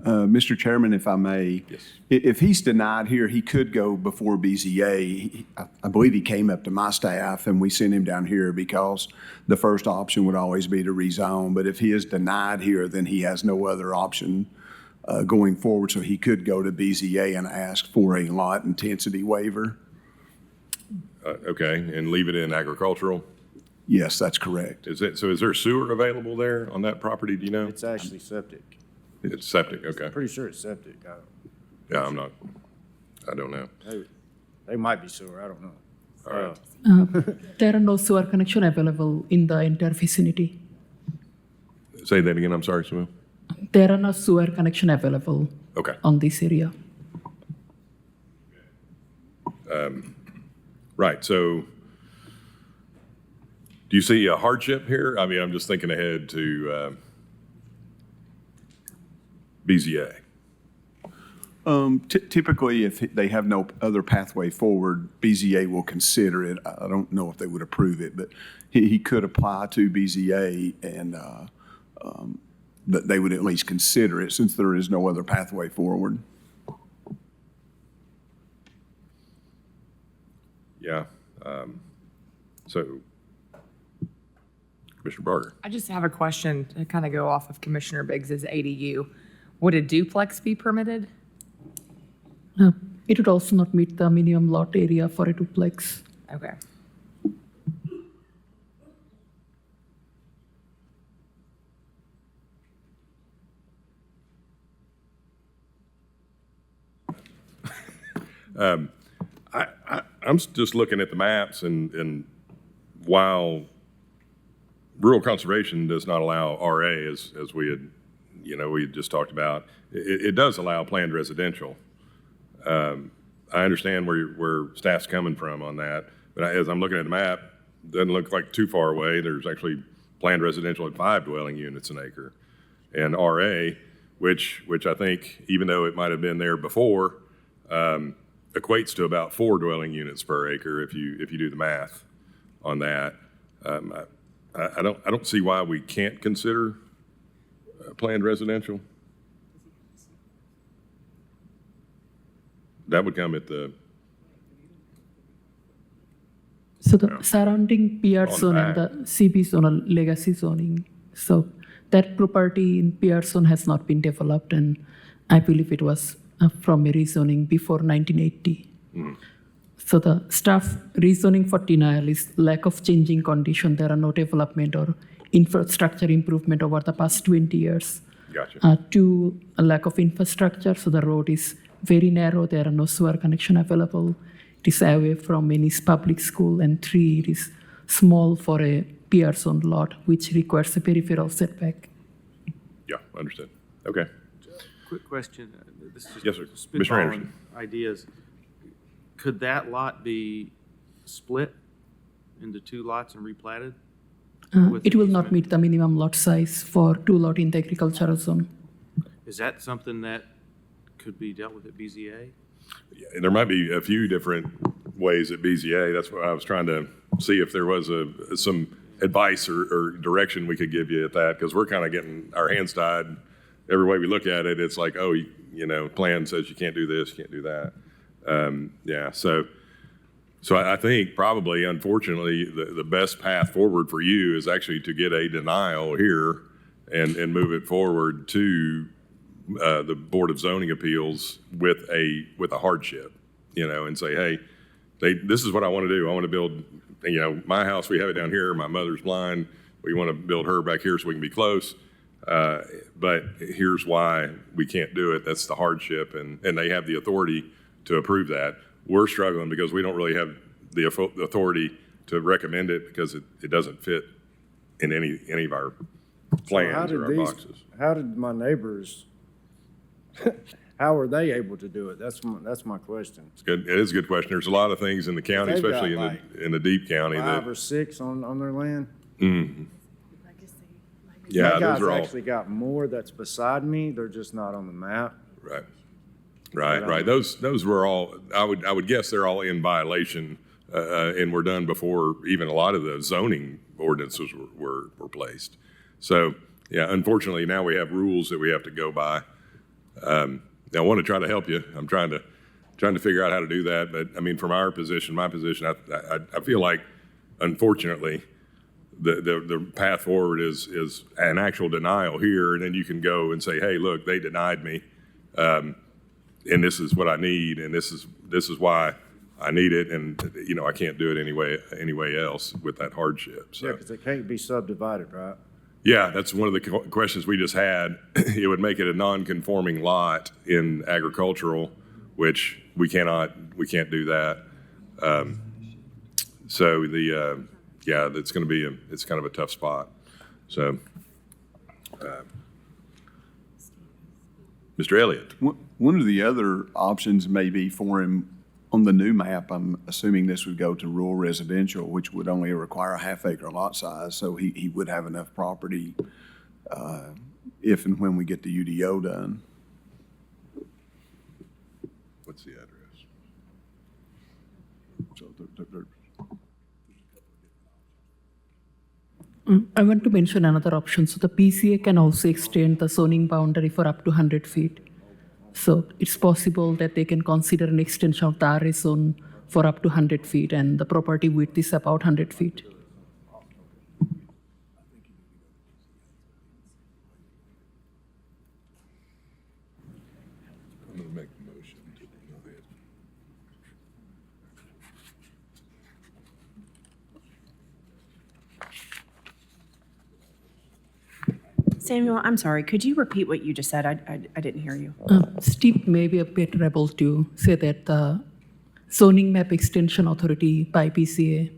[SPEAKER 7] Mr. Chairman, if I may.
[SPEAKER 1] Yes.
[SPEAKER 7] If he's denied here, he could go before BZA. I believe he came up to my staff and we sent him down here because the first option would always be to rezone. But if he is denied here, then he has no other option going forward. So he could go to BZA and ask for a lot intensity waiver.
[SPEAKER 1] Okay, and leave it in agricultural?
[SPEAKER 7] Yes, that's correct.
[SPEAKER 1] Is there sewer available there on that property, do you know?
[SPEAKER 9] It's actually septic.
[SPEAKER 1] It's septic, okay.
[SPEAKER 9] Pretty sure it's septic.
[SPEAKER 1] Yeah, I don't know.
[SPEAKER 9] They might be sewer, I don't know.
[SPEAKER 1] All right.
[SPEAKER 5] There are no sewer connection available in the entire vicinity.
[SPEAKER 1] Say that again, I'm sorry, Samuel.
[SPEAKER 5] There are no sewer connection available on this area.
[SPEAKER 1] Right, so do you see a hardship here? I mean, I'm just thinking ahead to BZA.
[SPEAKER 7] Typically, if they have no other pathway forward, BZA will consider it. I don't know if they would approve it, but he could apply to BZA and that they would at least consider it since there is no other pathway forward.
[SPEAKER 1] Yeah. So, Commissioner Barger.
[SPEAKER 4] I just have a question to kind of go off of Commissioner Biggs's ADU. Would a duplex be permitted?
[SPEAKER 5] It would also not meet the minimum lot area for a duplex.
[SPEAKER 4] Okay.
[SPEAKER 1] I'm just looking at the maps, and while rural conservation does not allow RA, as we had, we had just talked about, it does allow planned residential. I understand where staff's coming from on that, but as I'm looking at the map, it doesn't look like too far away. There's actually planned residential at 5 dwelling units an acre. And RA, which I think, even though it might have been there before, equates to about 4 dwelling units per acre if you do the math on that. I don't see why we can't consider planned residential. That would come at the.
[SPEAKER 3] So the surrounding PR zone and the CB zonal legacy zoning. So that property in PR zone has not been developed, and I believe it was from a rezoning before 1980. So the staff rezoning for denial is lack of changing condition. There are no development or infrastructure improvement over the past 20 years.
[SPEAKER 1] Gotcha.
[SPEAKER 3] 2, a lack of infrastructure. So the road is very narrow. There are no sewer connection available. It is away from any public school. And 3, it is small for a PR zone lot, which requires a peripheral setback.
[SPEAKER 1] Yeah, understood. Okay.
[SPEAKER 22] Quick question. This is
[SPEAKER 1] Yes, sir.
[SPEAKER 22] spitballing
[SPEAKER 1] Mr. Anderson.
[SPEAKER 22] Ideas. Could that lot be split into 2 lots and replatted?
[SPEAKER 3] It will not meet the minimum lot size for 2 lot in the agricultural zone.
[SPEAKER 22] Is that something that could be dealt with at BZA?
[SPEAKER 1] Yeah, there might be a few different ways at BZA. That's what I was trying to see if there was some advice or direction we could give you at that, because we're kind of getting our hands tied. Every way we look at it, it's like, oh, plan says you can't do this, you can't do that. So I think probably, unfortunately, the best path forward for you is actually to get a denial here and move it forward to the Board of Zoning Appeals with a hardship, and say, hey, this is what I want to do. I want to build, my house, we have it down here. My mother's blind. We want to build her back here so we can be close. But here's why we can't do it. That's the hardship. And they have the authority to approve that. We're struggling because we don't really have the authority to recommend it because it doesn't fit in any of our plans or our boxes.
[SPEAKER 9] How did my neighbors, how are they able to do it? That's my question.
[SPEAKER 1] It's good. It is a good question. There's a lot of things in the county,
[SPEAKER 9] They've
[SPEAKER 1] especially
[SPEAKER 9] got
[SPEAKER 1] in the deep county.
[SPEAKER 9] 5 or 6 on their land.
[SPEAKER 1] Mm-hmm. Yeah,
[SPEAKER 9] My
[SPEAKER 1] those
[SPEAKER 9] guys
[SPEAKER 1] are all
[SPEAKER 9] actually got more that's beside me. They're just not on the map.
[SPEAKER 1] right. Those were all. I would guess they're all in violation, and were done before even a lot of the zoning ordinances were placed. So yeah, unfortunately, now we have rules that we have to go by. I want to try to help you. I'm trying to figure out how to do that. But I mean, from my position, I feel like, unfortunately, the path forward is an actual denial here, and then you can go and say, hey, look, they denied me, and this is what I need, and this is why I need it, and I can't do it anyway else with that hardship. So.
[SPEAKER 9] Yeah, because it can't be subdivided, right?
[SPEAKER 1] Yeah, that's one of the questions we just had. It would make it a non-conforming lot in agricultural, which we can't do that. So it's going to be it's kind of a tough spot. So, Mr. Elliott.
[SPEAKER 7] One of the other options may be for him on the new map. I'm assuming this would go to rural residential, which would only require a half-acre lot size. So he would have enough property if and when we get the UDO done.
[SPEAKER 1] What's the address?
[SPEAKER 7] So
[SPEAKER 3] I want to mention another option. So the PCA can also extend the zoning boundary for up to 100 feet. So it's possible that they can consider an extension of the RA zone for up to 100 feet, and the property width is about 100 feet.
[SPEAKER 1] I'm going to make the motion.
[SPEAKER 12] Samuel, I'm sorry. Could you repeat what you just said? I didn't hear you.
[SPEAKER 3] Steve may be better able to say that the zoning map extension authority by PCA.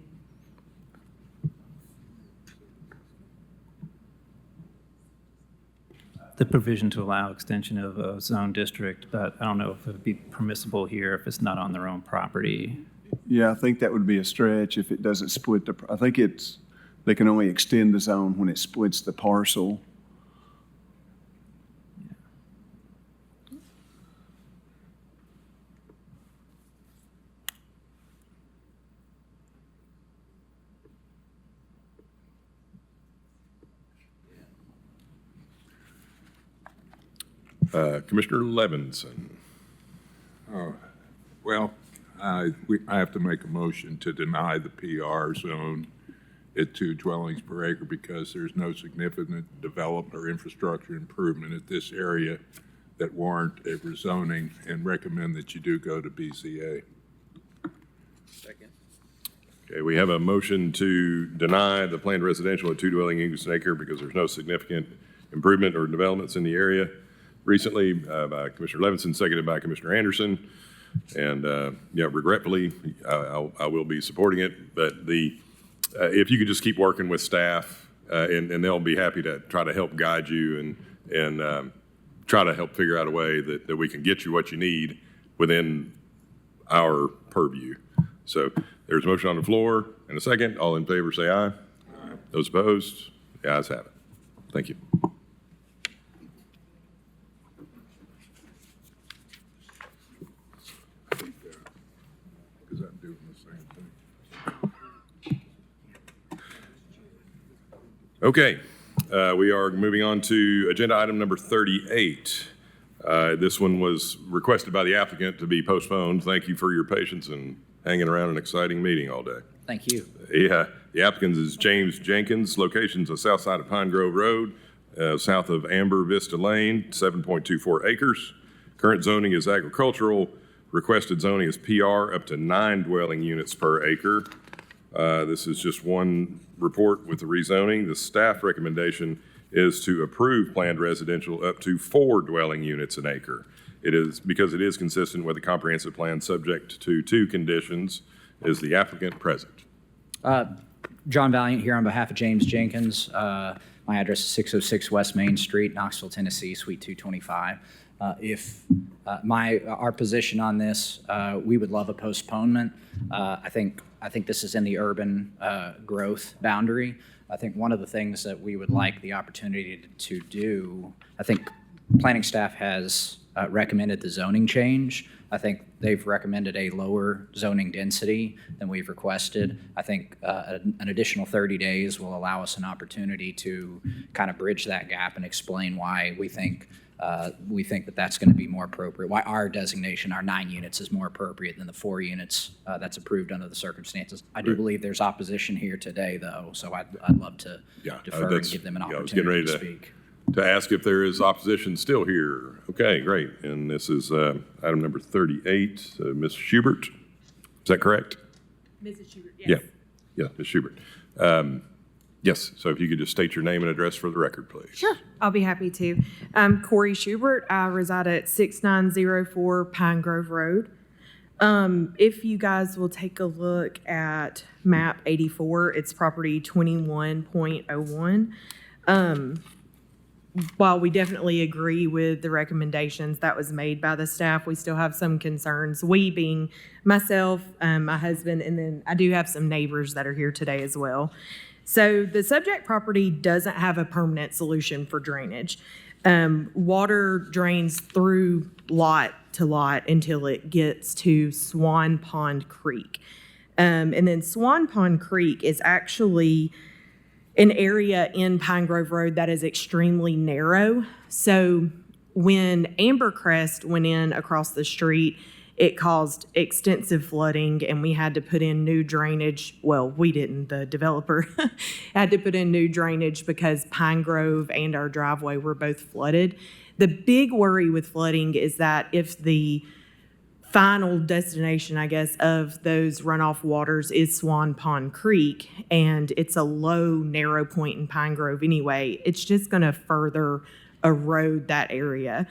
[SPEAKER 8] The provision to allow extension of a zone district, but I don't know if it would be permissible here if it's not on their own property.
[SPEAKER 7] Yeah, I think that would be a stretch if it doesn't split the, I think they can only extend the zone when it splits the parcel.
[SPEAKER 1] Commissioner Levinson.
[SPEAKER 11] Well, I have to make a motion to deny the PR zone at 2 dwellings per acre because there's no significant development or infrastructure improvement at this area that warrant a rezoning, and recommend that you do go to BZA.
[SPEAKER 13] Second.
[SPEAKER 1] Okay, we have a motion to deny the planned residential at 2 dwelling units an acre because there's no significant improvement or developments in the area recently, by Commissioner Levinson, seconded by Commissioner Anderson. And regretfully, I will be supporting it. But if you could just keep working with staff, and they'll be happy to try to help guide you and try to help figure out a way that we can get you what you need within our purview. So there's a motion on the floor and a second. All in favor, say aye. Aye. Those opposed, the ayes have it. Thank you.
[SPEAKER 11] Because I'm doing the same thing.
[SPEAKER 1] Okay, we are moving on to agenda item number 38. This one was requested by the applicant to be postponed. Thank you for your patience and hanging around an exciting meeting all day.
[SPEAKER 21] Thank you.
[SPEAKER 1] Yeah, the applicant is James Jenkins. Location's the south side of Pine Grove Road, south of Amber Vista Lane, 7.24 acres. Current zoning is agricultural. Requested zoning is PR up to 9 dwelling units per acre. This is just one report with the rezoning. The staff recommendation is to approve planned residential up to 4 dwelling units an acre. It is because it is consistent with the comprehensive plan subject to 2 conditions. Is the applicant present?
[SPEAKER 21] John Valiant here on behalf of James Jenkins. My address is 606 West Main Street, Knoxville, Tennessee, Suite 225. Our position on this, we would love a postponement. I think this is in the urban growth boundary. I think one of the things that we would like the opportunity to do, I think planning staff has recommended the zoning change. I think they've recommended a lower zoning density than we've requested. I think an additional 30 days will allow us an opportunity to kind of bridge that gap and explain why we think that that's going to be more appropriate, why our designation, our 9 units, is more appropriate than the 4 units that's approved under the circumstances. I do believe there's opposition here today, though, so I'd love to defer and give them an opportunity to speak.
[SPEAKER 1] To ask if there is opposition still here. Okay, great. And this is item number 38. Ms. Schubert, is that correct?
[SPEAKER 4] Mrs. Schubert, yes.
[SPEAKER 1] Yeah, Ms. Schubert. Yes, so if you could just state your name and address for the record, please.
[SPEAKER 23] Sure, I'll be happy to. I'm Corey Schubert. I reside at 6904 Pine Grove Road. If you guys will take a look at map 84, it's property 21.01. While we definitely agree with the recommendations that was made by the staff, we still have some concerns. We being myself, my husband, and then I do have some neighbors that are here today as well. So the subject property doesn't have a permanent solution for drainage. Water drains through lot to lot until it gets to Swan Pond Creek. And then Swan Pond Creek is actually an area in Pine Grove Road that is extremely narrow. So when Ambercrest went in across the street, it caused extensive flooding and we had to put in new drainage. Well, we didn't, the developer had to put in new drainage because Pine Grove and our driveway were both flooded. The big worry with flooding is that if the final destination, I guess, of those runoff waters is Swan Pond Creek, and it's a low, narrow point in Pine Grove anyway, it's just going to further erode that area.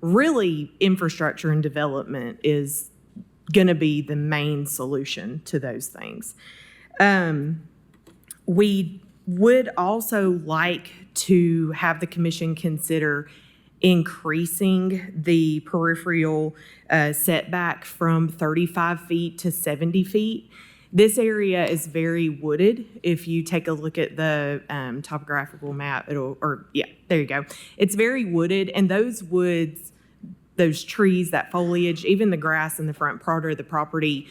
[SPEAKER 23] Really, infrastructure and development is going to be the main solution to those things. We would also like to have the commission consider increasing the peripheral setback from 35 feet to 70 feet. This area is very wooded. If you take a look at the topographical map, there you go. It's very wooded, and those woods, those trees, that foliage, even the grass in the front part of the property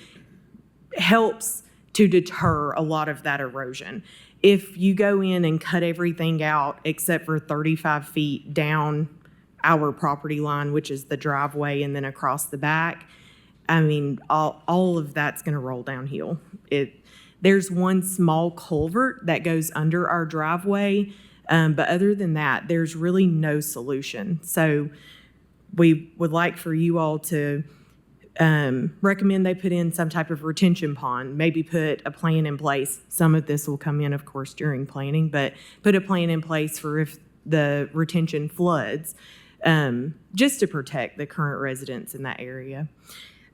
[SPEAKER 23] helps to deter a lot of that erosion. If you go in and cut everything out except for 35 feet down our property line, which is the driveway, and then across the back, I mean, all of that's going to roll downhill. There's one small culvert that goes under our driveway, but other than that, there's really no solution. So we would like for you all to recommend they put in some type of retention pond, maybe put a plan in place. Some of this will come in, of course, during planning, but put a plan in place for if the retention floods, just to protect the current residents in that area.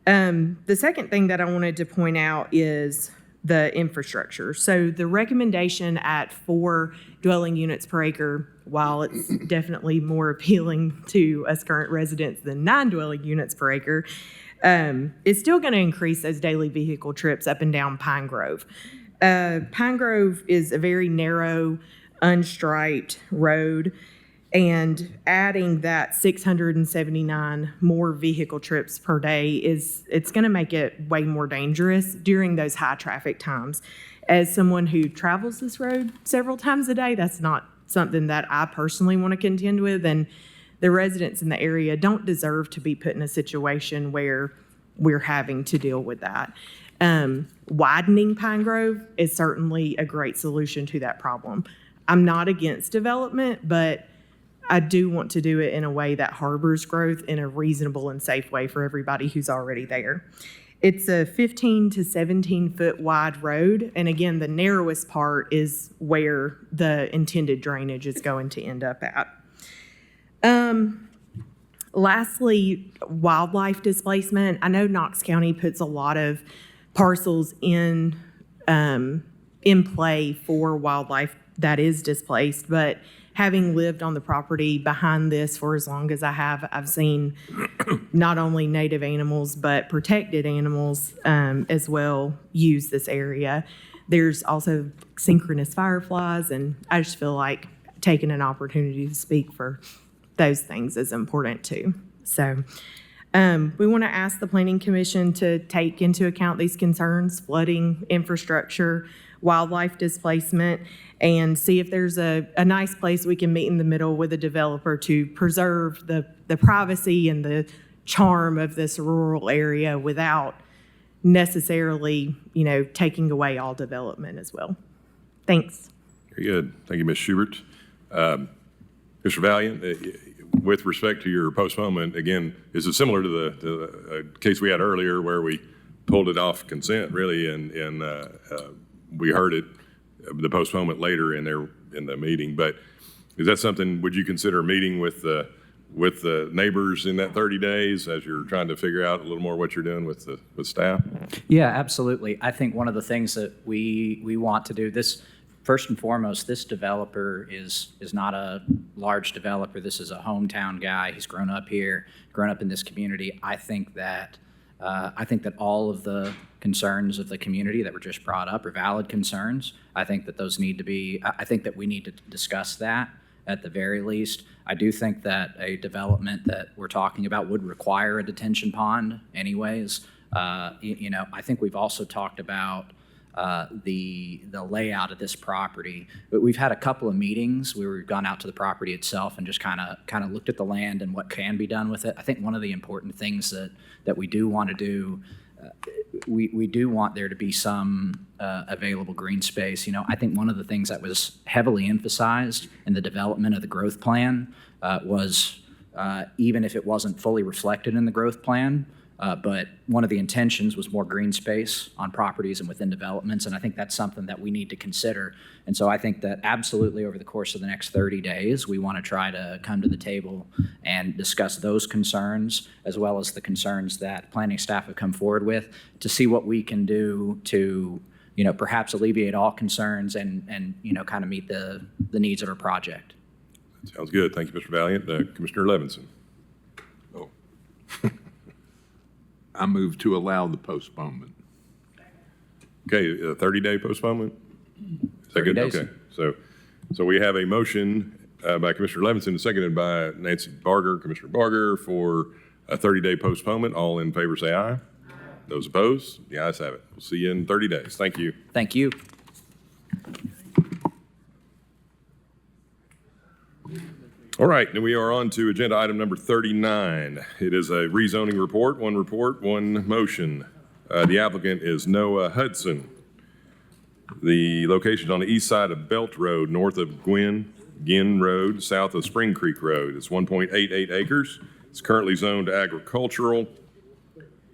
[SPEAKER 23] The second thing that I wanted to point out is the infrastructure. So the recommendation at 4 dwelling units per acre, while it's definitely more appealing to us current residents than 9 dwelling units per acre, it's still going to increase those daily vehicle trips up and down Pine Grove. Pine Grove is a very narrow, unstriped road, and adding that 679 more vehicle trips per day it's going to make it way more dangerous during those high traffic times. As someone who travels this road several times a day, that's not something that I personally want to contend with, and the residents in the area don't deserve to be put in a situation where we're having to deal with that. Widening Pine Grove is certainly a great solution to that problem. I'm not against development, but I do want to do it in a way that harbors growth in a reasonable and safe way for everybody who's already there. It's a 15 to 17 foot wide road, and again, the narrowest part is where the intended drainage is going to end up at. Lastly, wildlife displacement. I know Knox County puts a lot of parcels in play for wildlife that is displaced, but having lived on the property behind this for as long as I have, I've seen not only native animals, but protected animals as well use this area. There's also synchronous fireflies, and I just feel like taking an opportunity to speak for those things is important too. So we want to ask the Planning Commission to take into account these concerns: flooding, infrastructure, wildlife displacement, and see if there's a nice place we can meet in the middle with a developer to preserve the privacy and the charm of this rural area without necessarily, taking away all development as well. Thanks.
[SPEAKER 1] Very good. Thank you, Ms. Schubert. Mr. Valiant, with respect to your postponement, again, is it similar to the case we had earlier where we pulled it off consent, really, and we heard it, the postponement later in the meeting? But is that something, would you consider meeting with the neighbors in that 30 days as you're trying to figure out a little more what you're doing with staff?
[SPEAKER 21] Yeah, absolutely. I think one of the things that we want to do, this, first and foremost, this developer is not a large developer. This is a hometown guy. He's grown up here, grown up in this community. I think that all of the concerns of the community that were just brought up are valid concerns. I think that those need to be, I think that we need to discuss that at the very least. I do think that a development that we're talking about would require a detention pond anyways. I think we've also talked about the layout of this property, but we've had a couple of meetings where we've gone out to the property itself and just kind of looked at the land and what can be done with it. I think one of the important things that we do want to do, we do want there to be some available green space. I think one of the things that was heavily emphasized in the development of the growth plan was even if it wasn't fully reflected in the growth plan, But one of the intentions was more green space on properties and within developments, and I think that's something that we need to consider. And so I think that absolutely over the course of the next 30 days, we want to try to come to the table and discuss those concerns, as well as the concerns that planning staff have come forward with, to see what we can do to, perhaps alleviate all concerns and kind of meet the needs of our project.
[SPEAKER 1] Sounds good. Thank you, Mr. Valiant. Commissioner Levinson.
[SPEAKER 11] Oh. I move to allow the postponement.
[SPEAKER 1] Okay, a 30-day postponement? Is that
[SPEAKER 21] 30
[SPEAKER 1] good?
[SPEAKER 21] days.
[SPEAKER 1] Okay, so we have a motion by Commissioner Levinson, seconded by Commissioner Barger, for a 30-day postponement. All in favor say aye. Those opposed? The ayes have it. We'll see you in 30 days. Thank you.
[SPEAKER 21] Thank you.
[SPEAKER 1] All right, and we are on to agenda item number 39. It is a rezoning report, one motion. The applicant is Noah Hudson. The location is on the east side of Belt Road, north of Ginn Road, south of Spring Creek Road. It's 1.88 acres. It's currently zoned agricultural.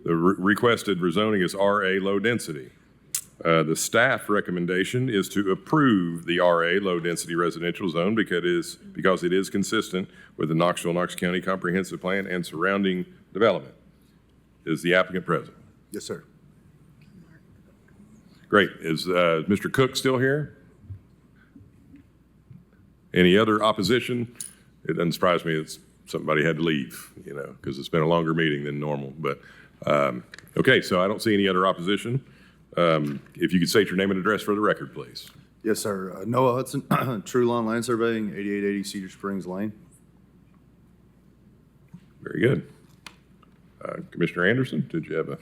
[SPEAKER 1] The requested rezoning is RA low density. The staff recommendation is to approve the RA low density residential zone because it is consistent with the Knoxville, Knox County Comprehensive Plan and surrounding development. Is the applicant present?
[SPEAKER 2] Yes, sir.
[SPEAKER 1] Great. Is Mr. Cook still here? Any other opposition? It doesn't surprise me that somebody had to leave, because it's been a longer meeting than normal. But okay, so I don't see any other opposition. If you could state your name and address for the record, please.
[SPEAKER 2] Yes, sir. Noah Hudson, True Lawn Land Surveying, 8880 Cedar Springs Lane.
[SPEAKER 1] Very good. Commissioner Anderson, did you have a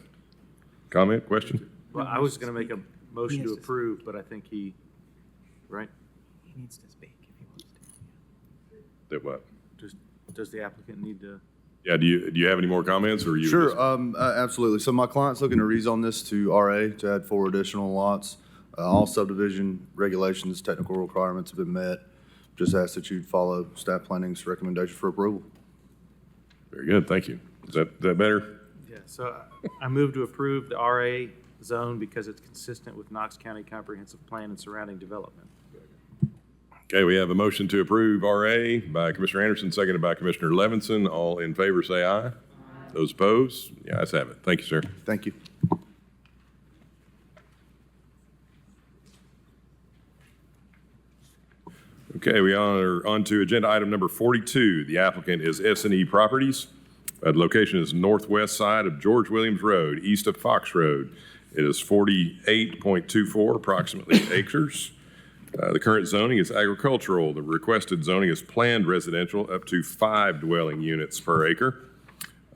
[SPEAKER 1] comment, question?
[SPEAKER 22] Well, I was going to make a motion to approve, but I think right?
[SPEAKER 8] He needs to speak if he wants to.
[SPEAKER 1] That what?
[SPEAKER 22] Does the applicant need to?
[SPEAKER 1] Yeah, do you have any more comments, or you?
[SPEAKER 2] Sure, absolutely. So my client's looking to rezone this to RA to add 4 additional lots. All subdivision regulations, technical requirements have been met. Just ask that you follow staff planning's recommendation for approval.
[SPEAKER 1] Very good, thank you. Is that better?
[SPEAKER 22] Yeah, so I move to approve the RA zone because it's consistent with Knox County Comprehensive Plan and surrounding development.
[SPEAKER 1] Okay, we have a motion to approve RA by Commissioner Anderson, seconded by Commissioner Levinson. All in favor say aye. Those opposed? The ayes have it. Thank you, sir.
[SPEAKER 2] Thank you.
[SPEAKER 1] Okay, we are on to agenda item number 42. The applicant is S&E Properties. The location is northwest side of George Williams Road, east of Fox Road. It is 48.24 approximately acres. The current zoning is agricultural. The requested zoning is planned residential up to 5 dwelling units per acre.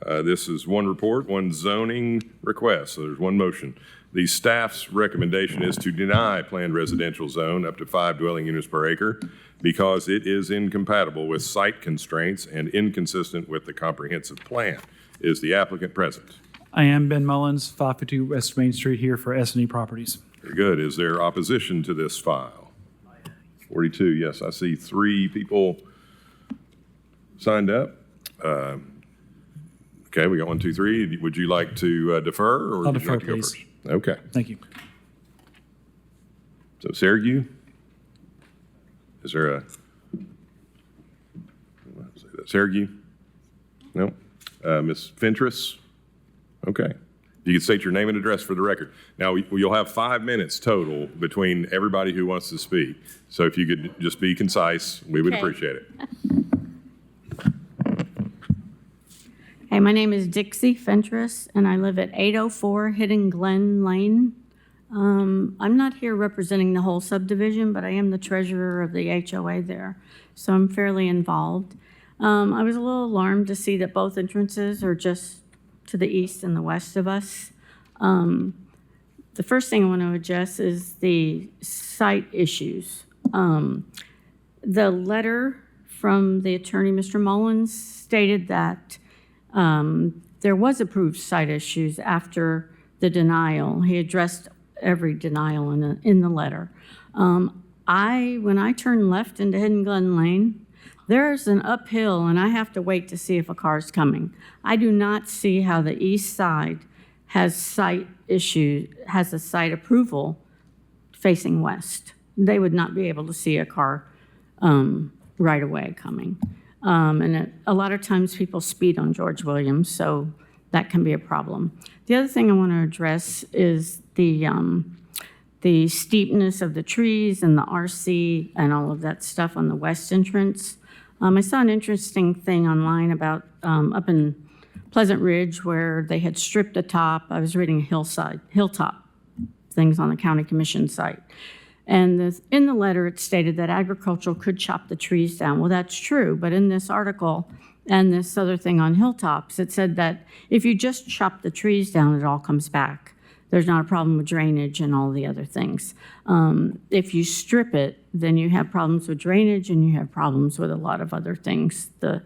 [SPEAKER 1] This is one report, one zoning request, so there's one motion. The staff's recommendation is to deny planned residential zone up to 5 dwelling units per acre because it is incompatible with site constraints and inconsistent with the comprehensive plan. Is the applicant present?
[SPEAKER 10] I am Ben Mullins, 552 West Main Street here for S&E Properties.
[SPEAKER 1] Very good. Is there opposition to this file? 42, yes, I see 3 people signed up. Okay, we got 1, 2, 3. Would you like to defer, or
[SPEAKER 10] I'll
[SPEAKER 1] would you like
[SPEAKER 10] defer,
[SPEAKER 1] to go
[SPEAKER 10] please.
[SPEAKER 1] first? Okay.
[SPEAKER 10] Thank you.
[SPEAKER 1] So Sergio, is there a Sergio? No. Ms. Fentress? Okay. You can state your name and address for the record. Now, you'll have 5 minutes total between everybody who wants to speak. So if you could just be concise, we would appreciate it.
[SPEAKER 16] Hey, my name is Dixie Fentress, and I live at 804 Hidden Glen Lane. I'm not here representing the whole subdivision, but I am the treasurer of the HOA there, so I'm fairly involved. I was a little alarmed to see that both entrances are just to the east and the west of us. The first thing I want to address is the site issues. The letter from the attorney, Mr. Mullins, stated that there was approved site issues after the denial. He addressed every denial in the letter. When I turned left into Hidden Glen Lane, There's an uphill, and I have to wait to see if a car's coming. I do not see how the east side has a site approval facing west. They would not be able to see a car right away coming. A lot of times people speed on George Williams, so that can be a problem. The other thing I want to address is the steepness of the trees and the RC and all of that stuff on the west entrance. I saw an interesting thing online about up in Pleasant Ridge where they had stripped the top. I was reading hilltop things on the county commission site. And in the letter, it stated that agricultural could chop the trees down. Well, that's true, but in this article and this other thing on hilltops, it said that if you just chop the trees down, it all comes back. There's not a problem with drainage and all the other things. If you strip it, then you have problems with drainage and you have problems with a lot of other things. The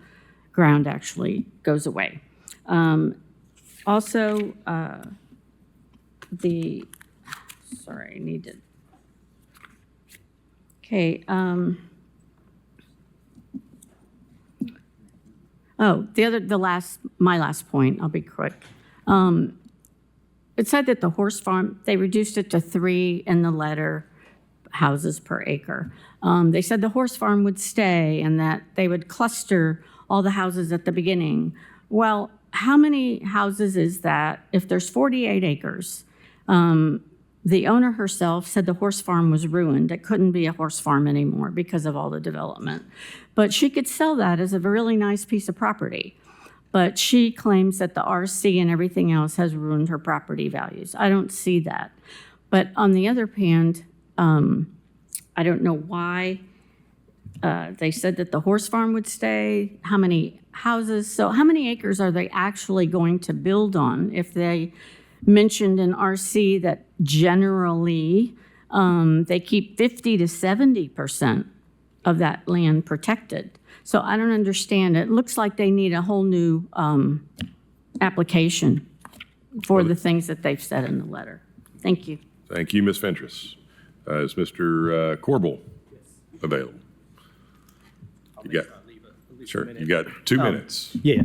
[SPEAKER 16] ground actually goes away. Also, sorry, I need to. Okay. My last point, I'll be quick. It said that the horse farm, they reduced it to 3 in the letter, houses per acre. They said the horse farm would stay and that they would cluster all the houses at the beginning. Well, how many houses is that? If there's 48 acres, the owner herself said the horse farm was ruined. It couldn't be a horse farm anymore because of all the development. But she could sell that as a really nice piece of property. But she claims that the RC and everything else has ruined her property values. I don't see that. But on the other hand, I don't know why they said that the horse farm would stay, how many houses. So how many acres are they actually going to build on if they mentioned in RC that generally they keep 50 to 70% of that land protected. So I don't understand. It looks like they need a whole new application for the things that they've said in the letter. Thank you.
[SPEAKER 1] Thank you, Ms. Fentress. Is Mr. Corbel available? Sure, you got 2 minutes.
[SPEAKER 6] Yeah.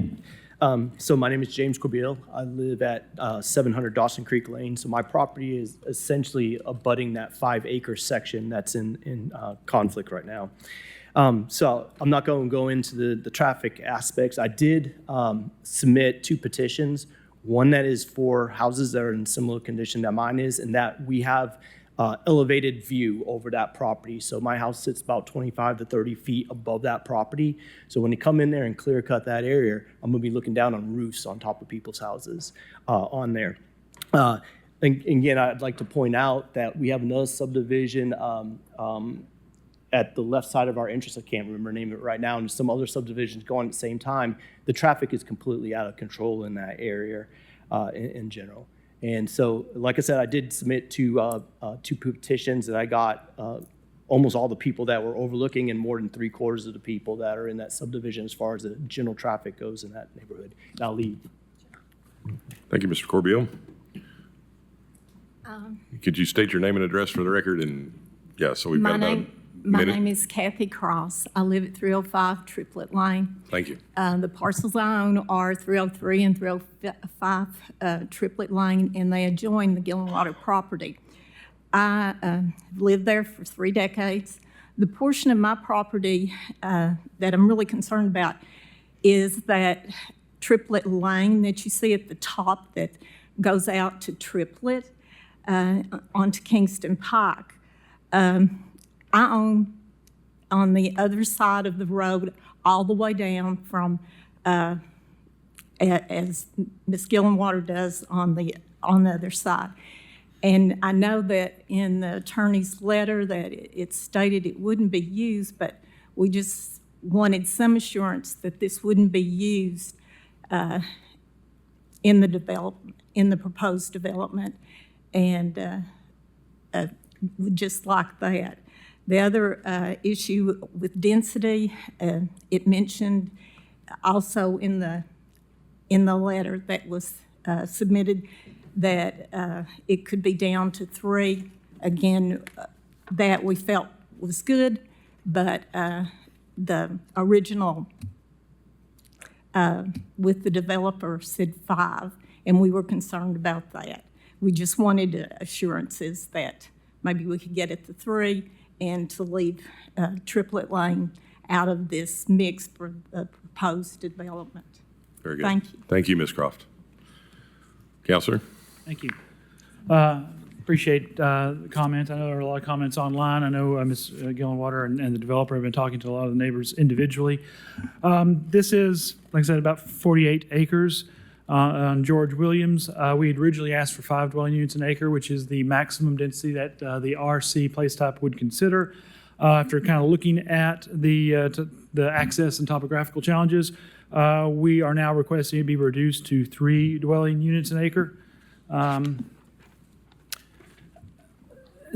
[SPEAKER 6] So my name is James Corbeil. I live at 700 Dawson Creek Lane. So my property is essentially abutting that 5-acre section that's in conflict right now. So I'm not going to go into the traffic aspects. I did submit 2 petitions, one that is for houses that are in similar condition that mine is, and that we have elevated view over that property. So my house sits about 25 to 30 feet above that property. So when you come in there and clear cut that area, I'm gonna be looking down on roofs on top of people's houses on there. And again, I'd like to point out that we have another subdivision at the left side of our entrance. I can't remember the name of it right now, and some other subdivisions going at the same time. The traffic is completely out of control in that area in general. And so, like I said, I did submit 2 petitions, and I got almost all the people that were overlooking and more than 3/4 of the people that are in that subdivision as far as the general traffic goes in that neighborhood. And I'll leave.
[SPEAKER 1] Thank you, Mr. Corbeil. Could you state your name and address for the record? And yeah, so we've got about a minute.
[SPEAKER 18] My name is Kathy Cross. I live at 305 Triplet Lane.
[SPEAKER 1] Thank you.
[SPEAKER 18] The parcels I own are 303 and 305 Triplet Lane, and they adjoin the Gillenwater property. I lived there for 3 decades. The portion of my property that I'm really concerned about is that Triplet Lane that you see at the top that goes out to Triplet onto Kingston Pike. I own on the other side of the road all the way down from, as Ms. Gillenwater does on the other side. And I know that in the attorney's letter that it stated it wouldn't be used, but we just wanted some assurance that this wouldn't be used in the proposed development, and would just like that. The other issue with density, it mentioned also in the letter that was submitted that it could be down to 3. Again, that we felt was good, but the original, with the developer said 5, and we were concerned about that. We just wanted assurances that maybe we could get it to 3 and to leave Triplet Lane out of this mix for proposed development.
[SPEAKER 1] Very good.
[SPEAKER 18] Thank you.
[SPEAKER 1] Thank you, Ms. Croft. Counselor?
[SPEAKER 10] Thank you. Appreciate the comments. I know there are a lot of comments online. I know Ms. Gillenwater and the developer have been talking to a lot of the neighbors individually. This is, like I said, about 48 acres on George Williams. We had originally asked for 5 dwelling units an acre, which is the maximum density that the RC place type would consider. After kind of looking at the access and topographical challenges, we are now requesting it be reduced to 3 dwelling units an acre.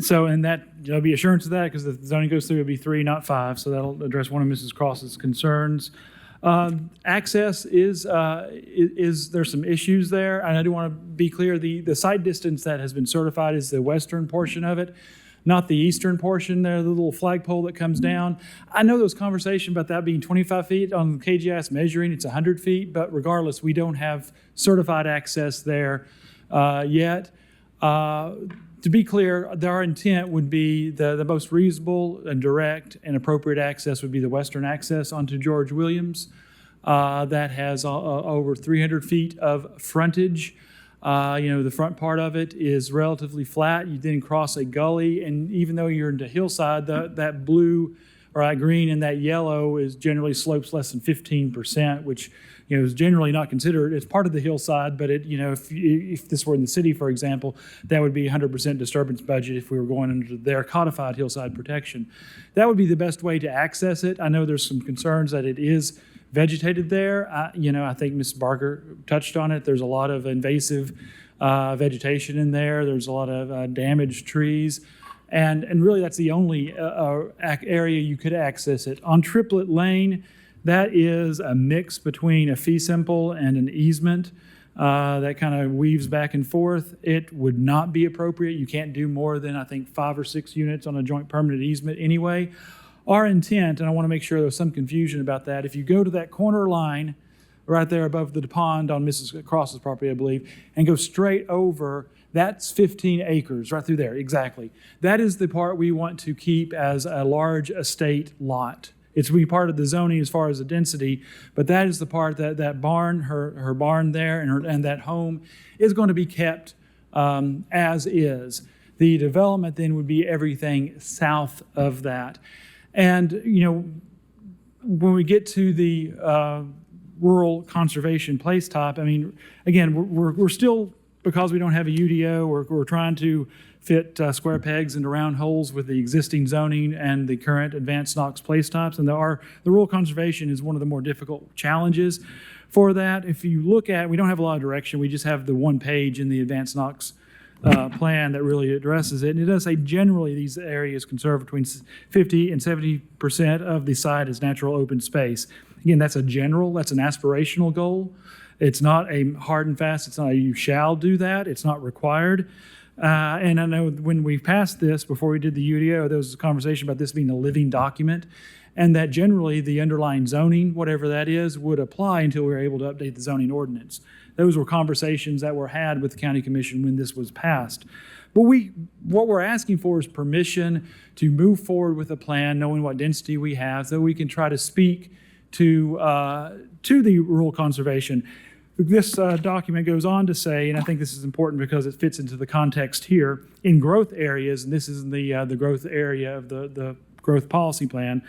[SPEAKER 10] So, and that, there'll be assurance of that because the zoning goes through, it'll be 3, not 5. So that'll address one of Mrs. Cross's concerns. Access is there's some issues there. And I do want to be clear, the site distance that has been certified is the western portion of it, not the eastern portion there, the little flagpole that comes down. I know there was conversation about that being 25 feet on KGIS measuring, it's 100 feet, but regardless, we don't have certified access there yet. To be clear, our intent would be the most reasonable and direct and appropriate access would be the western access onto George Williams. That has over 300 feet of frontage. The front part of it is relatively flat. You then cross a gully, and even though you're into hillside, that blue or that green and that yellow is generally slopes less than 15%, which is generally not considered as part of the hillside, but if this were in the city, for example, that would be 100% disturbance budget if we were going under their codified hillside protection. That would be the best way to access it. I know there's some concerns that it is vegetated there. I think Ms. Barker touched on it. There's a lot of invasive vegetation in there. There's a lot of damaged trees. And really that's the only area you could access it. On Triplet Lane, that is a mix between a fee simple and an easement that kind of weaves back and forth. It would not be appropriate. You can't do more than, I think, 5 or 6 units on a joint permanent easement anyway. Our intent, and I want to make sure there's some confusion about that, if you go to that corner line right there above the pond on Mrs. Cross's property, I believe, and go straight over, that's 15 acres right through there, exactly. That is the part we want to keep as a large estate lot. It's to be part of the zoning as far as the density, but that is the part that barn, her barn there and that home is going to be kept as is. The development then would be everything south of that. And, when we get to the rural conservation place type, I mean, again, we're still, because we don't have a UDO, we're trying to fit square pegs into round holes with the existing zoning and the current advanced Knox place types. And the rural conservation is one of the more difficult challenges for that. If you look at, we don't have a lot of direction. We just have the one page in the advanced Knox plan that really addresses it. And it does say generally these areas conserve between 50 and 70% of the site as natural open space. Again, that's an aspirational goal. It's not a hard and fast, it's not a you shall do that, it's not required. And I know when we passed this, before we did the UDO, there was a conversation about this being a living document, and that generally the underlying zoning, whatever that is, would apply until we were able to update the zoning ordinance. Those were conversations that were had with the county commission when this was passed. But what we're asking for is permission to move forward with a plan, knowing what density we have, so we can try to speak to the rural conservation. This document goes on to say, and I think this is important because it fits into the context here, in growth areas, and this is the growth area of the growth policy plan,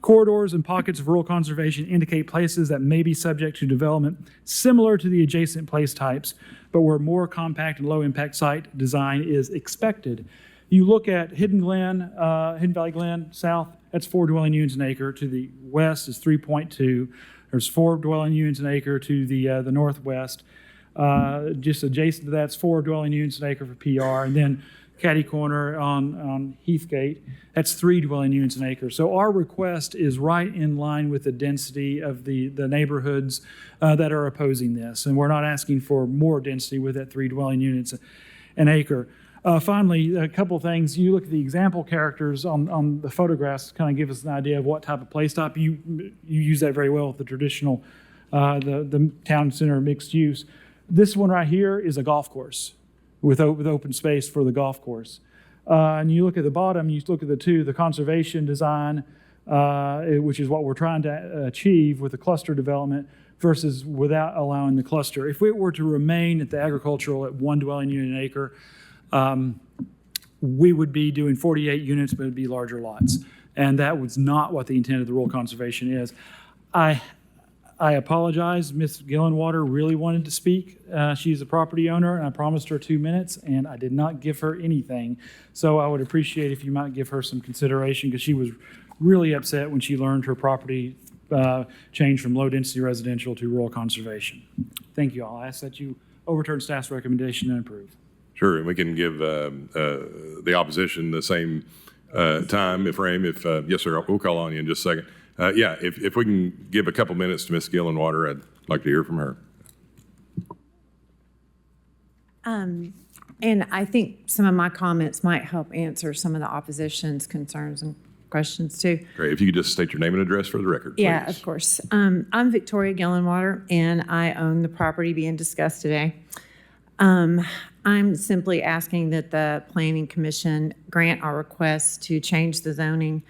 [SPEAKER 10] corridors and pockets of rural conservation indicate places that may be subject to development similar to the adjacent place types, but where more compact and low impact site design is expected. You look at Hidden Valley Glen South, that's 4 dwelling units an acre. To the west is 3.2. There's 4 dwelling units an acre to the northwest. Just adjacent to that's 4 dwelling units an acre for PR. And then catty corner on Heathgate, that's 3 dwelling units an acre. So our request is right in line with the density of the neighborhoods that are opposing this. And we're not asking for more density with that 3 dwelling units an acre. Finally, a couple things. You look at the example characters on the photographs, kind of give us an idea of what type of play stop. You use that very well with the traditional, the town center mixed use. This one right here is a golf course with open space for the golf course. And you look at the bottom, you look at the conservation design, which is what we're trying to achieve with the cluster development versus without allowing the cluster. If it were to remain at the agricultural at 1 dwelling unit an acre, we would be doing 48 units, but it'd be larger lots. And that was not what the intent of the rural conservation is. I apologize. Ms. Gillenwater really wanted to speak. She's a property owner, and I promised her 2 minutes, and I did not give her anything. So I would appreciate if you might give her some consideration, because she was really upset when she learned her property changed from low-density residential to rural conservation. Thank you all. I ask that you overturn staff's recommendation and approve.
[SPEAKER 1] Sure, and we can give the opposition the same time frame. Yes, sir, we'll call on you in just a second. Yeah, if we can give a couple minutes to Ms. Gillenwater, I'd like to hear from her.
[SPEAKER 15] And I think some of my comments might help answer some of the opposition's concerns and questions too.
[SPEAKER 1] Great, if you could just state your name and address for the record, please.
[SPEAKER 15] Yeah, of course. I'm Victoria Gillenwater, and I own the property being discussed today. I'm simply asking that the Planning Commission grant our request to change the zoning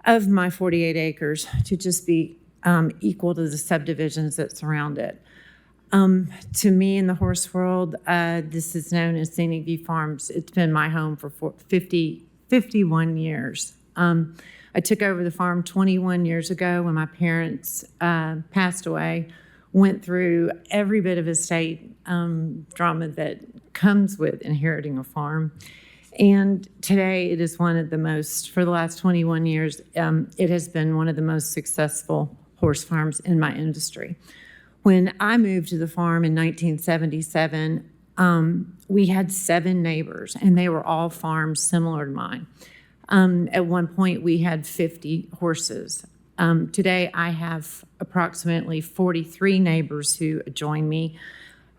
[SPEAKER 15] of my 48 acres to just be equal to the subdivisions that surround it. To me, in the horse world, this is known as Scenic View Farms. It's been my home for 51 years. I took over the farm 21 years ago when my parents passed away, went through every bit of estate drama that comes with inheriting a farm. And today it is one of the most, for the last 21 years, it has been one of the most successful horse farms in my industry. When I moved to the farm in 1977, we had 7 neighbors, and they were all farms similar to mine. At one point, we had 50 horses. Today, I have approximately 43 neighbors who join me.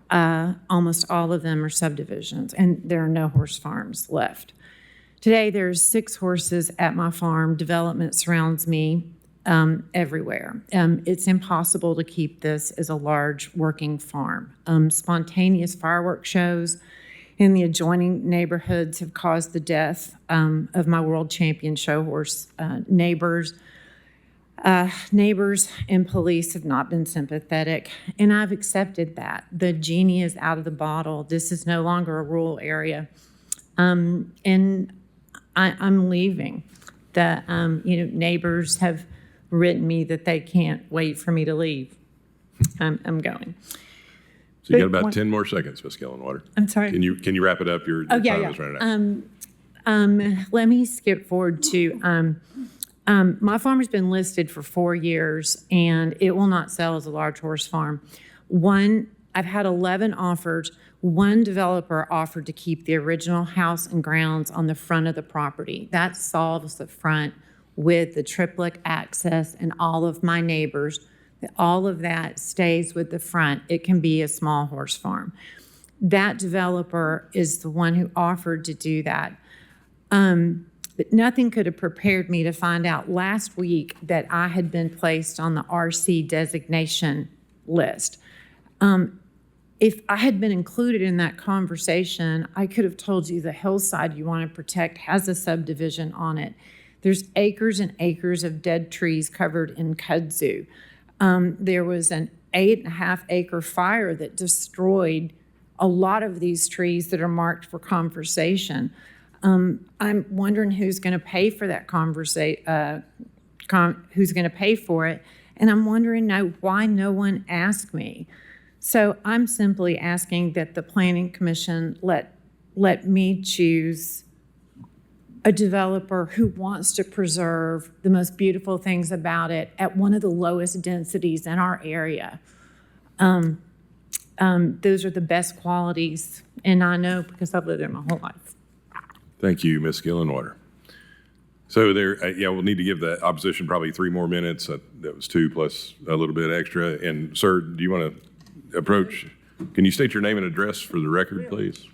[SPEAKER 15] Almost all of them are subdivisions, and there are no horse farms left. Today, there's 6 horses at my farm. Development surrounds me everywhere. It's impossible to keep this as a large working farm. Spontaneous fireworks shows in the adjoining neighborhoods have caused the death of my world champion show horse neighbors. Neighbors and police have not been sympathetic, and I've accepted that. The genie is out of the bottle. This is no longer a rural area, and I'm leaving. The neighbors have written me that they can't wait for me to leave. I'm going.
[SPEAKER 1] So you got about 10 more seconds, Ms. Gillenwater.
[SPEAKER 15] I'm sorry.
[SPEAKER 1] Can you wrap it up? Your time is running out.
[SPEAKER 15] Let me skip forward to. My farm has been listed for 4 years, and it will not sell as a large horse farm. I've had 11 offers. One developer offered to keep the original house and grounds on the front of the property. That solves the front with the triplet access and all of my neighbors. All of that stays with the front. It can be a small horse farm. That developer is the one who offered to do that. But nothing could have prepared me to find out last week that I had been placed on the RC designation list. If I had been included in that conversation, I could have told you the hillside you want to protect has a subdivision on it. There's acres and acres of dead trees covered in kudzu. There was an 8.5 acre fire that destroyed a lot of these trees that are marked for conservation. I'm wondering who's going to pay for that who's going to pay for it, and I'm wondering why no one asked me. So I'm simply asking that the Planning Commission let me choose a developer who wants to preserve the most beautiful things about it at one of the lowest densities in our area. Those are the best qualities, and I know because I've lived there my whole life.
[SPEAKER 1] Thank you, Ms. Gillenwater. So we'll need to give the opposition probably 3 more minutes. That was 2 plus a little bit extra. And sir, do you want to approach? Can you state your name and address for the record, please?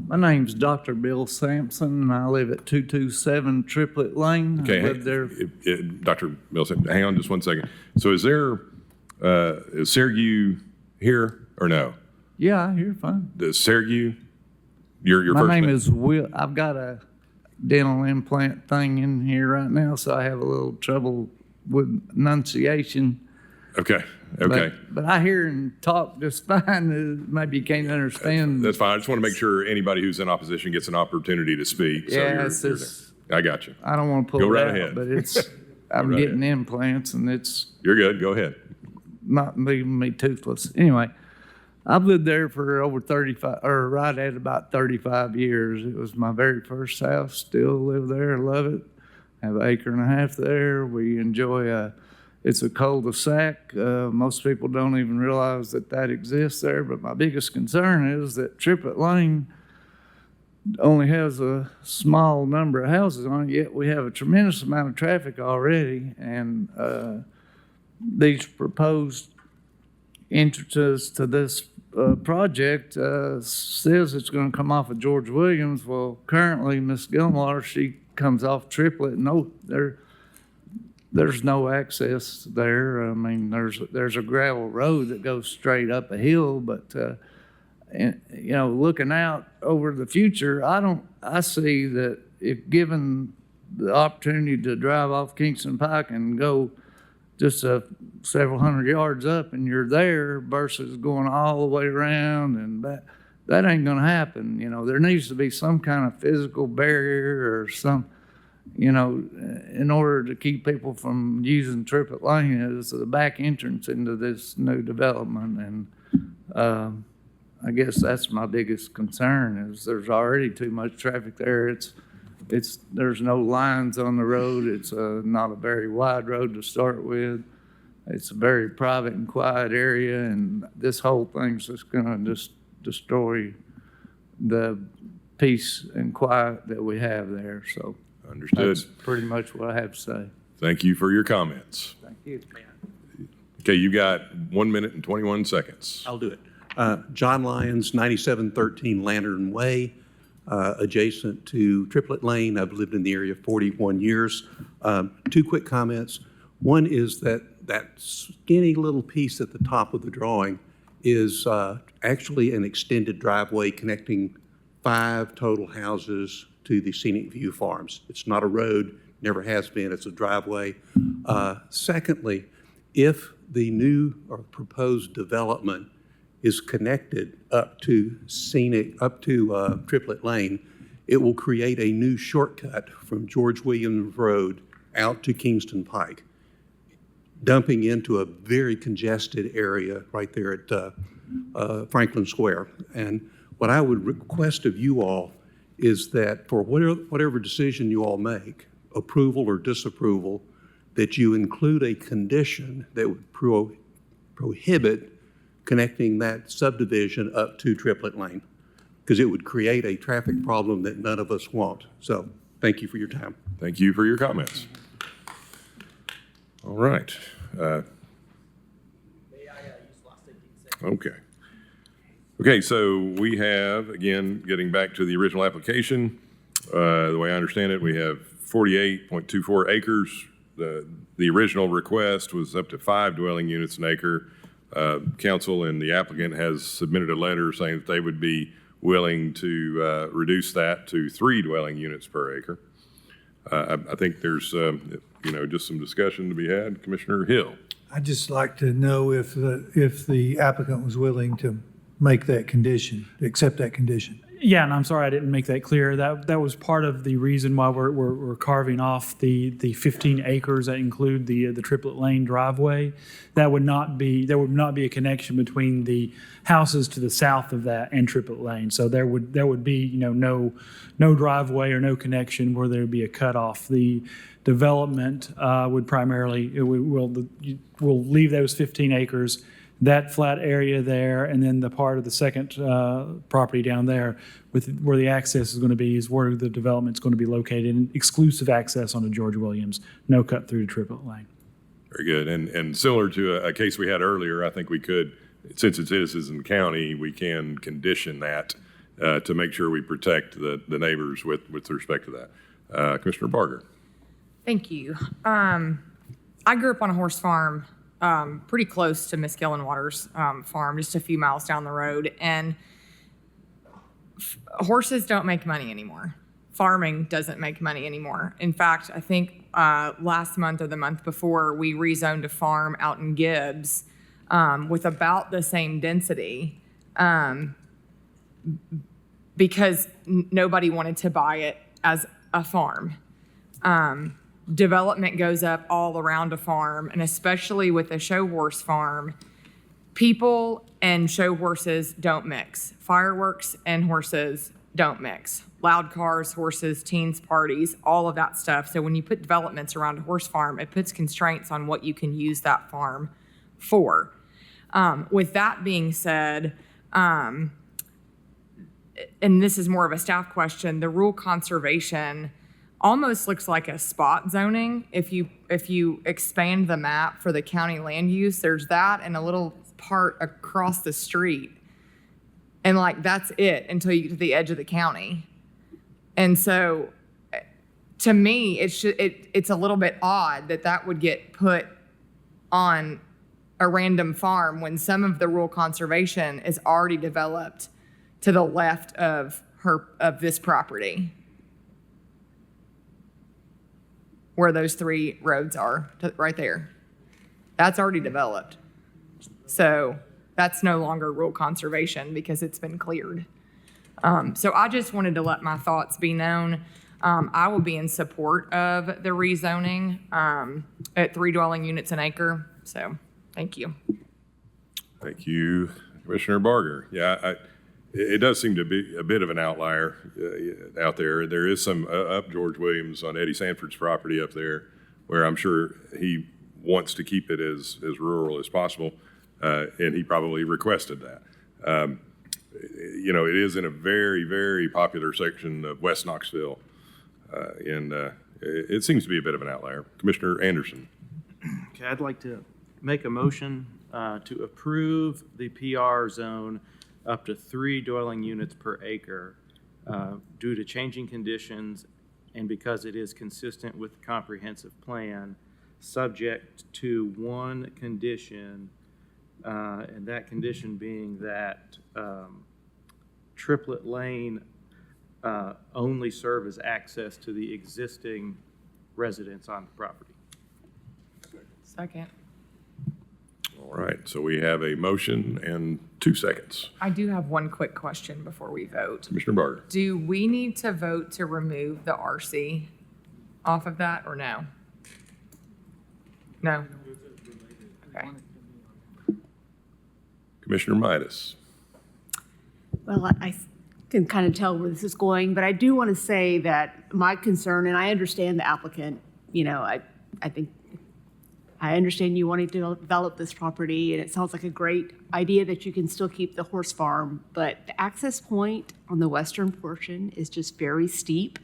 [SPEAKER 14] My name's Dr. Bill Sampson, and I live at 227 Triplet Lane.
[SPEAKER 1] Okay,
[SPEAKER 14] I live there.
[SPEAKER 1] Dr. Milson, hang on just one second. So is Sergio here or no?
[SPEAKER 14] Yeah, you're fine.
[SPEAKER 1] Does Sergio, your
[SPEAKER 14] My
[SPEAKER 1] first
[SPEAKER 14] name is Will. I've got a dental implant thing in here right now, so I have a little trouble with enunciation.
[SPEAKER 1] Okay.
[SPEAKER 14] But I hear and talk just fine. Maybe you can't understand.
[SPEAKER 1] That's fine. I just want to make sure anybody who's in opposition gets an opportunity to speak. So
[SPEAKER 14] Yeah,
[SPEAKER 1] I got you.
[SPEAKER 14] I don't want to pull
[SPEAKER 1] Go
[SPEAKER 14] it
[SPEAKER 1] right
[SPEAKER 14] out,
[SPEAKER 1] ahead.
[SPEAKER 14] but it's I'm
[SPEAKER 1] right
[SPEAKER 14] getting implants, and it's
[SPEAKER 1] You're good. Go ahead.
[SPEAKER 14] not leaving me toothless. Anyway, I've lived there for over 35, or right at about 35 years. It was my very first house. Still live there, love it. Have an acre and a half there. We enjoy it's a cul-de-sac. Most people don't even realize that exists there, but my biggest concern is that Triplet Lane only has a small number of houses on it, yet we have a tremendous amount of traffic already, and these proposed entrances to this project says it's going to come off of George Williams. Well, currently, Miss Gilmore, she comes off Triplet. No, there's no access there. I mean, there's a gravel road that goes straight up a hill, but and, looking out over the future, I see that if given the opportunity to drive off Kingston Pike and go just several hundred yards up and you're there versus going all the way around, and that ain't gonna happen. There needs to be some kind of physical barrier or some, in order to keep people from using Triplet Lane as the back entrance into this new development. And I guess that's my biggest concern is there's already too much traffic there. There's no lines on the road. It's not a very wide road to start with. It's a very private and quiet area, and this whole thing's just gonna just destroy the peace and quiet that we have there. So
[SPEAKER 1] Understood.
[SPEAKER 14] that's pretty much what I have to say.
[SPEAKER 1] Thank you for your comments.
[SPEAKER 14] Thank you.
[SPEAKER 1] Okay, you got 1 minute and 21 seconds.
[SPEAKER 17] I'll do it. John Lyons, 9713 Lantern Way, adjacent to Triplet Lane. I've lived in the area 41 years. Two quick comments. One is that skinny little piece at the top of the drawing is actually an extended driveway connecting 5 total houses to the Scenic View Farms. It's not a road, never has been, it's a driveway. Secondly, if the new or proposed development is connected up to Triplet Lane, it will create a new shortcut from George Williams Road out to Kingston Pike, dumping into a very congested area right there at Franklin Square. And what I would request of you all is that for whatever decision you all make, approval or disapproval, that you include a condition that would prohibit connecting that subdivision up to Triplet Lane, because it would create a traffic problem that none of us want. So thank you for your time.
[SPEAKER 1] Thank you for your comments. All right. Okay. Okay, so we have, again, getting back to the original application, the way I understand it, we have 48.24 acres. The original request was up to 5 dwelling units an acre. Council and the applicant has submitted a letter saying that they would be willing to reduce that to 3 dwelling units per acre. I think there's, just some discussion to be had. Commissioner Hill.
[SPEAKER 19] I'd just like to know if the applicant was willing to make that condition, accept that condition.
[SPEAKER 10] Yeah, and I'm sorry I didn't make that clear. That was part of the reason why we're carving off the 15 acres that include the Triplet Lane driveway. There would not be a connection between the houses to the south of that and Triplet Lane. So there would be no driveway or no connection where there would be a cutoff. The development would primarily we'll leave those 15 acres. That flat area there, and then the part of the second property down there where the access is going to be is where the development's going to be located, and exclusive access onto George Williams, no cut through to Triplet Lane.
[SPEAKER 1] Very good. And similar to a case we had earlier, I think we could, since it is in the county, we can condition that to make sure we protect the neighbors with respect to that. Commissioner Barger.
[SPEAKER 4] Thank you. I grew up on a horse farm pretty close to Miss Gillenwater's farm, just a few miles down the road. And horses don't make money anymore. Farming doesn't make money anymore. In fact, I think last month or the month before, we rezoned a farm out in Gibbs with about the same density because nobody wanted to buy it as a farm. Development goes up all around a farm, and especially with a show horse farm, people and show horses don't mix. Fireworks and horses don't mix. Loud cars, horses, teens, parties, all of that stuff. So when you put developments around a horse farm, it puts constraints on what you can use that farm for. With that being said, and this is more of a staff question, the rural conservation almost looks like a spot zoning. If you expand the map for the county land use, there's that and a little part across the street. And like, that's it until you get to the edge of the county. And so to me, it's a little bit odd that would get put on a random farm when some of the rural conservation is already developed to the left of this property, where those 3 roads are, right there. That's already developed. So that's no longer rural conservation because it's been cleared. So I just wanted to let my thoughts be known. I will be in support of the rezoning at 3 dwelling units an acre. So thank you.
[SPEAKER 1] Thank you, Commissioner Barger. Yeah, it does seem to be a bit of an outlier out there. There is some up George Williams on Eddie Sanford's property up there where I'm sure he wants to keep it as rural as possible, and he probably requested that. It is in a very, very popular section of West Knoxville, and it seems to be a bit of an outlier. Commissioner Anderson.
[SPEAKER 22] Okay, I'd like to make a motion to approve the PR zone up to 3 dwelling units per acre due to changing conditions and because it is consistent with the comprehensive plan, subject to one condition, and that condition being that Triplet Lane only serve as access to the existing residents on the property.
[SPEAKER 4] Second.
[SPEAKER 1] All right, so we have a motion and 2 seconds.
[SPEAKER 4] I do have one quick question before we vote.
[SPEAKER 1] Commissioner Barger.
[SPEAKER 4] Do we need to vote to remove the RC off of that or no? No? Okay.
[SPEAKER 1] Commissioner Midas.
[SPEAKER 5] Well, I can kind of tell where this is going, but I do want to say that my concern, and I understand the applicant, I think I understand you wanting to develop this property, and it sounds like a great idea that you can still keep the horse farm, but the access point on the western portion is just very steep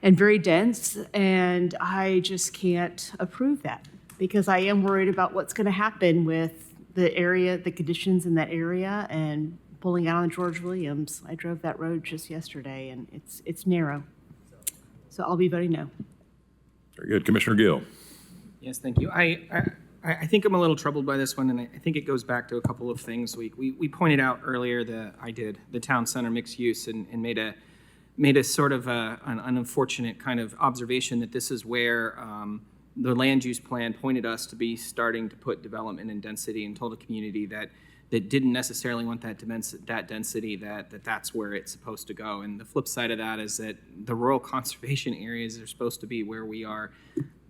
[SPEAKER 5] and very dense, and I just can't approve that because I am worried about what's going to happen with the area, the conditions in that area, and pulling out on George Williams. I drove that road just yesterday, and it's narrow. So I'll be voting no.
[SPEAKER 1] Very good. Commissioner Gill.
[SPEAKER 9] Yes, thank you. I think I'm a little troubled by this one, and I think it goes back to a couple of things. We pointed out earlier the town center mixed use and made a sort of an unfortunate kind of observation that this is where the land use plan pointed us to be starting to put development and density, and told the community that didn't necessarily want that density, that's where it's supposed to go. And the flip side of that is that the rural conservation areas are supposed to be where we are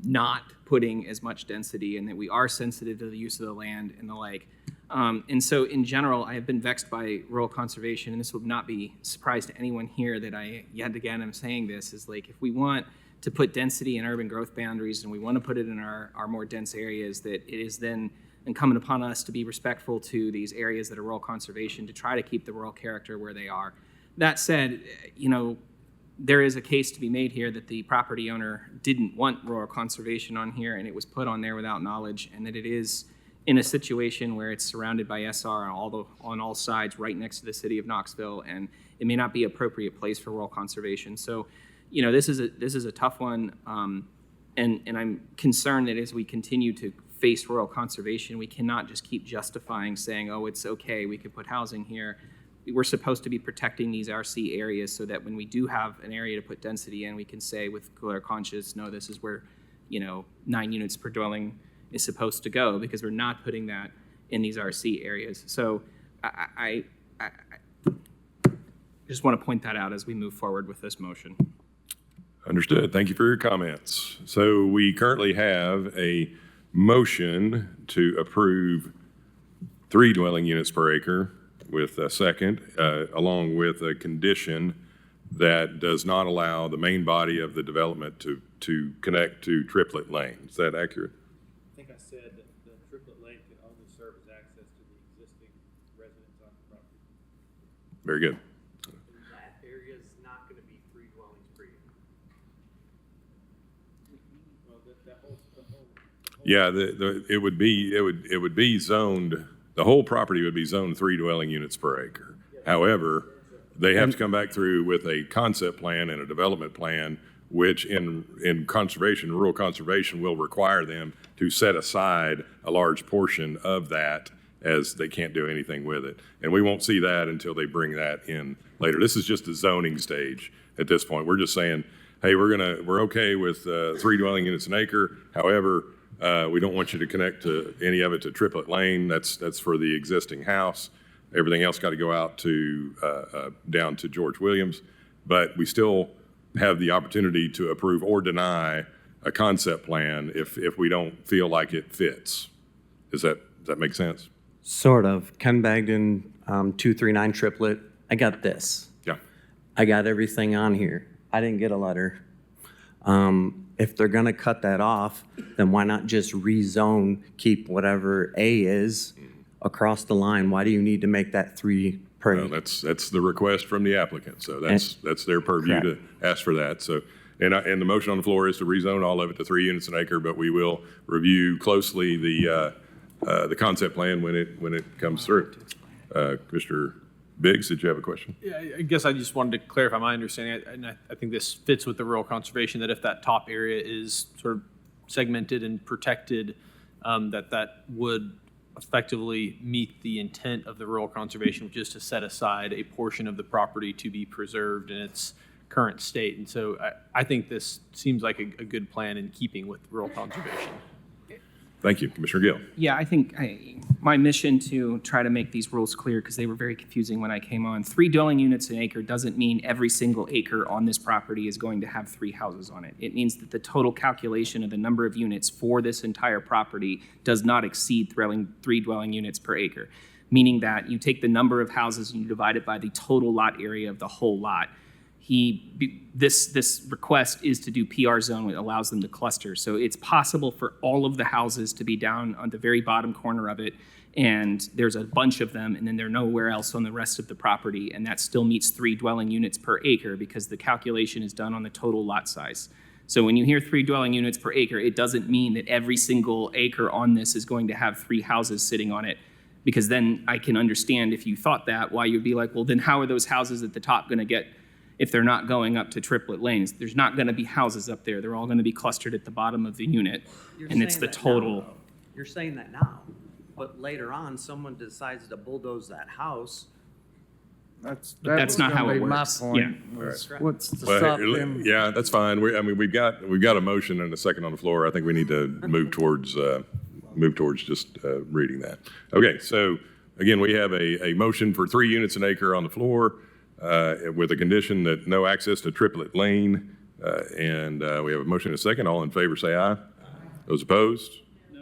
[SPEAKER 9] not putting as much density, and that we are sensitive to the use of the land and the like. And so in general, I have been vexed by rural conservation, and this will not be a surprise to anyone here that yet again I'm saying this, is like, if we want to put density in urban growth boundaries and we want to put it in our more dense areas, that it is then incumbent upon us to be respectful to these areas that are rural conservation, to try to keep the rural character where they are. That said, there is a case to be made here that the property owner didn't want rural conservation on here, and it was put on there without knowledge, and that it is in a situation where it's surrounded by SR on all sides, right next to the city of Knoxville, and it may not be appropriate place for rural conservation. So, this is a tough one, and I'm concerned that as we continue to face rural conservation, we cannot just keep justifying saying, oh, it's okay, we could put housing here. We're supposed to be protecting these RC areas so that when we do have an area to put density in, we can say with clear conscience, no, this is where 9 units per dwelling is supposed to go, because we're not putting that in these RC areas. So I just want to point that out as we move forward with this motion.
[SPEAKER 1] Understood. Thank you for your comments. So we currently have a motion to approve 3 dwelling units per acre with a second, along with a condition that does not allow the main body of the development to connect to Triplet Lane. Is that accurate?
[SPEAKER 22] I think I said that the Triplet Lane can only serve as access to the existing residents on the property.
[SPEAKER 1] Very good.
[SPEAKER 22] That area is not going to be 3 dwellings per acre. Well, the whole.
[SPEAKER 1] Yeah, it would be zoned, the whole property would be zoned 3 dwelling units per acre. However, they have to come back through with a concept plan and a development plan, which in conservation, rural conservation, will require them to set aside a large portion of that, as they can't do anything with it. And we won't see that until they bring that in later. This is just the zoning stage at this point. We're just saying, hey, we're okay with 3 dwelling units an acre. However, we don't want you to connect to any of it to Triplet Lane. That's for the existing house. Everything else got to go out to down to George Williams. But we still have the opportunity to approve or deny a concept plan if we don't feel like it fits. Does that make sense?
[SPEAKER 3] Sort of. Ken Bagden, 239 Triplet. I got this.
[SPEAKER 1] Yeah.
[SPEAKER 3] I got everything on here. I didn't get a letter. If they're going to cut that off, then why not just rezone, keep whatever A is across the line? Why do you need to make that 3 per?
[SPEAKER 1] Well, that's the request from the applicant. So that's their purview to ask for that. So, and the motion on the floor is to rezone all of it to 3 units an acre, but we will review closely the concept plan when it comes through. Commissioner Biggs, did you have a question?
[SPEAKER 12] Yeah, I guess I just wanted to clarify my understanding, and I think this fits with the rural conservation, that if that top area is sort of segmented and protected, that would effectively meet the intent of the rural conservation, which is to set aside a portion of the property to be preserved in its current state. And so I think this seems like a good plan in keeping with rural conservation.
[SPEAKER 1] Thank you. Commissioner Gill.
[SPEAKER 9] Yeah, I think my mission to try to make these rules clear, because they were very confusing when I came on. 3 dwelling units an acre doesn't mean every single acre on this property is going to have 3 houses on it. It means that the total calculation of the number of units for this entire property does not exceed 3 dwelling units per acre, meaning that you take the number of houses and you divide it by the total lot area of the whole lot. This request is to do PR zone, which allows them to cluster. So it's possible for all of the houses to be down on the very bottom corner of it, and there's a bunch of them, and then they're nowhere else on the rest of the property, and that still meets 3 dwelling units per acre because the calculation is done on the total lot size. So when you hear 3 dwelling units per acre, it doesn't mean that every single acre on this is going to have 3 houses sitting on it, because then I can understand if you thought that, why you'd be like, well, then how are those houses at the top going to get, if they're not going up to Triplet Lanes? There's not going to be houses up there. They're all going to be clustered at the bottom of the unit, and it's the total.
[SPEAKER 3] You're saying that now, but later on, someone decides to bulldoze that house.
[SPEAKER 14] That's
[SPEAKER 9] not how it
[SPEAKER 14] My
[SPEAKER 9] works.
[SPEAKER 14] point.
[SPEAKER 9] Yeah.
[SPEAKER 14] What's to
[SPEAKER 1] Well,
[SPEAKER 14] stop them?
[SPEAKER 1] yeah, that's fine. We've got a motion and a second on the floor. I think we need to move towards just reading that. Okay, so again, we have a motion for 3 units an acre on the floor, with a condition that no access to Triplet Lane. And we have a motion and a second. All in favor, say aye. Those opposed? No.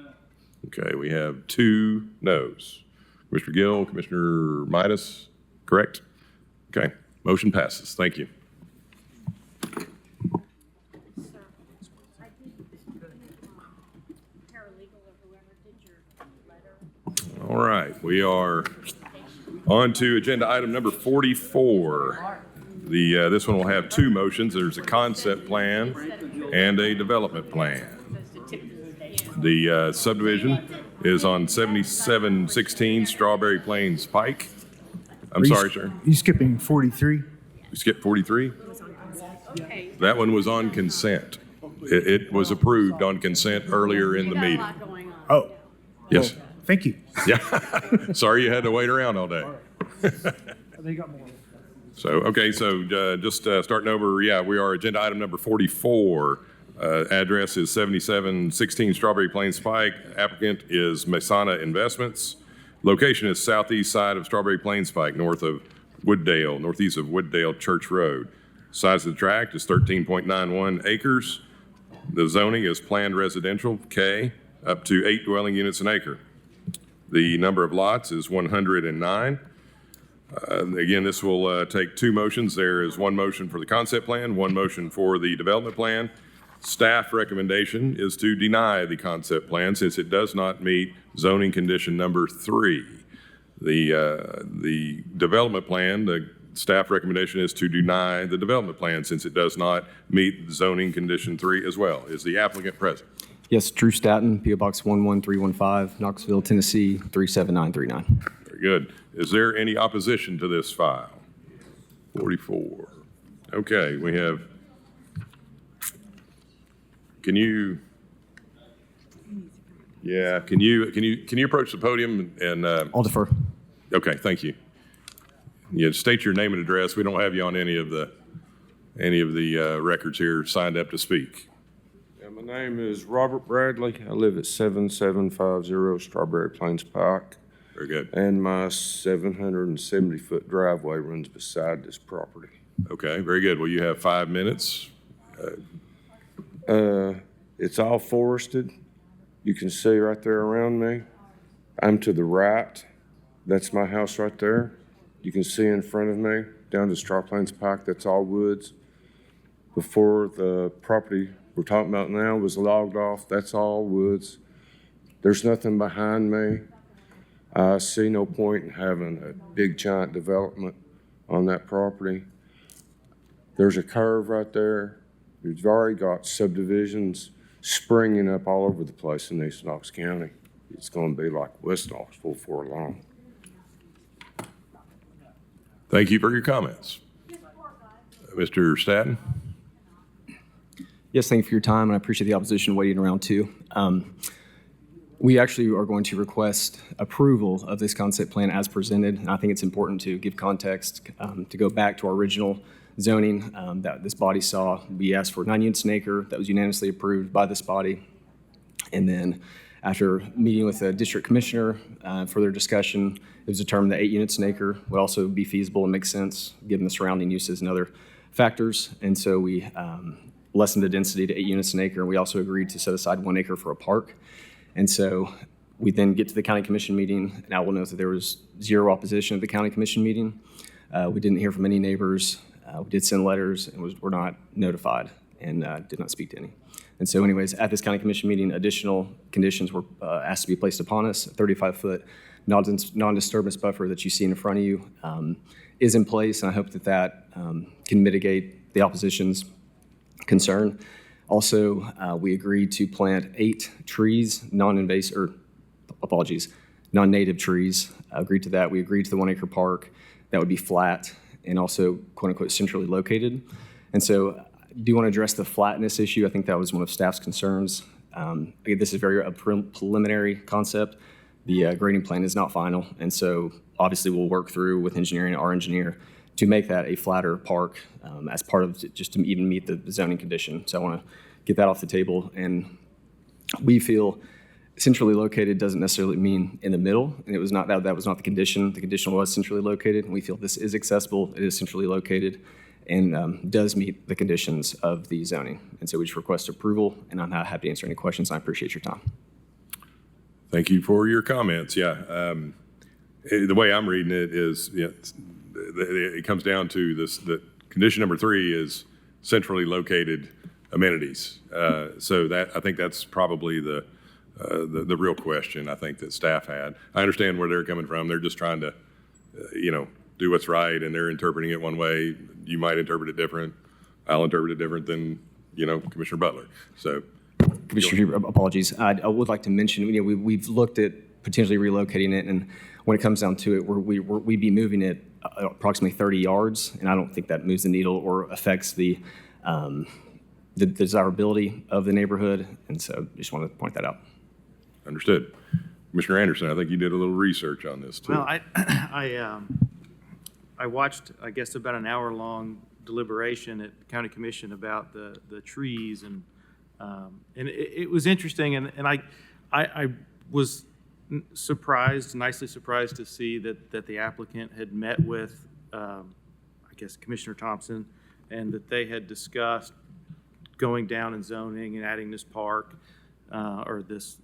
[SPEAKER 1] Okay, we have 2 noes. Commissioner Gill, Commissioner Midas, correct? Okay, motion passes. Thank you. All right, we are on to agenda item number 44. This one will have 2 motions. There's a concept plan and a development plan. The subdivision is on 7716 Strawberry Plains Pike. I'm sorry, sir.
[SPEAKER 7] You skipping 43?
[SPEAKER 1] You skipped 43? That one was on consent. It was approved on consent earlier in the meeting.
[SPEAKER 7] Oh.
[SPEAKER 1] Yes.
[SPEAKER 7] Well, thank you.
[SPEAKER 1] Yeah. Sorry you had to wait around all day. So, okay, so just starting over, yeah, we are agenda item number 44. Address is 7716 Strawberry Plains Pike. Applicant is Masana Investments. Location is southeast side of Strawberry Plains Pike, northeast of Wooddale Church Road. Size of the tract is 13.91 acres. The zoning is planned residential, K, up to 8 dwelling units an acre. The number of lots is 109. Again, this will take two motions. There is one motion for the concept plan, one motion for the development plan. Staff recommendation is to deny the concept plan since it does not meet zoning condition number 3. The development plan, the staff recommendation is to deny the development plan since it does not meet zoning condition 3 as well. Is the applicant present?
[SPEAKER 13] Yes, Drew Staton, P.O. Box 11315, Knoxville, Tennessee 37939.
[SPEAKER 1] Very good. Is there any opposition to this file? 44. Okay, we have. Can you approach the podium and?
[SPEAKER 13] I'll defer.
[SPEAKER 1] Okay, thank you. Yeah, state your name and address. We don't have you on any of the records here signed up to speak.
[SPEAKER 20] Yeah, my name is Robert Bradley. I live at 7750 Strawberry Plains Pike.
[SPEAKER 1] Very good.
[SPEAKER 20] And my 770-foot driveway runs beside this property.
[SPEAKER 1] Okay, very good. Well, you have 5 minutes.
[SPEAKER 20] It's all forested. You can see right there around me. I'm to the right. That's my house right there. You can see in front of me, down to Straw Plains Pike, that's all woods. Before the property we're talking about now was logged off, that's all woods. There's nothing behind me. I see no point in having a big giant development on that property. There's a curve right there. We've already got subdivisions springing up all over the place in East Knox County. It's going to be like West Knoxville for long.
[SPEAKER 1] Thank you for your comments. Mr. Staton?
[SPEAKER 13] Yes, thank you for your time, and I appreciate the opposition waiting around too. We actually are going to request approval of this concept plan as presented, and I think it's important to give context, to go back to our original zoning that this body saw. We asked for 9 units an acre. That was unanimously approved by this body. And then after meeting with the district commissioner, further discussion, it was determined that 8 units an acre would also be feasible and make sense given the surrounding uses and other factors. And so we lessened the density to 8 units an acre. And we also agreed to set aside 1 acre for a park. And so we then get to the county commission meeting, and I will note that there was 0 opposition at the county commission meeting. We didn't hear from any neighbors. We did send letters and were not notified and did not speak to any. And so anyways, at this county commission meeting, additional conditions were asked to be placed upon us. A 35-foot non-disturbance buffer that you see in front of you is in place, and I hope that that can mitigate the opposition's concern. Also, we agreed to plant 8 trees, non-native trees. I agreed to that. We agreed to the 1 acre park that would be flat and also quote unquote centrally located. And so I do want to address the flatness issue. I think that was one of staff's concerns. Again, this is very a preliminary concept. The grading plan is not final. And so obviously we'll work through with engineering, our engineer, to make that a flatter park as part of just to even meet the zoning condition. So I want to get that off the table. And we feel centrally located doesn't necessarily mean in the middle, and it was not that was not the condition. The condition was centrally located, and we feel this is accessible, it is centrally located, and does meet the conditions of the zoning. And so we just request approval, and I'm happy to answer any questions. I appreciate your time.
[SPEAKER 1] Thank you for your comments. Yeah, the way I'm reading it is, it comes down to this: that condition number 3 is centrally located amenities. So that I think that's probably the real question I think that staff had. I understand where they're coming from. They're just trying to, do what's right, and they're interpreting it one way. You might interpret it different. I'll interpret it different than, Commissioner Butler. So
[SPEAKER 13] Commissioner, apologies. I would like to mention, we've looked at potentially relocating it, and when it comes down to it, we'd be moving it approximately 30 yards, and I don't think that moves the needle or affects the desirability of the neighborhood, and so just wanted to point that out.
[SPEAKER 1] Understood. Commissioner Anderson, I think you did a little research on this too.
[SPEAKER 22] Well, I watched, I guess, about an hour-long deliberation at the county commission about the trees, and it was interesting, and I was nicely surprised to see that the applicant had met with, I guess, Commissioner Thompson, and that they had discussed going down and zoning and adding this park, or this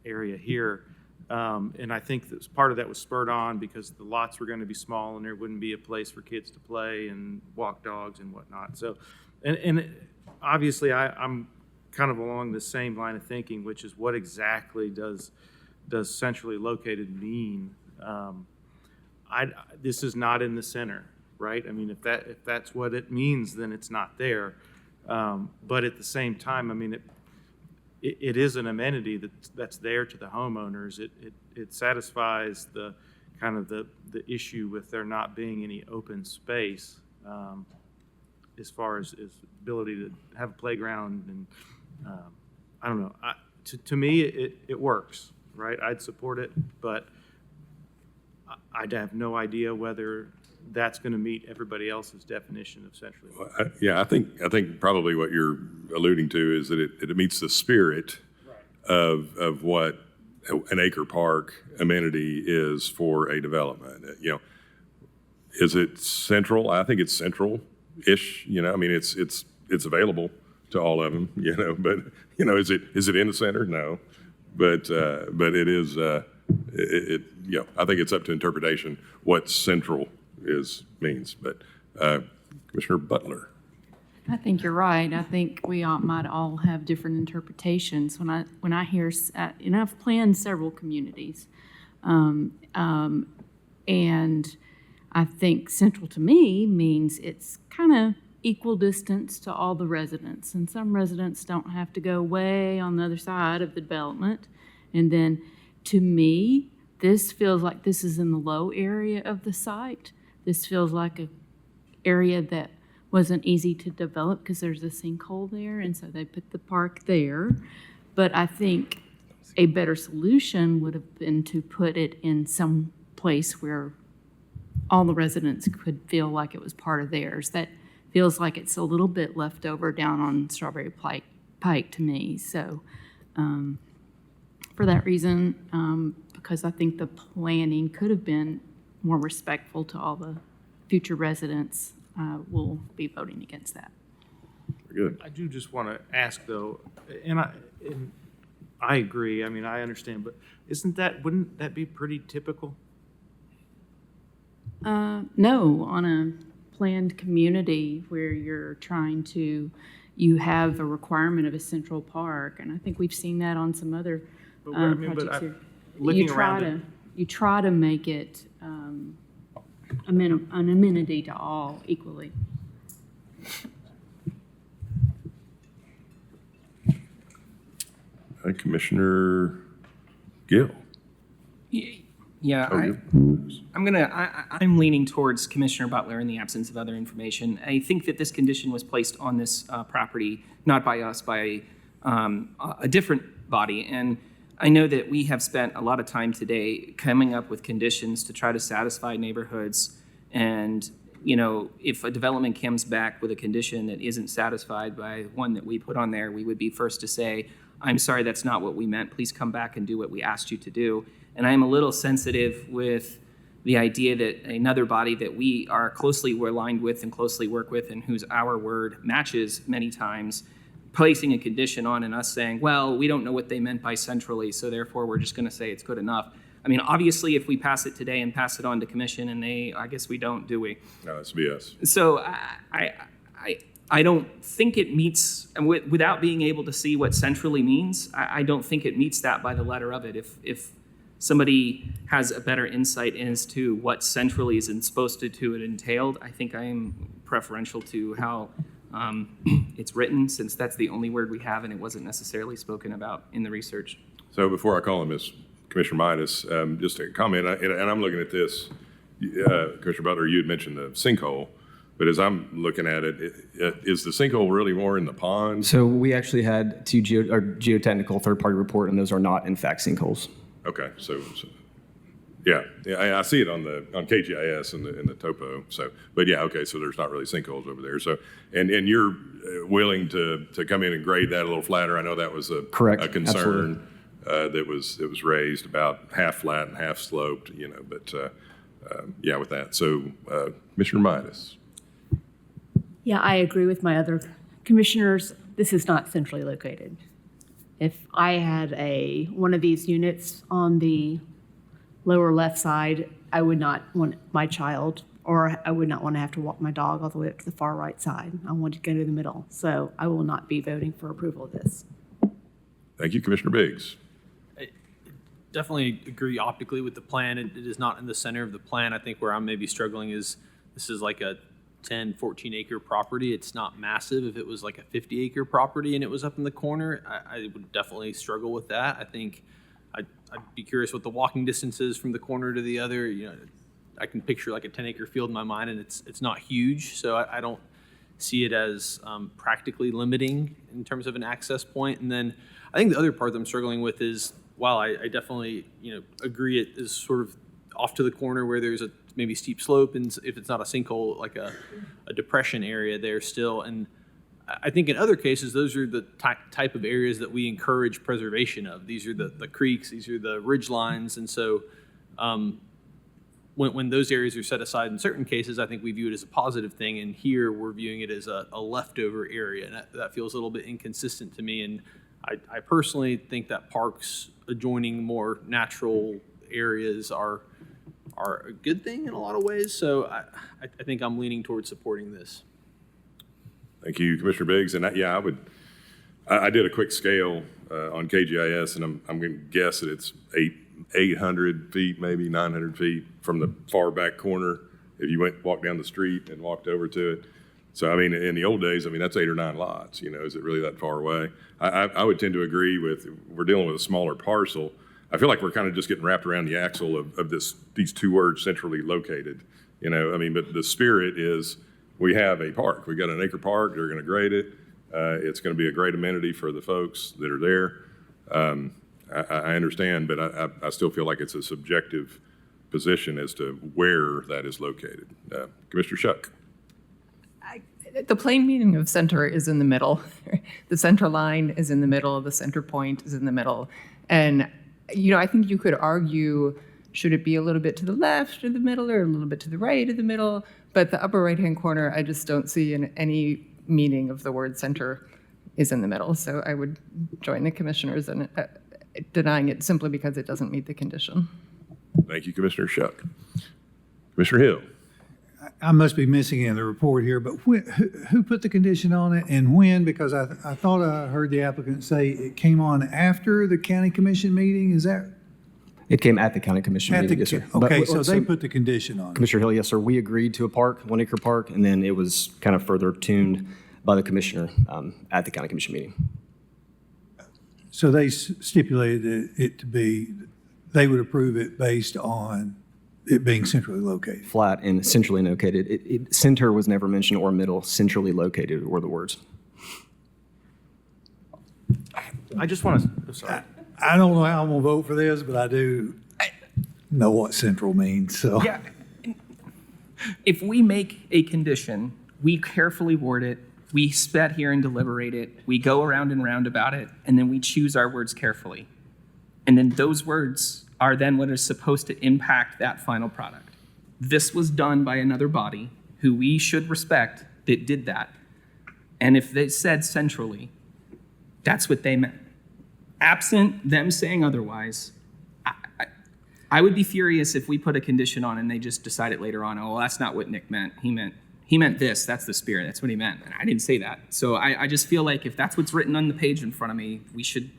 [SPEAKER 22] area here. And I think that part of that was spurred on because the lots were going to be small and there wouldn't be a place for kids to play and walk dogs and whatnot. So, and obviously I'm kind of along the same line of thinking, which is what exactly does centrally located mean? This is not in the center, right? I mean, if that's what it means, then it's not there. But at the same time, I mean, it is an amenity that's there to the homeowners. It satisfies the kind of the issue with there not being any open space as far as ability to have a playground. And I don't know. To me, it works, right? I'd support it, but I'd have no idea whether that's going to meet everybody else's definition of centrally.
[SPEAKER 1] Yeah, I think probably what you're alluding to is that it meets the spirit of what an acre park amenity is for a development. Is it central? I think it's central-ish. I mean, it's available to all of them. But is it in the center? No, but it is. I think it's up to interpretation what central means. But Commissioner Butler.
[SPEAKER 11] I think you're right. I think we might all have different interpretations. When I hear, I've planned several communities, and I think central to me means it's kind of equal distance to all the residents, and some residents don't have to go way on the other side of the development. And then, to me, this feels like this is in the low area of the site. This feels like an area that wasn't easy to develop because there's a sinkhole there, and so they put the park there. But I think a better solution would have been to put it in some place where all the residents could feel like it was part of theirs. That feels like it's a little bit left over down on Strawberry Pike to me. So for that reason, because I think the planning could have been more respectful to all the future residents, we'll be voting against that.
[SPEAKER 1] Good.
[SPEAKER 22] I do just want to ask though, and I agree. I mean, I understand, but wouldn't that be pretty typical?
[SPEAKER 11] No, on a planned community where you have a requirement of a central park, and I think we've seen that on some other projects here. You try to make it an amenity to all equally.
[SPEAKER 1] Commissioner Gill.
[SPEAKER 9] Yeah, I'm leaning towards Commissioner Butler in the absence of other information. I think that this condition was placed on this property, not by us, by a different body. And I know that we have spent a lot of time today coming up with conditions to try to satisfy neighborhoods. And, if a development comes back with a condition that isn't satisfied by one that we put on there, we would be first to say, I'm sorry, that's not what we meant. Please come back and do what we asked you to do. And I am a little sensitive with the idea that another body that we are closely aligned with and closely work with and whose our word matches many times, placing a condition on and us saying, well, we don't know what they meant by centrally, so therefore we're just going to say it's good enough. I mean, obviously, if we pass it today and pass it on to commission and I guess we don't, do we?
[SPEAKER 1] No, it's BS.
[SPEAKER 9] So I don't think it meets, and without being able to see what centrally means, I don't think it meets that by the letter of it. If somebody has a better insight as to what centrally is supposed to it entailed, I think I am preferential to how It's written, since that's the only word we have and it wasn't necessarily spoken about in the research.
[SPEAKER 1] So before I call on Commissioner Midas, just a comment, and I'm looking at this, Commissioner Butler, you had mentioned the sinkhole, but as I'm looking at it, is the sinkhole really more in the pond?
[SPEAKER 13] So we actually had two geotechnical third-party report, and those are not in fact sinkholes.
[SPEAKER 1] Okay, so yeah, I see it on KGIS and the topo. So, but yeah, okay, so there's not really sinkholes over there. So, and you're willing to come in and grade that a little flatter. I know that was a concern that was raised, about half flat and half sloped. But yeah, with that. So, Commissioner Midas.
[SPEAKER 5] Yeah, I agree with my other commissioners. This is not centrally located. If I had one of these units on the lower left side, I would not want my child, or I would not want to have to walk my dog all the way up to the far right side. I want to go to the middle. So I will not be voting for approval of this.
[SPEAKER 1] Thank you, Commissioner Biggs.
[SPEAKER 12] I definitely agree optically with the plan. It is not in the center of the plan. I think where I'm maybe struggling is this is like a 10, 14 acre property. It's not massive. If it was like a 50 acre property and it was up in the corner, I would definitely struggle with that. I think I'd be curious what the walking distance is from the corner to the other. I can picture like a 10 acre field in my mind, and it's not huge. So I don't see it as practically limiting in terms of an access point. And then I think the other part that I'm struggling with is, while I definitely, agree it is sort of off to the corner where there's a maybe steep slope, and if it's not a sinkhole, like a depression area there still. And I think in other cases, those are the type of areas that we encourage preservation of. These are the creeks, these are the ridge lines. And so when those areas are set aside in certain cases, I think we view it as a positive thing. And here we're viewing it as a leftover area. And that feels a little bit inconsistent to me. And I personally think that parks adjoining more natural areas are a good thing in a lot of ways. So I think I'm leaning towards supporting this.
[SPEAKER 1] Thank you, Commissioner Biggs. And I did a quick scale on KGIS, and I'm going to guess that it's 800 feet, maybe 900 feet from the far back corner if you walked down the street and walked over to it. So, I mean, in the old days, that's 8 or 9 lots. Is it really that far away? I would tend to agree with, we're dealing with a smaller parcel. I feel like we're kind of just getting wrapped around the axle of these two words, centrally located. But the spirit is, we have a park. We got an acre park. They're going to grade it. It's going to be a great amenity for the folks that are there. I understand, but I still feel like it's a subjective position as to where that is located. Commissioner Shuck.
[SPEAKER 8] The plain meaning of center is in the middle. The center line is in the middle. The center point is in the middle. And, I think you could argue, should it be a little bit to the left of the middle or a little bit to the right of the middle? But the upper right-hand corner, I just don't see in any meaning of the word center is in the middle. So I would join the commissioners in denying it simply because it doesn't meet the condition.
[SPEAKER 1] Thank you, Commissioner Shuck. Commissioner Hill.
[SPEAKER 19] I must be missing in the report here, but who put the condition on it and when? Because I thought I heard the applicant say it came on after the county commission meeting. Is that?
[SPEAKER 13] It came at the county commission meeting, yes, sir.
[SPEAKER 19] Okay, so they put the condition on it.
[SPEAKER 13] Commissioner Hill, yes, sir. We agreed to a park, 1 acre park, and then it was kind of further tuned by the commissioner at the county commission meeting.
[SPEAKER 19] So they stipulated it to be, they would approve it based on it being centrally located.
[SPEAKER 13] Flat and centrally located. Center was never mentioned, or middle. Centrally located were the words.
[SPEAKER 6] I just want to, sorry.
[SPEAKER 19] I don't know how I'm going to vote for this, but I do know what central means, so.
[SPEAKER 9] Yeah. If we make a condition, we carefully word it, we sit here and deliberate it, we go around and round about it, and then we choose our words carefully. And then those words are then what is supposed to impact that final product. This was done by another body who we should respect that did that. And if they said centrally, that's what they meant. Absent them saying otherwise, I would be furious if we put a condition on and they just decide it later on, oh, well, that's not what Nick meant. He meant this, that's the spirit, that's what he meant. And I didn't say that. So I just feel like if that's what's written on the page in front of me, we should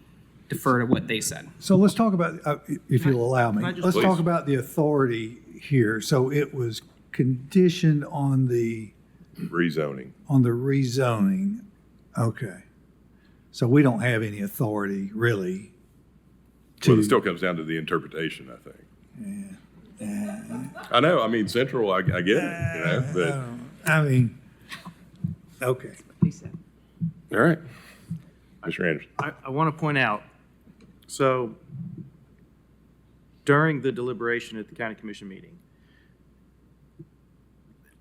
[SPEAKER 9] defer to what they said.
[SPEAKER 19] So let's talk about, if you'll allow me, let's
[SPEAKER 1] Please.
[SPEAKER 19] talk about the authority here. So it was conditioned on the
[SPEAKER 1] rezoning.
[SPEAKER 19] On the rezoning, okay. So we don't have any authority really
[SPEAKER 1] Well,
[SPEAKER 19] to.
[SPEAKER 1] it still comes down to the interpretation, I think. I know, I mean, central, I get it, but,
[SPEAKER 19] I mean, okay.
[SPEAKER 1] all right. Mr. Anderson.
[SPEAKER 22] I want to point out, so during the deliberation at the county commission meeting,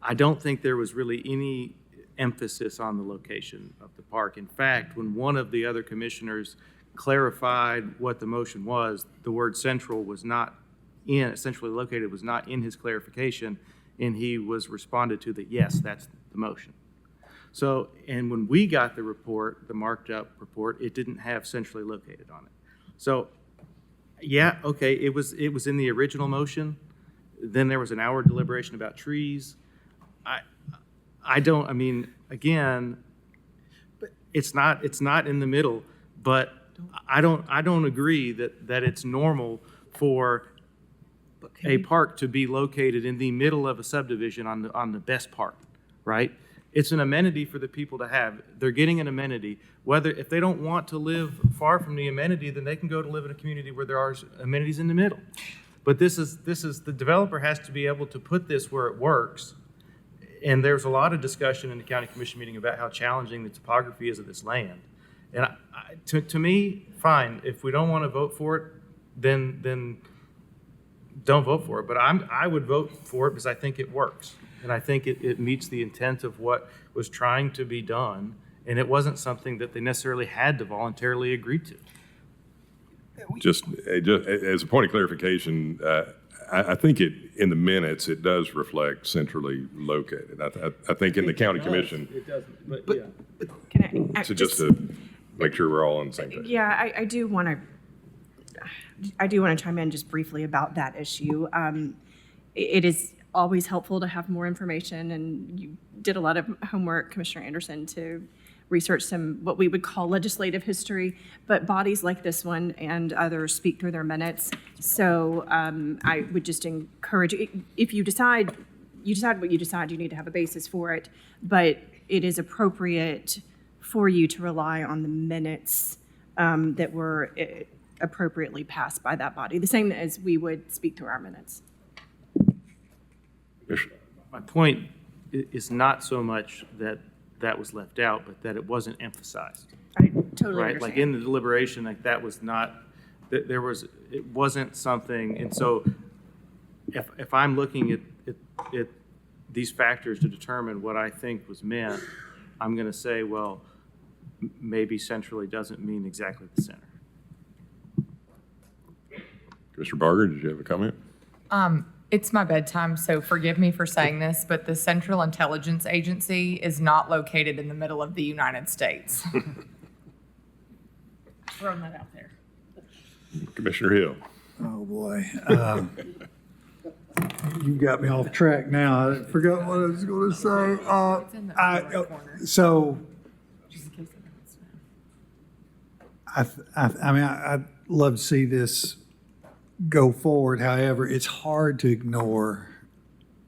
[SPEAKER 22] I don't think there was really any emphasis on the location of the park. In fact, when one of the other commissioners clarified what the motion was, the word central was not in, essentially located was not in his clarification, and he was responded to that, yes, that's the motion. So, and when we got the report, the marked up report, it didn't have centrally located on it. So, yeah, okay, it was in the original motion. Then there was an hour deliberation about trees. I mean, again, it's not in the middle, but I don't agree that it's normal for a park to be located in the middle of a subdivision on the best part, right? It's an amenity for the people to have. They're getting an amenity. Whether, if they don't want to live far from the amenity, then they can go to live in a community where there are amenities in the middle. But this is the developer has to be able to put this where it works. And there's a lot of discussion in the county commission meeting about how challenging the topography is of this land. And to me, fine. If we don't want to vote for it, then don't vote for it. But I would vote for it because I think it works. And I think it meets the intent of what was trying to be done. And it wasn't something that they necessarily had to voluntarily agree to.
[SPEAKER 1] Just as a point of clarification, I think in the minutes, it does reflect centrally located. I think in the county commission.
[SPEAKER 22] It doesn't, but yeah.
[SPEAKER 2] Can I?
[SPEAKER 1] So just to make sure we're all on the same page.
[SPEAKER 2] Yeah, I do want to chime in just briefly about that issue. It is always helpful to have more information, and you did a lot of homework, Commissioner Anderson, to research some what we would call legislative history, but bodies like this one and others speak through their minutes. So I would just encourage, if you decide what you decide, you need to have a basis for it, but it is appropriate for you to rely on the minutes that were appropriately passed by that body, the same as we would speak through our minutes.
[SPEAKER 22] My point is not so much that was left out, but that it wasn't emphasized.
[SPEAKER 2] I totally
[SPEAKER 22] Right,
[SPEAKER 2] understand.
[SPEAKER 22] like in the deliberation, like that was not, it wasn't something, and so if I'm looking at these factors to determine what I think was meant, I'm gonna say, well, maybe centrally doesn't mean exactly the center.
[SPEAKER 1] Mr. Barger, did you have a comment?
[SPEAKER 4] It's my bedtime, so forgive me for saying this, but the Central Intelligence Agency is not located in the middle of the United States. Throwing that out there.
[SPEAKER 1] Commissioner Hill.
[SPEAKER 19] Oh, boy. You got me off track now. I forgot what I was going to say.
[SPEAKER 4] It's in the right corner.
[SPEAKER 19] So,
[SPEAKER 4] Just in case it doesn't.
[SPEAKER 19] I mean, I'd love to see this go forward. However, it's hard to ignore.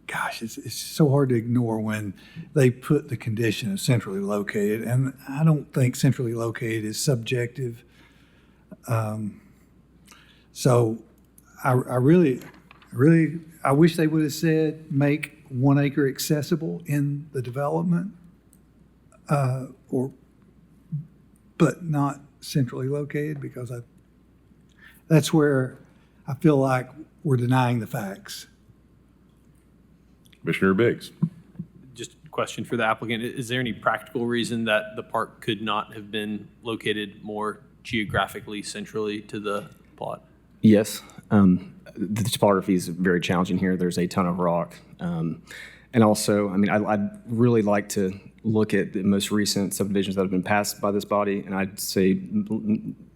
[SPEAKER 19] Gosh, it's so hard to ignore when they put the condition of centrally located, and I don't think centrally located is subjective. So I really, I wish they would have said make 1 acre accessible in the development, but not centrally located, because that's where I feel like we're denying the facts.
[SPEAKER 1] Commissioner Biggs.
[SPEAKER 12] Just a question for the applicant. Is there any practical reason that the park could not have been located more geographically centrally to the plot?
[SPEAKER 13] Yes. The topography is very challenging here. There's a ton of rock. And also, I mean, I'd really like to look at the most recent subdivisions that have been passed by this body, and I'd say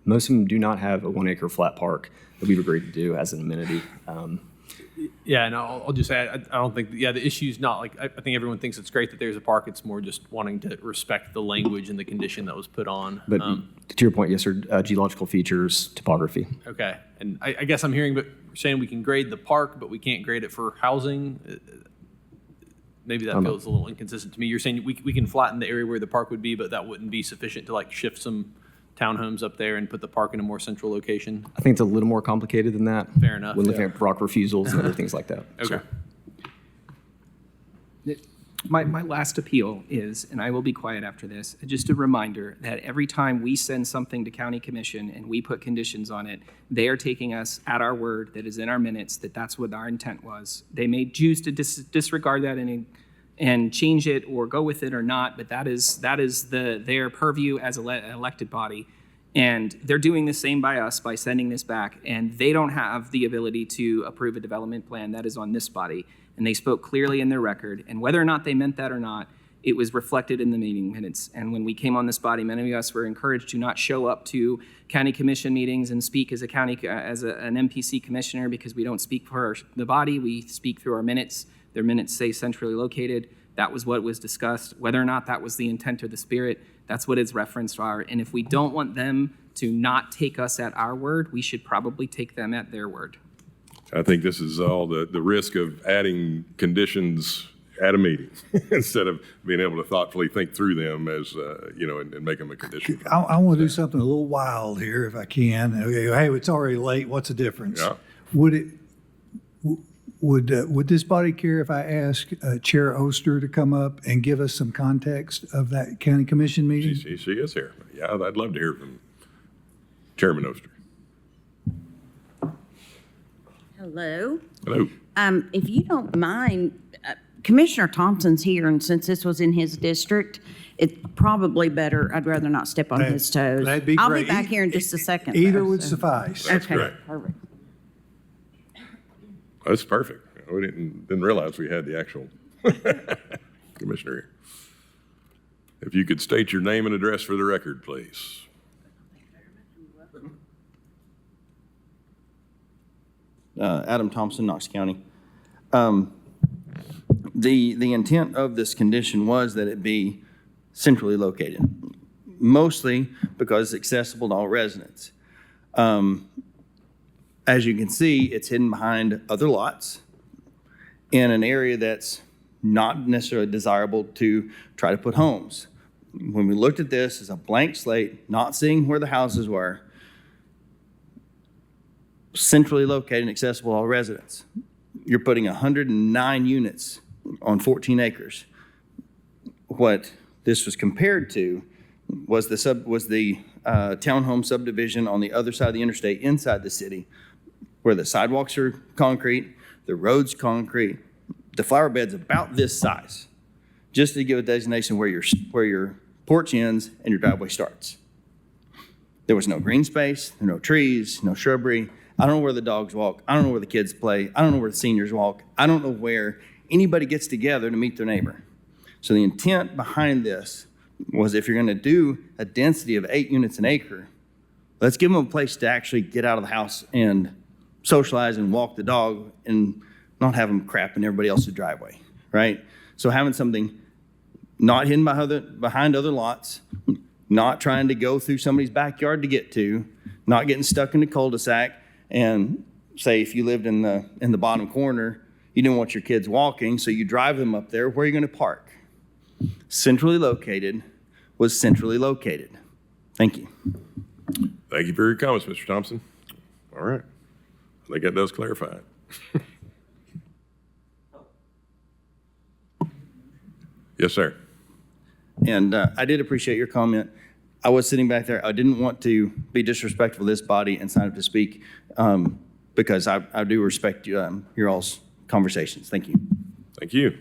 [SPEAKER 13] most of them do not have a 1 acre flat park that we've agreed to do as an amenity.
[SPEAKER 12] Yeah, and I'll just say, I don't think, the issue's not like, I think everyone thinks it's great that there's a park. It's more just wanting to respect the language and the condition that was put on.
[SPEAKER 13] But to your point, yes, sir, geological features, topography.
[SPEAKER 12] Okay, and I guess I'm hearing, but saying we can grade the park, but we can't grade it for housing. maybe that feels a little inconsistent to me. You're saying we can flatten the area where the park would be, but that wouldn't be sufficient to like shift some townhomes up there and put the park in a more central location?
[SPEAKER 13] I think it's a little more complicated than that.
[SPEAKER 12] Fair enough.
[SPEAKER 13] When looking at rock refusals and other things like that.
[SPEAKER 12] Okay.
[SPEAKER 9] My last appeal is, and I will be quiet after this, just a reminder that every time we send something to county commission and we put conditions on it, they are taking us at our word that is in our minutes that that's what our intent was. They may choose to disregard that and change it or go with it or not, but that is their purview as an elected body. And they're doing the same by us by sending this back, and they don't have the ability to approve a development plan. That is on this body. And they spoke clearly in their record, and whether or not they meant that or not, it was reflected in the meeting minutes. And when we came on this body, many of us were encouraged to not show up to county commission meetings and speak as an MPC commissioner, because we don't speak for the body, we speak through our minutes. Their minutes say centrally located. That was what was discussed. Whether or not that was the intent or the spirit, that's what its reference are. And if we don't want them to not take us at our word, we should probably take them at their word.
[SPEAKER 1] I think this is all the risk of adding conditions at a meeting instead of being able to thoughtfully think through them as, and make them a condition.
[SPEAKER 19] I want to do something a little wild here if I can. Okay, hey, it's already late. What's the difference?
[SPEAKER 1] Yeah.
[SPEAKER 19] Would this body care if I ask Chair Oster to come up and give us some context of that county commission meeting?
[SPEAKER 1] She is here. Yeah, I'd love to hear from Chairman Oster.
[SPEAKER 16] Hello.
[SPEAKER 1] Hello.
[SPEAKER 16] If you don't mind, Commissioner Thompson's here, and since this was in his district, it's probably better, I'd rather not step on his toes.
[SPEAKER 19] That'd be
[SPEAKER 16] I'll
[SPEAKER 19] great.
[SPEAKER 16] be back here in just a second.
[SPEAKER 19] Either
[SPEAKER 16] though,
[SPEAKER 19] would
[SPEAKER 16] so-
[SPEAKER 19] suffice.
[SPEAKER 1] That's
[SPEAKER 16] Okay,
[SPEAKER 1] correct.
[SPEAKER 16] perfect.
[SPEAKER 1] That's perfect. We didn't realize we had the actual commissioner here. If you could state your name and address for the record, please.
[SPEAKER 21] Adam Thompson, Knox County. The intent of this condition was that it be centrally located, mostly because it's accessible to all residents. As you can see, it's hidden behind other lots in an area that's not necessarily desirable to try to put homes. When we looked at this as a blank slate, not seeing where the houses were, centrally located and accessible to all residents. You're putting 109 units on 14 acres. What this was compared to was the townhome subdivision on the other side of the interstate inside the city, where the sidewalks are concrete, the road's concrete, the flower bed's about this size, just to give a designation where your porch ends and your driveway starts. There was no green space, there were no trees, no shrubbery. I don't know where the dogs walk. I don't know where the kids play. I don't know where the seniors walk. I don't know where anybody gets together to meet their neighbor. So the intent behind this was, if you're going to do a density of 8 units an acre, let's give them a place to actually get out of the house and socialize and walk the dog and not have them crap in everybody else's driveway, right? So having something not hidden behind other lots, not trying to go through somebody's backyard to get to, not getting stuck in the cul-de-sac, and say if you lived in the bottom corner, you didn't want your kids walking, so you drive them up there. Where are you going to park? Centrally located was centrally located. Thank you.
[SPEAKER 1] Thank you for your comments, Mr. Thompson. All right. I think that does clarify it. Yes, sir.
[SPEAKER 21] And I did appreciate your comment. I was sitting back there. I didn't want to be disrespectful to this body and sign up to speak because I do respect your all's conversations. Thank you.
[SPEAKER 1] Thank you.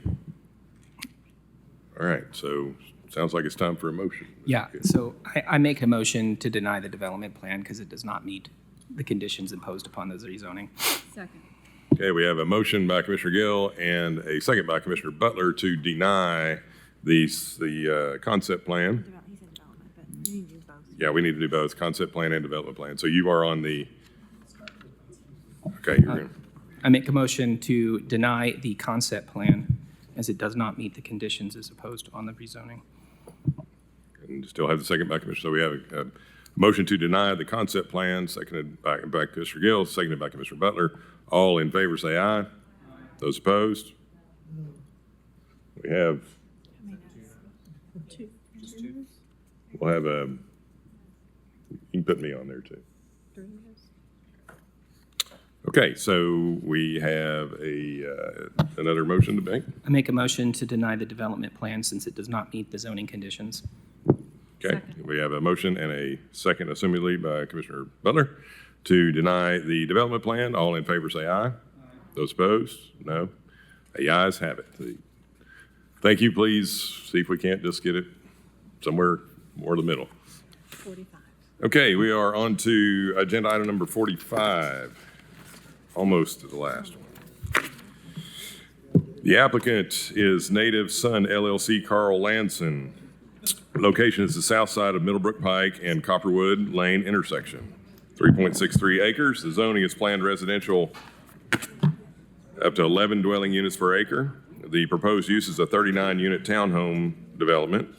[SPEAKER 1] All right, so sounds like it's time for a motion.
[SPEAKER 9] Yeah, so I make a motion to deny the development plan because it does not meet the conditions imposed upon the rezoning.
[SPEAKER 2] Second.
[SPEAKER 1] Okay, we have a motion by Commissioner Gill and a second by Commissioner Butler to deny the concept plan. Yeah, we need to do both, concept plan and development plan. So you are on the, okay, you're in.
[SPEAKER 9] I make a motion to deny the concept plan as it does not meet the conditions as opposed on the rezoning.
[SPEAKER 1] And still have the second by Commissioner, so we have a motion to deny the concept plan, seconded by Commissioner Gill, seconded by Commissioner Butler. All in favor say aye. Those opposed? We have, we'll have you can put me on there too. Okay, so we have another motion to make.
[SPEAKER 9] I make a motion to deny the development plan since it does not meet the zoning conditions.
[SPEAKER 1] Okay, we have a motion and a second, assumedly by Commissioner Butler, to deny the development plan. All in favor say aye. Those opposed, no. The ayes have it. Thank you. Please see if we can't just get it somewhere more in the middle.
[SPEAKER 2] 45.
[SPEAKER 1] Okay, we are on to agenda item number 45, almost to the last one. The applicant is Native Sun LLC Carl Lanson. Location is the south side of Middlebrook Pike and Copperwood Lane intersection. 3.63 acres. The zoning is planned residential up to 11 dwelling units per acre. The proposed use is a 39-unit townhome development.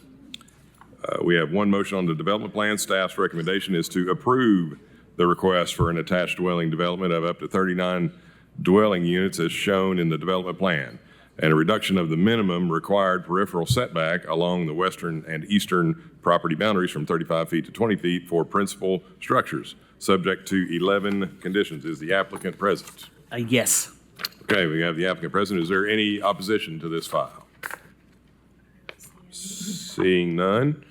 [SPEAKER 1] We have one motion on the development plan. Staff's recommendation is to approve the request for an attached dwelling development of up to 39 dwelling units as shown in the development plan, and a reduction of the minimum required peripheral setback along the western and eastern property boundaries from 35 feet to 20 feet for principal structures, subject to 11 conditions. Is the applicant present?
[SPEAKER 15] Yes.
[SPEAKER 1] Okay, we have the applicant present. Is there any opposition to this file? Seeing none,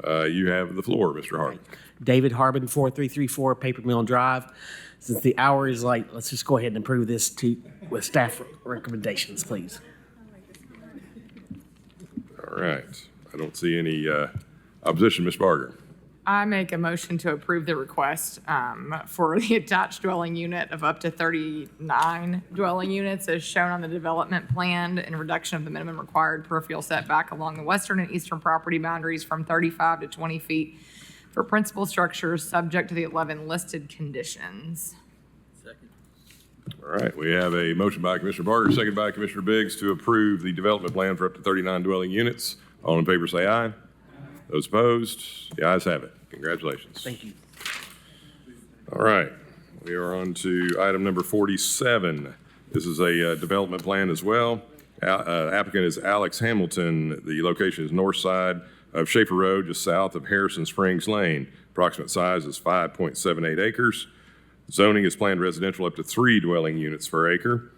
[SPEAKER 1] you have the floor, Mr. Harbin.
[SPEAKER 15] David Harbin, 4334 Paper Mill Drive. Since the hour is late, let's just go ahead and approve this with staff recommendations, please.
[SPEAKER 1] All right. I don't see any opposition. Ms. Barger.
[SPEAKER 4] I make a motion to approve the request for the attached dwelling unit of up to 39 dwelling units as shown on the development plan, and reduction of the minimum required peripheral setback along the western and eastern property boundaries from 35 to 20 feet for principal structures, subject to the 11 listed conditions.
[SPEAKER 1] All right. We have a motion by Commissioner Barger, second by Commissioner Biggs to approve the development plan for up to 39 dwelling units. All in favor say aye. Those opposed, the ayes have it. Congratulations.
[SPEAKER 15] Thank you.
[SPEAKER 1] All right. We are on to item number 47. This is a development plan as well. Applicant is Alex Hamilton. The location is north side of Schaefer Road, just south of Harrison Springs Lane. Approximate size is 5.78 acres. Zoning is planned residential up to 3 dwelling units per acre.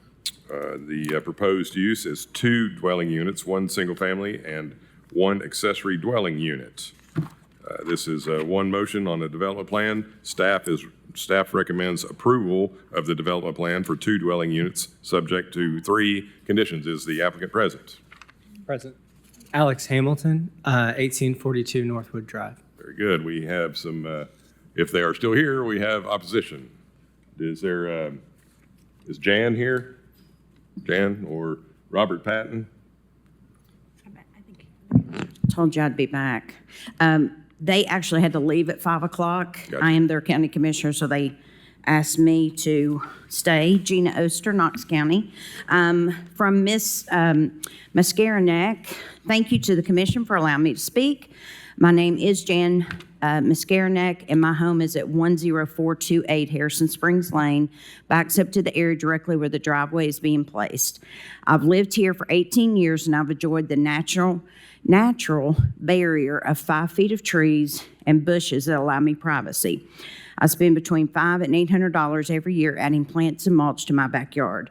[SPEAKER 1] The proposed use is 2 dwelling units, 1 single family and 1 accessory dwelling unit. This is one motion on the development plan. Staff recommends approval of the development plan for 2 dwelling units, subject to 3 conditions. Is the applicant present?
[SPEAKER 18] Present. Alex Hamilton, 1842 Northwood Drive.
[SPEAKER 1] Very good. We have some, if they are still here, we have opposition. Is Jan here? Jan or Robert Patton?
[SPEAKER 16] Told you I'd be back. They actually had to leave at 5 o'clock.
[SPEAKER 1] Gotcha.
[SPEAKER 16] I am their county commissioner, so they asked me to stay. Gina Oster, Knox County. From Miss Mascaranek, thank you to the commission for allowing me to speak. My name is Jan Mascaranek, and my home is at 10428 Harrison Springs Lane, backs up to the area directly where the driveway is being placed. I've lived here for 18 years, and I've enjoyed the natural barrier of 5 feet of trees and bushes that allow me privacy. I spend between $500 and $800 every year adding plants and mulch to my backyard.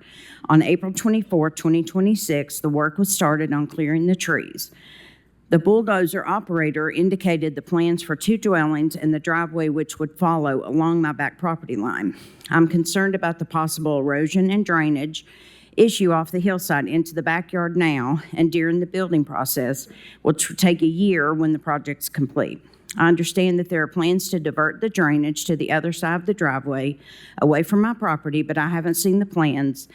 [SPEAKER 16] On April 24, 2026, the work was started on clearing the trees. The bulldozer operator indicated the plans for 2 dwellings and the driveway which would follow along my back property line. I'm concerned about the possible erosion and drainage issue off the hillside into the backyard now and during the building process, which will take a year when the project's complete. I understand that there are plans to divert the drainage to the other side of the driveway away from my property, but I haven't seen the plans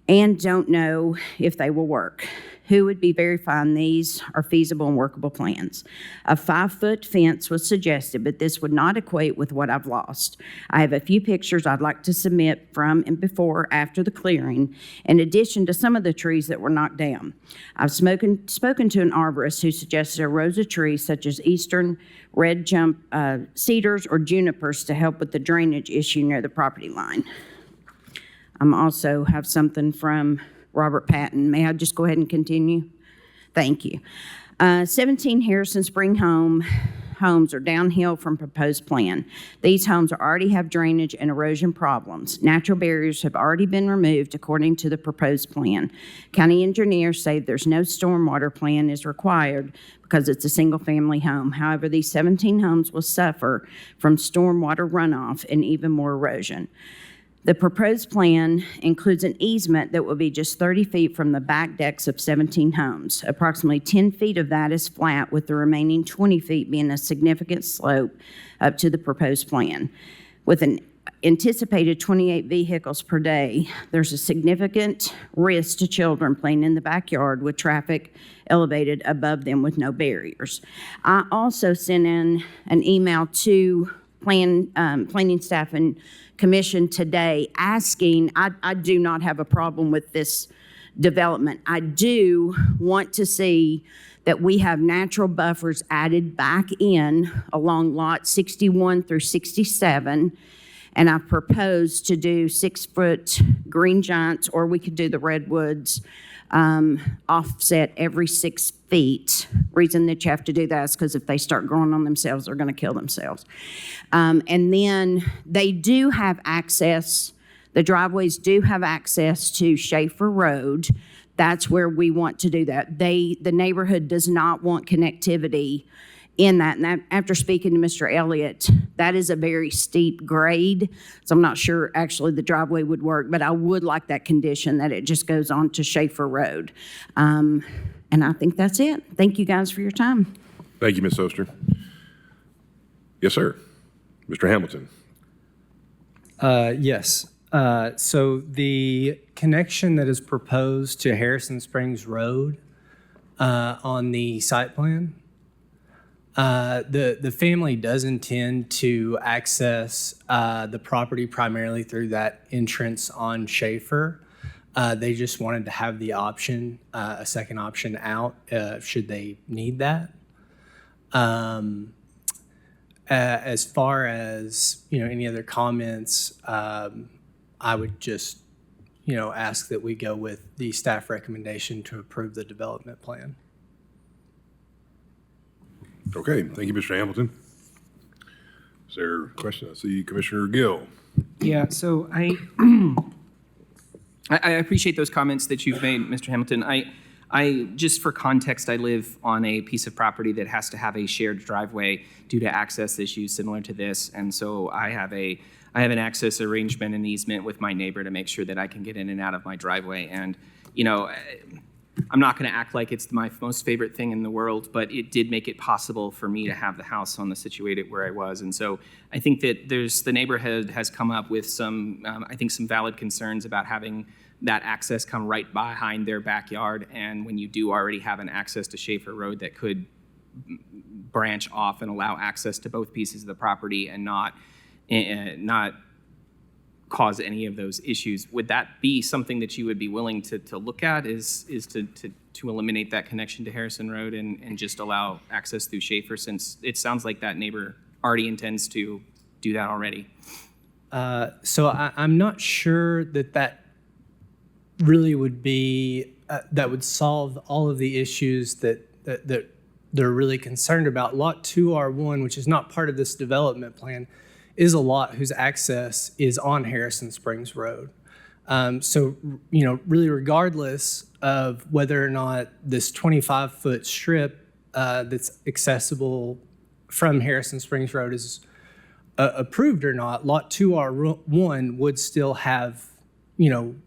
[SPEAKER 16] and don't know if they will work. Who would be verifying these are feasible and workable plans? A 5-foot fence was suggested, but this would not equate with what I've lost. I have a few pictures I'd like to submit from and before, after the clearing, in addition to some of the trees that were knocked down. I've spoken to an arborist who suggested a rows of trees such as eastern red jump cedars or junipers to help with the drainage issue near the property line. I also have something from Robert Patton. May I just go ahead and continue? Thank you. 17 Harrison Spring homes are downhill from proposed plan. These homes already have drainage and erosion problems. Natural barriers have already been removed according to the proposed plan. County engineers say there's no stormwater plan is required because it's a single-family home. However, these 17 homes will suffer from stormwater runoff and even more erosion. The proposed plan includes an easement that will be just 30 feet from the back decks of 17 homes. Approximately 10 feet of that is flat, with the remaining 20 feet being a significant slope up to the proposed plan. With an anticipated 28 vehicles per day, there's a significant risk to children playing in the backyard with traffic elevated above them with no barriers. I also sent in an email to planning staff and commission today asking, I do not have a problem with this development. I do want to see that we have natural buffers added back in along lot 61 through 67. And I've proposed to do 6-foot green giants, or we could do the redwoods offset every 6 feet. Reason that you have to do that is because if they start growing on themselves, they're going to kill themselves. And then they do have access, the driveways do have access to Schaefer Road. That's where we want to do that. The neighborhood does not want connectivity in that. And after speaking to Mr. Elliott, that is a very steep grade. So I'm not sure actually the driveway would work, but I would like that condition that it just goes on to Schaefer Road. And I think that's it. Thank you guys for your time.
[SPEAKER 1] Thank you, Ms. Oster. Yes, sir. Mr. Hamilton.
[SPEAKER 18] Yes. So the connection that is proposed to Harrison Springs Road on the site plan, the family does intend to access the property primarily through that entrance on Schaefer. They just wanted to have the option, a second option out, should they need that. As far as, any other comments, I would just, ask that we go with the staff recommendation to approve the development plan.
[SPEAKER 1] Okay, thank you, Mr. Hamilton. Is there a question? I see Commissioner Gill.
[SPEAKER 9] Yeah, so I appreciate those comments that you've made, Mr. Hamilton. I just for context, I live on a piece of property that has to have a shared driveway due to access issues similar to this, and so I have an access arrangement and easement with my neighbor to make sure that I can get in and out of my driveway. And I'm not going to act like it's my most favorite thing in the world, but it did make it possible for me to have the house on the situated where I was. And so I think that the neighborhood has come up with some valid concerns about having that access come right behind their backyard. And when you do already have an access to Schaefer Road that could branch off and allow access to both pieces of the property and not cause any of those issues, would that be something that you would be willing to look at, is to eliminate that connection to Harrison Road and just allow access through Schaefer, since it sounds like that neighbor already intends to do that already?
[SPEAKER 18] So I'm not sure that really would be, that would solve all of the issues that they're really concerned about. Lot 2R1, which is not part of this development plan, is a lot whose access is on Harrison Springs Road. So, really regardless of whether or not this 25-foot strip that's accessible from Harrison Springs Road is approved or not, Lot 2R1 would still have,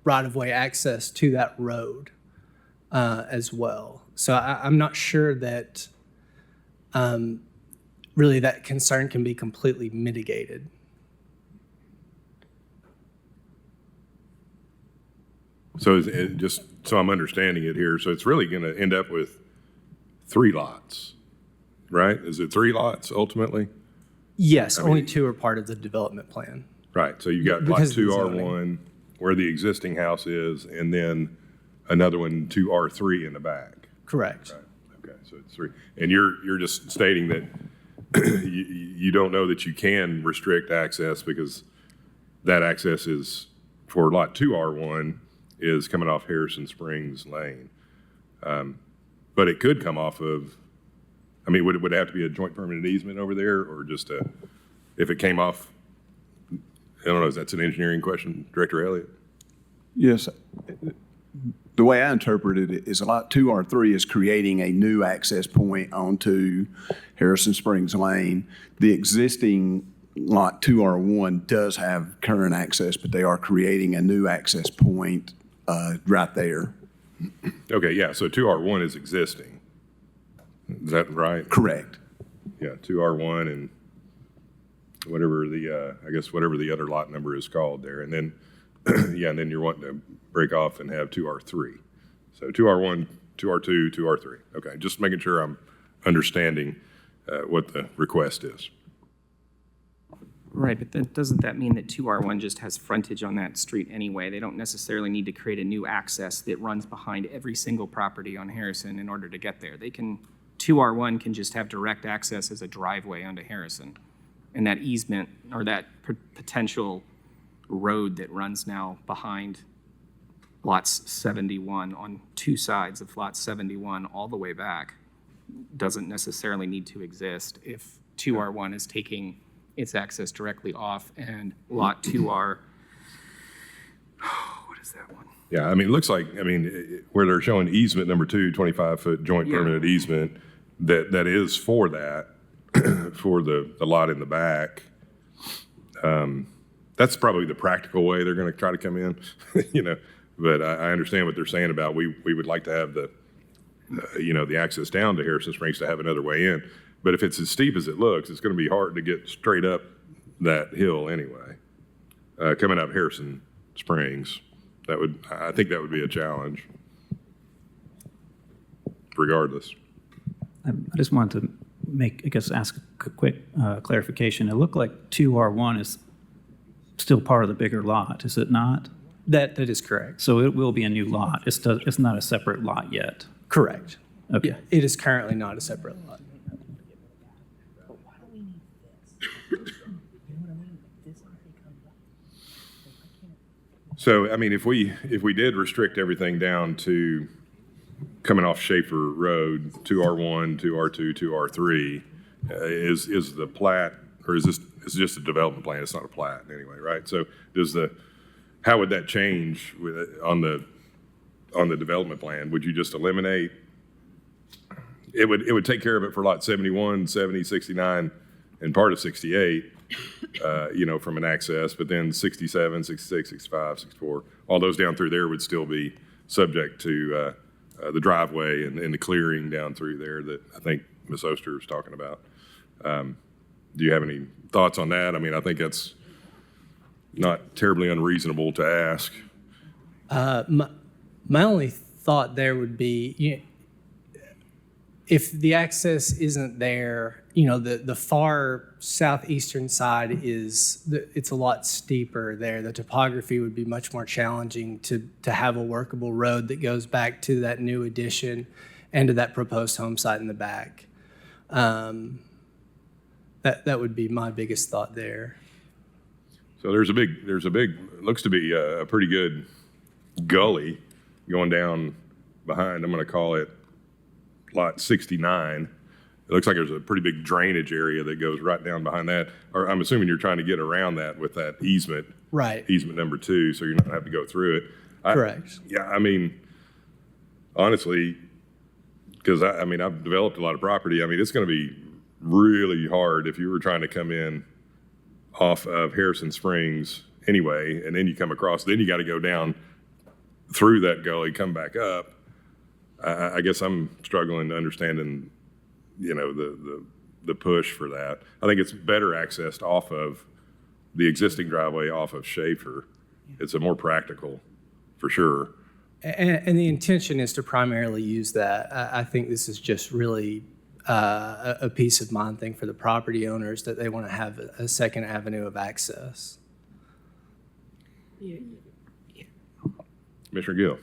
[SPEAKER 18] right-of-way access to that road as well. So I'm not sure that really that concern can be completely mitigated.
[SPEAKER 1] So just so I'm understanding it here, so it's really going to end up with 3 lots, right? Is it 3 lots ultimately?
[SPEAKER 18] Yes, only 2 are part of the development plan.
[SPEAKER 1] Right, so you got Lot 2R1 where the existing house is, and then another one, 2R3 in the back.
[SPEAKER 18] Correct.
[SPEAKER 1] Right. Okay, so it's 3. And you're just stating that you don't know that you can restrict access because that access is for Lot 2R1 is coming off Harrison Springs Lane. But but it could come off of, I mean, would it have to be a joint permanent easement over there, or just if it came off, I don't know, is that an engineering question, Director Elliott?
[SPEAKER 10] Yes. The way I interpret it is Lot 2R3 is creating a new access point onto Harrison Springs Lane. The existing Lot 2R1 does have current access, but they are creating a new access point right there.
[SPEAKER 1] Okay, yeah, so 2R1 is existing. Is that right?
[SPEAKER 10] Correct.
[SPEAKER 1] Yeah, 2R1 and whatever I guess whatever the other lot number is called there. And then, yeah, and then you're wanting to break off and have 2R3. So 2R1, 2R2, 2R3. Okay, just making sure I'm understanding what the request is.
[SPEAKER 9] Right, but doesn't that mean that 2R1 just has frontage on that street anyway? They don't necessarily need to create a new access that runs behind every single property on Harrison in order to get there. 2R1 can just have direct access as a driveway onto Harrison. And that easement, or that potential road that runs now behind lots 71 on two sides of lot 71 all the way back, doesn't necessarily need to exist if 2R1 is taking its access directly off and lot 2R, what is that one?
[SPEAKER 1] Yeah, I mean, it looks like, I mean, where they're showing easement number 2, 25-foot joint permanent easement, that is for that, for the lot in the back. That's probably the practical way they're going to try to come in, you know, but I understand what they're saying about we would like to have the, you know, the access down to Harrison Springs to have another way in. But if it's as steep as it looks, it's going to be hard to get straight up that hill anyway. Coming up Harrison Springs, I think that would be a challenge, regardless.
[SPEAKER 17] I just wanted to ask a quick clarification. It looked like 2R1 is still part of the bigger lot, is it not?
[SPEAKER 18] That is correct.
[SPEAKER 17] So it will be a new lot. It's not a separate lot yet.
[SPEAKER 18] Correct.
[SPEAKER 17] Okay.
[SPEAKER 18] Yeah, it is currently not a separate lot.
[SPEAKER 1] So, I mean, if we did restrict everything down to coming off Schaefer Road, 2R1, 2R2, 2R3, is the plat, or is this, it's just a development plan, it's not a plat anyway, right? So how would that change on the development plan? Would you just eliminate, it would take care of it for lot 71, 70, 69, and part of 68, you know, from an access, but then 67, 66, 65, 64, all those down through there would still be subject to the driveway and the clearing down through there that I think Ms. Oster was talking about. Do you have any thoughts on that? I mean, I think that's not terribly unreasonable to ask.
[SPEAKER 18] My only thought there would be, you know, if the access isn't there, you know, the far southeastern side it's a lot steeper there. The topography would be much more challenging to have a workable road that goes back to that new addition and to that proposed home site in the back. That would be my biggest thought there.
[SPEAKER 1] So there's a big, looks to be a pretty good gully going down behind, I'm going to call it lot 69. It looks like there's a pretty big drainage area that goes right down behind that. Or I'm assuming you're trying to get around that with that easement.
[SPEAKER 18] Right.
[SPEAKER 1] Easement number 2, so you're not having to go through it.
[SPEAKER 18] Correct.
[SPEAKER 1] Yeah, I mean, honestly, because I mean, I've developed a lot of property. I mean, it's going to be really hard if you were trying to come in off of Harrison Springs anyway, and then you come across, then you got to go down through that gully, come back up. I guess I'm struggling to understanding, you know, the push for that. I think it's better accessed off of the existing driveway off of Schaefer. It's a more practical, for sure.
[SPEAKER 18] And the intention is to primarily use that. I think this is just really a peace of mind thing for the property owners, that they want to have a second avenue of access.
[SPEAKER 1] Commissioner Gill.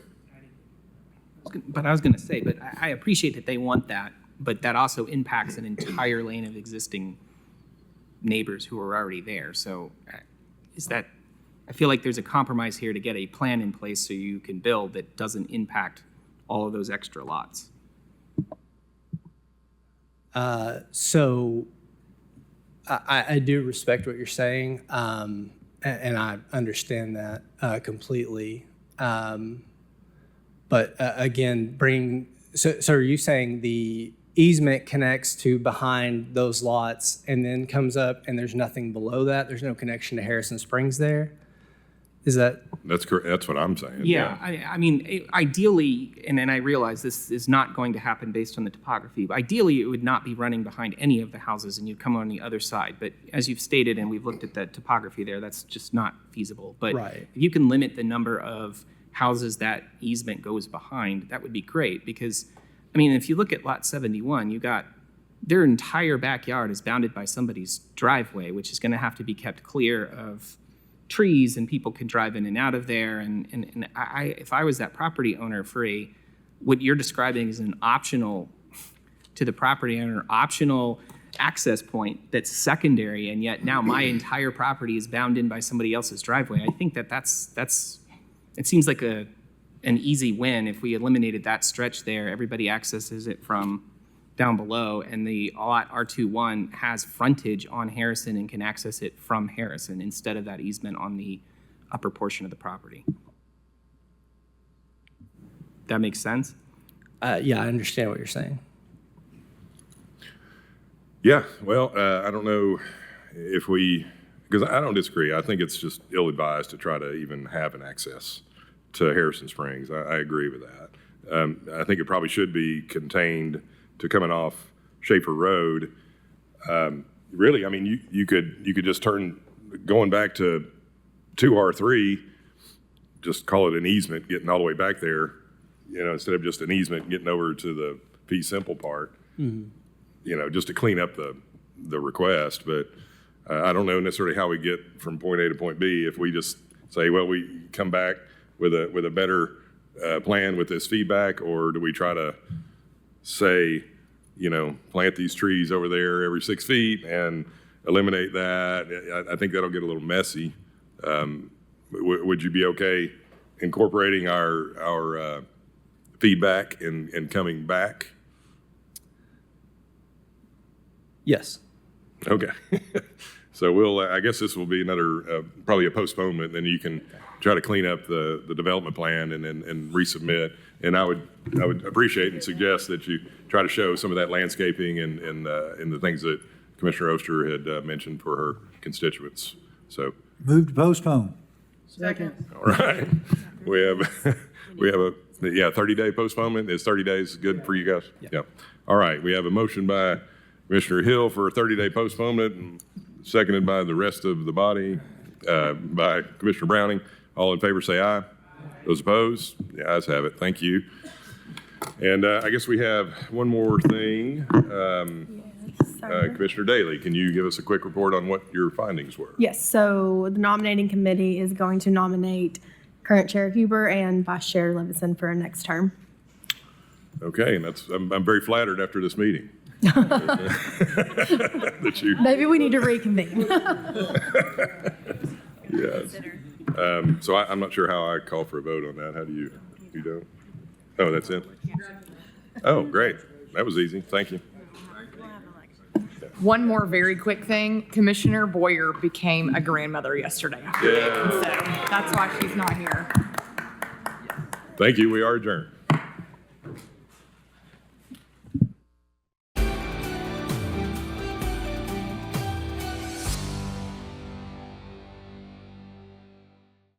[SPEAKER 9] But I was going to say, but I appreciate that they want that, but that also impacts an entire lane of existing neighbors who are already there. So I feel like there's a compromise here to get a plan in place so you can build that doesn't impact all of those extra lots.
[SPEAKER 18] So I do respect what you're saying, and I understand that completely. But again, so are you saying the easement connects to behind those lots and then comes up and there's nothing below that? There's no connection to Harrison Springs there? Is that?
[SPEAKER 1] That's correct. That's what I'm saying.
[SPEAKER 9] Yeah, I mean, ideally, and I realize this is not going to happen based on the topography, but ideally it would not be running behind any of the houses and you'd come on the other side. But as you've stated, and we've looked at the topography there, that's just not feasible. But
[SPEAKER 18] Right.
[SPEAKER 9] if you can limit the number of houses that easement goes behind, that would be great. Because, I mean, if you look at lot 71, you got their entire backyard is bounded by somebody's driveway, which is going to have to be kept clear of trees, and people can drive in and out of there. And if I was that property owner what you're describing is an optional to the property owner, optional access point that's secondary, and yet now my entire property is bound in by somebody else's driveway. I think that's it seems like an easy win. If we eliminated that stretch there, everybody accesses it from down below, and the lot R21 has frontage on Harrison and can access it from Harrison instead of that easement on the upper portion of the property. That makes sense?
[SPEAKER 18] Yeah, I understand what you're saying.
[SPEAKER 1] Yeah, well, I don't know if because I don't disagree. I think it's just ill-advised to try to even have an access to Harrison Springs. I agree with that. I think it probably should be contained to coming off Schaefer Road. Really, I mean, you could just turn, going back to 2R3, just call it an easement, getting all the way back there, instead of just an easement getting over to the fee simple part, just to clean up the request. But I don't know necessarily how we get from point A to point B if we just say, well, we come back with a better plan with this feedback, or do we try to say, plant these trees over there every 6 feet and eliminate that? I think that'll get a little messy. Would you be okay incorporating our feedback and coming back?
[SPEAKER 18] Yes.
[SPEAKER 1] Okay. So I guess this will be another, probably a postponement, then you can try to clean up the development plan and resubmit. And I would appreciate and suggest that you try to show some of that landscaping and the things that Commissioner Oster had mentioned for her constituents. So
[SPEAKER 19] Move to postpone.
[SPEAKER 11] Second.
[SPEAKER 1] all right, we have a 30-day postponement. Is 30 days good for you guys? Yeah. All right, we have a motion by Commissioner Hill for a 30-day postponement, and seconded by the rest of the body, by Commissioner Browning. All in favor say aye. Those opposed? The ayes have it. Thank you. And I guess we have one more thing. Commissioner Daly, can you give us a quick report on what your findings were?
[SPEAKER 3] Yes, so the nominating committee is going to nominate current Chair Huber and Vice Chair Levinson for next term.
[SPEAKER 1] Okay, and I'm very flattered after this meeting. That you,
[SPEAKER 3] Maybe we need to reconvene.
[SPEAKER 1] yes. So I'm not sure how I call for a vote on that. How do you don't? Oh, that's it? Oh, great. That was easy. Thank you.
[SPEAKER 4] One more very quick thing. Commissioner Boyer became a grandmother yesterday.
[SPEAKER 1] Yeah.
[SPEAKER 4] So that's why she's not here.
[SPEAKER 1] Thank you. We are adjourned.